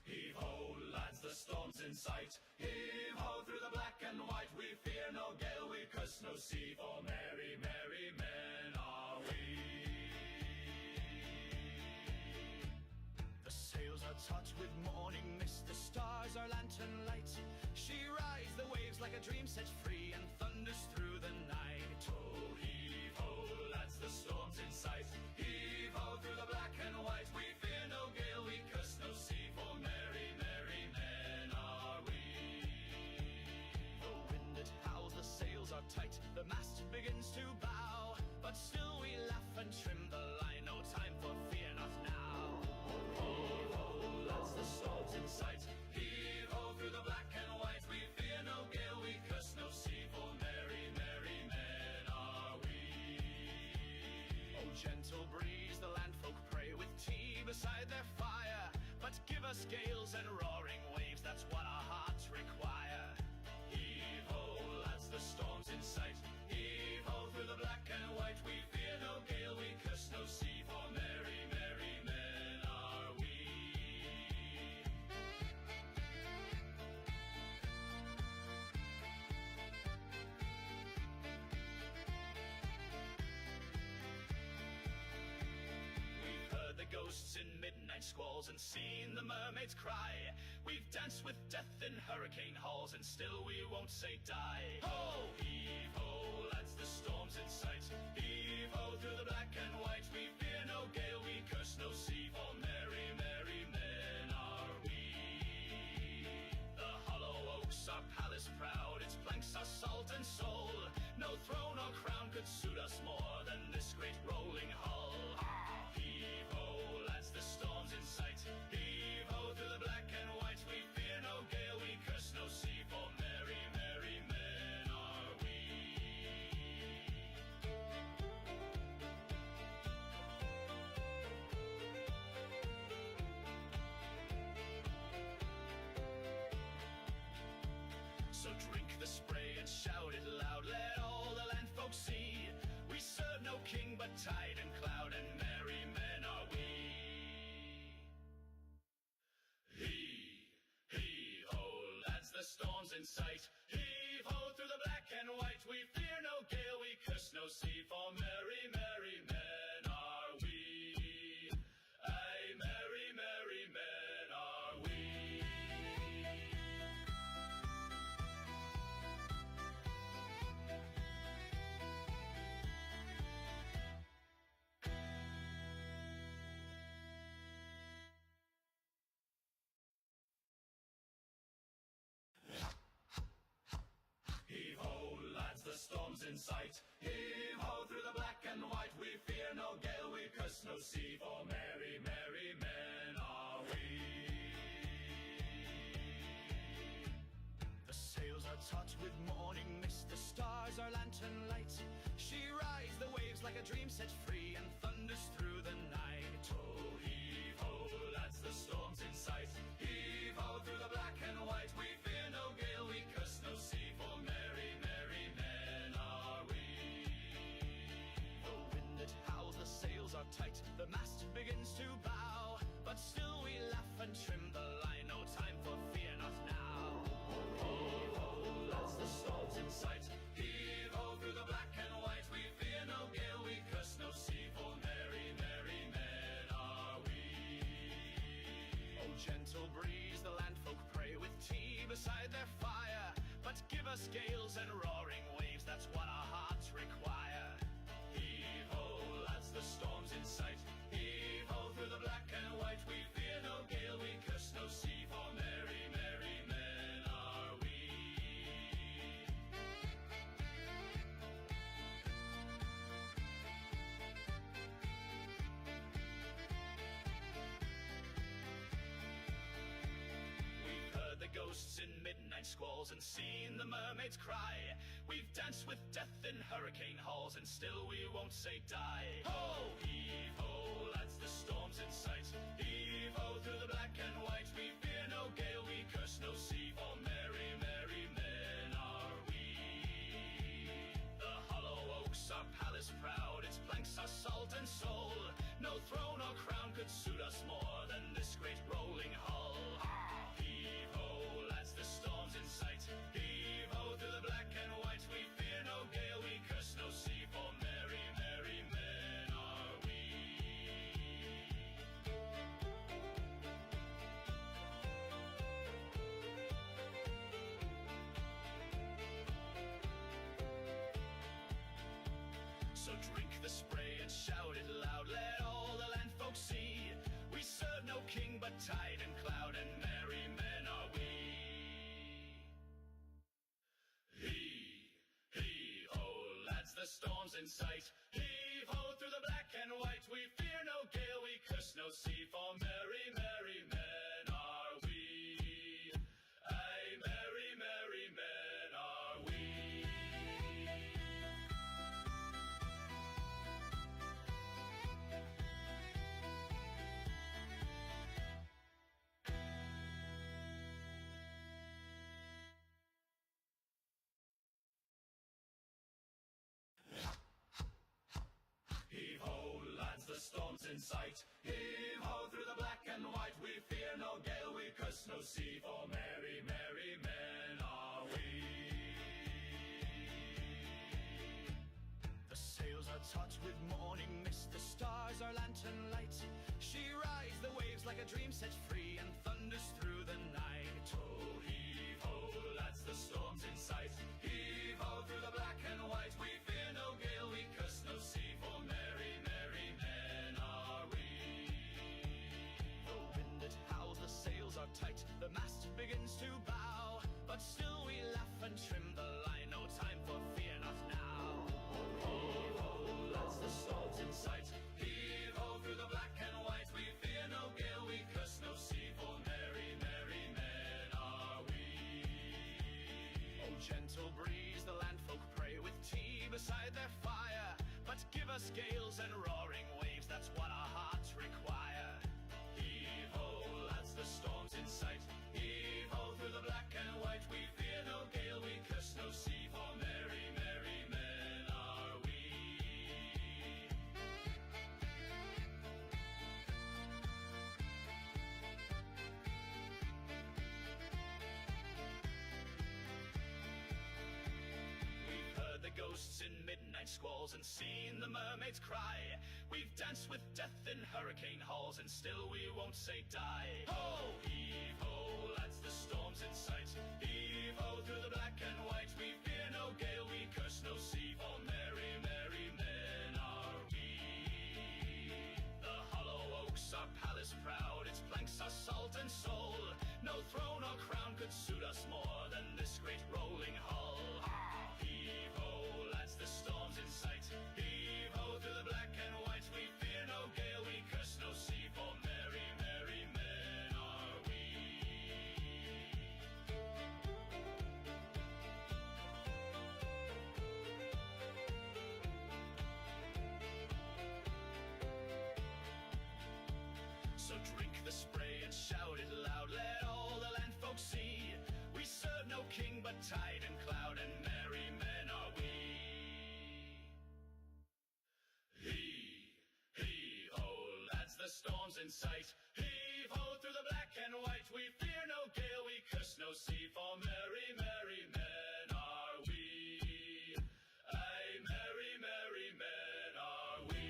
Heave ho, lads, the storm's in sight. Heave ho through the black and white. We fear no gale, we curse no sea, for merry, merry men are we. The sails are taut with morning mist, the stars are lantern light. She rides the waves like a dream set free, and thunders through the night. Oh, heave ho, lads, the storm's in sight. Heave ho through the black and white. We fear no gale, we curse no sea, for merry, merry men are we. The wind it howls, the sails are tight, the mast begins to bow, but still we laugh and trim the line, no time for fear, not now. Heave ho, lads, the storm's in sight. Heave ho through the black and white. We fear no gale, we curse no sea, for merry, merry men are we. Oh, gentle breeze, the landfolk pray with tea beside their fire, but give us gales and roaring waves, that's what our hearts require. Heave ho, lads, the storm's in sight. Heave ho through the black and white. We fear no gale, we curse no sea, for merry, merry men are we. We've heard the ghosts in midnight squalls and seen the mermaids cry. We've danced with death in hurricane halls, and still we won't say die. Ho, heave ho, lads, the storm's in sight. Heave ho through the black and white. We fear no gale, we curse no sea, for merry, merry men are we. The hollow oaks are palace proud, its planks are salt and soul. No throne or crown could suit us more than this great rolling hull. Heave ho, lads, the storm's in sight. Heave ho through the black and white. We fear no gale, we curse no sea, for merry, merry men are we. So drink the spray and shout it loud, let all the land folks see. We serve no king but tide and cloud, and merry men are we. Hee-ho, lads, the storm's in sight. Heave-ho through the black and white. We fear no gale, we curse no sea, for merry, merry men are we. Aye, merry, merry men are we. Heave-ho, lads, the storm's in sight. Heave-ho through the black and white. We fear no gale, we curse no sea, for merry, merry men are we. The sails are taut with morning mist, the stars are lantern light. She rides the waves like a dream set free, and thunders through the night. Oh, heave-ho, lads, the storm's in sight. Heave-ho through the black and white. We fear no gale, we curse no sea, for merry, merry men are we. The wind it howls, the sails are tight, the mast begins to bow, but still we laugh and trim the line, no time for fear, not now. Heave-ho, lads, the storm's in sight. Heave-ho through the black and white. We fear no gale, we curse no sea, for merry, merry men are we. Oh, gentle breeze, the landfolk pray with tea beside their fire, but give us gales and roaring waves, that's what our hearts require. Heave-ho, lads, the storm's in sight. Heave-ho through the black and white. We fear no gale, we curse no sea, for merry, merry men are we. midnight squalls and seen the mermaids cry. We've danced with death in hurricane halls and still we won't say die. Ho, heave ho, lads, the storm's in sight. Heave ho through the black and white. We fear no gale, we curse no sea, for merry, merry men are we. The hollow oaks are palace proud, its planks are salt and soul. No throne or crown could suit us more than this great rolling hull. Heave ho, lads, the storm's in sight. Heave ho through the black and white. We fear no gale, we curse no sea, for merry, merry men are we. So drink the spray and shout it loud, let all the land folks see. We serve no king but tide and cloud, and merry men are we. Heave ho, lads, the storm's in sight. Heave ho through the black and white. We fear no gale, we curse no sea, for merry, merry men are we. Aye, merry, merry men are we. Heave ho, lads, the storm's in sight. Heave ho through the black and white. We fear no gale, we curse no sea, for merry, merry men are we. The sails are taut with morning mist, the stars are lantern light. She rides the waves like a dream set free and thunders through the night. Oh, heave ho, lads, the storm's in sight. Heave ho through the black and white. We fear no gale, we curse no sea, for merry, merry men are we. The wind it howls, the sails are tight, the mast begins to bow, but still we laugh and trim the line, no time for fear, not now. Heave ho, lads, the storm's in sight. Heave ho through the black and white. We fear no gale, we curse no sea, for merry, merry men are we. Oh, gentle breeze, the landfolk pray with tea beside their fire, but give us gales and roaring waves, that's what our hearts require. Heave ho, lads, the storm's in sight. Heave ho through the black and white. We fear no gale, we curse no sea, for merry, merry men are we. We've heard the ghosts in midnight squalls and seen the mermaids cry. We've danced with death in hurricane halls and still we won't say die. Ho, heave ho, lads, the storm's in sight. Heave ho through the black and white. We fear no gale, we curse no sea, for merry, merry men are we. The hollow oaks are palace proud, its planks are salt and soul. No throne or crown could suit us more than this great rolling hull. Heave ho, lads, the storm's in sight. Heave ho through the black and white. We fear no gale, we curse no sea, for merry, merry men are we. So drink the spray and shout it loud, let all the land folks see. We serve no king but tide and cloud, and merry men are we. Heave ho, lads, the storm's in sight. Heave ho through the black and white. We fear no gale, we curse no sea, for merry, merry men are we. Aye, merry, merry men are we.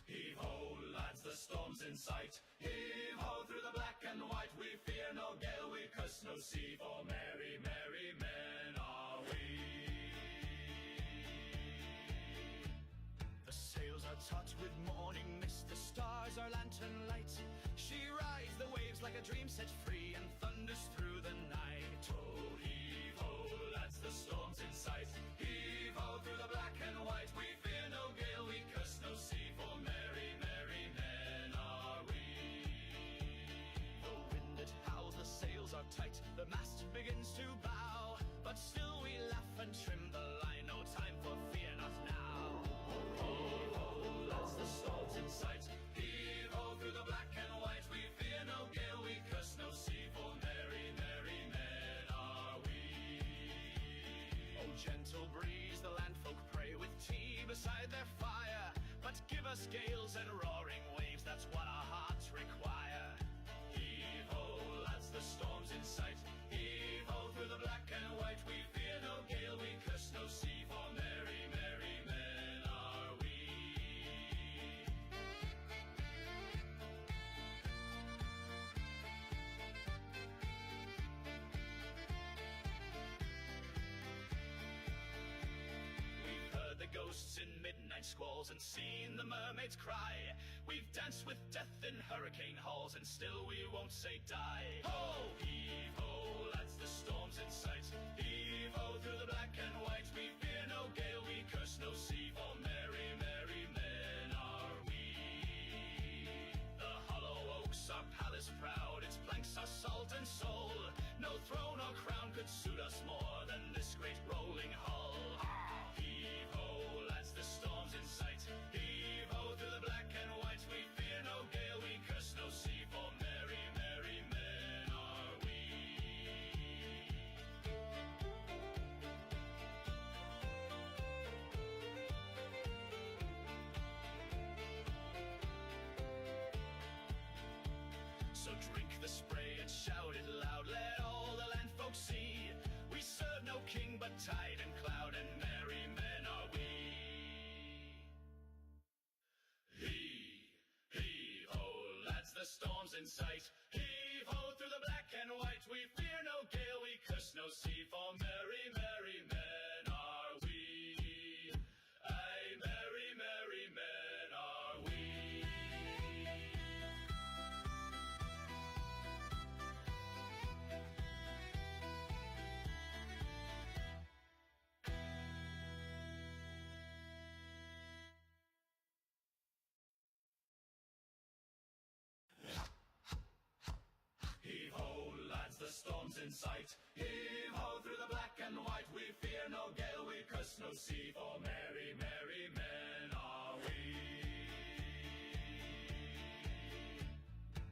Heave ho, lads, the storm's in sight. Heave ho through the black and white. We fear no gale, we curse no sea, for merry, merry men are we. The sails are taut with morning mist, the stars are lantern light. She rides the waves like a a dream set free and thunders through the night. Oh, heave ho, lads, the storm's in sight. Heave ho through the black and white. We fear no gale, we curse no sea, for merry, merry men are we. The wind it howls, the sails are tight, the mast begins to bow, but still we laugh and trim the line, no time for fear, not now. Heave ho, lads, the storm's in sight. Heave ho through the black and white. We fear no gale, we curse no sea, for merry, merry men are we. Oh, gentle breeze, the landfolk pray with tea beside their fire, but give us gales and roaring waves, that's what our hearts require. Heave ho, lads, the storm's in sight. Heave ho through the black and white. We fear no gale, we curse no sea, for merry, merry men are we. We've heard the ghosts in midnight squalls and seen the mermaids cry. We've danced with death in hurricane halls and still we won't say die. Ho! Heave ho, lads, the storm's in sight. Heave ho through the black and white. We fear no gale, we curse no sea, for merry, merry men are we. The hollow oaks are palace proud, its planks are salt and soul. No throne or crown could suit us more than this great rolling hull. Heave ho, lads, the storm's in sight. Heave ho through the black and white. We fear no gale, we curse no sea, for merry, merry men are we. So drink the spray and shout it loud, let all the land folks see. We serve no king but tide and cloud, and merry men are we. Heave ho, lads, the storm's in sight. Heave ho through the black and white. We fear no gale, we curse no sea, for merry, merry men are we. Aye, merry, merry men are we. Heave ho, lads, the storm's in sight. Heave ho through the black and white. We fear no gale, we curse no sea, for merry, merry men are we.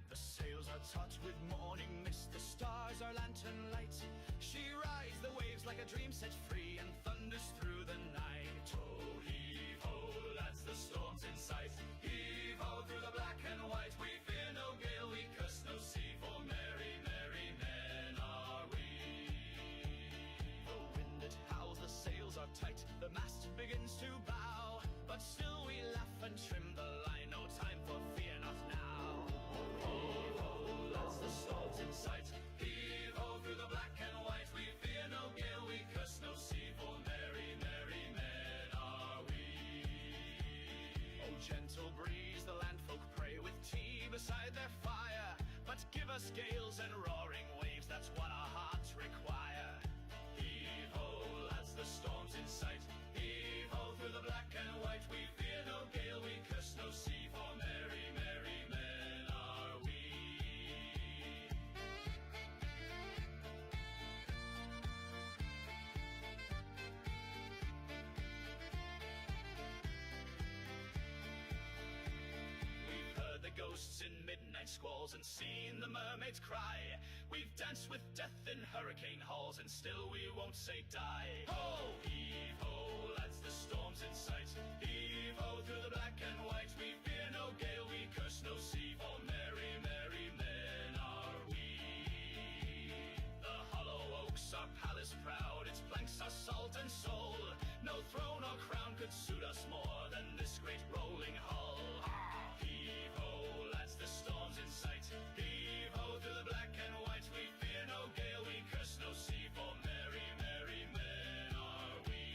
The sails are taut with morning mist, the stars are lantern light. She rides the waves like a dream set free and thunders through the night. Oh, heave ho, lads, the storm's in sight. Heave ho through the black and white. We fear no gale, we curse no sea, for merry, merry men are we. The wind it howls, the sails are tight, the mast begins to bow, but still we laugh and trim the line, no time for fear, not now. Heave ho, lads, the storm's in sight. Heave ho through the black and white. We fear no gale, we curse no sea, for merry, merry men are we. Oh, gentle breeze, the landfolk pray with tea beside their fire, but give us gales and roaring waves, that's what our hearts require. Heave ho, lads, the storm's in sight. Heave ho through the black and white. We fear no gale, we curse no sea, for merry, merry men are we. We've heard the ghosts in midnight squalls and seen the mermaids cry. We've danced with death in hurricane halls and still we won't say die. Ho! Heave ho, lads, the storm's in sight. Heave ho through the black and white. We fear no gale, we curse no sea, for merry, merry men are we. The hollow oaks are palace proud, its planks are salt and soul. No throne or crown could suit us more than this great rolling hull. Heave ho, lads, the storm's in sight. Heave ho through the black and white. We fear no gale, we curse no sea, for merry, merry men are we.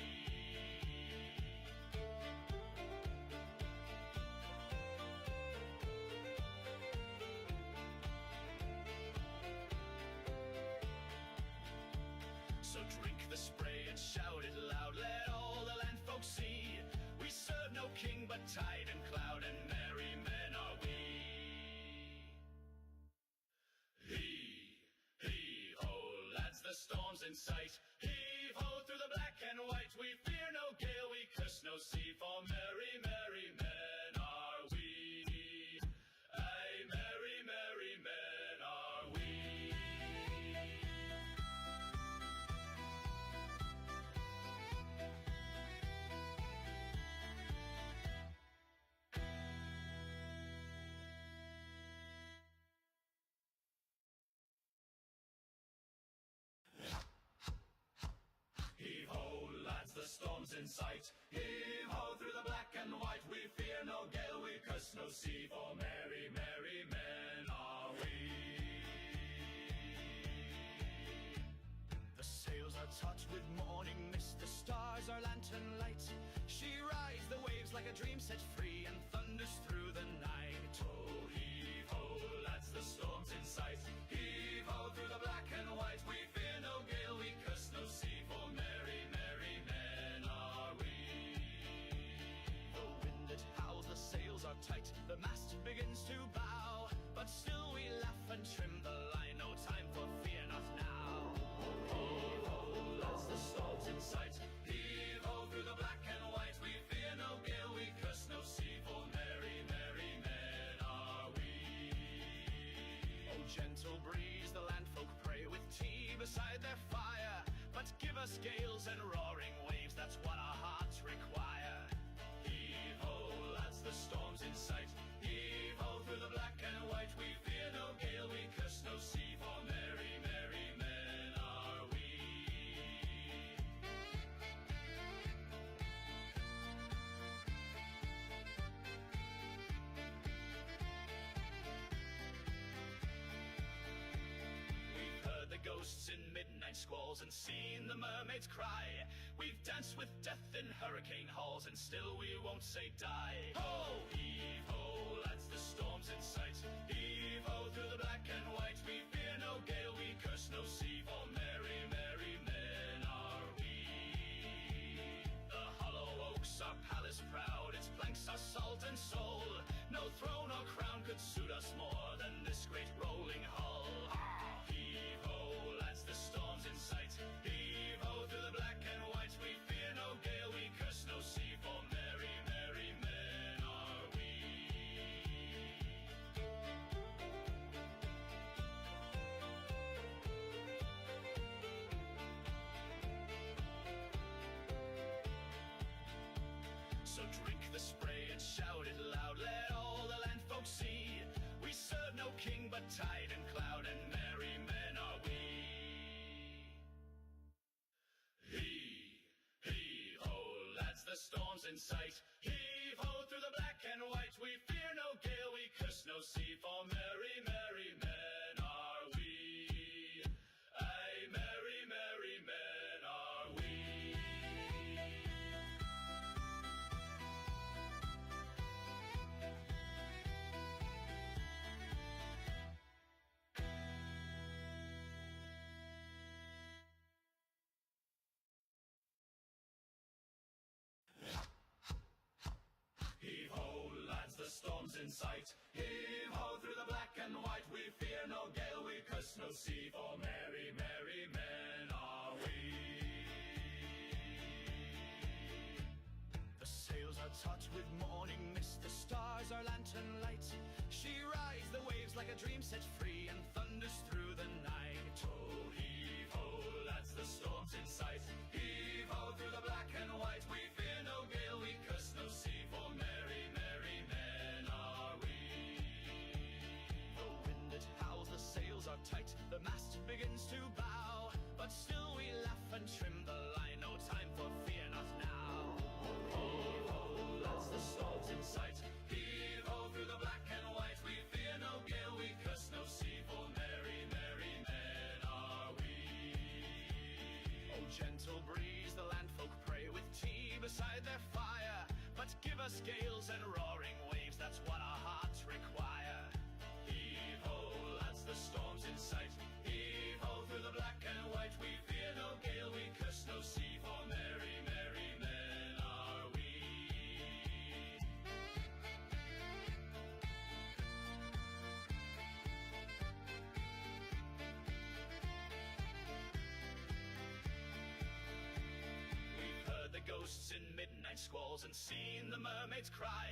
So drink the spray and shout it loud, let all the land folk see. We serve no king but tide and cloud, and merry men are we. Heave-ho, lads, the storm's in sight. Heave-ho, through the black and white. We fear no gale, we curse no sea, for merry, merry men are we. Aye, merry, merry men are we. Heave-ho, lads, the storm's in sight. Heave-ho, through the black and white. We fear no gale, we curse no sea, for merry, merry men are we. The sails are taut with morning mist, the stars are lantern light. She rides the waves like a dream set free, and thunders through the night. Oh, heave-ho, lads, the storm's in sight. Heave-ho, through the black and white. We fear no gale, we curse no sea, for merry, merry men are we. The wind it howls, the sails are tight, the mast begins to bow, but still we laugh and trim the line, no time for fear, not now. Heave-ho, lads, the storm's in sight. Heave-ho, through the black and white. We fear no gale, we curse no sea, for merry, merry men are we. Oh, gentle breeze, the landfolk pray with tea beside their fire, but give us gales and roaring waves, that's what our hearts require. Heave-ho, lads, the storm's in sight. Heave-ho, through the black and white. We fear no gale, we curse no sea, for merry, merry men are we. We've heard the ghosts in midnight squalls and seen the mermaids cry. We've danced with death in hurricane halls, and still we won't say die. Ho, heave-ho, lads, the storm's in sight. Heave-ho, through the black and white. We fear no gale, we curse no sea, for merry, merry men are we. The hollow oaks are palace proud, its planks are salt and soul. No throne or crown could suit us more than this great rolling hull. Heave-ho, lads, the storm's in sight. Heave-ho, through the black and white. We fear no gale, we curse no sea, for merry, merry men are we. So drink the spray and shout it loud, let all the land folk see. We serve no king but tide and cloud, and merry men are we. Heave-ho, lads, the storm's in sight. Heave-ho, through the black and white. We fear no gale, we curse no sea, for merry, merry men are we. Aye, merry, merry men are we. Heave-ho, lads, the storm's in sight. Heave-ho, through the black and white. We fear no gale, we curse no sea, for merry, merry men are we. The sails are taut with morning mist, the stars are lantern light. She rides the waves like a dream set free, and thunders through the night. Oh, heave-ho, lads, the storm's in sight. Heave-ho, through the black and white. We fear no gale, we curse no sea, for merry, merry men are we. The wind it howls, the sails are tight, the mast begins to bow, but still we laugh and trim the line, no time for fear, not now. Heave-ho, lads, the storm's in sight. Heave-ho, through the black and white. We fear no gale, we curse no sea, for merry, merry men are we. Oh, gentle breeze, the landfolk pray with tea beside their fire, but give us gales and roaring waves, that's what our hearts require. Heave-ho, lads, the storm's in sight. Heave-ho, through the black and white. We fear no gale, ghosts in midnight squalls and seen the mermaids cry.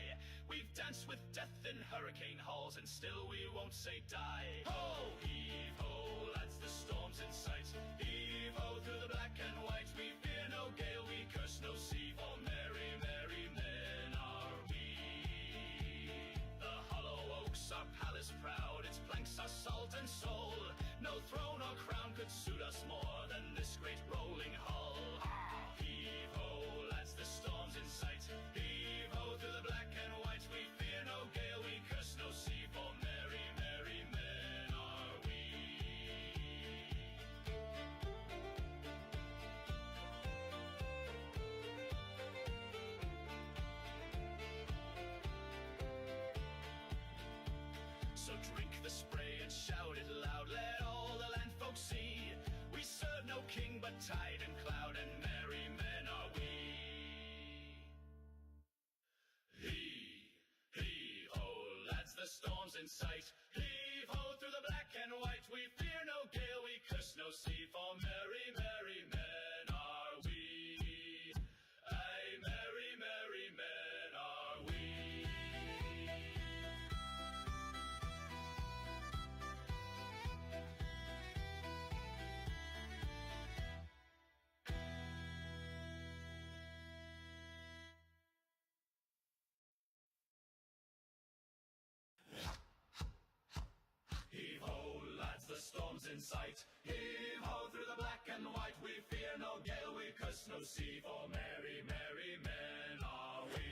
We've danced with death in hurricane halls and still we won't say die. Ho, heave ho, lads, the storm's in sight. Heave ho through the black and white. We fear no gale, we curse no sea, for merry, merry men are we. The hollow oaks are palace proud, its planks are salt and soul. No throne or crown could suit us more than this great rolling hull. Heave ho, lads, the storm's in sight. Heave ho through the black and white. We fear no gale, we curse no sea, for merry, merry men are we. So drink the spray and shout it loud, let all the land folk see. We serve no king but tide and cloud, and merry men are we. Heave-ho, lads, the storm's in sight. Heave-ho through the black and white. We fear no gale, we curse no sea, for merry, merry men are we. Aye, merry, merry men are we. Heave-ho, lads, the storm's in sight. Heave-ho through the black and white. We fear no gale, we curse no sea, for merry, merry men are we.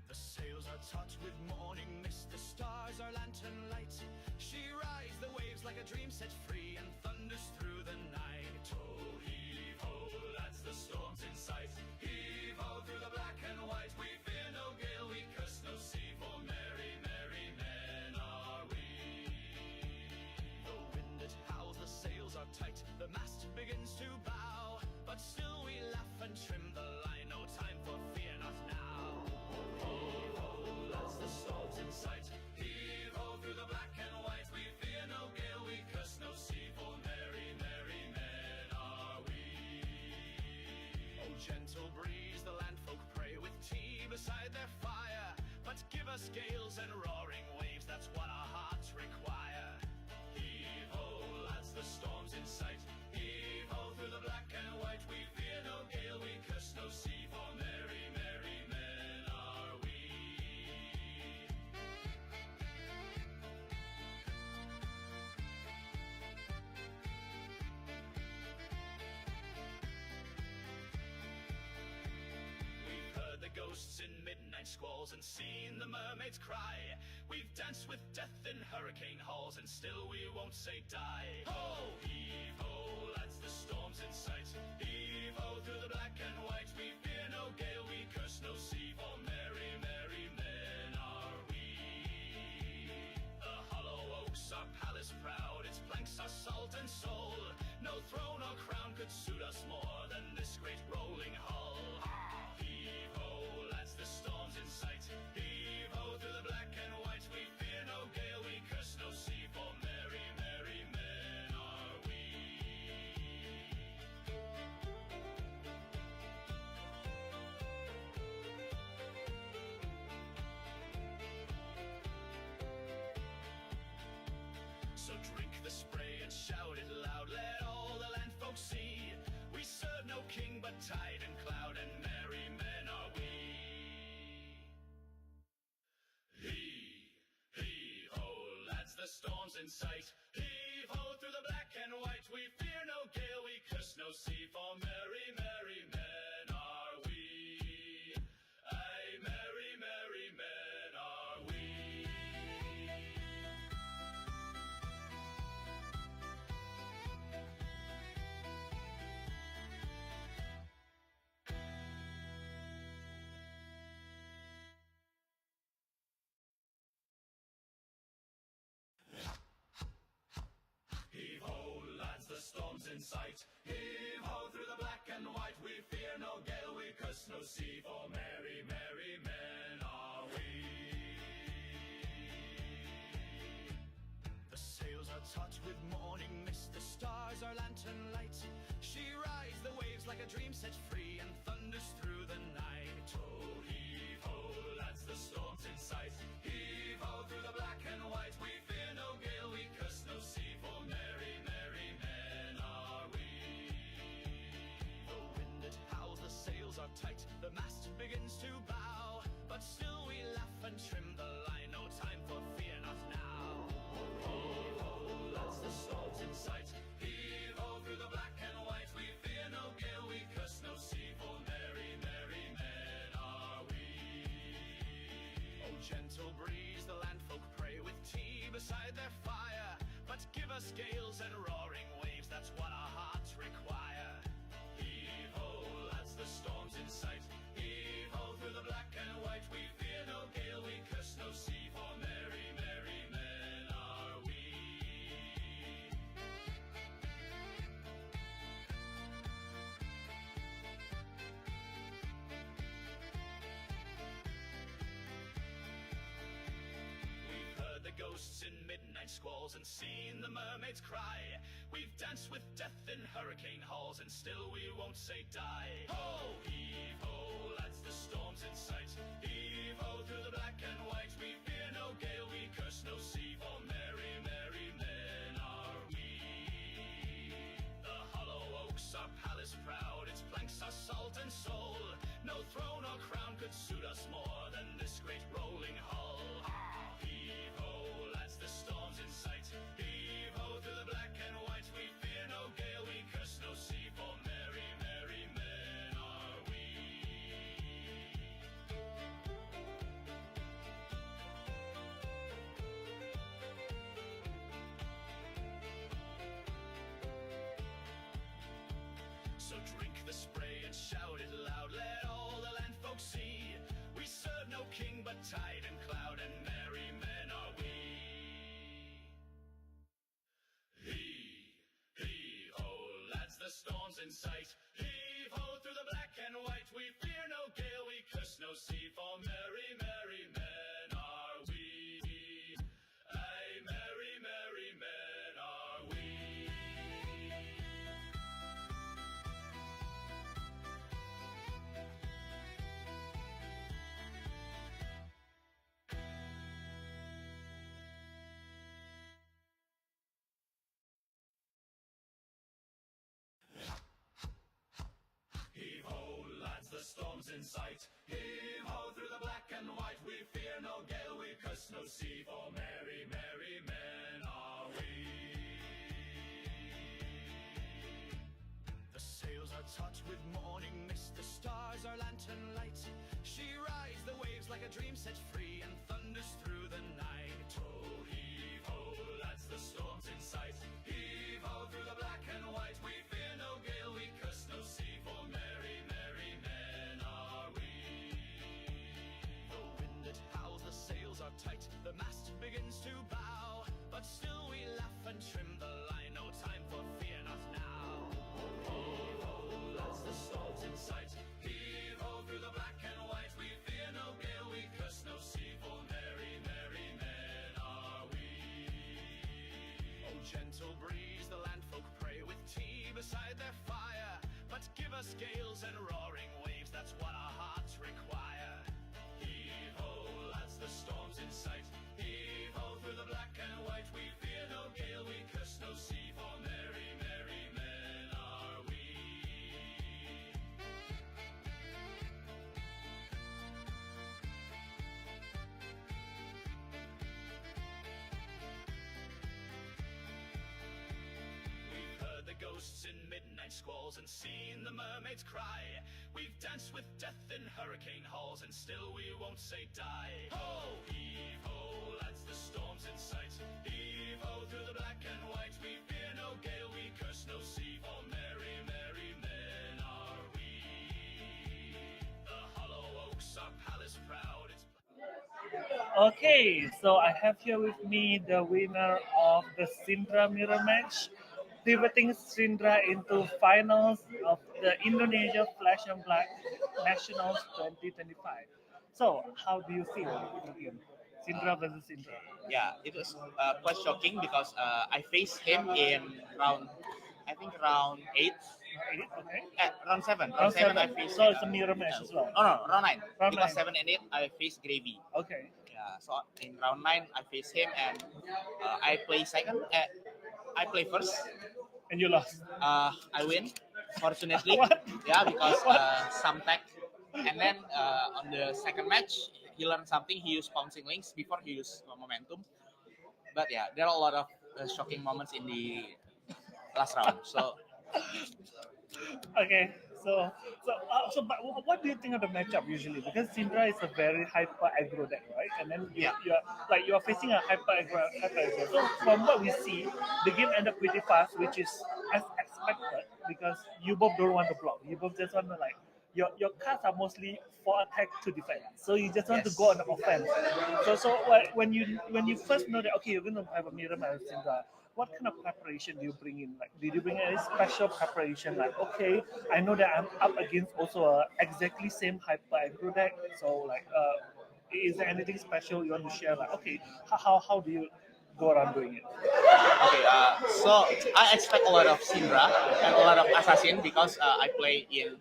The sails are taut with morning mist, the stars are lantern light. She rides the waves like a dream set free and thunders through the night. Oh, heave-ho, lads, the storm's in sight. Heave-ho through the black and white. We fear no gale, we curse no sea, for merry, merry men are we. The wind it howls, the sails are tight, the mast begins to bow, but still we laugh and trim the line, no time for fear, not now. Heave-ho, lads, the storm's in sight. Heave-ho through the black and white. We fear no gale, we curse no sea, for merry, merry men are we. Oh, gentle breeze, the landfolk pray with tea beside their fire, but give us gales and roaring waves, that's what our hearts require. Heave-ho, lads, the storm's in sight. Heave-ho through the black and white. We fear no gale, we curse no sea, for merry, merry men are we. We've heard the ghosts in midnight squalls and seen the mermaids cry. We've danced with death in hurricane halls and still we won't say die. Ho, heave-ho, lads, the storm's in sight. Heave-ho through the black and white. We fear no gale, we curse no sea, for merry, merry men are we. The hollow oaks are palace proud, its planks are salt and soul. No throne or crown could suit us more than this great rolling hull. Heave-ho, lads, the storm's in sight. Heave-ho through the black and white. We fear no gale, we curse no sea, for merry, merry men are we. So drink the spray and shout it loud, let all the land folk see. We serve no king but tide and cloud, and merry men are we. Heave-ho, lads, the storm's in sight. Heave-ho through the black and white. We fear no gale, we curse no sea, for merry, merry men are we. Aye, merry, merry men are we. Heave-ho, lads, the storm's in sight. Heave-ho through the black and white. We fear no gale, we curse no sea, for merry, merry men are we. The sails are taut with morning mist, the stars are lantern light. She rides like a dream set free and thunders through the night. Oh, heave ho, lads, the storm's in sight. Heave ho through the black and white. We fear no gale, we curse no sea, for merry, merry men are we. The wind it howls, the sails are tight, the mast begins to bow, but still we laugh and trim the line, no time for fear, not now. Heave ho, lads, the storm's in sight. Heave ho through the black and white. We fear no gale, we curse no sea, for merry, merry men are we. Oh, gentle breeze, the landfolk pray with tea beside their fire, but give us gales and roaring waves, that's what our hearts require. Heave ho, lads, the storm's in sight. Heave ho through the black and white. We fear no gale, we curse no sea, for merry, merry men are we. We've heard the ghosts in midnight squalls and seen the mermaids cry. We've danced with death in hurricane halls and still we won't say die. Ho, heave ho, lads, the storm's in sight. Heave ho through the black and white. We fear no gale, we curse no sea, for merry, merry men are we. The hollow oaks are palace proud, its planks are salt and soul. No throne or crown could suit us more than this great rolling hull. Ah, heave ho, lads, the storm's in sight. Heave ho through the black and white. We fear no gale, we curse no sea, for merry, merry men are we. So drink the spray and shout it loud, let all the land folks see. We serve no king but tide and cloud, and merry men are we. Heave ho, lads, the storm's in sight. Heave ho through the black and white. We fear no gale, we curse no sea, for merry, merry men are we. Aye, merry, merry men are we. Heave ho, lads, the storm's in sight. Heave ho through the black and white. We fear no gale, we curse no sea, for merry, merry men are we. The sails are taut with morning mist, the stars are lantern light. She rides the waves like a dream set free and thunders through the night. Oh, heave ho, lads, the storm's in sight. Heave ho through the black and white. We fear no gale, we curse no sea, for merry, merry men are we. The wind it howls, the sails are tight, the mast begins to bow, but still we laugh and trim the line, no time for fear, not now. Heave ho, lads, the storm's in sight. Heave ho through the black and white. We fear no gale, we curse no sea, for merry, merry men are we. Oh, gentle breeze, the landfolk pray with tea beside their fire, but give us gales and roaring waves, that's what our hearts require. Heave ho, lads, the storm's in sight. Heave ho through the black and white. We fear no gale, we curse no sea, for merry, merry men are we. We've heard the ghosts in midnight squalls and seen the mermaids cry. We've danced with death in hurricane halls and still we won't say die. Ho, heave ho, lads, the storm's in sight. Heave ho through the black and white. We fear no gale, we curse no sea, for merry, merry men are we. The hollow oaks are palace proud. It's Okay, so I have here with me the winner of the Syndra mirror match, pivoting Syndra into finals of the Indonesia Flash and Black Nationals 2025. So, how do you feel in the game? Syndra versus Syndra. Yeah, it was quite shocking because I faced him in round, I think round 8, 8, okay. Round 7. Round 7. I faced. So it's a mirror match as well. Oh no, round 9. Round Because 9. 7 and 8, I faced Gravy. Okay. Yeah, so in round 9, I faced him and I play second. I play first. And you lost. I win, fortunately. What? Yeah, because some tech. And then on the second match, he learned something. He used pouncing links before he used momentum. But yeah, there are a lot of shocking moments in the last round. So Okay. But what do you think of the matchup usually? Because Syndra is a very hyper aggro deck, right? And then you're facing a hyper aggro. So from what we see, the game ended up pretty fast, which is as expected because you both don't want to block. You both just want to your cards are mostly for attack to defend. So you just want to go on the offense. So when you first know that okay you're gonna have a mirror match with Syndra, what kind of preparation do you bring in? Like, did you bring any special preparation? Like, okay, I know that I'm up against also a exactly same hyper aggro deck. So, like, is there anything special you want to share? Like, okay, how do you go around doing it? okay, so I expect a lot of Syndra and a lot of Assassin because I play in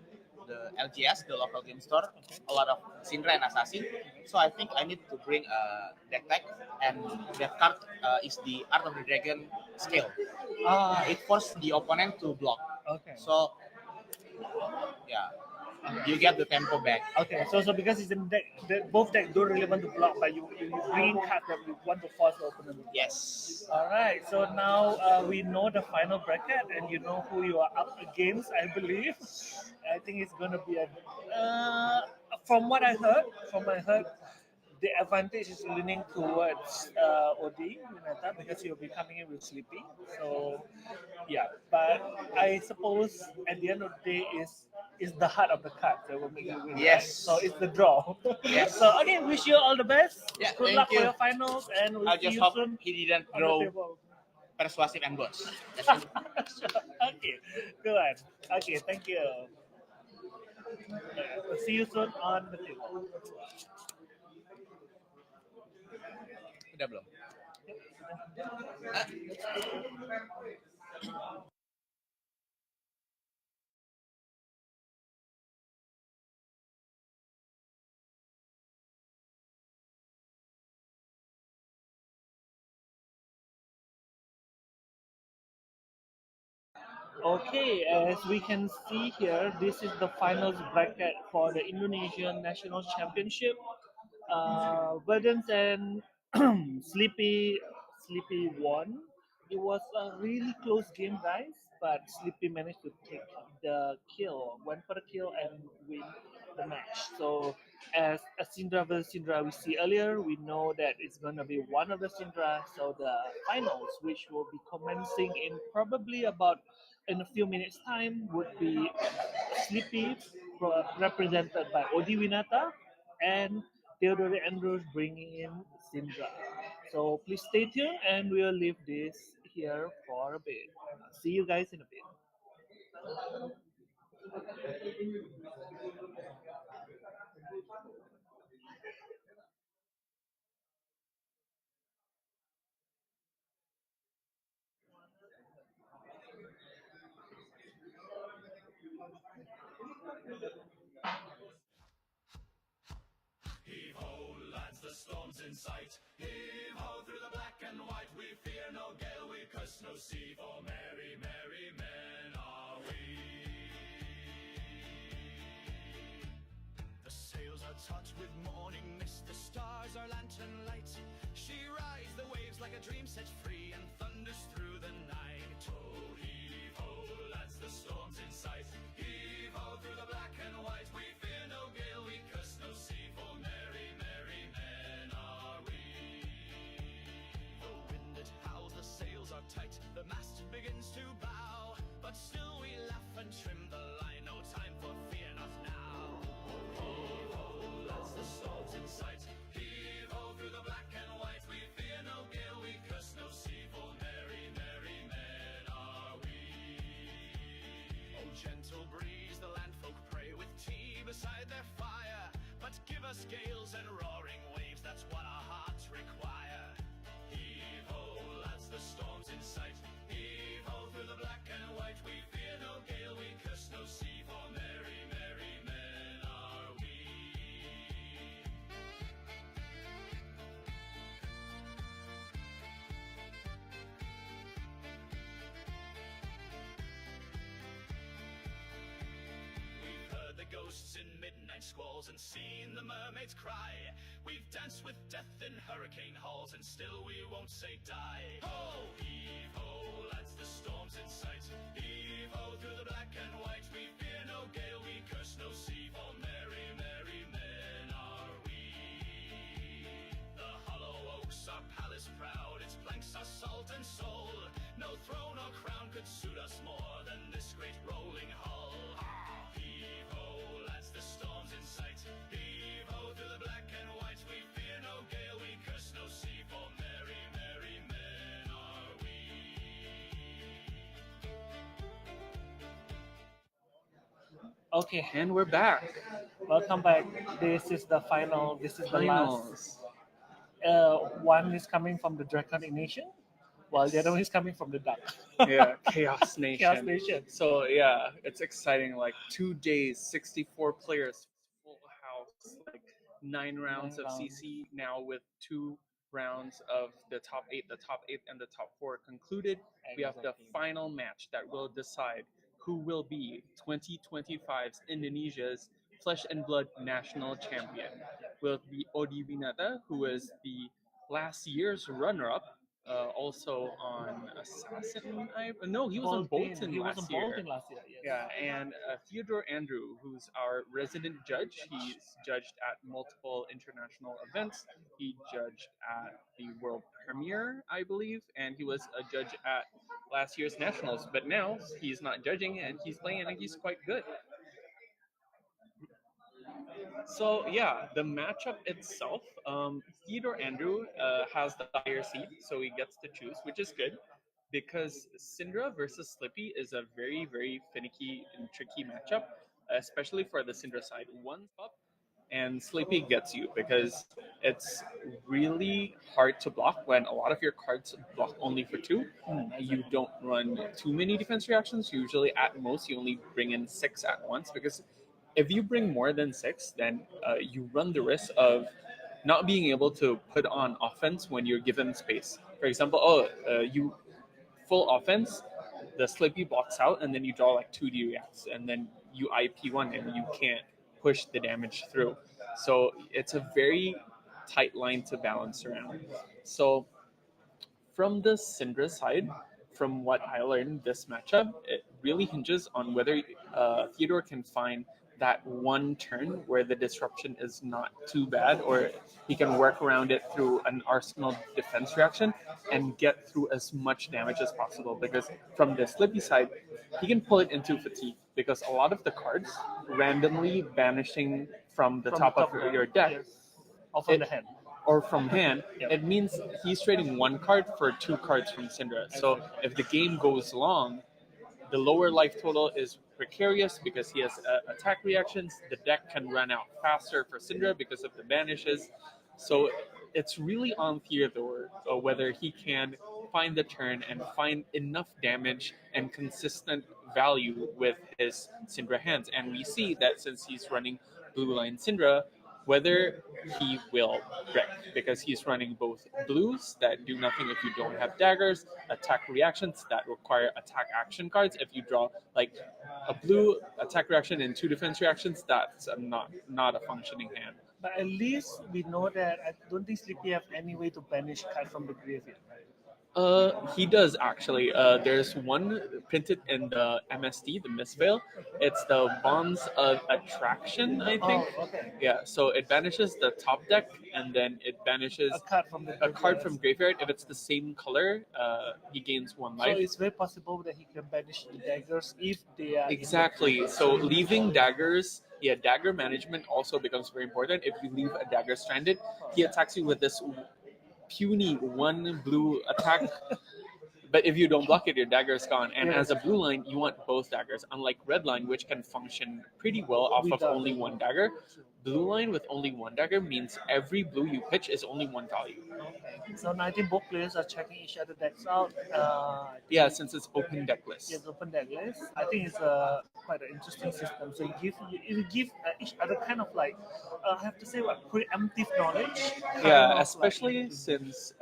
the LGS, the local game store, a lot of Syndra and Assassin. So I think I need to bring a deck tech, and that card is the Art of the Dragon skill. It forces the opponent to block. Okay. So yeah, you get the tempo back. Okay, so because it's in deck, both decks don't really want to block, but you bring cards that you want to force the opponent. Yes. All right, so now we know the final bracket, and you know who you are up against. I believe. I think it's gonna be a. From what I heard, the advantage is leaning towards OD Winata because you'll be coming in with Sleepy. So yeah, but I suppose at the end of the day is the heart of the card that will make you win. Yes. Right? So it's the draw. Yes. So again, wish you all the best. Yeah, Good thank luck you. for your finals, and we'll I see just you hope soon he didn't on the draw table. persuasive and bots. Okay, good. Okay, thank you. We'll see you soon on the table. Udah belum? Okay, as we can see here, this is the finals bracket for the Indonesian National Championship. Verdance and Sleepy won. It was a really close game, guys, but Sleepy managed to take the kill, went for the kill and win the match. So, as a Syndra versus Syndra we see earlier, we know that it's gonna be one of the Syndra. So the finals, which will be commencing in probably about in a few minutes' time, would be Sleepy, represented by Odi Winata, and Theodore Andrews bringing in Syndra. So please stay tuned, and we'll leave this here for a bit. See you guys in a bit. Heave-ho, lads, the storm's in sight. Heave-ho, through the black and white. We fear no gale, we curse no sea. For merry, merry men are we. The sails are taut with morning mist. The stars are lantern light. She rides the waves like a dream set free and thunders through the night. Oh, heave-ho, lads, the storm's in sight. Heave-ho, through the black and white. We fear no gale, we curse no sea. For merry, merry men are we. The wind it howls, the sails are tight. The mast begins to bow, but still we laugh and trim the line. No time for fear, not now. Heave-ho, lads, the storm's in sight. Heave-ho, through the black and white. We fear no gale, we curse no sea. For merry, merry men are we. Oh, gentle breeze, the landfolk pray with tea beside their fire. But give us gales and roaring waves, that's what our hearts require. Heave-ho, lads, the storm's in sight. Heave-ho, through the black and white. We fear no gale, we curse ghosts in midnight squalls and seen the mermaids cry. We've danced with death in hurricane halls and still we won't say die. Ho, heave ho, lads, the storm's in sight. Heave ho through the black and white. We fear no gale, we curse no sea, for merry, merry men are we. The hollow oaks are palace proud, its planks are salt and soul. No throne or crown could suit us more than this great rolling hull. Heave ho, lads, the storm's in sight. Heave ho through the black and white. We fear no gale, we curse no sea, for merry, merry men are we. Okay, And we're back. welcome back. This is the final. This is the last. Finals. One is coming from the Draconic Nation, while the other one is coming from the Duck. Yeah, Chaos Nation. Chaos Nation. So yeah, it's exciting. Like 2 days, 64 players, full house, like 9 rounds of CC now with 2 rounds of the top 8. The top 8 and the top 4 concluded. We have the final match that will decide who will be 2025's Indonesia's Flesh and Blood national champion. Will it be Odi Winata, who is the last year's runner-up, also on Assassin. No, he was on Bolton He was last on year. Bolton last year. Yes. Yeah, and Theodore Andrew, who's our resident judge. He's judged at multiple international events. He judged at the world premiere, I believe, and he was a judge at last year's nationals. But now he's not judging, and he's playing, and he's quite good. So yeah, the matchup itself, Theodore Andrew has the higher seed, so he gets to choose, which is good, because Syndra versus Slippy is a very, very finicky and tricky matchup, especially for the Syndra side. One's up, and Sleepy gets you because it's really hard to block when a lot of your cards block only for 2. You don't run too many defense reactions. Usually, at most, you only bring in 6 at once, because if you bring more than 6, then you run the risk of not being able to put on offense when you're given space. For example, you full offense, the Slippy blocks out, and then you draw like 2D reacts, and then you IP1 and you can't push the damage through. So it's a very tight line to balance around. So from the Syndra side, from what I learned this matchup, it really hinges on whether Theodore can find that one turn where the disruption is not too bad, or he can work around it through an arsenal defense reaction and get through as much damage as possible. Because from the Slippy side, he can pull it into fatigue, because a lot of the cards randomly banishing from the top of your deck, or from the hand. Or from hand, Yep. it means he's trading 1 card for 2 cards from Syndra. So if the game goes long, the lower life total is precarious because he has attack reactions. The deck can run out faster for Syndra because of the banishes. So it's really on Theodore whether he can find the turn and find enough damage and consistent value with his Syndra hands. And we see that since he's running Blue Line Syndra, whether he will wreck, because he's running both blues that do nothing if you don't have daggers, attack reactions that require attack action cards. If you draw like a blue attack reaction and 2 defense reactions, that's not a functioning hand. But at least we know that I don't think Sleepy have any way to banish card from the graveyard, right? He does actually. There's one printed in the MST, the Mistveil. It's the Bonds of Attraction, I think. Oh, okay. Yeah, so it banishes the top deck, and then it banishes A card from the a card from graveyard. If it's the same color, he gains 1 life. So it's very possible that he can banish the daggers if they are Exactly. So leaving daggers, dagger management also becomes very important. If you leave a dagger stranded, he attacks you with this puny 1 blue attack. But if you don't block it, your dagger is gone. And as a blue line, you want both daggers. Unlike red line, which can function pretty well off of only 1 dagger, blue line with only 1 dagger means every blue you pitch is only 1 value. Okay. So 19 both players are checking each other decks out. Yeah, since it's open deck list. Yes, open deck list. I think it's quite an interesting system. So you give each other kind of like, I have to say, what, preemptive knowledge. Yeah, especially since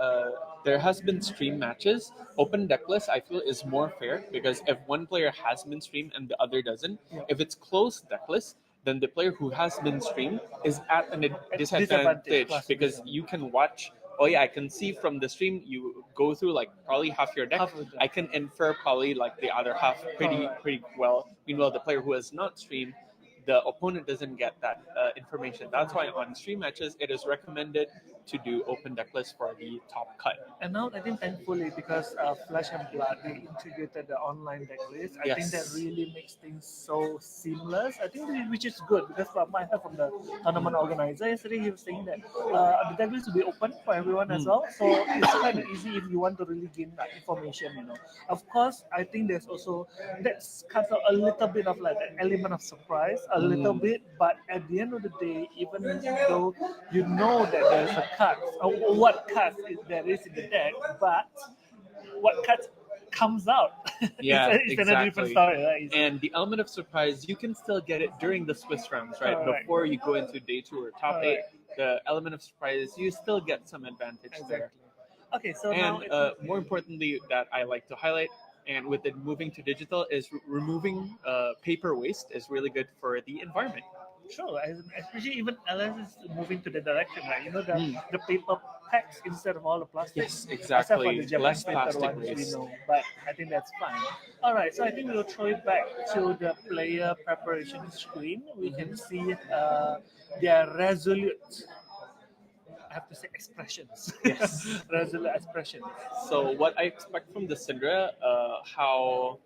there has been stream matches. Open deck list, I feel, is more fair, because if one player has been streamed and the other doesn't, if it's closed deck list, then the player who has been streamed is at a disadvantage, disadvantage plus because disadvantage. you can watch. Oh yeah, I can see from the stream you go through like probably half your deck. Half of the deck. I can infer probably like the other half Correct. pretty well. Meanwhile, the player who has not streamed, the opponent doesn't get that information. That's why on stream matches it is recommended to do open deck list for the top cut. And now I think thankfully because Flesh and Blood they integrated the online deck list, I think that Yes. really makes things so seamless. I think which is good because from I heard from the tournament organizer yesterday he was saying that the deck list will be open for everyone as well. So it's kind of easy if you want to really gain that information. Of course, I think there's also that's kind of a little bit of like an element of surprise, a little bit. But at the end of the day, even though you know that there's a card or what cards there is in the deck, but what cards comes out. Yeah, it's another different exactly. story, right? And the element of surprise, you can still get it during the Swiss rounds, right? Correct. Before you go into day 2 or top 8, Correct. the element of surprise, you still get some advantage there. Exactly. Okay, so now And more importantly, that I like to highlight, and with it moving to digital, is removing paper waste is really good for the environment. true, especially even LS is moving to the direction, right? The paper packs instead of all the plastic. Yes, Except for exactly. the Japan Less paper plastic ones, we waste. know. But I think that's fine. All right, so I think we'll throw it back to the player preparation screen. We can see their resolute. I have to say expressions. Yes. resolute expressions. So what I expect from the Syndra, how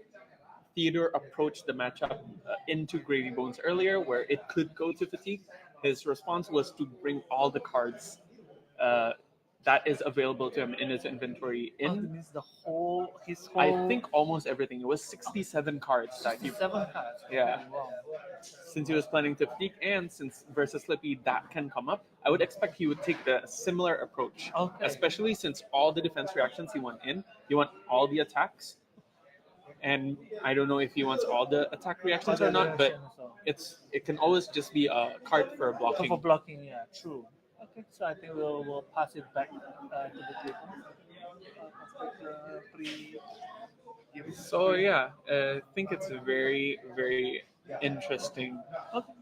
Theodore approached the matchup into Gravy Bones earlier, where it could go to fatigue. His response was to bring all the cards that is available to him in his inventory That in. means his whole. I think almost everything. It was 67 cards that he. 7 cards. Yeah. Wow. Since he was planning to fatigue, and since versus Slippy that can come up, I would expect he would take the similar approach. Okay. Especially since all the defense reactions he want in, he want all the attacks. And I don't know if he wants all the attack reactions or not, but it can always just be a card for blocking. For blocking, yeah, true. Okay, so I think we'll pass it back to the table. So yeah, I think it's very very interesting. Okay.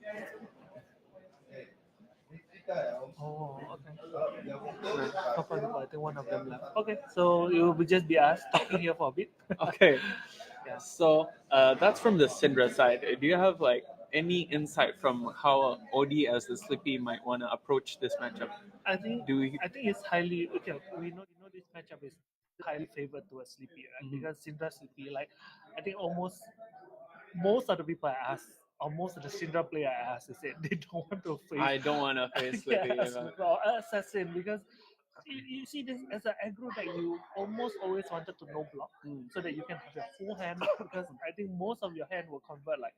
Oh, okay. I think one of them left. Okay, so it will just be us talking here for a bit. Okay. Yeah. So that's from the Syndra side. Do you have like any insight from how OD as the Slippy might want to approach this matchup? I think Do we? I think it's highly okay. We know this matchup is highly favored towards Sleepy, right? Because Syndra Sleepy, like I think almost most of the people I ask, or most of the Syndra player I ask, they said they don't want to face. I don't want to face Slippy. or assassin because you see this as an aggro that you almost always wanted to no block so that you can have a full hand because I think most of your hand will convert like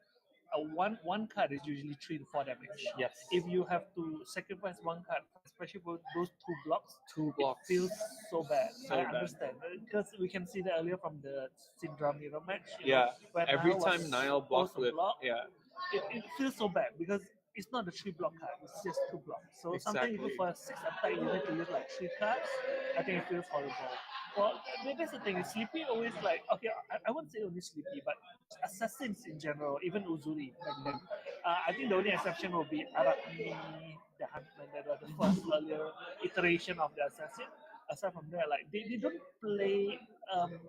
one card is usually 3 to 4 damage. Yes. If you have to sacrifice one card, especially for those 2 blocks, Two blocks. it feels so bad. So I bad. understand because we can see that earlier from the Syndra mirror match. Yeah. When Every Niall time was Niall blocked supposed to with block, yeah. it feels so bad because it's not a 3 block card, it's just 2 blocks. So sometimes even Exactly. for a 6 attack, you need to use like 3 cards. I think it feels horrible. Well, that's the thing. Sleepy always like okay. I won't say only Sleepy, but assassins in general, even Uzuri back then. I think the only exception will be Arachne, the Huntman, that was the first earlier iteration of the assassin. Aside from that, like they don't play.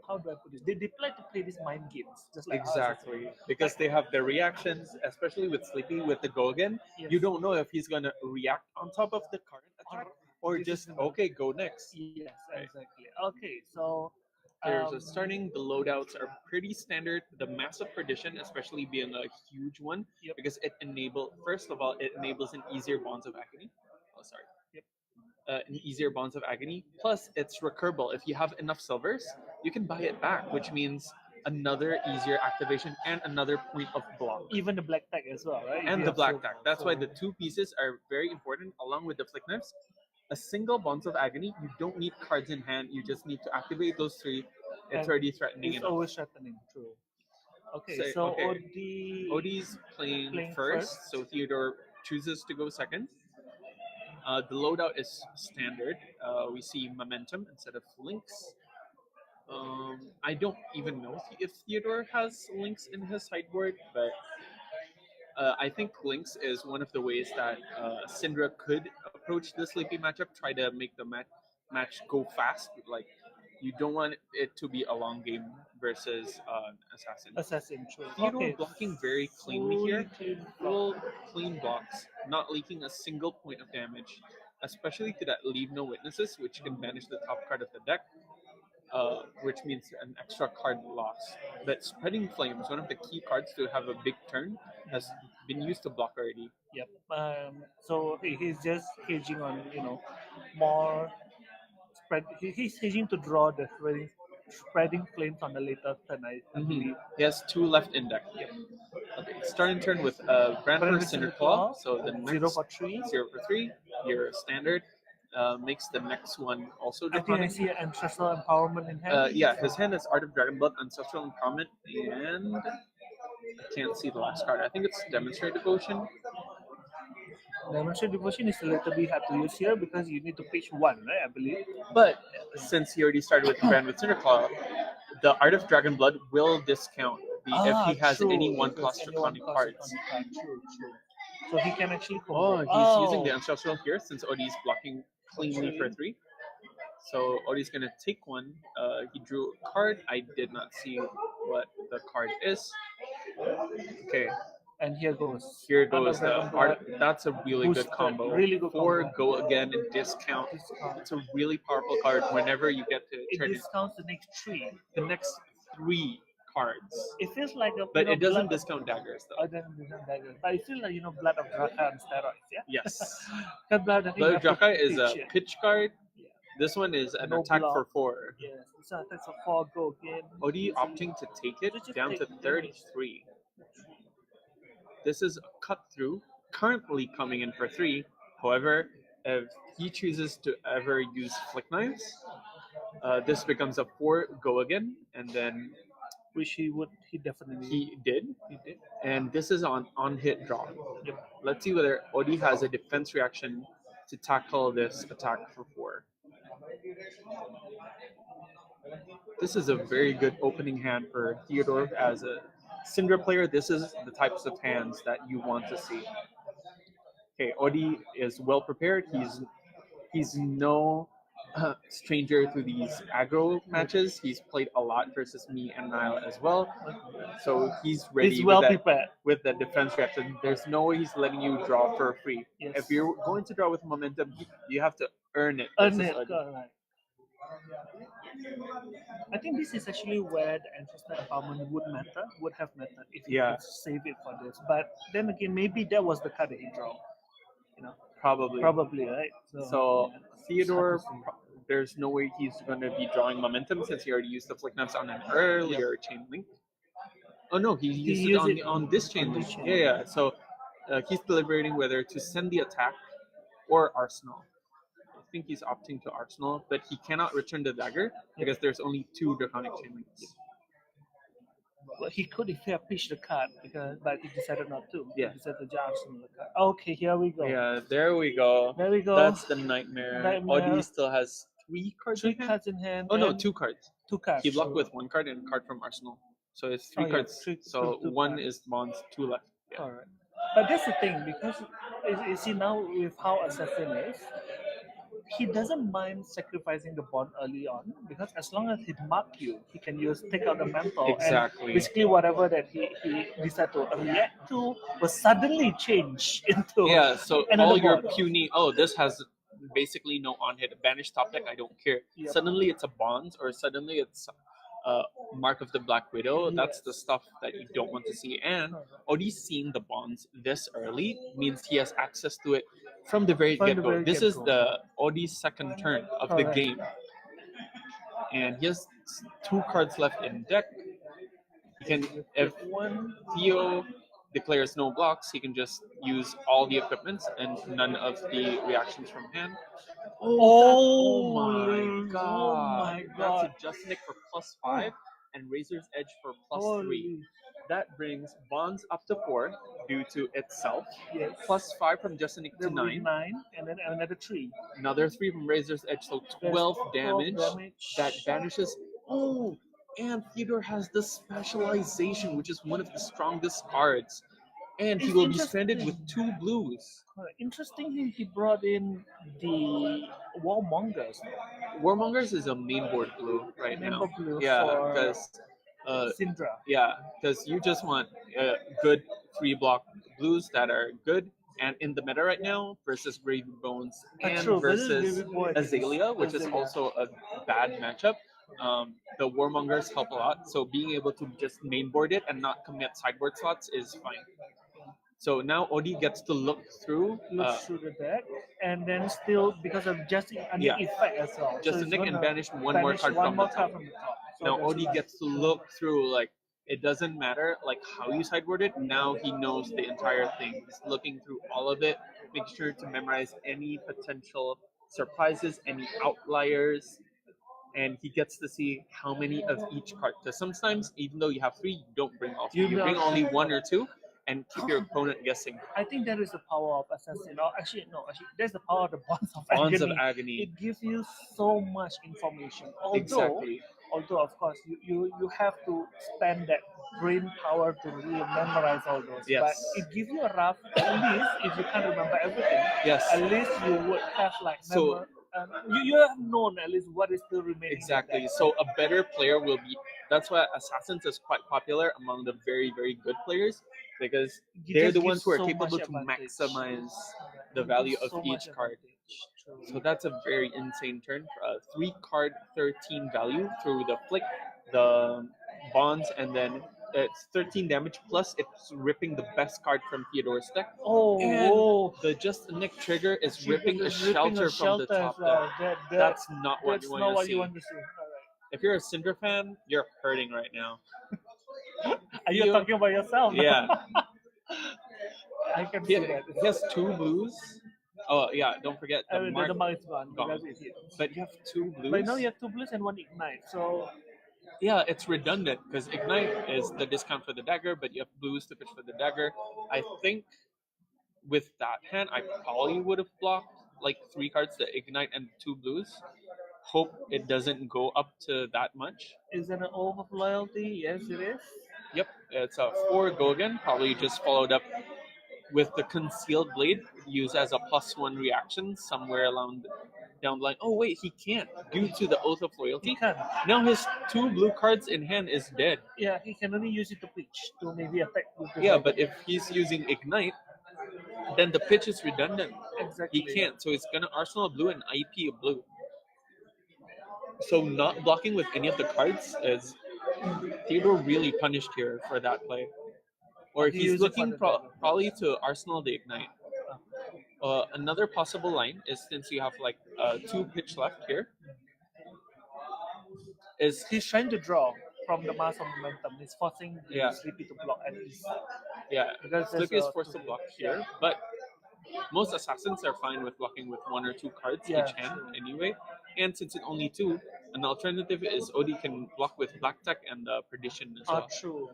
How do I put this? They play to play these mind games, just like our Exactly. assassin. Because they have the reactions, especially with Sleepy with the Gogan. Yes. You don't know if he's gonna react on top of the current attack or this just is- okay, go next. Yes, exactly. Okay, so There's a starting. The loadouts are pretty standard. The massive perdition, especially being a huge one, Yep. because it first of all, it enables an easier bonds of agony. Oh, sorry. Yep. An easier bonds of agony. Plus, it's recurable. If you have enough silvers, you can buy it back, which means another easier activation and another point of block. even the black tag as well, right? If And you the have black silver. tag. That's why So- the 2 pieces are very important, along with the flick knives. A single bonds of agony, you don't need cards in hand. You just need to activate those 3. It's And already threatening it's enough. always threatening, true. Okay, Say- so okay. OD Odie's playing, Playing first, first. so Theodore chooses to go second. The loadout is standard. We see momentum instead of links. I don't even know if Theodore has links in his sideboard, but I think Lynx is one of the ways that Syndra could approach the Sleepy matchup. Try to make the match go fast. Like you don't want it to be a long game versus Assassin. Assassin, true. Theodore Okay. blocking very cleanly here. Fully clean Full clean blocks, not leaking a single point of damage, especially to that Leave No Witnesses, which can banish the top card of the deck, which means an extra card loss. But Spreading Flames, one of the key cards to have a big turn, has been used to block already. Yep. So he's just hedging on, more spread. He's hedging to draw the spreading flames on the later turn, I believe. He has 2 left in deck. Yep. Okay, starting turn with Brandford Cinderclaw. So the next 0 for 3. 0 for 3. Your standard makes the next one also I think I draconic. see Ancestral Empowerment in hand. Yeah, his hand is Art of Dragonblood, Ancestral Empowerment, and I can't see the last card. I think it's Demonstrate Devotion. Demonstrate Devotion is a little bit hard to use here because you need to pitch 1, right? I believe. But since he already started with Brand with Cinderclaw, the Art of Dragonblood will discount if he has any one-cost draconic cards. True. So he can actually. Oh, he's using the Ancestral here since Odie's blocking cleanly for 3. So Odie's gonna take one. He drew a card. I did not see what the card is. Okay. And here goes. Here goes the art. That's a really Booster, good combo. really good 4 combo. go again and discount. It's a really powerful card whenever you get to It turn discounts the next 3. the next 3 cards. It feels like a. But it doesn't Blood, discount daggers though. it doesn't discount daggers. But it feels like Blood of Draka on steroids, yeah. Yes. Because Blood of Blood of Draka is a pitch it. pitch card. Yeah. This one is an No attack block. for 4. Yes, it's a that's a 4 go again. Odie opting to take it Just down take to it. 33. This is a cut through, currently coming in for 3. However, if he chooses to ever use Flick Knives, this becomes a 4 go again, and then Which he definitely he did. he did. And this is on hit draw. Yep. Let's see whether Odie has a defense reaction to tackle this attack for 4. This is a very good opening hand for Theodore as a Syndra player. This is the types of hands that you want to see. Okay, Odie is well prepared. He's no stranger to these aggro matches. He's played a lot versus me and Niall as well. So he's ready He's well with, that, prepared. with the defense reaction. There's no way he's letting you draw for free. Yes. If you're going to draw with momentum, you have to earn it. Earn versus it, Odie. correct. I think this is actually where the ancestor empowerment would have mattered if you Yeah. could save it for this. But then again, maybe that was the card that he drew. Probably. Right? So Theodore, there's no way he's going to be drawing momentum since he already used the Flick Knives on an earlier chain link. Oh no, he used it on this chain link. Yeah. So he's deliberating whether to send the attack or Arsenal. I think he's opting to Arsenal, but he cannot return the dagger because there's only 2 draconic chain links. Well, he could if he had pitched the card, but he decided not to. Yeah. He decided to just Arsenal the card. Okay, here we go. Yeah, there we go. There we go. That's the nightmare. Nightmare. Odie still has 3 cards 3 in hand. cards in hand. Oh no, and 2 cards. 2 cards. He blocked with 1 card and a card from Arsenal. So it's 3 Oh, yeah, cards. So two 1 cards. is Bonds, 2 left. Yeah. Alright. But that's the thing, because you see now with how Assassin is, he doesn't mind sacrificing the bond early on because as long as he mark you, he can take out the mantle Exactly. and basically whatever that he decide to react to will suddenly change into Yeah, so another all your bond. puny, this has basically no on-hit. Banish top deck, I don't care. Yep. Suddenly it's a Bonds or suddenly it's Mark of the Black Widow. That's the stuff that you don't want to see. And Odie seeing the Bonds this early means he has access to it from the very get-go. This is the Odie's second turn of the game. And he has 2 cards left in deck. He can, if Theo declares no blocks, he can just use all the equipments and none of the reactions from hand. Oh my god. That's a Justinic for +5 and Razor's Edge for +3. That brings Bonds up to 4 due to itself. Yes. +5 from Justinic to 9. 9 and then another 3. Another 3 from Razor's Edge, so 12 damage. That banishes. Oh, and Theodore has the specialization, which is one of the strongest cards. and he It's will be stranded with interesting. 2 blues. Interestingly, he brought in the Warmongers, Warmongers is a mainboard blue right now. member blue Yeah, for because Syndra. yeah, because you just want good 3 block blues that are good and in the meta right now versus Gravy Bones and True, versus Boy Azalea, which is Azalea. also a bad matchup. The Warmongers help a lot, so being able to just mainboard it and not commit sideboard slots is fine. So now Odi gets to look through. Look through the deck, and then still because of just an Yeah. effect as well. Just so a it's nick and gonna banish one more card one from more the card top. from the top. So Now that's Odi nice. gets to look through, like, it doesn't matter like how you sideboard it. Now he knows the entire thing. He's looking through all of it, making sure to memorize any potential surprises, any outliers, and he gets to see how many of each card. Because sometimes, even though you have 3, you don't bring all 3. You bring only 1 or 2, and keep your opponent guessing. I think that is the power of Assassin. Or actually, no, that's the power of the Bonds of Bonds of Agony. Agony. It gives you so much information. Exactly. Although of course you have to spend that brain power to really memorize all those. Yes. But it gives you a rough. At least if you can't remember everything, Yes. at least you would have like So- you have known at least what is still remaining. Exactly. So a better player will be. That's why Assassins is quite popular among the very, very good players, because It they're just the gives ones who are so capable much to advantage. maximize the It value gives of so each much card. advantage. True. So that's a very insane turn. 3-card 13 value through the flick, the bonds, and then it's 13 damage plus it's ripping the best card from Theodore's deck. And the just a nick trigger is ripping a shelter from the top deck. That's not what you want to see. Alright. If you're a Syndra fan, you're hurting right now. Are you talking about yourself? Yeah. I can He, see that. he has 2 blues. Oh yeah, don't forget the mark. The mark is gone. gone. Because it hit. But you have 2 blues. But now you have 2 blues and 1 ignite. So yeah, it's redundant because ignite is the discount for the dagger, but you have blues to pitch for the dagger. I think with that hand, I probably would have blocked like 3 cards, the ignite and 2 blues. Hope it doesn't go up to that much. is it an oath of loyalty? Yes, it is. Yep, it's a 4 go again. Probably just followed up with the concealed blade, used as a +1 reaction somewhere along down the line. Oh wait, he can't due to the oath of loyalty. He can. Now his 2 blue cards in hand is dead. Yeah, he can only use it to pitch to maybe attack. With the Yeah, blade. but if he's using ignite, then the pitch is redundant. Exactly. He can't, so he's gonna arsenal a blue and IP a blue. So not blocking with any of the cards is Theodore really punished here for that play. Or He he's used it looking for the probably to arsenal the ignite. Another possible line is, since you have like 2 pitch left here, is He's trying to draw from the mass of momentum. He's forcing the Yeah. Sleepy to block at least. yeah, Because Slippy there's is forced to block here, but most assassins are fine with blocking with 1 or 2 cards Yeah, each hand true. anyway. And since it's only 2, an alternative is Odi can block with Black Tech and Perdition as well. True.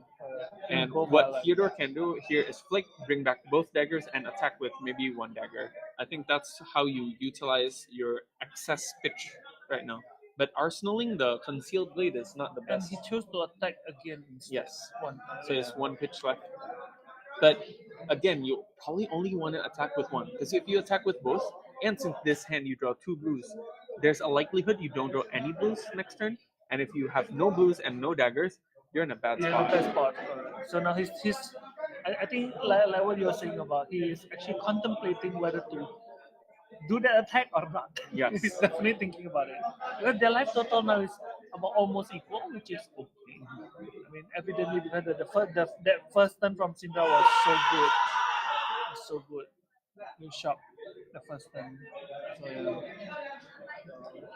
And Go what violent. Theodore can do here is flick, bring back both daggers, and attack with maybe 1 dagger. I think that's how you utilize your excess pitch right now. But arsenaling the concealed blade is not the And best. he chose to attack again instead. Yes. One. So it's 1 pitch left. But again, you probably only want to attack with 1. Because if you attack with both, and since this hand you draw 2 blues, there's a likelihood you don't draw any blues next turn. And if you have no blues and no daggers, you're in a bad Yeah, spot. the best spot. So now he's I think like what you're saying about he is actually contemplating whether to do that attack or not. Yes. He's definitely thinking about it. Because their life total now is about almost equal, which is okay. I mean, evidently because that first turn from Syndra was so good. It was so good. You shocked the first turn. So yeah.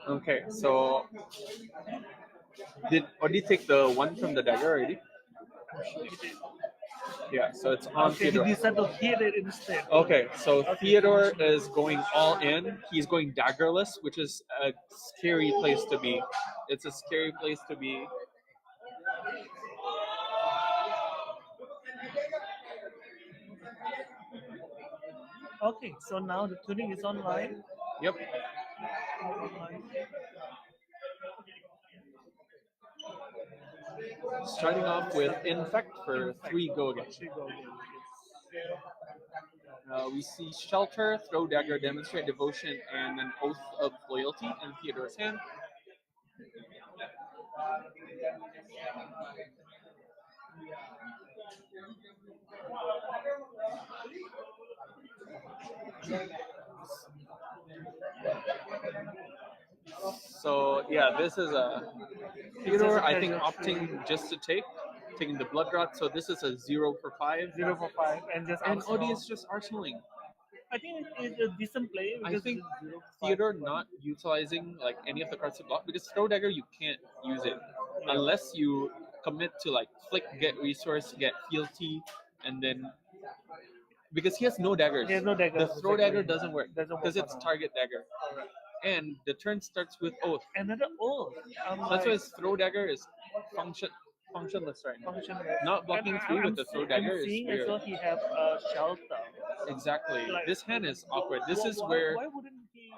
Okay, so did Odi take the 1 from the dagger already? I'm sure he did. Yeah, so it's on Okay, he Theodore. decided to hit it instead. Okay, so Theodore is going all in. He's going daggerless, which is a scary place to be. It's a scary place to be. Okay, so now the tuning is online. Yep. Starting off with Infect for 3 go again. Actually, go again. We see Shelter, Throw Dagger, Demonstrate Devotion, and an Oath of Loyalty in Theodore's hand. So yeah, this is a Theodore, I think, opting just to taking the Blood Rot. So this is a 0 for 5. 0 for 5, and just And Arsenal. Odie is just arsenaling. I think it's a decent play. I Because think it's 0 for 5, Theodore but- not utilizing like any of the cards to block, because Throw Dagger you can't use it unless you commit to like flick, get resource, get fealty, and then because he has no daggers. He has no daggers, The Throw exactly. Dagger doesn't work Doesn't work because for it's now. target dagger. And the turn starts with Oath. Another oath. That's why his Throw Dagger is functionless right now. Not blocking through with the Throw Dagger I'm is seeing weird. as well he have a shelter. Exactly. Like- This hand is awkward. This is Why where wouldn't he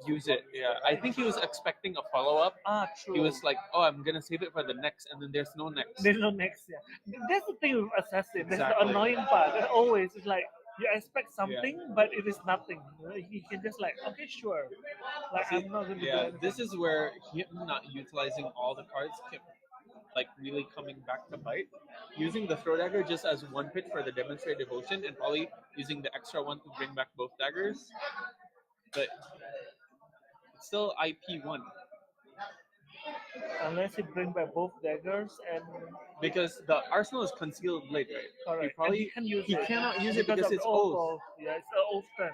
use it. Yeah, I think he was expecting a follow up. True. He was like, "Oh, I'm gonna save it for the next," and then there's no next. There's no next, yeah. That's the thing with Assassin. That's Exactly. the annoying part. That always, it's like you expect something, but it is nothing. You can just like, okay, sure. Like See, I'm not gonna do yeah, anything. this is where him not utilizing all the cards kept like really coming back to bite. Using the Throw Dagger just as one pit for the Demonstrate Devotion, and probably using the extra one to bring back both daggers. But it's still IP1 Unless he bring back both daggers and because the arsenal is Concealed Blade, right? correct. He And probably he can use he it cannot use it because of it's the oath. Yeah, it's an oath turn.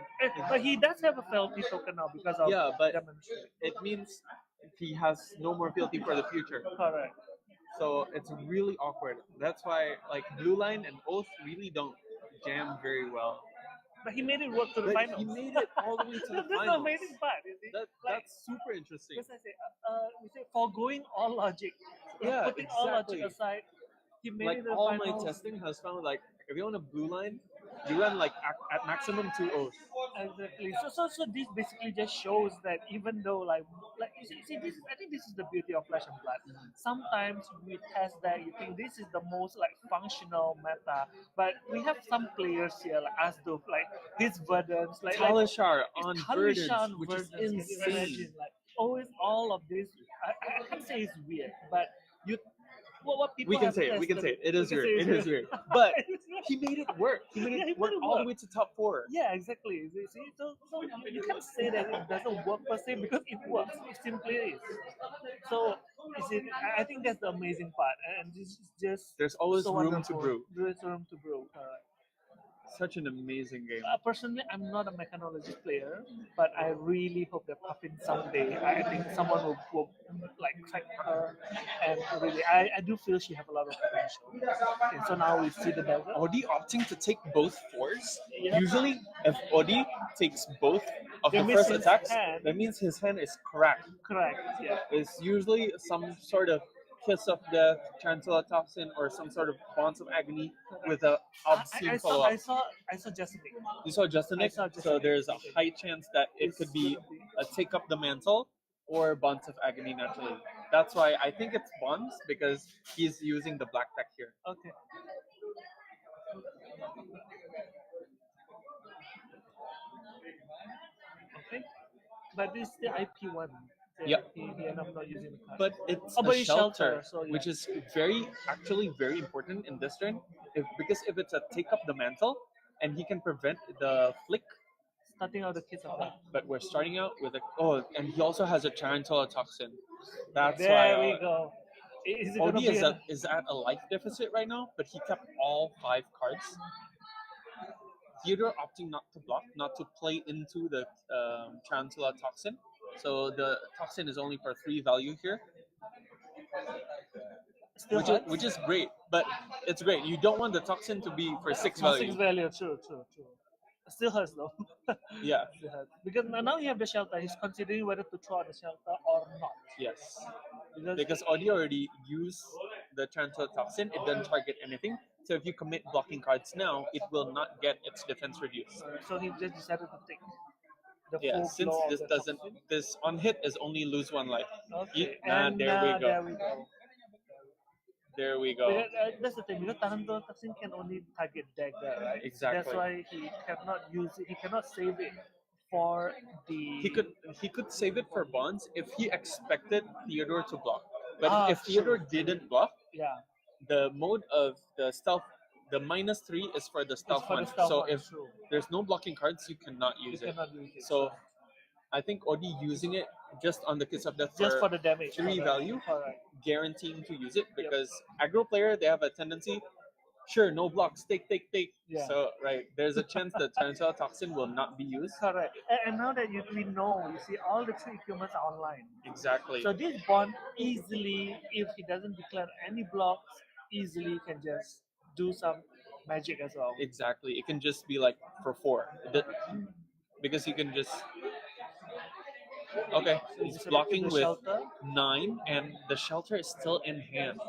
But he does have a fealty token now because of Yeah, but demonstrate. it means he has no more fealty for the future. Correct. So it's really awkward. That's why like Blue Line and Oath really don't jam very well. But he made it work to the But finals. he made it all the way to the That's the finals. amazing part, you see? That's super interesting. Because I say, we say foregoing all logic, Yeah, putting all logic exactly. aside, he made Like it to the all my finals. testing has found like if you want a Blue Line, you run like at maximum 2 Oath. Exactly. So this basically just shows that even though like you see this is, I think this is the beauty of Flesh and Blood. Sometimes we test that you think this is the most like functional meta, but we have some players here like Asdoof, like his Verdance, like Talishar on Talisha Verdance, on which is Verdance, can you insane. imagine? Like always all of this. I can't say it's weird, but you what people We can have say it. We can say tested- it. It is we can weird. say It is weird. But It's weird. he made it work. He made Yeah, he it made work it all the work. way to top 4. Yeah, exactly. See, so you can't say that it doesn't work per se because it works. It simply is. So I think that's the amazing part, and this is just There's always so room wonderful. to brew. There's room to brew. Correct. Such an amazing game. Personally, I'm not a mechanologist player, but I really hope that Puffin someday, I think someone will like track her, and really, I do feel she have a lot of potential. Okay, so now we see the dagger. Odi opting to take both 4s. Yeah. Usually, if Odi takes both of That the means first his attacks, hand- that means his hand is cracked. Correct. Yeah. It's usually some sort of Kiss of Death, Chancellor Toxin, or some sort of Bonds of Agony with a obscene I follow-up. saw Justin. You saw Justin I Nick? saw Justin So Nick. there's a high chance that it could be a Take Up the Mantle or Bonds of Agony naturally. That's why I think it's Bonds because he's using the black tech here. Okay. Okay. But this is the IP one. Yeah. He ended up not using the card. But it's Oh, but a it's shelter, so yeah. which is actually very important in this turn. Because if it's a Take Up the Mantle, and he can prevent the flick, starting out the kids of that. but we're starting out with and he also has a Tarantula Toxin. That's There why we go. Is it gonna Odi be is at a life deficit right now, but he kept all 5 cards. Theodore opting not to block, not to play into the Tarantula Toxin. So the Toxin is only for 3 value here, still which is great. But it's great. You don't want the Toxin to be for 6 value. 6 value? True. Still hurts though. Yeah. Still hurts. Because now you have the shelter. He's considering whether to throw out the shelter or not. Yes. Because Because Odi already used the Tarantula Toxin, it doesn't target anything. So if you commit blocking cards now, it will not get its defense reduced. so he just decided to take the Yeah, full since blow of this the doesn't, toxin. this on hit is only lose 1 life. Okay. And there we go. There we go. There we go. Because, that's the thing. Because Taranto Taksin can only target dagger, right? Exactly. That's why he cannot use it. He cannot save it for the. He could save it for bonds if he expected Theodore to block. But if true, Theodore true. didn't block, Yeah. the mode of the stealth, the -3 is for the stealth for the one. stealth So one, if true. there's no blocking cards, you cannot You use it. cannot use it. So I think Odi using it just on the Kiss of Death just for the damage. 3 value, Correct. guaranteeing to use it because aggro player, they have a tendency, sure, no blocks, take. Yeah. So right, there's a chance that Tarantula Toxin will not be used. Correct. And now that we know, you see, all the 3 equipments are online. Exactly. So this bond easily, if he doesn't declare any blocks, easily can just do some magic as well. Exactly. It can just be like for 4. Because you can just okay, So he's just blocking the with shelter. 9 and the shelter is still in hand.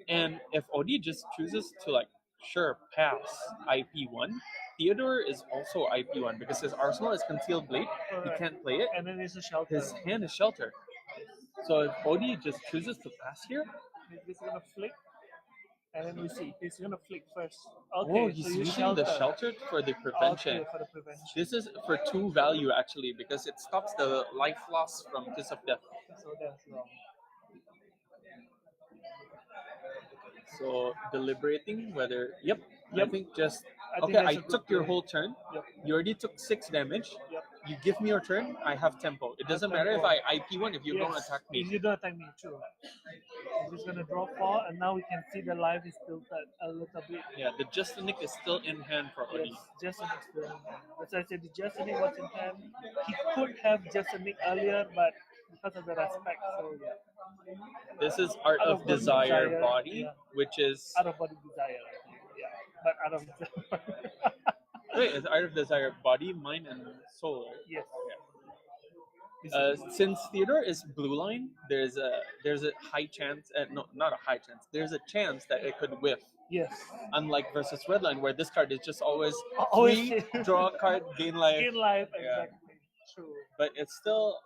And if Odi just chooses to like sure pass IP1, Theodore is also IP1 because his arsenal is concealed blade. He Correct. can't play it. And then it's a shelter. His hand is shelter. So if Odi just chooses to pass here, He's just gonna flick. And then we see he's gonna flick first. Okay, oh, he's so you using the shelter for the prevention. Okay, for the prevention. This is for 2 value actually because it stops the life loss from Kiss of Death. So that's wrong. So deliberating whether I Yep. think just I think okay. that's I a good took your play. whole turn. Yep. You already took 6 damage. Yep. You give me your turn. I have tempo. It doesn't matter if tempo. I IP1 if you don't Yes, attack If me. you don't attack me, true. He's just gonna draw 4, and now we can see the life is tilted a little bit. Yeah, the Justinic is still in hand for Odi. Yes, just an experience. As I said, the Justinic was in hand. He could have Justinic earlier, but because of the respect, so yeah. This is Art of Body Desire Body, yeah. which is Out of body desire, I think. Yeah, but out of desire. wait, it's Art of Desire Body, Mind, and Soul. Right? Yes. Since Theodore is blue line, there's a high chance, no, not a high chance. There's a chance that it could whiff. Yes. Unlike versus red line, where this card is just always Always free, draw a card, gain life. In life, Yeah. exactly. True. But it's still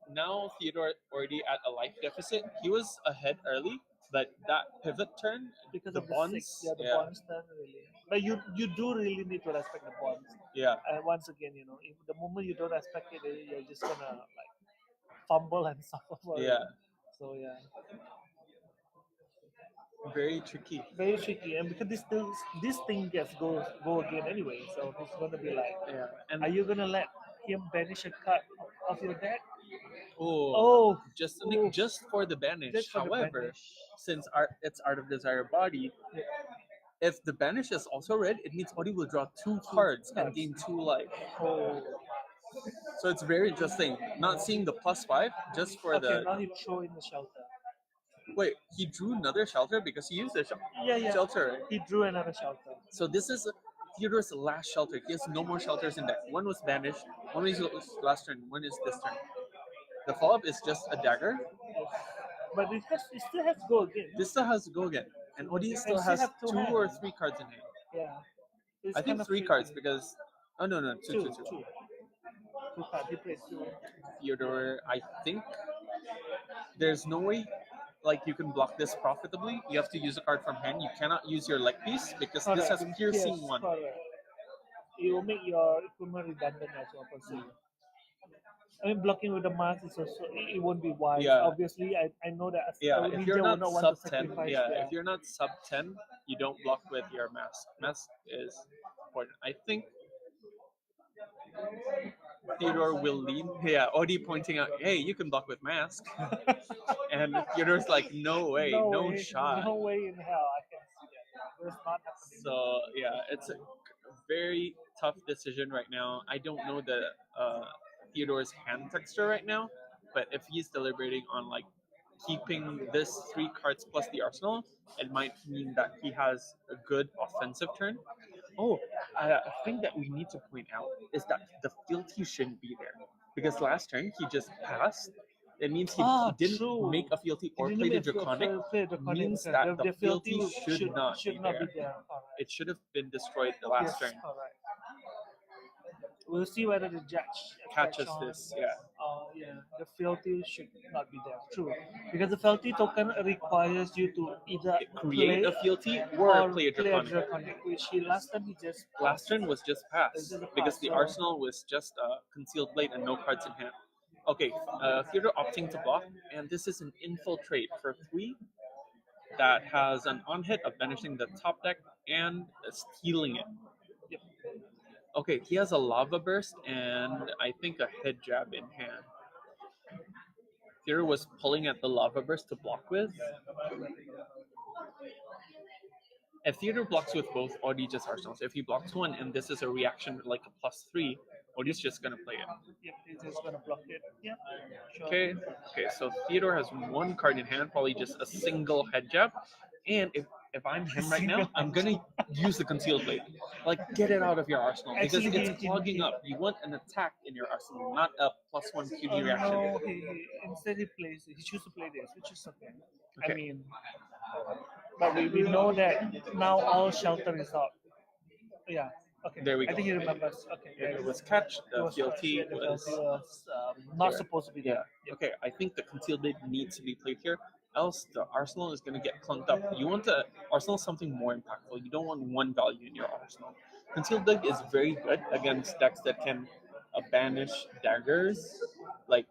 now Theodore already at a life deficit. He was ahead early, but that pivot turn Because the of the bonds, 6, the bonds turn really. But you do really need to respect the bonds. Yeah, Once again, if the moment you don't respect it, you're just gonna like fumble and suffer for it. yeah, So yeah, very tricky. very tricky. And because this thing gets go again anyway, so it's gonna be like, Yeah, and are you gonna let him banish a card of your deck? oh, just Oof. just for the banish. Just for the However, banish. since it's Art of Desire Body, Yeah. if the banish is also red, it means Odi will draw 2 cards and gain 2 life. Oh, So it's very interesting. Not seeing the +5 just for okay. the Now you throw in the shelter. wait. He drew another shelter because he used the Yeah. shelter. Right? He drew another shelter. So this is Theodore's last shelter. He has no more shelters in deck. One was banished. One is last turn. One is this turn. The follow-up is just a dagger. But it still has to go again. This still has to go again. And Odi still still has have 2 2 or hands. 3 cards in hand. Yeah. It's I think kind of 3 tricky. cards because no, two. 2 cards. He plays 2. Theodore, I think there's no way like you can block this profitably. You have to use a card from hand. You cannot use your leg piece because this has piercing 1. Correct. It will make your equipment redundant as well. Per se. I mean, blocking with the mask is also it won't be wise. Yeah. Obviously, I know that. Yeah, Ninja if you're will not want sub to 10, sacrifice, if you're not sub 10, you don't block with your mask. Mask is important. I think Theodore will lean. Yeah, Odi pointing out, hey, you can block with mask. And Theodore's like, no way, no shot. No way in hell I can see that. That's not happening. So yeah, it's a very tough decision right now. I don't know the Theodore's hand texture right now, but if he's deliberating on like keeping this 3 cards plus the arsenal, it might mean that he has a good offensive turn. Oh, a thing that we need to point out is that the fealty shouldn't be there because last turn he just passed. It means he didn't true. make a fealty or He play didn't the draconic. Means that the fealty should not be there. Correct. It should have been destroyed the last Yes, turn. correct. We'll see whether the judge Catches on. this, yeah. Yeah, the fealty should not be there. True, because the fealty token requires you to either Create play a fealty or play a play draconic. draconic, which he last time he just Last turn was just passed This is a because pass, the so- arsenal was just concealed blade and no cards in hand. Okay, Theodore opting to block, and this is an infiltrate for 3 that has an on hit of banishing the top deck and stealing it. Yep. Okay, he has a lava burst and I think a head jab in hand. Theodore was pulling at the lava burst to block with. If Theodore blocks with both, Audi just arsenals. If he blocks one and this is a reaction like a +3, Audi's just gonna play it. Yep, he's just gonna block it. Yeah, sure. Okay, so Theodore has 1 card in hand, probably just a single head jab. And if I'm him right now, I'm gonna use the concealed blade. Like, get it out of your arsenal because Actually, it's clogging up. You want an attack in your arsenal, not a +1 QD reaction. No, instead he chooses to play this, which is okay. I Okay. mean, but we know that now all shelter is out. Yeah. Okay. There we I go. think he remembers. Okay. It was catch, It the was fealty the was... fealty was not there. supposed to be Yeah. there. Yep. Okay, I think the concealed blade needs to be played here. Else, the arsenal is going to get clunked up. You want to arsenal something more impactful. You don't want 1 value in your arsenal. Concealed blade is very good against decks that can banish daggers, like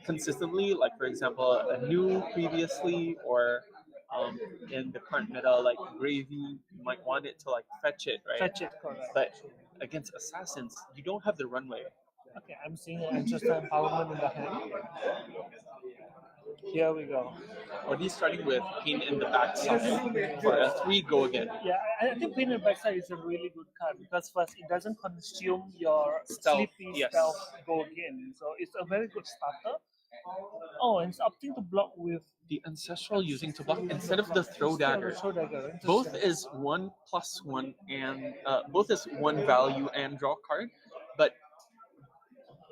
consistently. Like for example, a new previously, or in the current meta, like Gravy, you might want it to like fetch it, right? Fetch it, correct. But against assassins, you don't have the runway. Okay, I'm seeing an ancestor empowerment in the hand. Here we go. Or he's starting with Pain in the Backside for a 3 go again. Yeah, I think Pain in the Backside is a really good card because first it doesn't consume your Stealth, sleepy yes. stealth go again. So it's a very good starter. Oh, and it's opting to block with The Ancestral using to block instead of the Throw Dagger. Throw dagger. Both is 1+1 and both is 1 value and draw card, but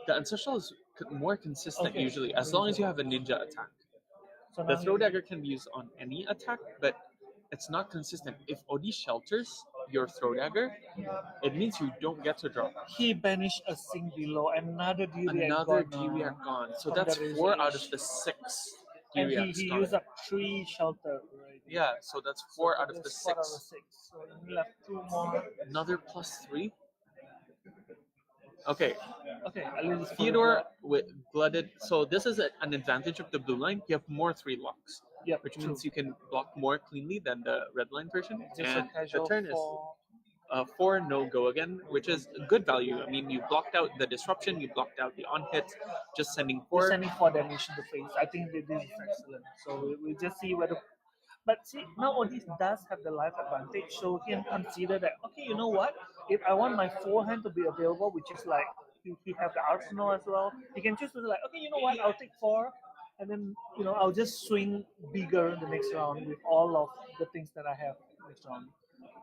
the Ancestral is more consistent Okay. usually as long as you have a ninja attack. So The now Throw Dagger can be used on any attack, but it's not consistent. If Odi shelters your Throw Dagger, it means you don't get to draw. he banished a sing below, another D-React Another gone, D-React gone. So from that's the 4 out range. of the 6 and D-Reacts he gone. used up 3 shelter already. Yeah, so that's 4 out of the There's 4 out of 6. 6. So he left 2 more. Another +3. Okay, Okay, at least it's Theodore with blooded. So this is an advantage of the blue line. You have more 3 locks, yeah, which true. means you can block more cleanly than the red line version. Just a And the casual turn is for 4 no go again, which is good value. I mean, you blocked out the disruption, you blocked out the on hits, just sending we're 4. sending 4 damage to the face. I think that this is excellent. So we just see whether. But see, now Odis does have the life advantage, so he can consider that, okay, you know what? If I want my forehand to be available, which is like, he have the arsenal as well, he can choose to like, okay, you know what? I'll take 4, and then, I'll just swing bigger the next round with all of the things that I have next round.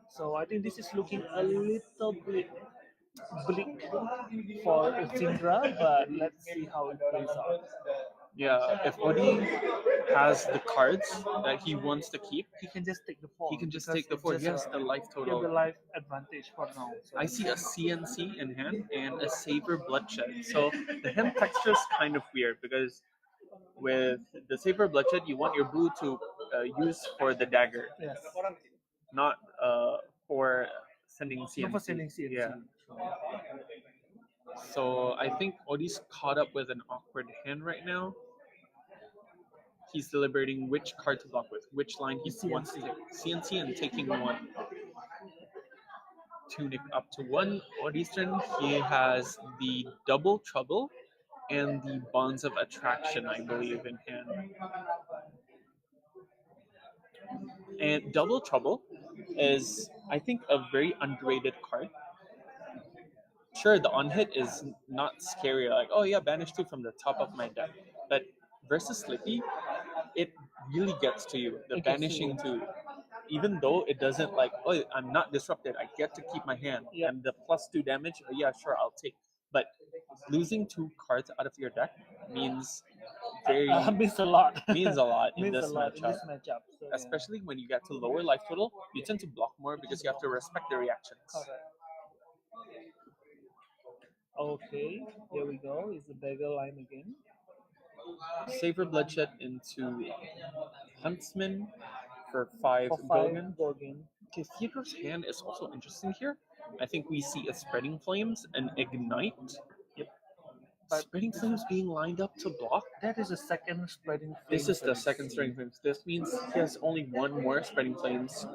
So I think this is looking a little bit bleak for Sindra, but let's see how it plays out. Yeah, if Odi has the cards that he wants to keep, He can just take the 4. he can just because take the it's 4. just He has a- the life he has the total. life advantage for now. So I see a CNC in hand and a Saber Bloodshed. So the hand texture is kind of weird because with the Saber Bloodshed, you want your blue to use for the dagger, yes, not for sending CNC. not for selling CNC. Yeah. So I think Odi's caught up with an awkward hand right now. He's deliberating which card to block with, which line he wants to take. CNC and taking 1. Tuning up to 1. Odi's turn, he has the Double Trouble and the Bonds of Attraction, I believe, in hand. And Double Trouble is, I think, a very underrated card. Sure, the on hit is not scary, like, oh yeah, banish 2 from the top of my deck. But versus Slippy, it really gets to you. The It gets to banishing you. 2. Even though it doesn't like, oh, I'm not disrupted, I get to keep my hand. Yep. And the +2 damage, yeah, sure, I'll take. But losing 2 cards out of your deck means Means a lot. means a lot in Means this a lot in matchup. this matchup. So, yeah. Especially when you get to lower life total, you tend to block more because you have to respect the reactions. Correct. Okay, here we go. It's the dagger line again. Savor Bloodshed into Huntsman for 5 For 5 Gorgon. Gorgon. Okay, Theodore's hand is also interesting here. I think we see a Spreading Flames and Ignite. Yep. But Spreading Flames being lined up to block. that is the second spreading flame. This is the that we second see. Spreading Flames. This means he has only one more Spreading Flames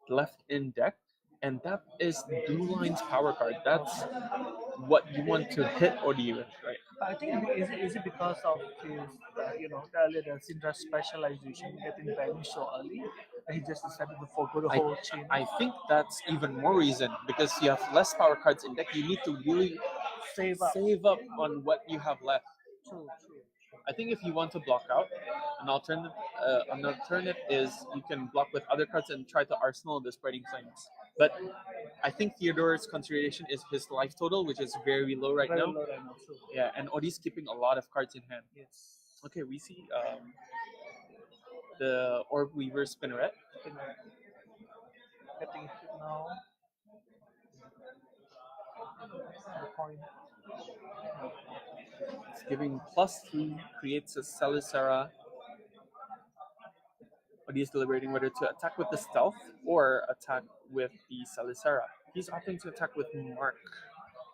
left in deck, and that is Blue Line's power card. That's what you want to hit OD with, right? I think is it because of his earlier the Syndra specialization getting banished so early that he just decided to forgo the whole chain. I think that's even more reason because you have less power cards in deck. You need to really save up. on what you have left. True. I think if you want to block out, an alternative is you can block with other cards and try to arsenal the Spreading Flames. But I think Theodore's consideration is his life total, which is very low right now. True. Yeah, and Odie's keeping a lot of cards in hand. Yes. Okay, we see the Orb Weaver Spinneret. Getting hit now. The point. It's giving +3, creates a Celicera. Odie is deliberating whether to attack with the Stealth or attack with the Celicera. He's opting to attack with Mark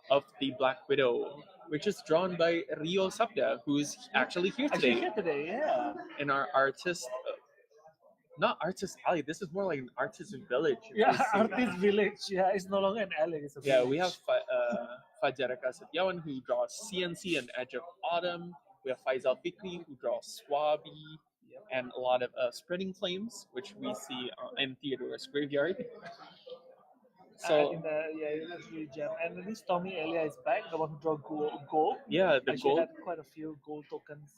of the Black Widow, which is drawn by Rio Sabda, who's actually here today. Yeah. In our artist, not artist alley. This is more like an artist village. if you Yeah, see. artist village. Yeah, it's no longer an alley. It's a Yeah, village. we have Fajaraka Satyawan who draws CNC and Edge of Autumn. We have Faisal Fikri who draws Swabi and a lot of Spreading Flames, which we see in Theodore's graveyard. I So think that's really jam. And this Tommy Elia is back, the one who draw gold. yeah, the Actually gold. had quite a few gold tokens,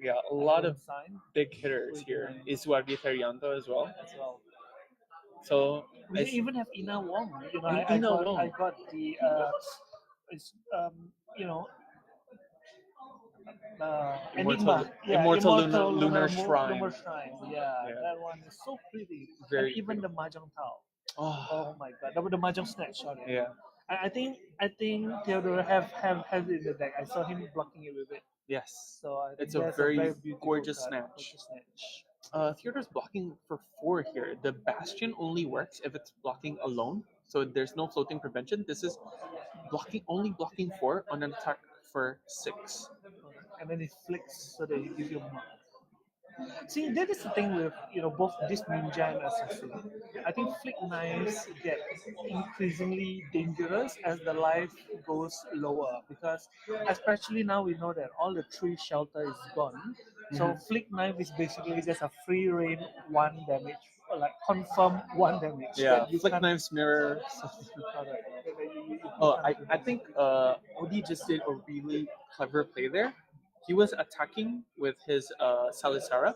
Yeah, a lot of signed big hitters here. Iswagi Ferianto as well. as well. So We even have Ina Wong. And I Ina got Wong. I got the it's Immortal- Enigma. Yeah, Immortal Lunar Shrine. Lunar Shrine. Yeah, Yeah. that one is so pretty. Very and even pretty. the Mahjong Tao. oh, Oh my god, the Mahjong Snatch. Sorry. yeah. I think Theodore has it in the deck. I saw him blocking it with it. Yes. So I think It's a that's very beautiful gorgeous card, snatch. gorgeous snatch. Theodore's blocking for 4 here. The Bastion only works if it's blocking alone, so there's no floating prevention. This is only blocking 4 on an attack for 6. And then it flicks so that it gives you a mark. See, that is the thing with both this ninja and assassin. I think flick knives get increasingly dangerous as the life goes lower because, especially now we know that all the tree shelter is gone. So flick knife is basically just a free reign 1 damage, or like confirm 1 damage. Yeah, that you Flick can't- Knives Mirror. Correct. You Oh, can't I think Odie just did a really clever play there. He was attacking with his Salicera,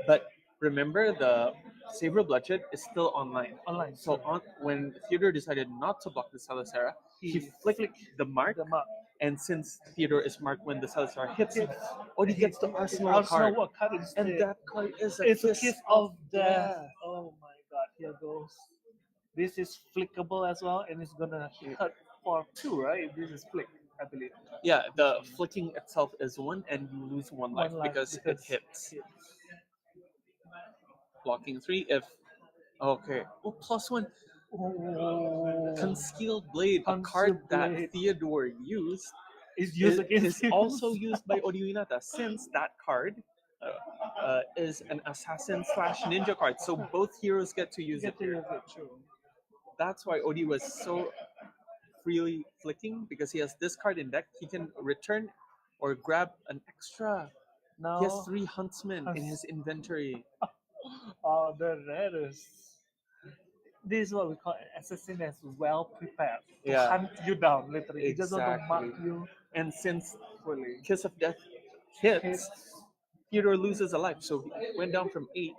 but remember the Savor Bloodshed is still online. online. So when Theodore decided not to block the Salicera, he flicked the mark, the mark. and since Theodore is marked when the Salicera hits, Odie gets the Arsenal Arsenal card. card instead. And that card is It's a kiss kiss of death. Oh my god, here goes. This is flickable as well, and it's gonna hurt for 2, right? This is flick, I believe. Yeah, the flicking itself is 1, and you lose 1 life, 1 life because it hits. Blocking 3 if. Okay. Oh, +1. Oh, Concealed Blade, a Concealed card that Blade. Theodore used, is used is against him. also used by Odiwinata, since that card is an assassin/ninja card. So both heroes get to use it. Get to use it, true. That's why Odie was so freely flicking, because he has this card in deck. He can return or grab an extra. Now, He has 3 Huntsmen in his inventory. oh, the rarest. This is what we call an assassin that's well prepared to Yeah. hunt you down, literally. He just want to mark Exactly. you And since fully. Kiss of Death hits, Hits. Theodore loses a life. So he went down from 8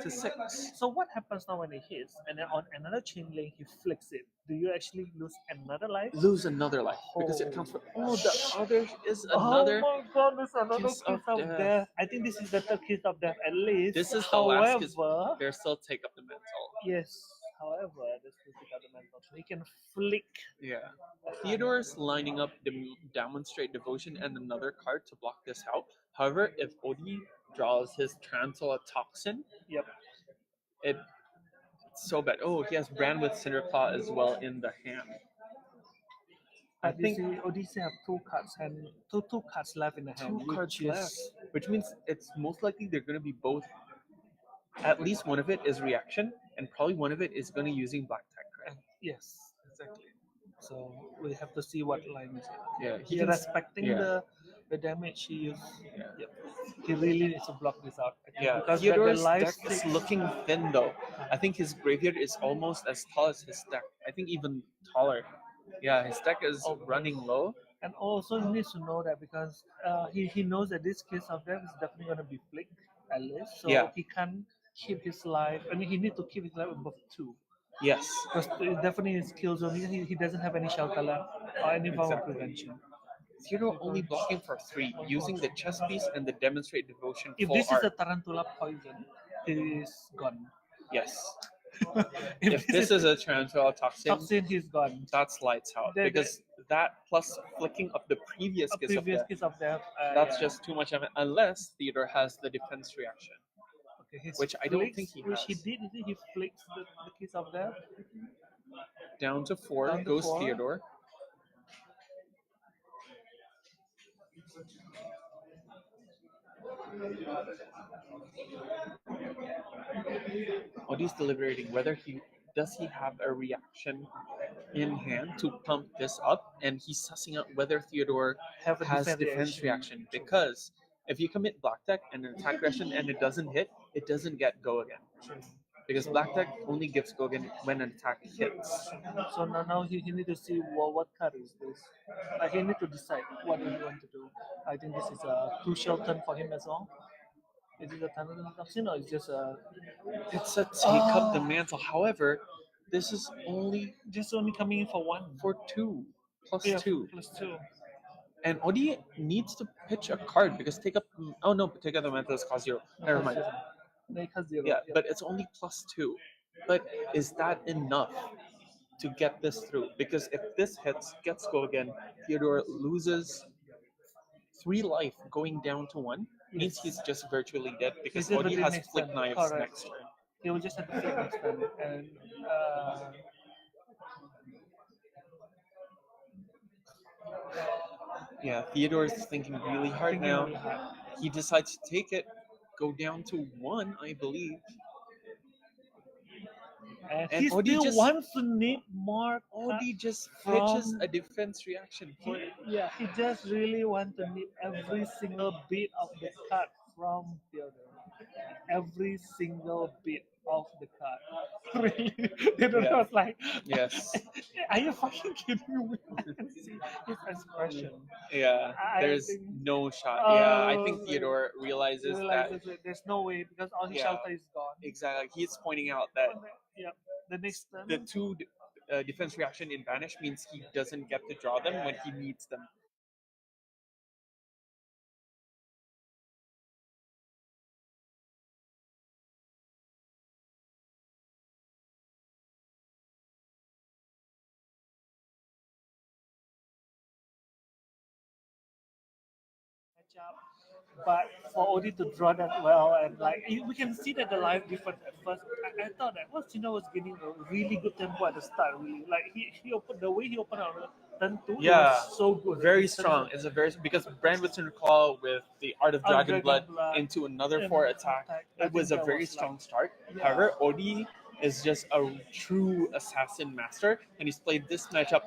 to 6. So what happens now when it hits, and then on another chain link he flicks it? Do you actually lose another life? Lose another life because it counts for. Oh, the other is another. Oh my god, there's another kiss kiss of of death. death. I think this is the third kiss of death at least. This is the last kiss. However, They still take up the mantle. yes. However, this is the mantle. So he can flick Yeah. Theodore's lining up Demonstrate Devotion and another card to block this out. However, if Odi draws his Tarantula Toxin, Yep. it's so bad. Oh, he has Brand with Cinderclaw as well in the hand. I But think you see, Odyssey have two cards and two cards left in the hand. two cards which left, is which means it's most likely they're going to be both. At least one of it is reaction, and probably one of it is going to using black tech. Right? yes, exactly. So we have to see what line is it. Yeah, He can- respecting yeah. the damage he used. Yeah. Yep. He really needs to block this out. I think, Yeah, because Theodore's the life deck is sticks- looking thin though. I think his graveyard is almost as tall as his deck. I think even taller. Yeah, his deck is Okay. running low. And also he needs to know that because he knows that this case of death is definitely going to be flicked at least. So Yeah. he can keep his life. I mean, he needs to keep his life above 2. Yes. Because definitely his kill zone, he doesn't have any shelter left or any form of Exactly. prevention. Theodore only blocking for 3, using the chess piece and the Demonstrate Devotion If full this art. is a Tarantula poison, he is gone. Yes. If If this is a Tarantula Toxin, toxin, he's gone. that's lights out. The- Because that plus flicking of the previous A kiss of previous death, case of death. that's yeah. just too much of it. Unless Theodore has the defense reaction. Okay, his which I don't flicks, think he which he has. did. He flicks the case of death. Down to 4 Down to goes 4. Theodore. Odi's deliberating whether he have a reaction in hand to pump this up, and he's sussing out whether Theodore Have a has defense reaction. Because if you commit black deck and an attack reaction and it doesn't hit, it doesn't get go again. Because black deck only gives go again when an attack hits. So now he need to see what card is this. He need to decide what he want to do. I think this is a crucial turn for him as well. Is it a Tarantula toxin or is just a It's a take up the mantle. However, this is only coming in for 1 for 2 plus Yeah, 2. +2. And Odi needs to pitch a card because take up. Oh no, take up the mantle is cost 0. Never mind. Make a 0. Yeah, but it's only +2. But is that enough to get this through? Because if this hits, gets go again, Theodore loses 3 life going down to 1. Means he's just virtually dead because He's Odi virtually has next flick turn, knives correct. next turn. He will just have to flip next turn. And Yeah, Theodore's thinking really hard thinking now. really hard. He decides to take it, go down to 1, I believe. And And he Odi still just- wants to need more Odi just from- pitches a defense reaction for it. Yeah, he just really want to nip every single bit of the card from Theodore. Every single bit of the card. Really? Theodore Yeah. was like, Yes. are you fucking kidding me? I can see his expression. Yeah, I there's think- no shot. Yeah, I think Oh, Theodore He realizes that realizes that there's no way because all his Yeah. shelter is gone. exactly. He's pointing out that Yeah, the next turn. the 2 defense reaction in Banish means he doesn't get to draw them when he needs them. Matchup. But for Odi to draw that well and we can see that the life difference at first. I thought that Cena was getting a really good tempo at the start. Really, he opened the way he opened on turn 2. It Yeah, was so good. Very strong. It's a very because Brand with Claw with the Art of Dragon Blood Blood into another and 4 attack. I It was think a that very was strong like- start. Yeah. However, Odi is just a true assassin master, and he's played this matchup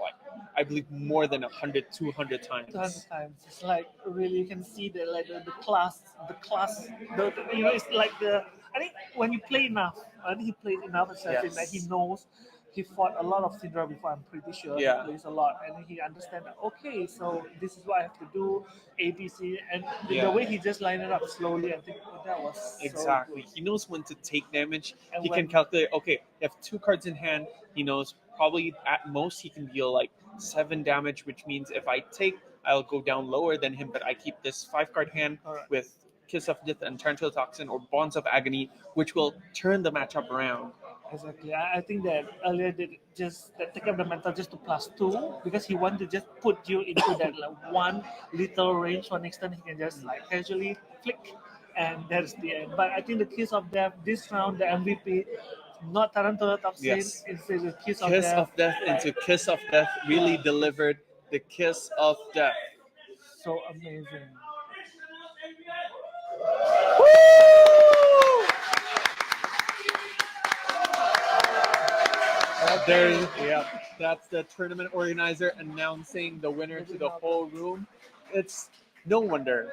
I believe more than 100, 200 times. 200 times. It's like really you can see the the class, it's like I think when you play enough, I think he played enough assassin that he Yes. knows. He fought a lot of Syndra before. I'm pretty sure Yeah. he plays a lot, and he understands that. Okay, so this is what I have to do, ABC, and the Yeah. way he just lined it up slowly. I think that was so Exactly. good. He knows when to take damage. And He can when- calculate, okay, you have 2 cards in hand. He knows probably at most he can deal like 7 damage, which means if I take, I'll go down lower than him, but I keep this 5-card hand Correct. with Kiss of Death and Tarantula Toxin or Bonds of Agony, which will turn the matchup around. Exactly. I think that earlier they just that take up the mental just to +2 because he want to just put you into that like one little range. For next time he can just like casually flick, and that's the end. But I think the Kiss of Death this round, the MVP, not Tarantula top scene, Yes. instead the Kiss of Kiss Death. of Death into Kiss of Death really delivered the Kiss of Death. So amazing. There's yeah, that's the tournament organizer announcing the winner to the whole room. It's no wonder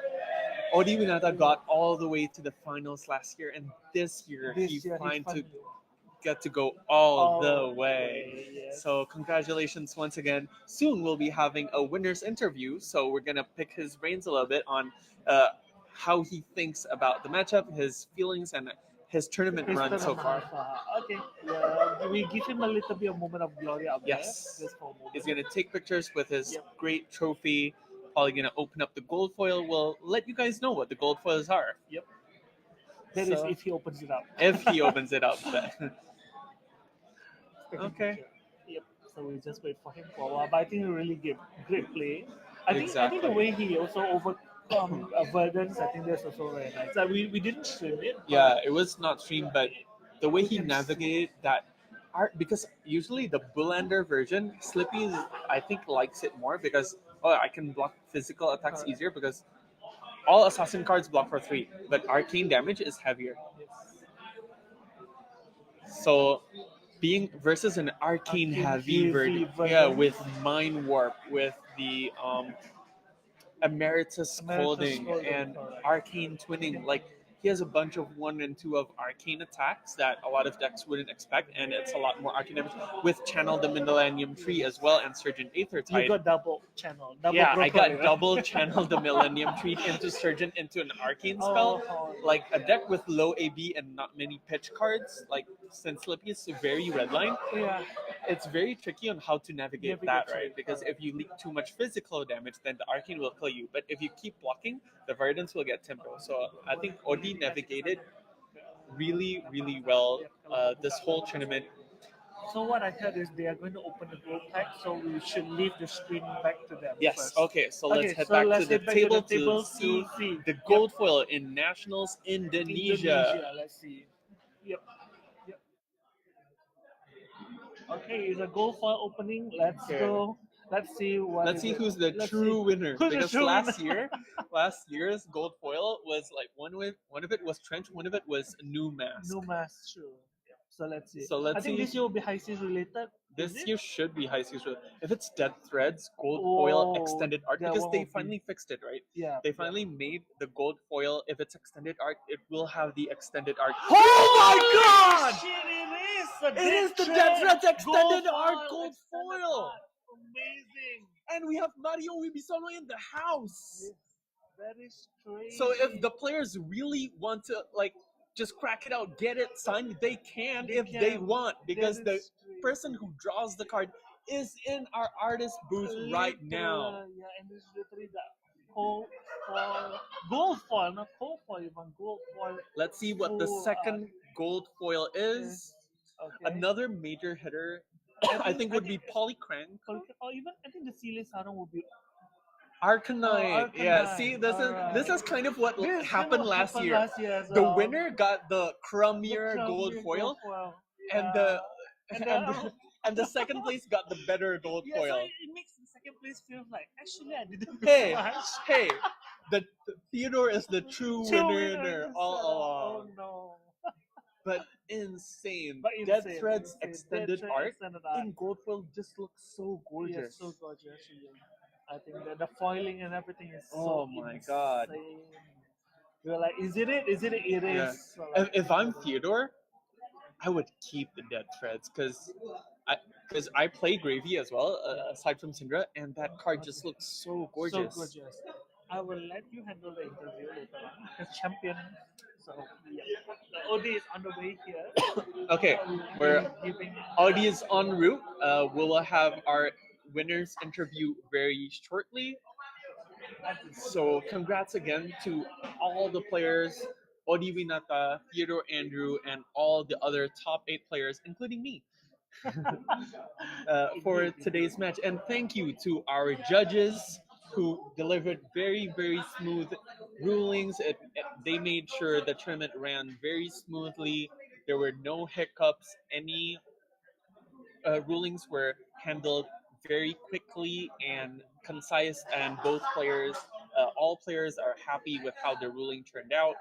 Odi Winata got all the way to the finals last year, and this year This he year finally finally get to go all the all way. yes. So congratulations once again. Soon we'll be having a winner's interview, so we're gonna pick his brains a little bit on how he thinks about the matchup, his feelings, and his tournament run so far. Okay, yeah, we give him a little bit of moment of glory up Yes. there. Just for a moment. He's gonna take pictures with his Yep. great trophy. Probably gonna open up the gold foil. We'll let you guys know what the gold foils are. Yep. That is So- if he opens it up. If he opens it up. Taking Okay. picture. Yep. So we just wait for him for a while. But I think he really gave great play. I think Exactly. the way he also overcome burdens, I think that's also very nice. Like we didn't stream it. but Yeah, it was not streamed, but the way We he can navigated that art, because usually the Bullander version, Slippy I think likes it more because I can block physical attacks easier because all assassin cards block for 3, but arcane damage is heavier. yes. So being versus an arcane heavy version, yeah, with mind warp, with the emeritus scolding and arcane twinning, like he has a bunch of 1 and 2 of arcane attacks that a lot of decks wouldn't expect, and it's a lot more arcane damage with Channel the Millennium Tree as well and Surgeon Aether You Tide. got double channel. Double Yeah, I got broker, double Channel the Millennium Tree into Surgeon into an arcane spell. Like a deck with low AB and not many pitch cards, like since Slippy is very redline, Yeah. it's very tricky on how to navigate that, Navigate right? it, Because if you leak too much physical damage, then the arcane will kill you. But if you keep blocking, the Verdance will get tempo. So I think Odi navigated really, really well this whole tournament. So what I heard is they are going to open the gold pack, so we should leave the screen back to them. Yes, first. okay, so let's head back to the table to see the gold foil in Nationals Indonesia. Let's see. Yep. Yep. Okay, it's a gold foil opening. Let's Okay. go. Let's see what. Let's see who's the true winner. Who's the Because true last winner? last year's gold foil was like one of it was Trench, one of it was New Mask. No mass, true. Yep. So let's see. So let's I think see. this year will be high seas related. This Is it? year should be high seas. If it's Dead Threads, gold foil Oh, extended art, that because one they will be- finally fixed it, right? Yeah. They finally made the gold foil. If it's extended art, it will have the extended art. Oh my God! Shit, It is the Dead Threads extended art gold foil. Amazing. And we have Mario Wibisono in the house. That is crazy. So if the players really want to like just crack it out, get it signed, they can if they want, because the person who draws the card is in our artist booth right now. Yeah, and this is literally the whole foil, gold foil, not cold foil, even gold foil. Let's see what the second gold foil is. Okay. Another major hitter, I think, would be Polycrank. Or even I think the Sealy Sarong will be Arcanine. Yeah, see, this is kind of what happened last year. as The well. winner got the crummier gold foil, and the and the second place got the better gold yeah, foil. so it makes the second place feel like actually I didn't do Hey, much. hey, the Theodore is the true Two winner winners. all along. Oh no. But insane. But Dead insane, Threads insane. extended Dead art Threads extended art. in gold foil just looks so Yeah, gorgeous. so gorgeous. Yeah. I think that the foiling and everything is Oh so my insane. God. You're like, is it it? Is it it? It Yeah. is. So like, If I'm Theodore, I would keep the Dead Threads because I play Gravy as well, aside from Syndra, and that card just looks so gorgeous. So gorgeous. I will let you handle the interview later on as champion. So yeah, the OD is on the way here. Okay, we're giving. Audi is en route. We will have our winners interview very shortly. So congrats again to all the players Odi Winata, Theodore Andrew, and all the other top 8 players, including me, for today's match. And thank you to our judges who delivered very, very smooth rulings. They made sure the tournament ran very smoothly. There were no hiccups. Any rulings were handled very quickly and concise, and all players are happy with how the ruling turned out.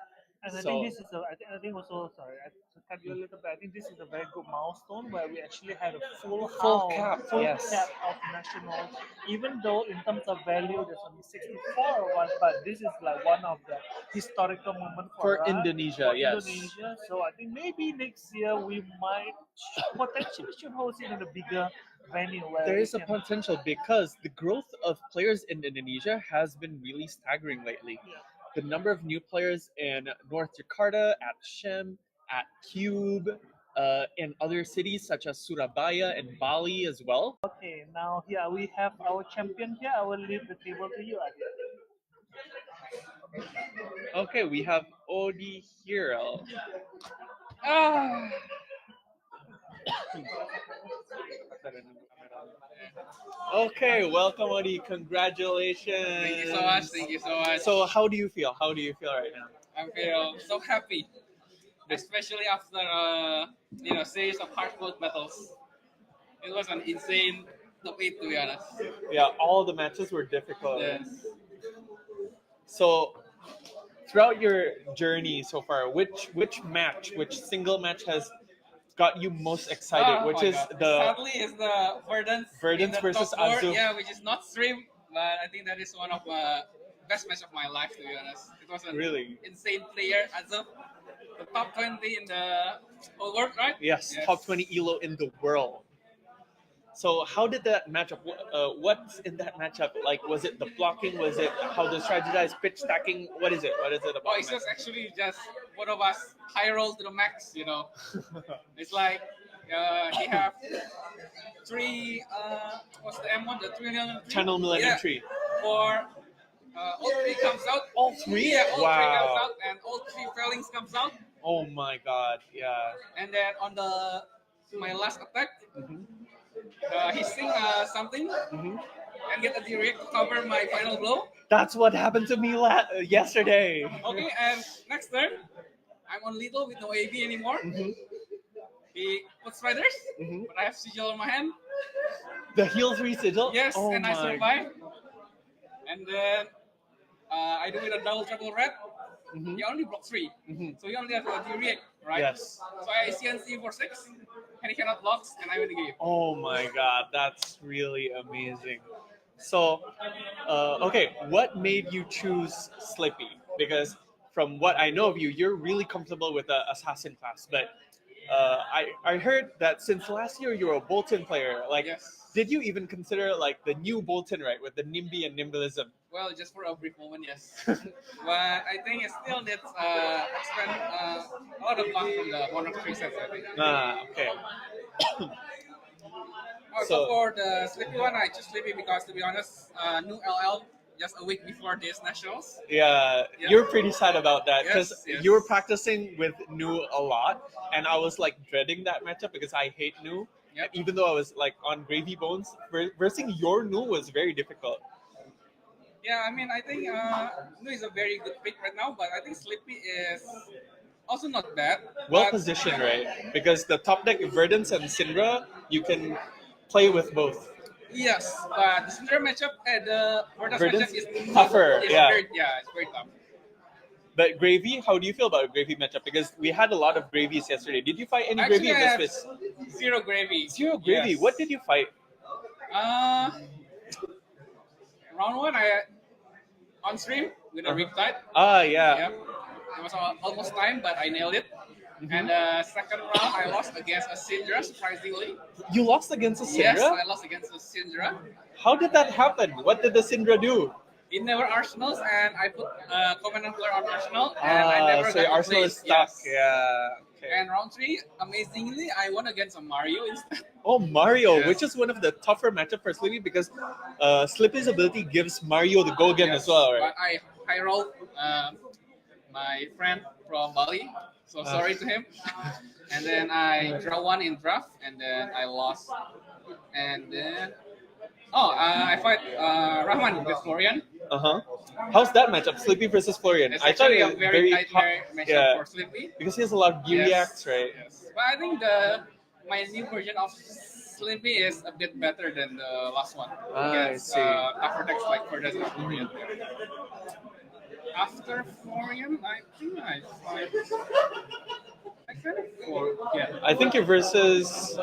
And I So- think this is I think also, sorry, to cut you a little bit. I think this is a very good milestone where we actually had a full cap, full yes. cap of nationals. Even though in terms of value there's only 64 or one, but this is like one of the historical moments For us, Indonesia, for yes. Indonesia. So I think maybe next year we might potentially should host it in a bigger venue. Where There we is a can- potential because the growth of players in Indonesia has been really staggering lately. Yeah. The number of new players in North Jakarta, at Shem, at Cube, in other cities such as Surabaya and Bali as well. Okay, now here we have our champion here. I will leave the table to you, Adi. Okay, we have Odi here. Ah, Okay, welcome Odi. Congratulations. thank you so much. Thank you so much. So how do you feel? How do you feel right now? I feel so happy, especially after series of hard-fought battles. It was an insane top 8, to be honest. Yeah, all the matches were difficult. Yes. So throughout your journey so far, which single match has got you most excited? Oh which my is God. the Sadly is the Verdance in the versus top 4, Azul. yeah, which is not stream, but I think that is one of best match of my life, to be honest. It was an Really? insane player, Azul, the top 20 in the whole world, right? yes, top 20 elo in the world. So how did that matchup? What's in that matchup? Like, was it the blocking? Was it how to strategize pitch stacking? What is it? What is it about? Oh, it's just actually just one of us high roll to the max, It's like he have 3 what's the M1, the 3 million tree? Channel Millennium Yeah. Tree. For all 3 comes out. All 3? Yeah, all 3 wow. comes out, and all 3 failings comes out. Oh my god. Yeah. And then on my last attack, Mhm. he sing something Mhm. and get a direct to cover my final blow. That's what happened to me yesterday. Okay, and next turn, I'm on lethal with no AB anymore. Mhm. He puts spiders, Mhm. but I have sigil on my hand. The heal 3 sigil. Yes, oh and I my. survive. And then I do it a double triple red. Mhm. He only block 3, Mhm. so he only has a direct, right? Yes. So I CNC for 6, and he cannot block, and I win the game. Oh my god, that's really amazing. So, okay, what made you choose Slippy? Because from what I know of you, you're really comfortable with the assassin class. But I heard that since last year you were a Bolton player. Like, Yes. did you even consider like the new Bolton, right, with the NIMBY and Nimbalism? Well, just for a brief moment, yes. But I think it still needs expand a lot of luck from the one of 3 sets, I think. Okay. So for the Sleepy one, I choose Sleepy because, to be honest, new LL just a week before this nationals. Yeah, Yeah. you're pretty sad about that because Yes. you were practicing with Nu a lot, and I was like dreading that matchup because I hate Nu. Yep. Even though I was like on Gravy Bones, versing your Nu was very difficult. Yeah, I mean, I think Nu is a very good pick right now, but I think Sleepy is also not bad. Well but- positioned, right? Because the top deck Verdance and Syndra, you can play with both. Yes, but the Syndra matchup and the Verdance Verdance matchup is tougher, yeah. It's very tough. But Gravy, how do you feel about a Gravy matchup? Because we had a lot of Gravies yesterday. Did you fight any Actually, Gravy in I this have quiz? 0 gravy. Zero Gravy. Yes. What did you fight? Round 1, I on stream with a Riptide. Ah, yeah. Yep. It was almost time, but I nailed it. Mhm. And second round, I lost against a Syndra, surprisingly. You lost against a Syndra? Yes, I lost against a Syndra. How did that happen? What did the Syndra do? It never Arsenals, and I put Commandant player on Arsenal, and I never so got Arsenal is replaced. stuck. Yes. Yeah. Okay. And round 3, amazingly, I won against a Mario instead. Oh, Mario, Yes. which is one of the tougher matchup for Slippy because Slippy's ability gives Mario the go again Yes, as well, right? But I rolled my friend from Bali. So sorry to him. And then I draw one in draft, and then I lost. And then I fight Rahman with Florian. How's that matchup? Sleepy versus Florian. It's I thought actually it a was very nightmare matchup yeah, for Sleepy. because he has a lot of beauty acts, right? Yes. But I think my new version of Sleepy is a bit better than the last one. I see. Tougher decks like for the Florian. After Florian, I think I fight. I kind of forget. I think you're versus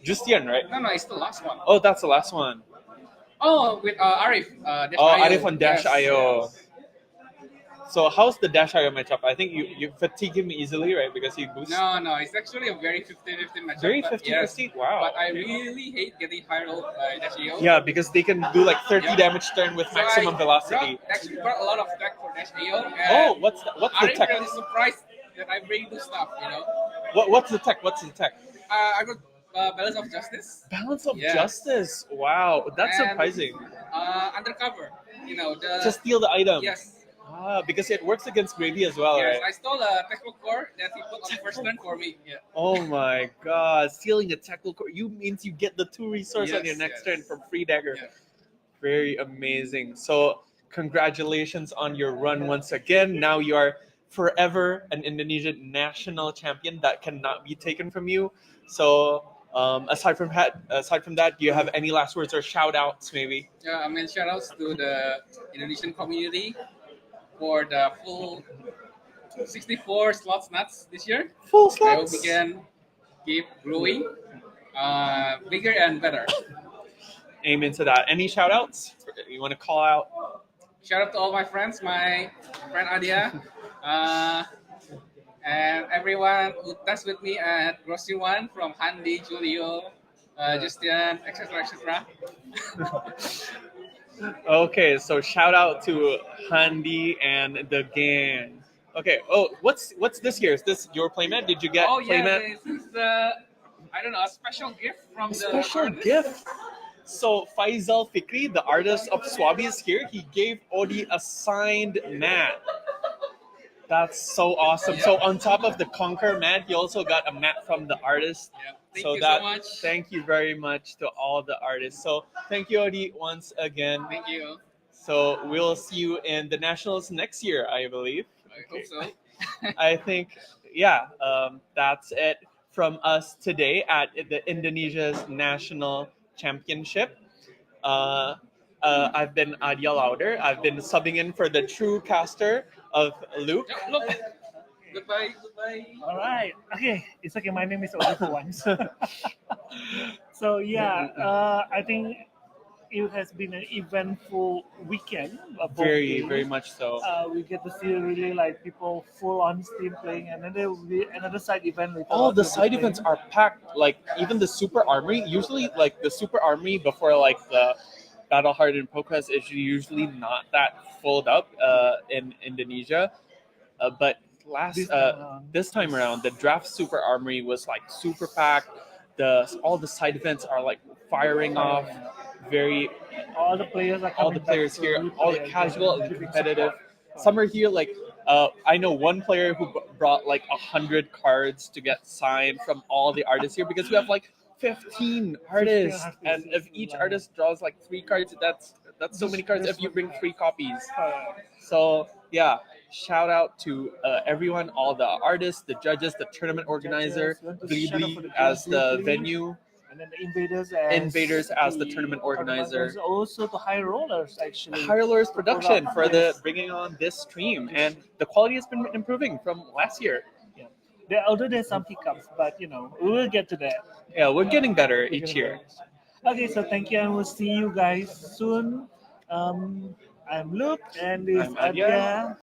Justian, right? No, it's the last one. Oh, that's the last one. Oh, with Arif. Arif on Dash Yes, IO. yes. So how's the Dash IO matchup? I think you fatigue him easily, right? Because he boosts. No, it's actually a very 50-50 matchup. Very but 50-50? Wow. But I really hate getting high roll by Dash.io. Yeah, because they can do like 30 damage turn with So maximum velocity. Actually brought a lot of deck for Dash.io. Oh, what's the I'm tech? really surprised that I bring new stuff, What's the tech? What's the tech? I got Balance of Justice. Balance of Yes. Justice. Wow, that's And, surprising. Undercover. To steal the item. Yes. Because it works against Gravy as well, Yes, right? I stole a textbook core that he put on the first turn for me. Yeah. Oh my god, stealing a tackle core. You means you get the 2 resource on your Yes, next yes. turn from free dagger. Yeah. Very amazing. So congratulations on your run once again. Now you are forever an Indonesian national champion that cannot be taken from you. So aside from that, do you have any last words or shout outs maybe? Yeah, I mean, shout outs to the Indonesian community for the full 64 slots nuts this year. Full I hope slots. we can keep growing, bigger and better. Amen to that. Any shout outs you want to call out? Shout out to all my friends, my friend Adia, and everyone who does with me at Grocery One, from Handi, Julio, Justian, etc. Okay, so shout out to Handi and the gang. Okay. Oh, what's this year? Is this your playmat? Did you get Oh yeah, playmat? this is the a special gift from the Special artist. gift. So Faisal Fikri, the artist of Swabi, is here. He gave Odi a signed mat. That's so awesome. So on top of the Conquer mat, he also got a mat from the artist. Yeah. Thank So you that so much. thank you very much to all the artists. So thank you, Odi, once again. Thank you. So we'll see you in the nationals next year, I believe. I hope so. I think, that's it from us today at the Indonesia's National Championship. I've been Adia Lauder. I've been subbing in for the true caster of Luke. Yeah, look. Goodbye. All right. Okay. It's okay. My name is Odi for once. So yeah, I think it has been an eventful weekend. Very, very much so. We get to see really like people full on Steam playing, and then there will be another side event. Later All on the to be side playing. events are packed. Like even the Super Armory. Usually, like the Super Armory before like the Battle Hardened PokeQuest is usually not that filled up in Indonesia. But this time around, the Draft Super Armory was like super packed. All the side events are like firing off. Very All the players are all the coming players back, so here, new all the players, casual and giving competitive. support. Some are here like I know one player who brought like 100 cards to get signed from all the artists here because we have like 15 artists, and if each artist draws like 3 cards, that's so many cards if you bring 3 copies. So yeah, shout out to everyone, all the artists, the judges, the tournament organizer, Blibli as the venue, And then the Invaders as the tournament organizer. Also the HighRollers actually. HighRollers production for the bringing on this stream, and the quality has been improving from last year. Although there's some hiccups, but we will get to that. Yeah, we're getting better each year. Okay, so thank you, and we'll see you guys soon. I'm Luke, and this is I'm Adia. Adia.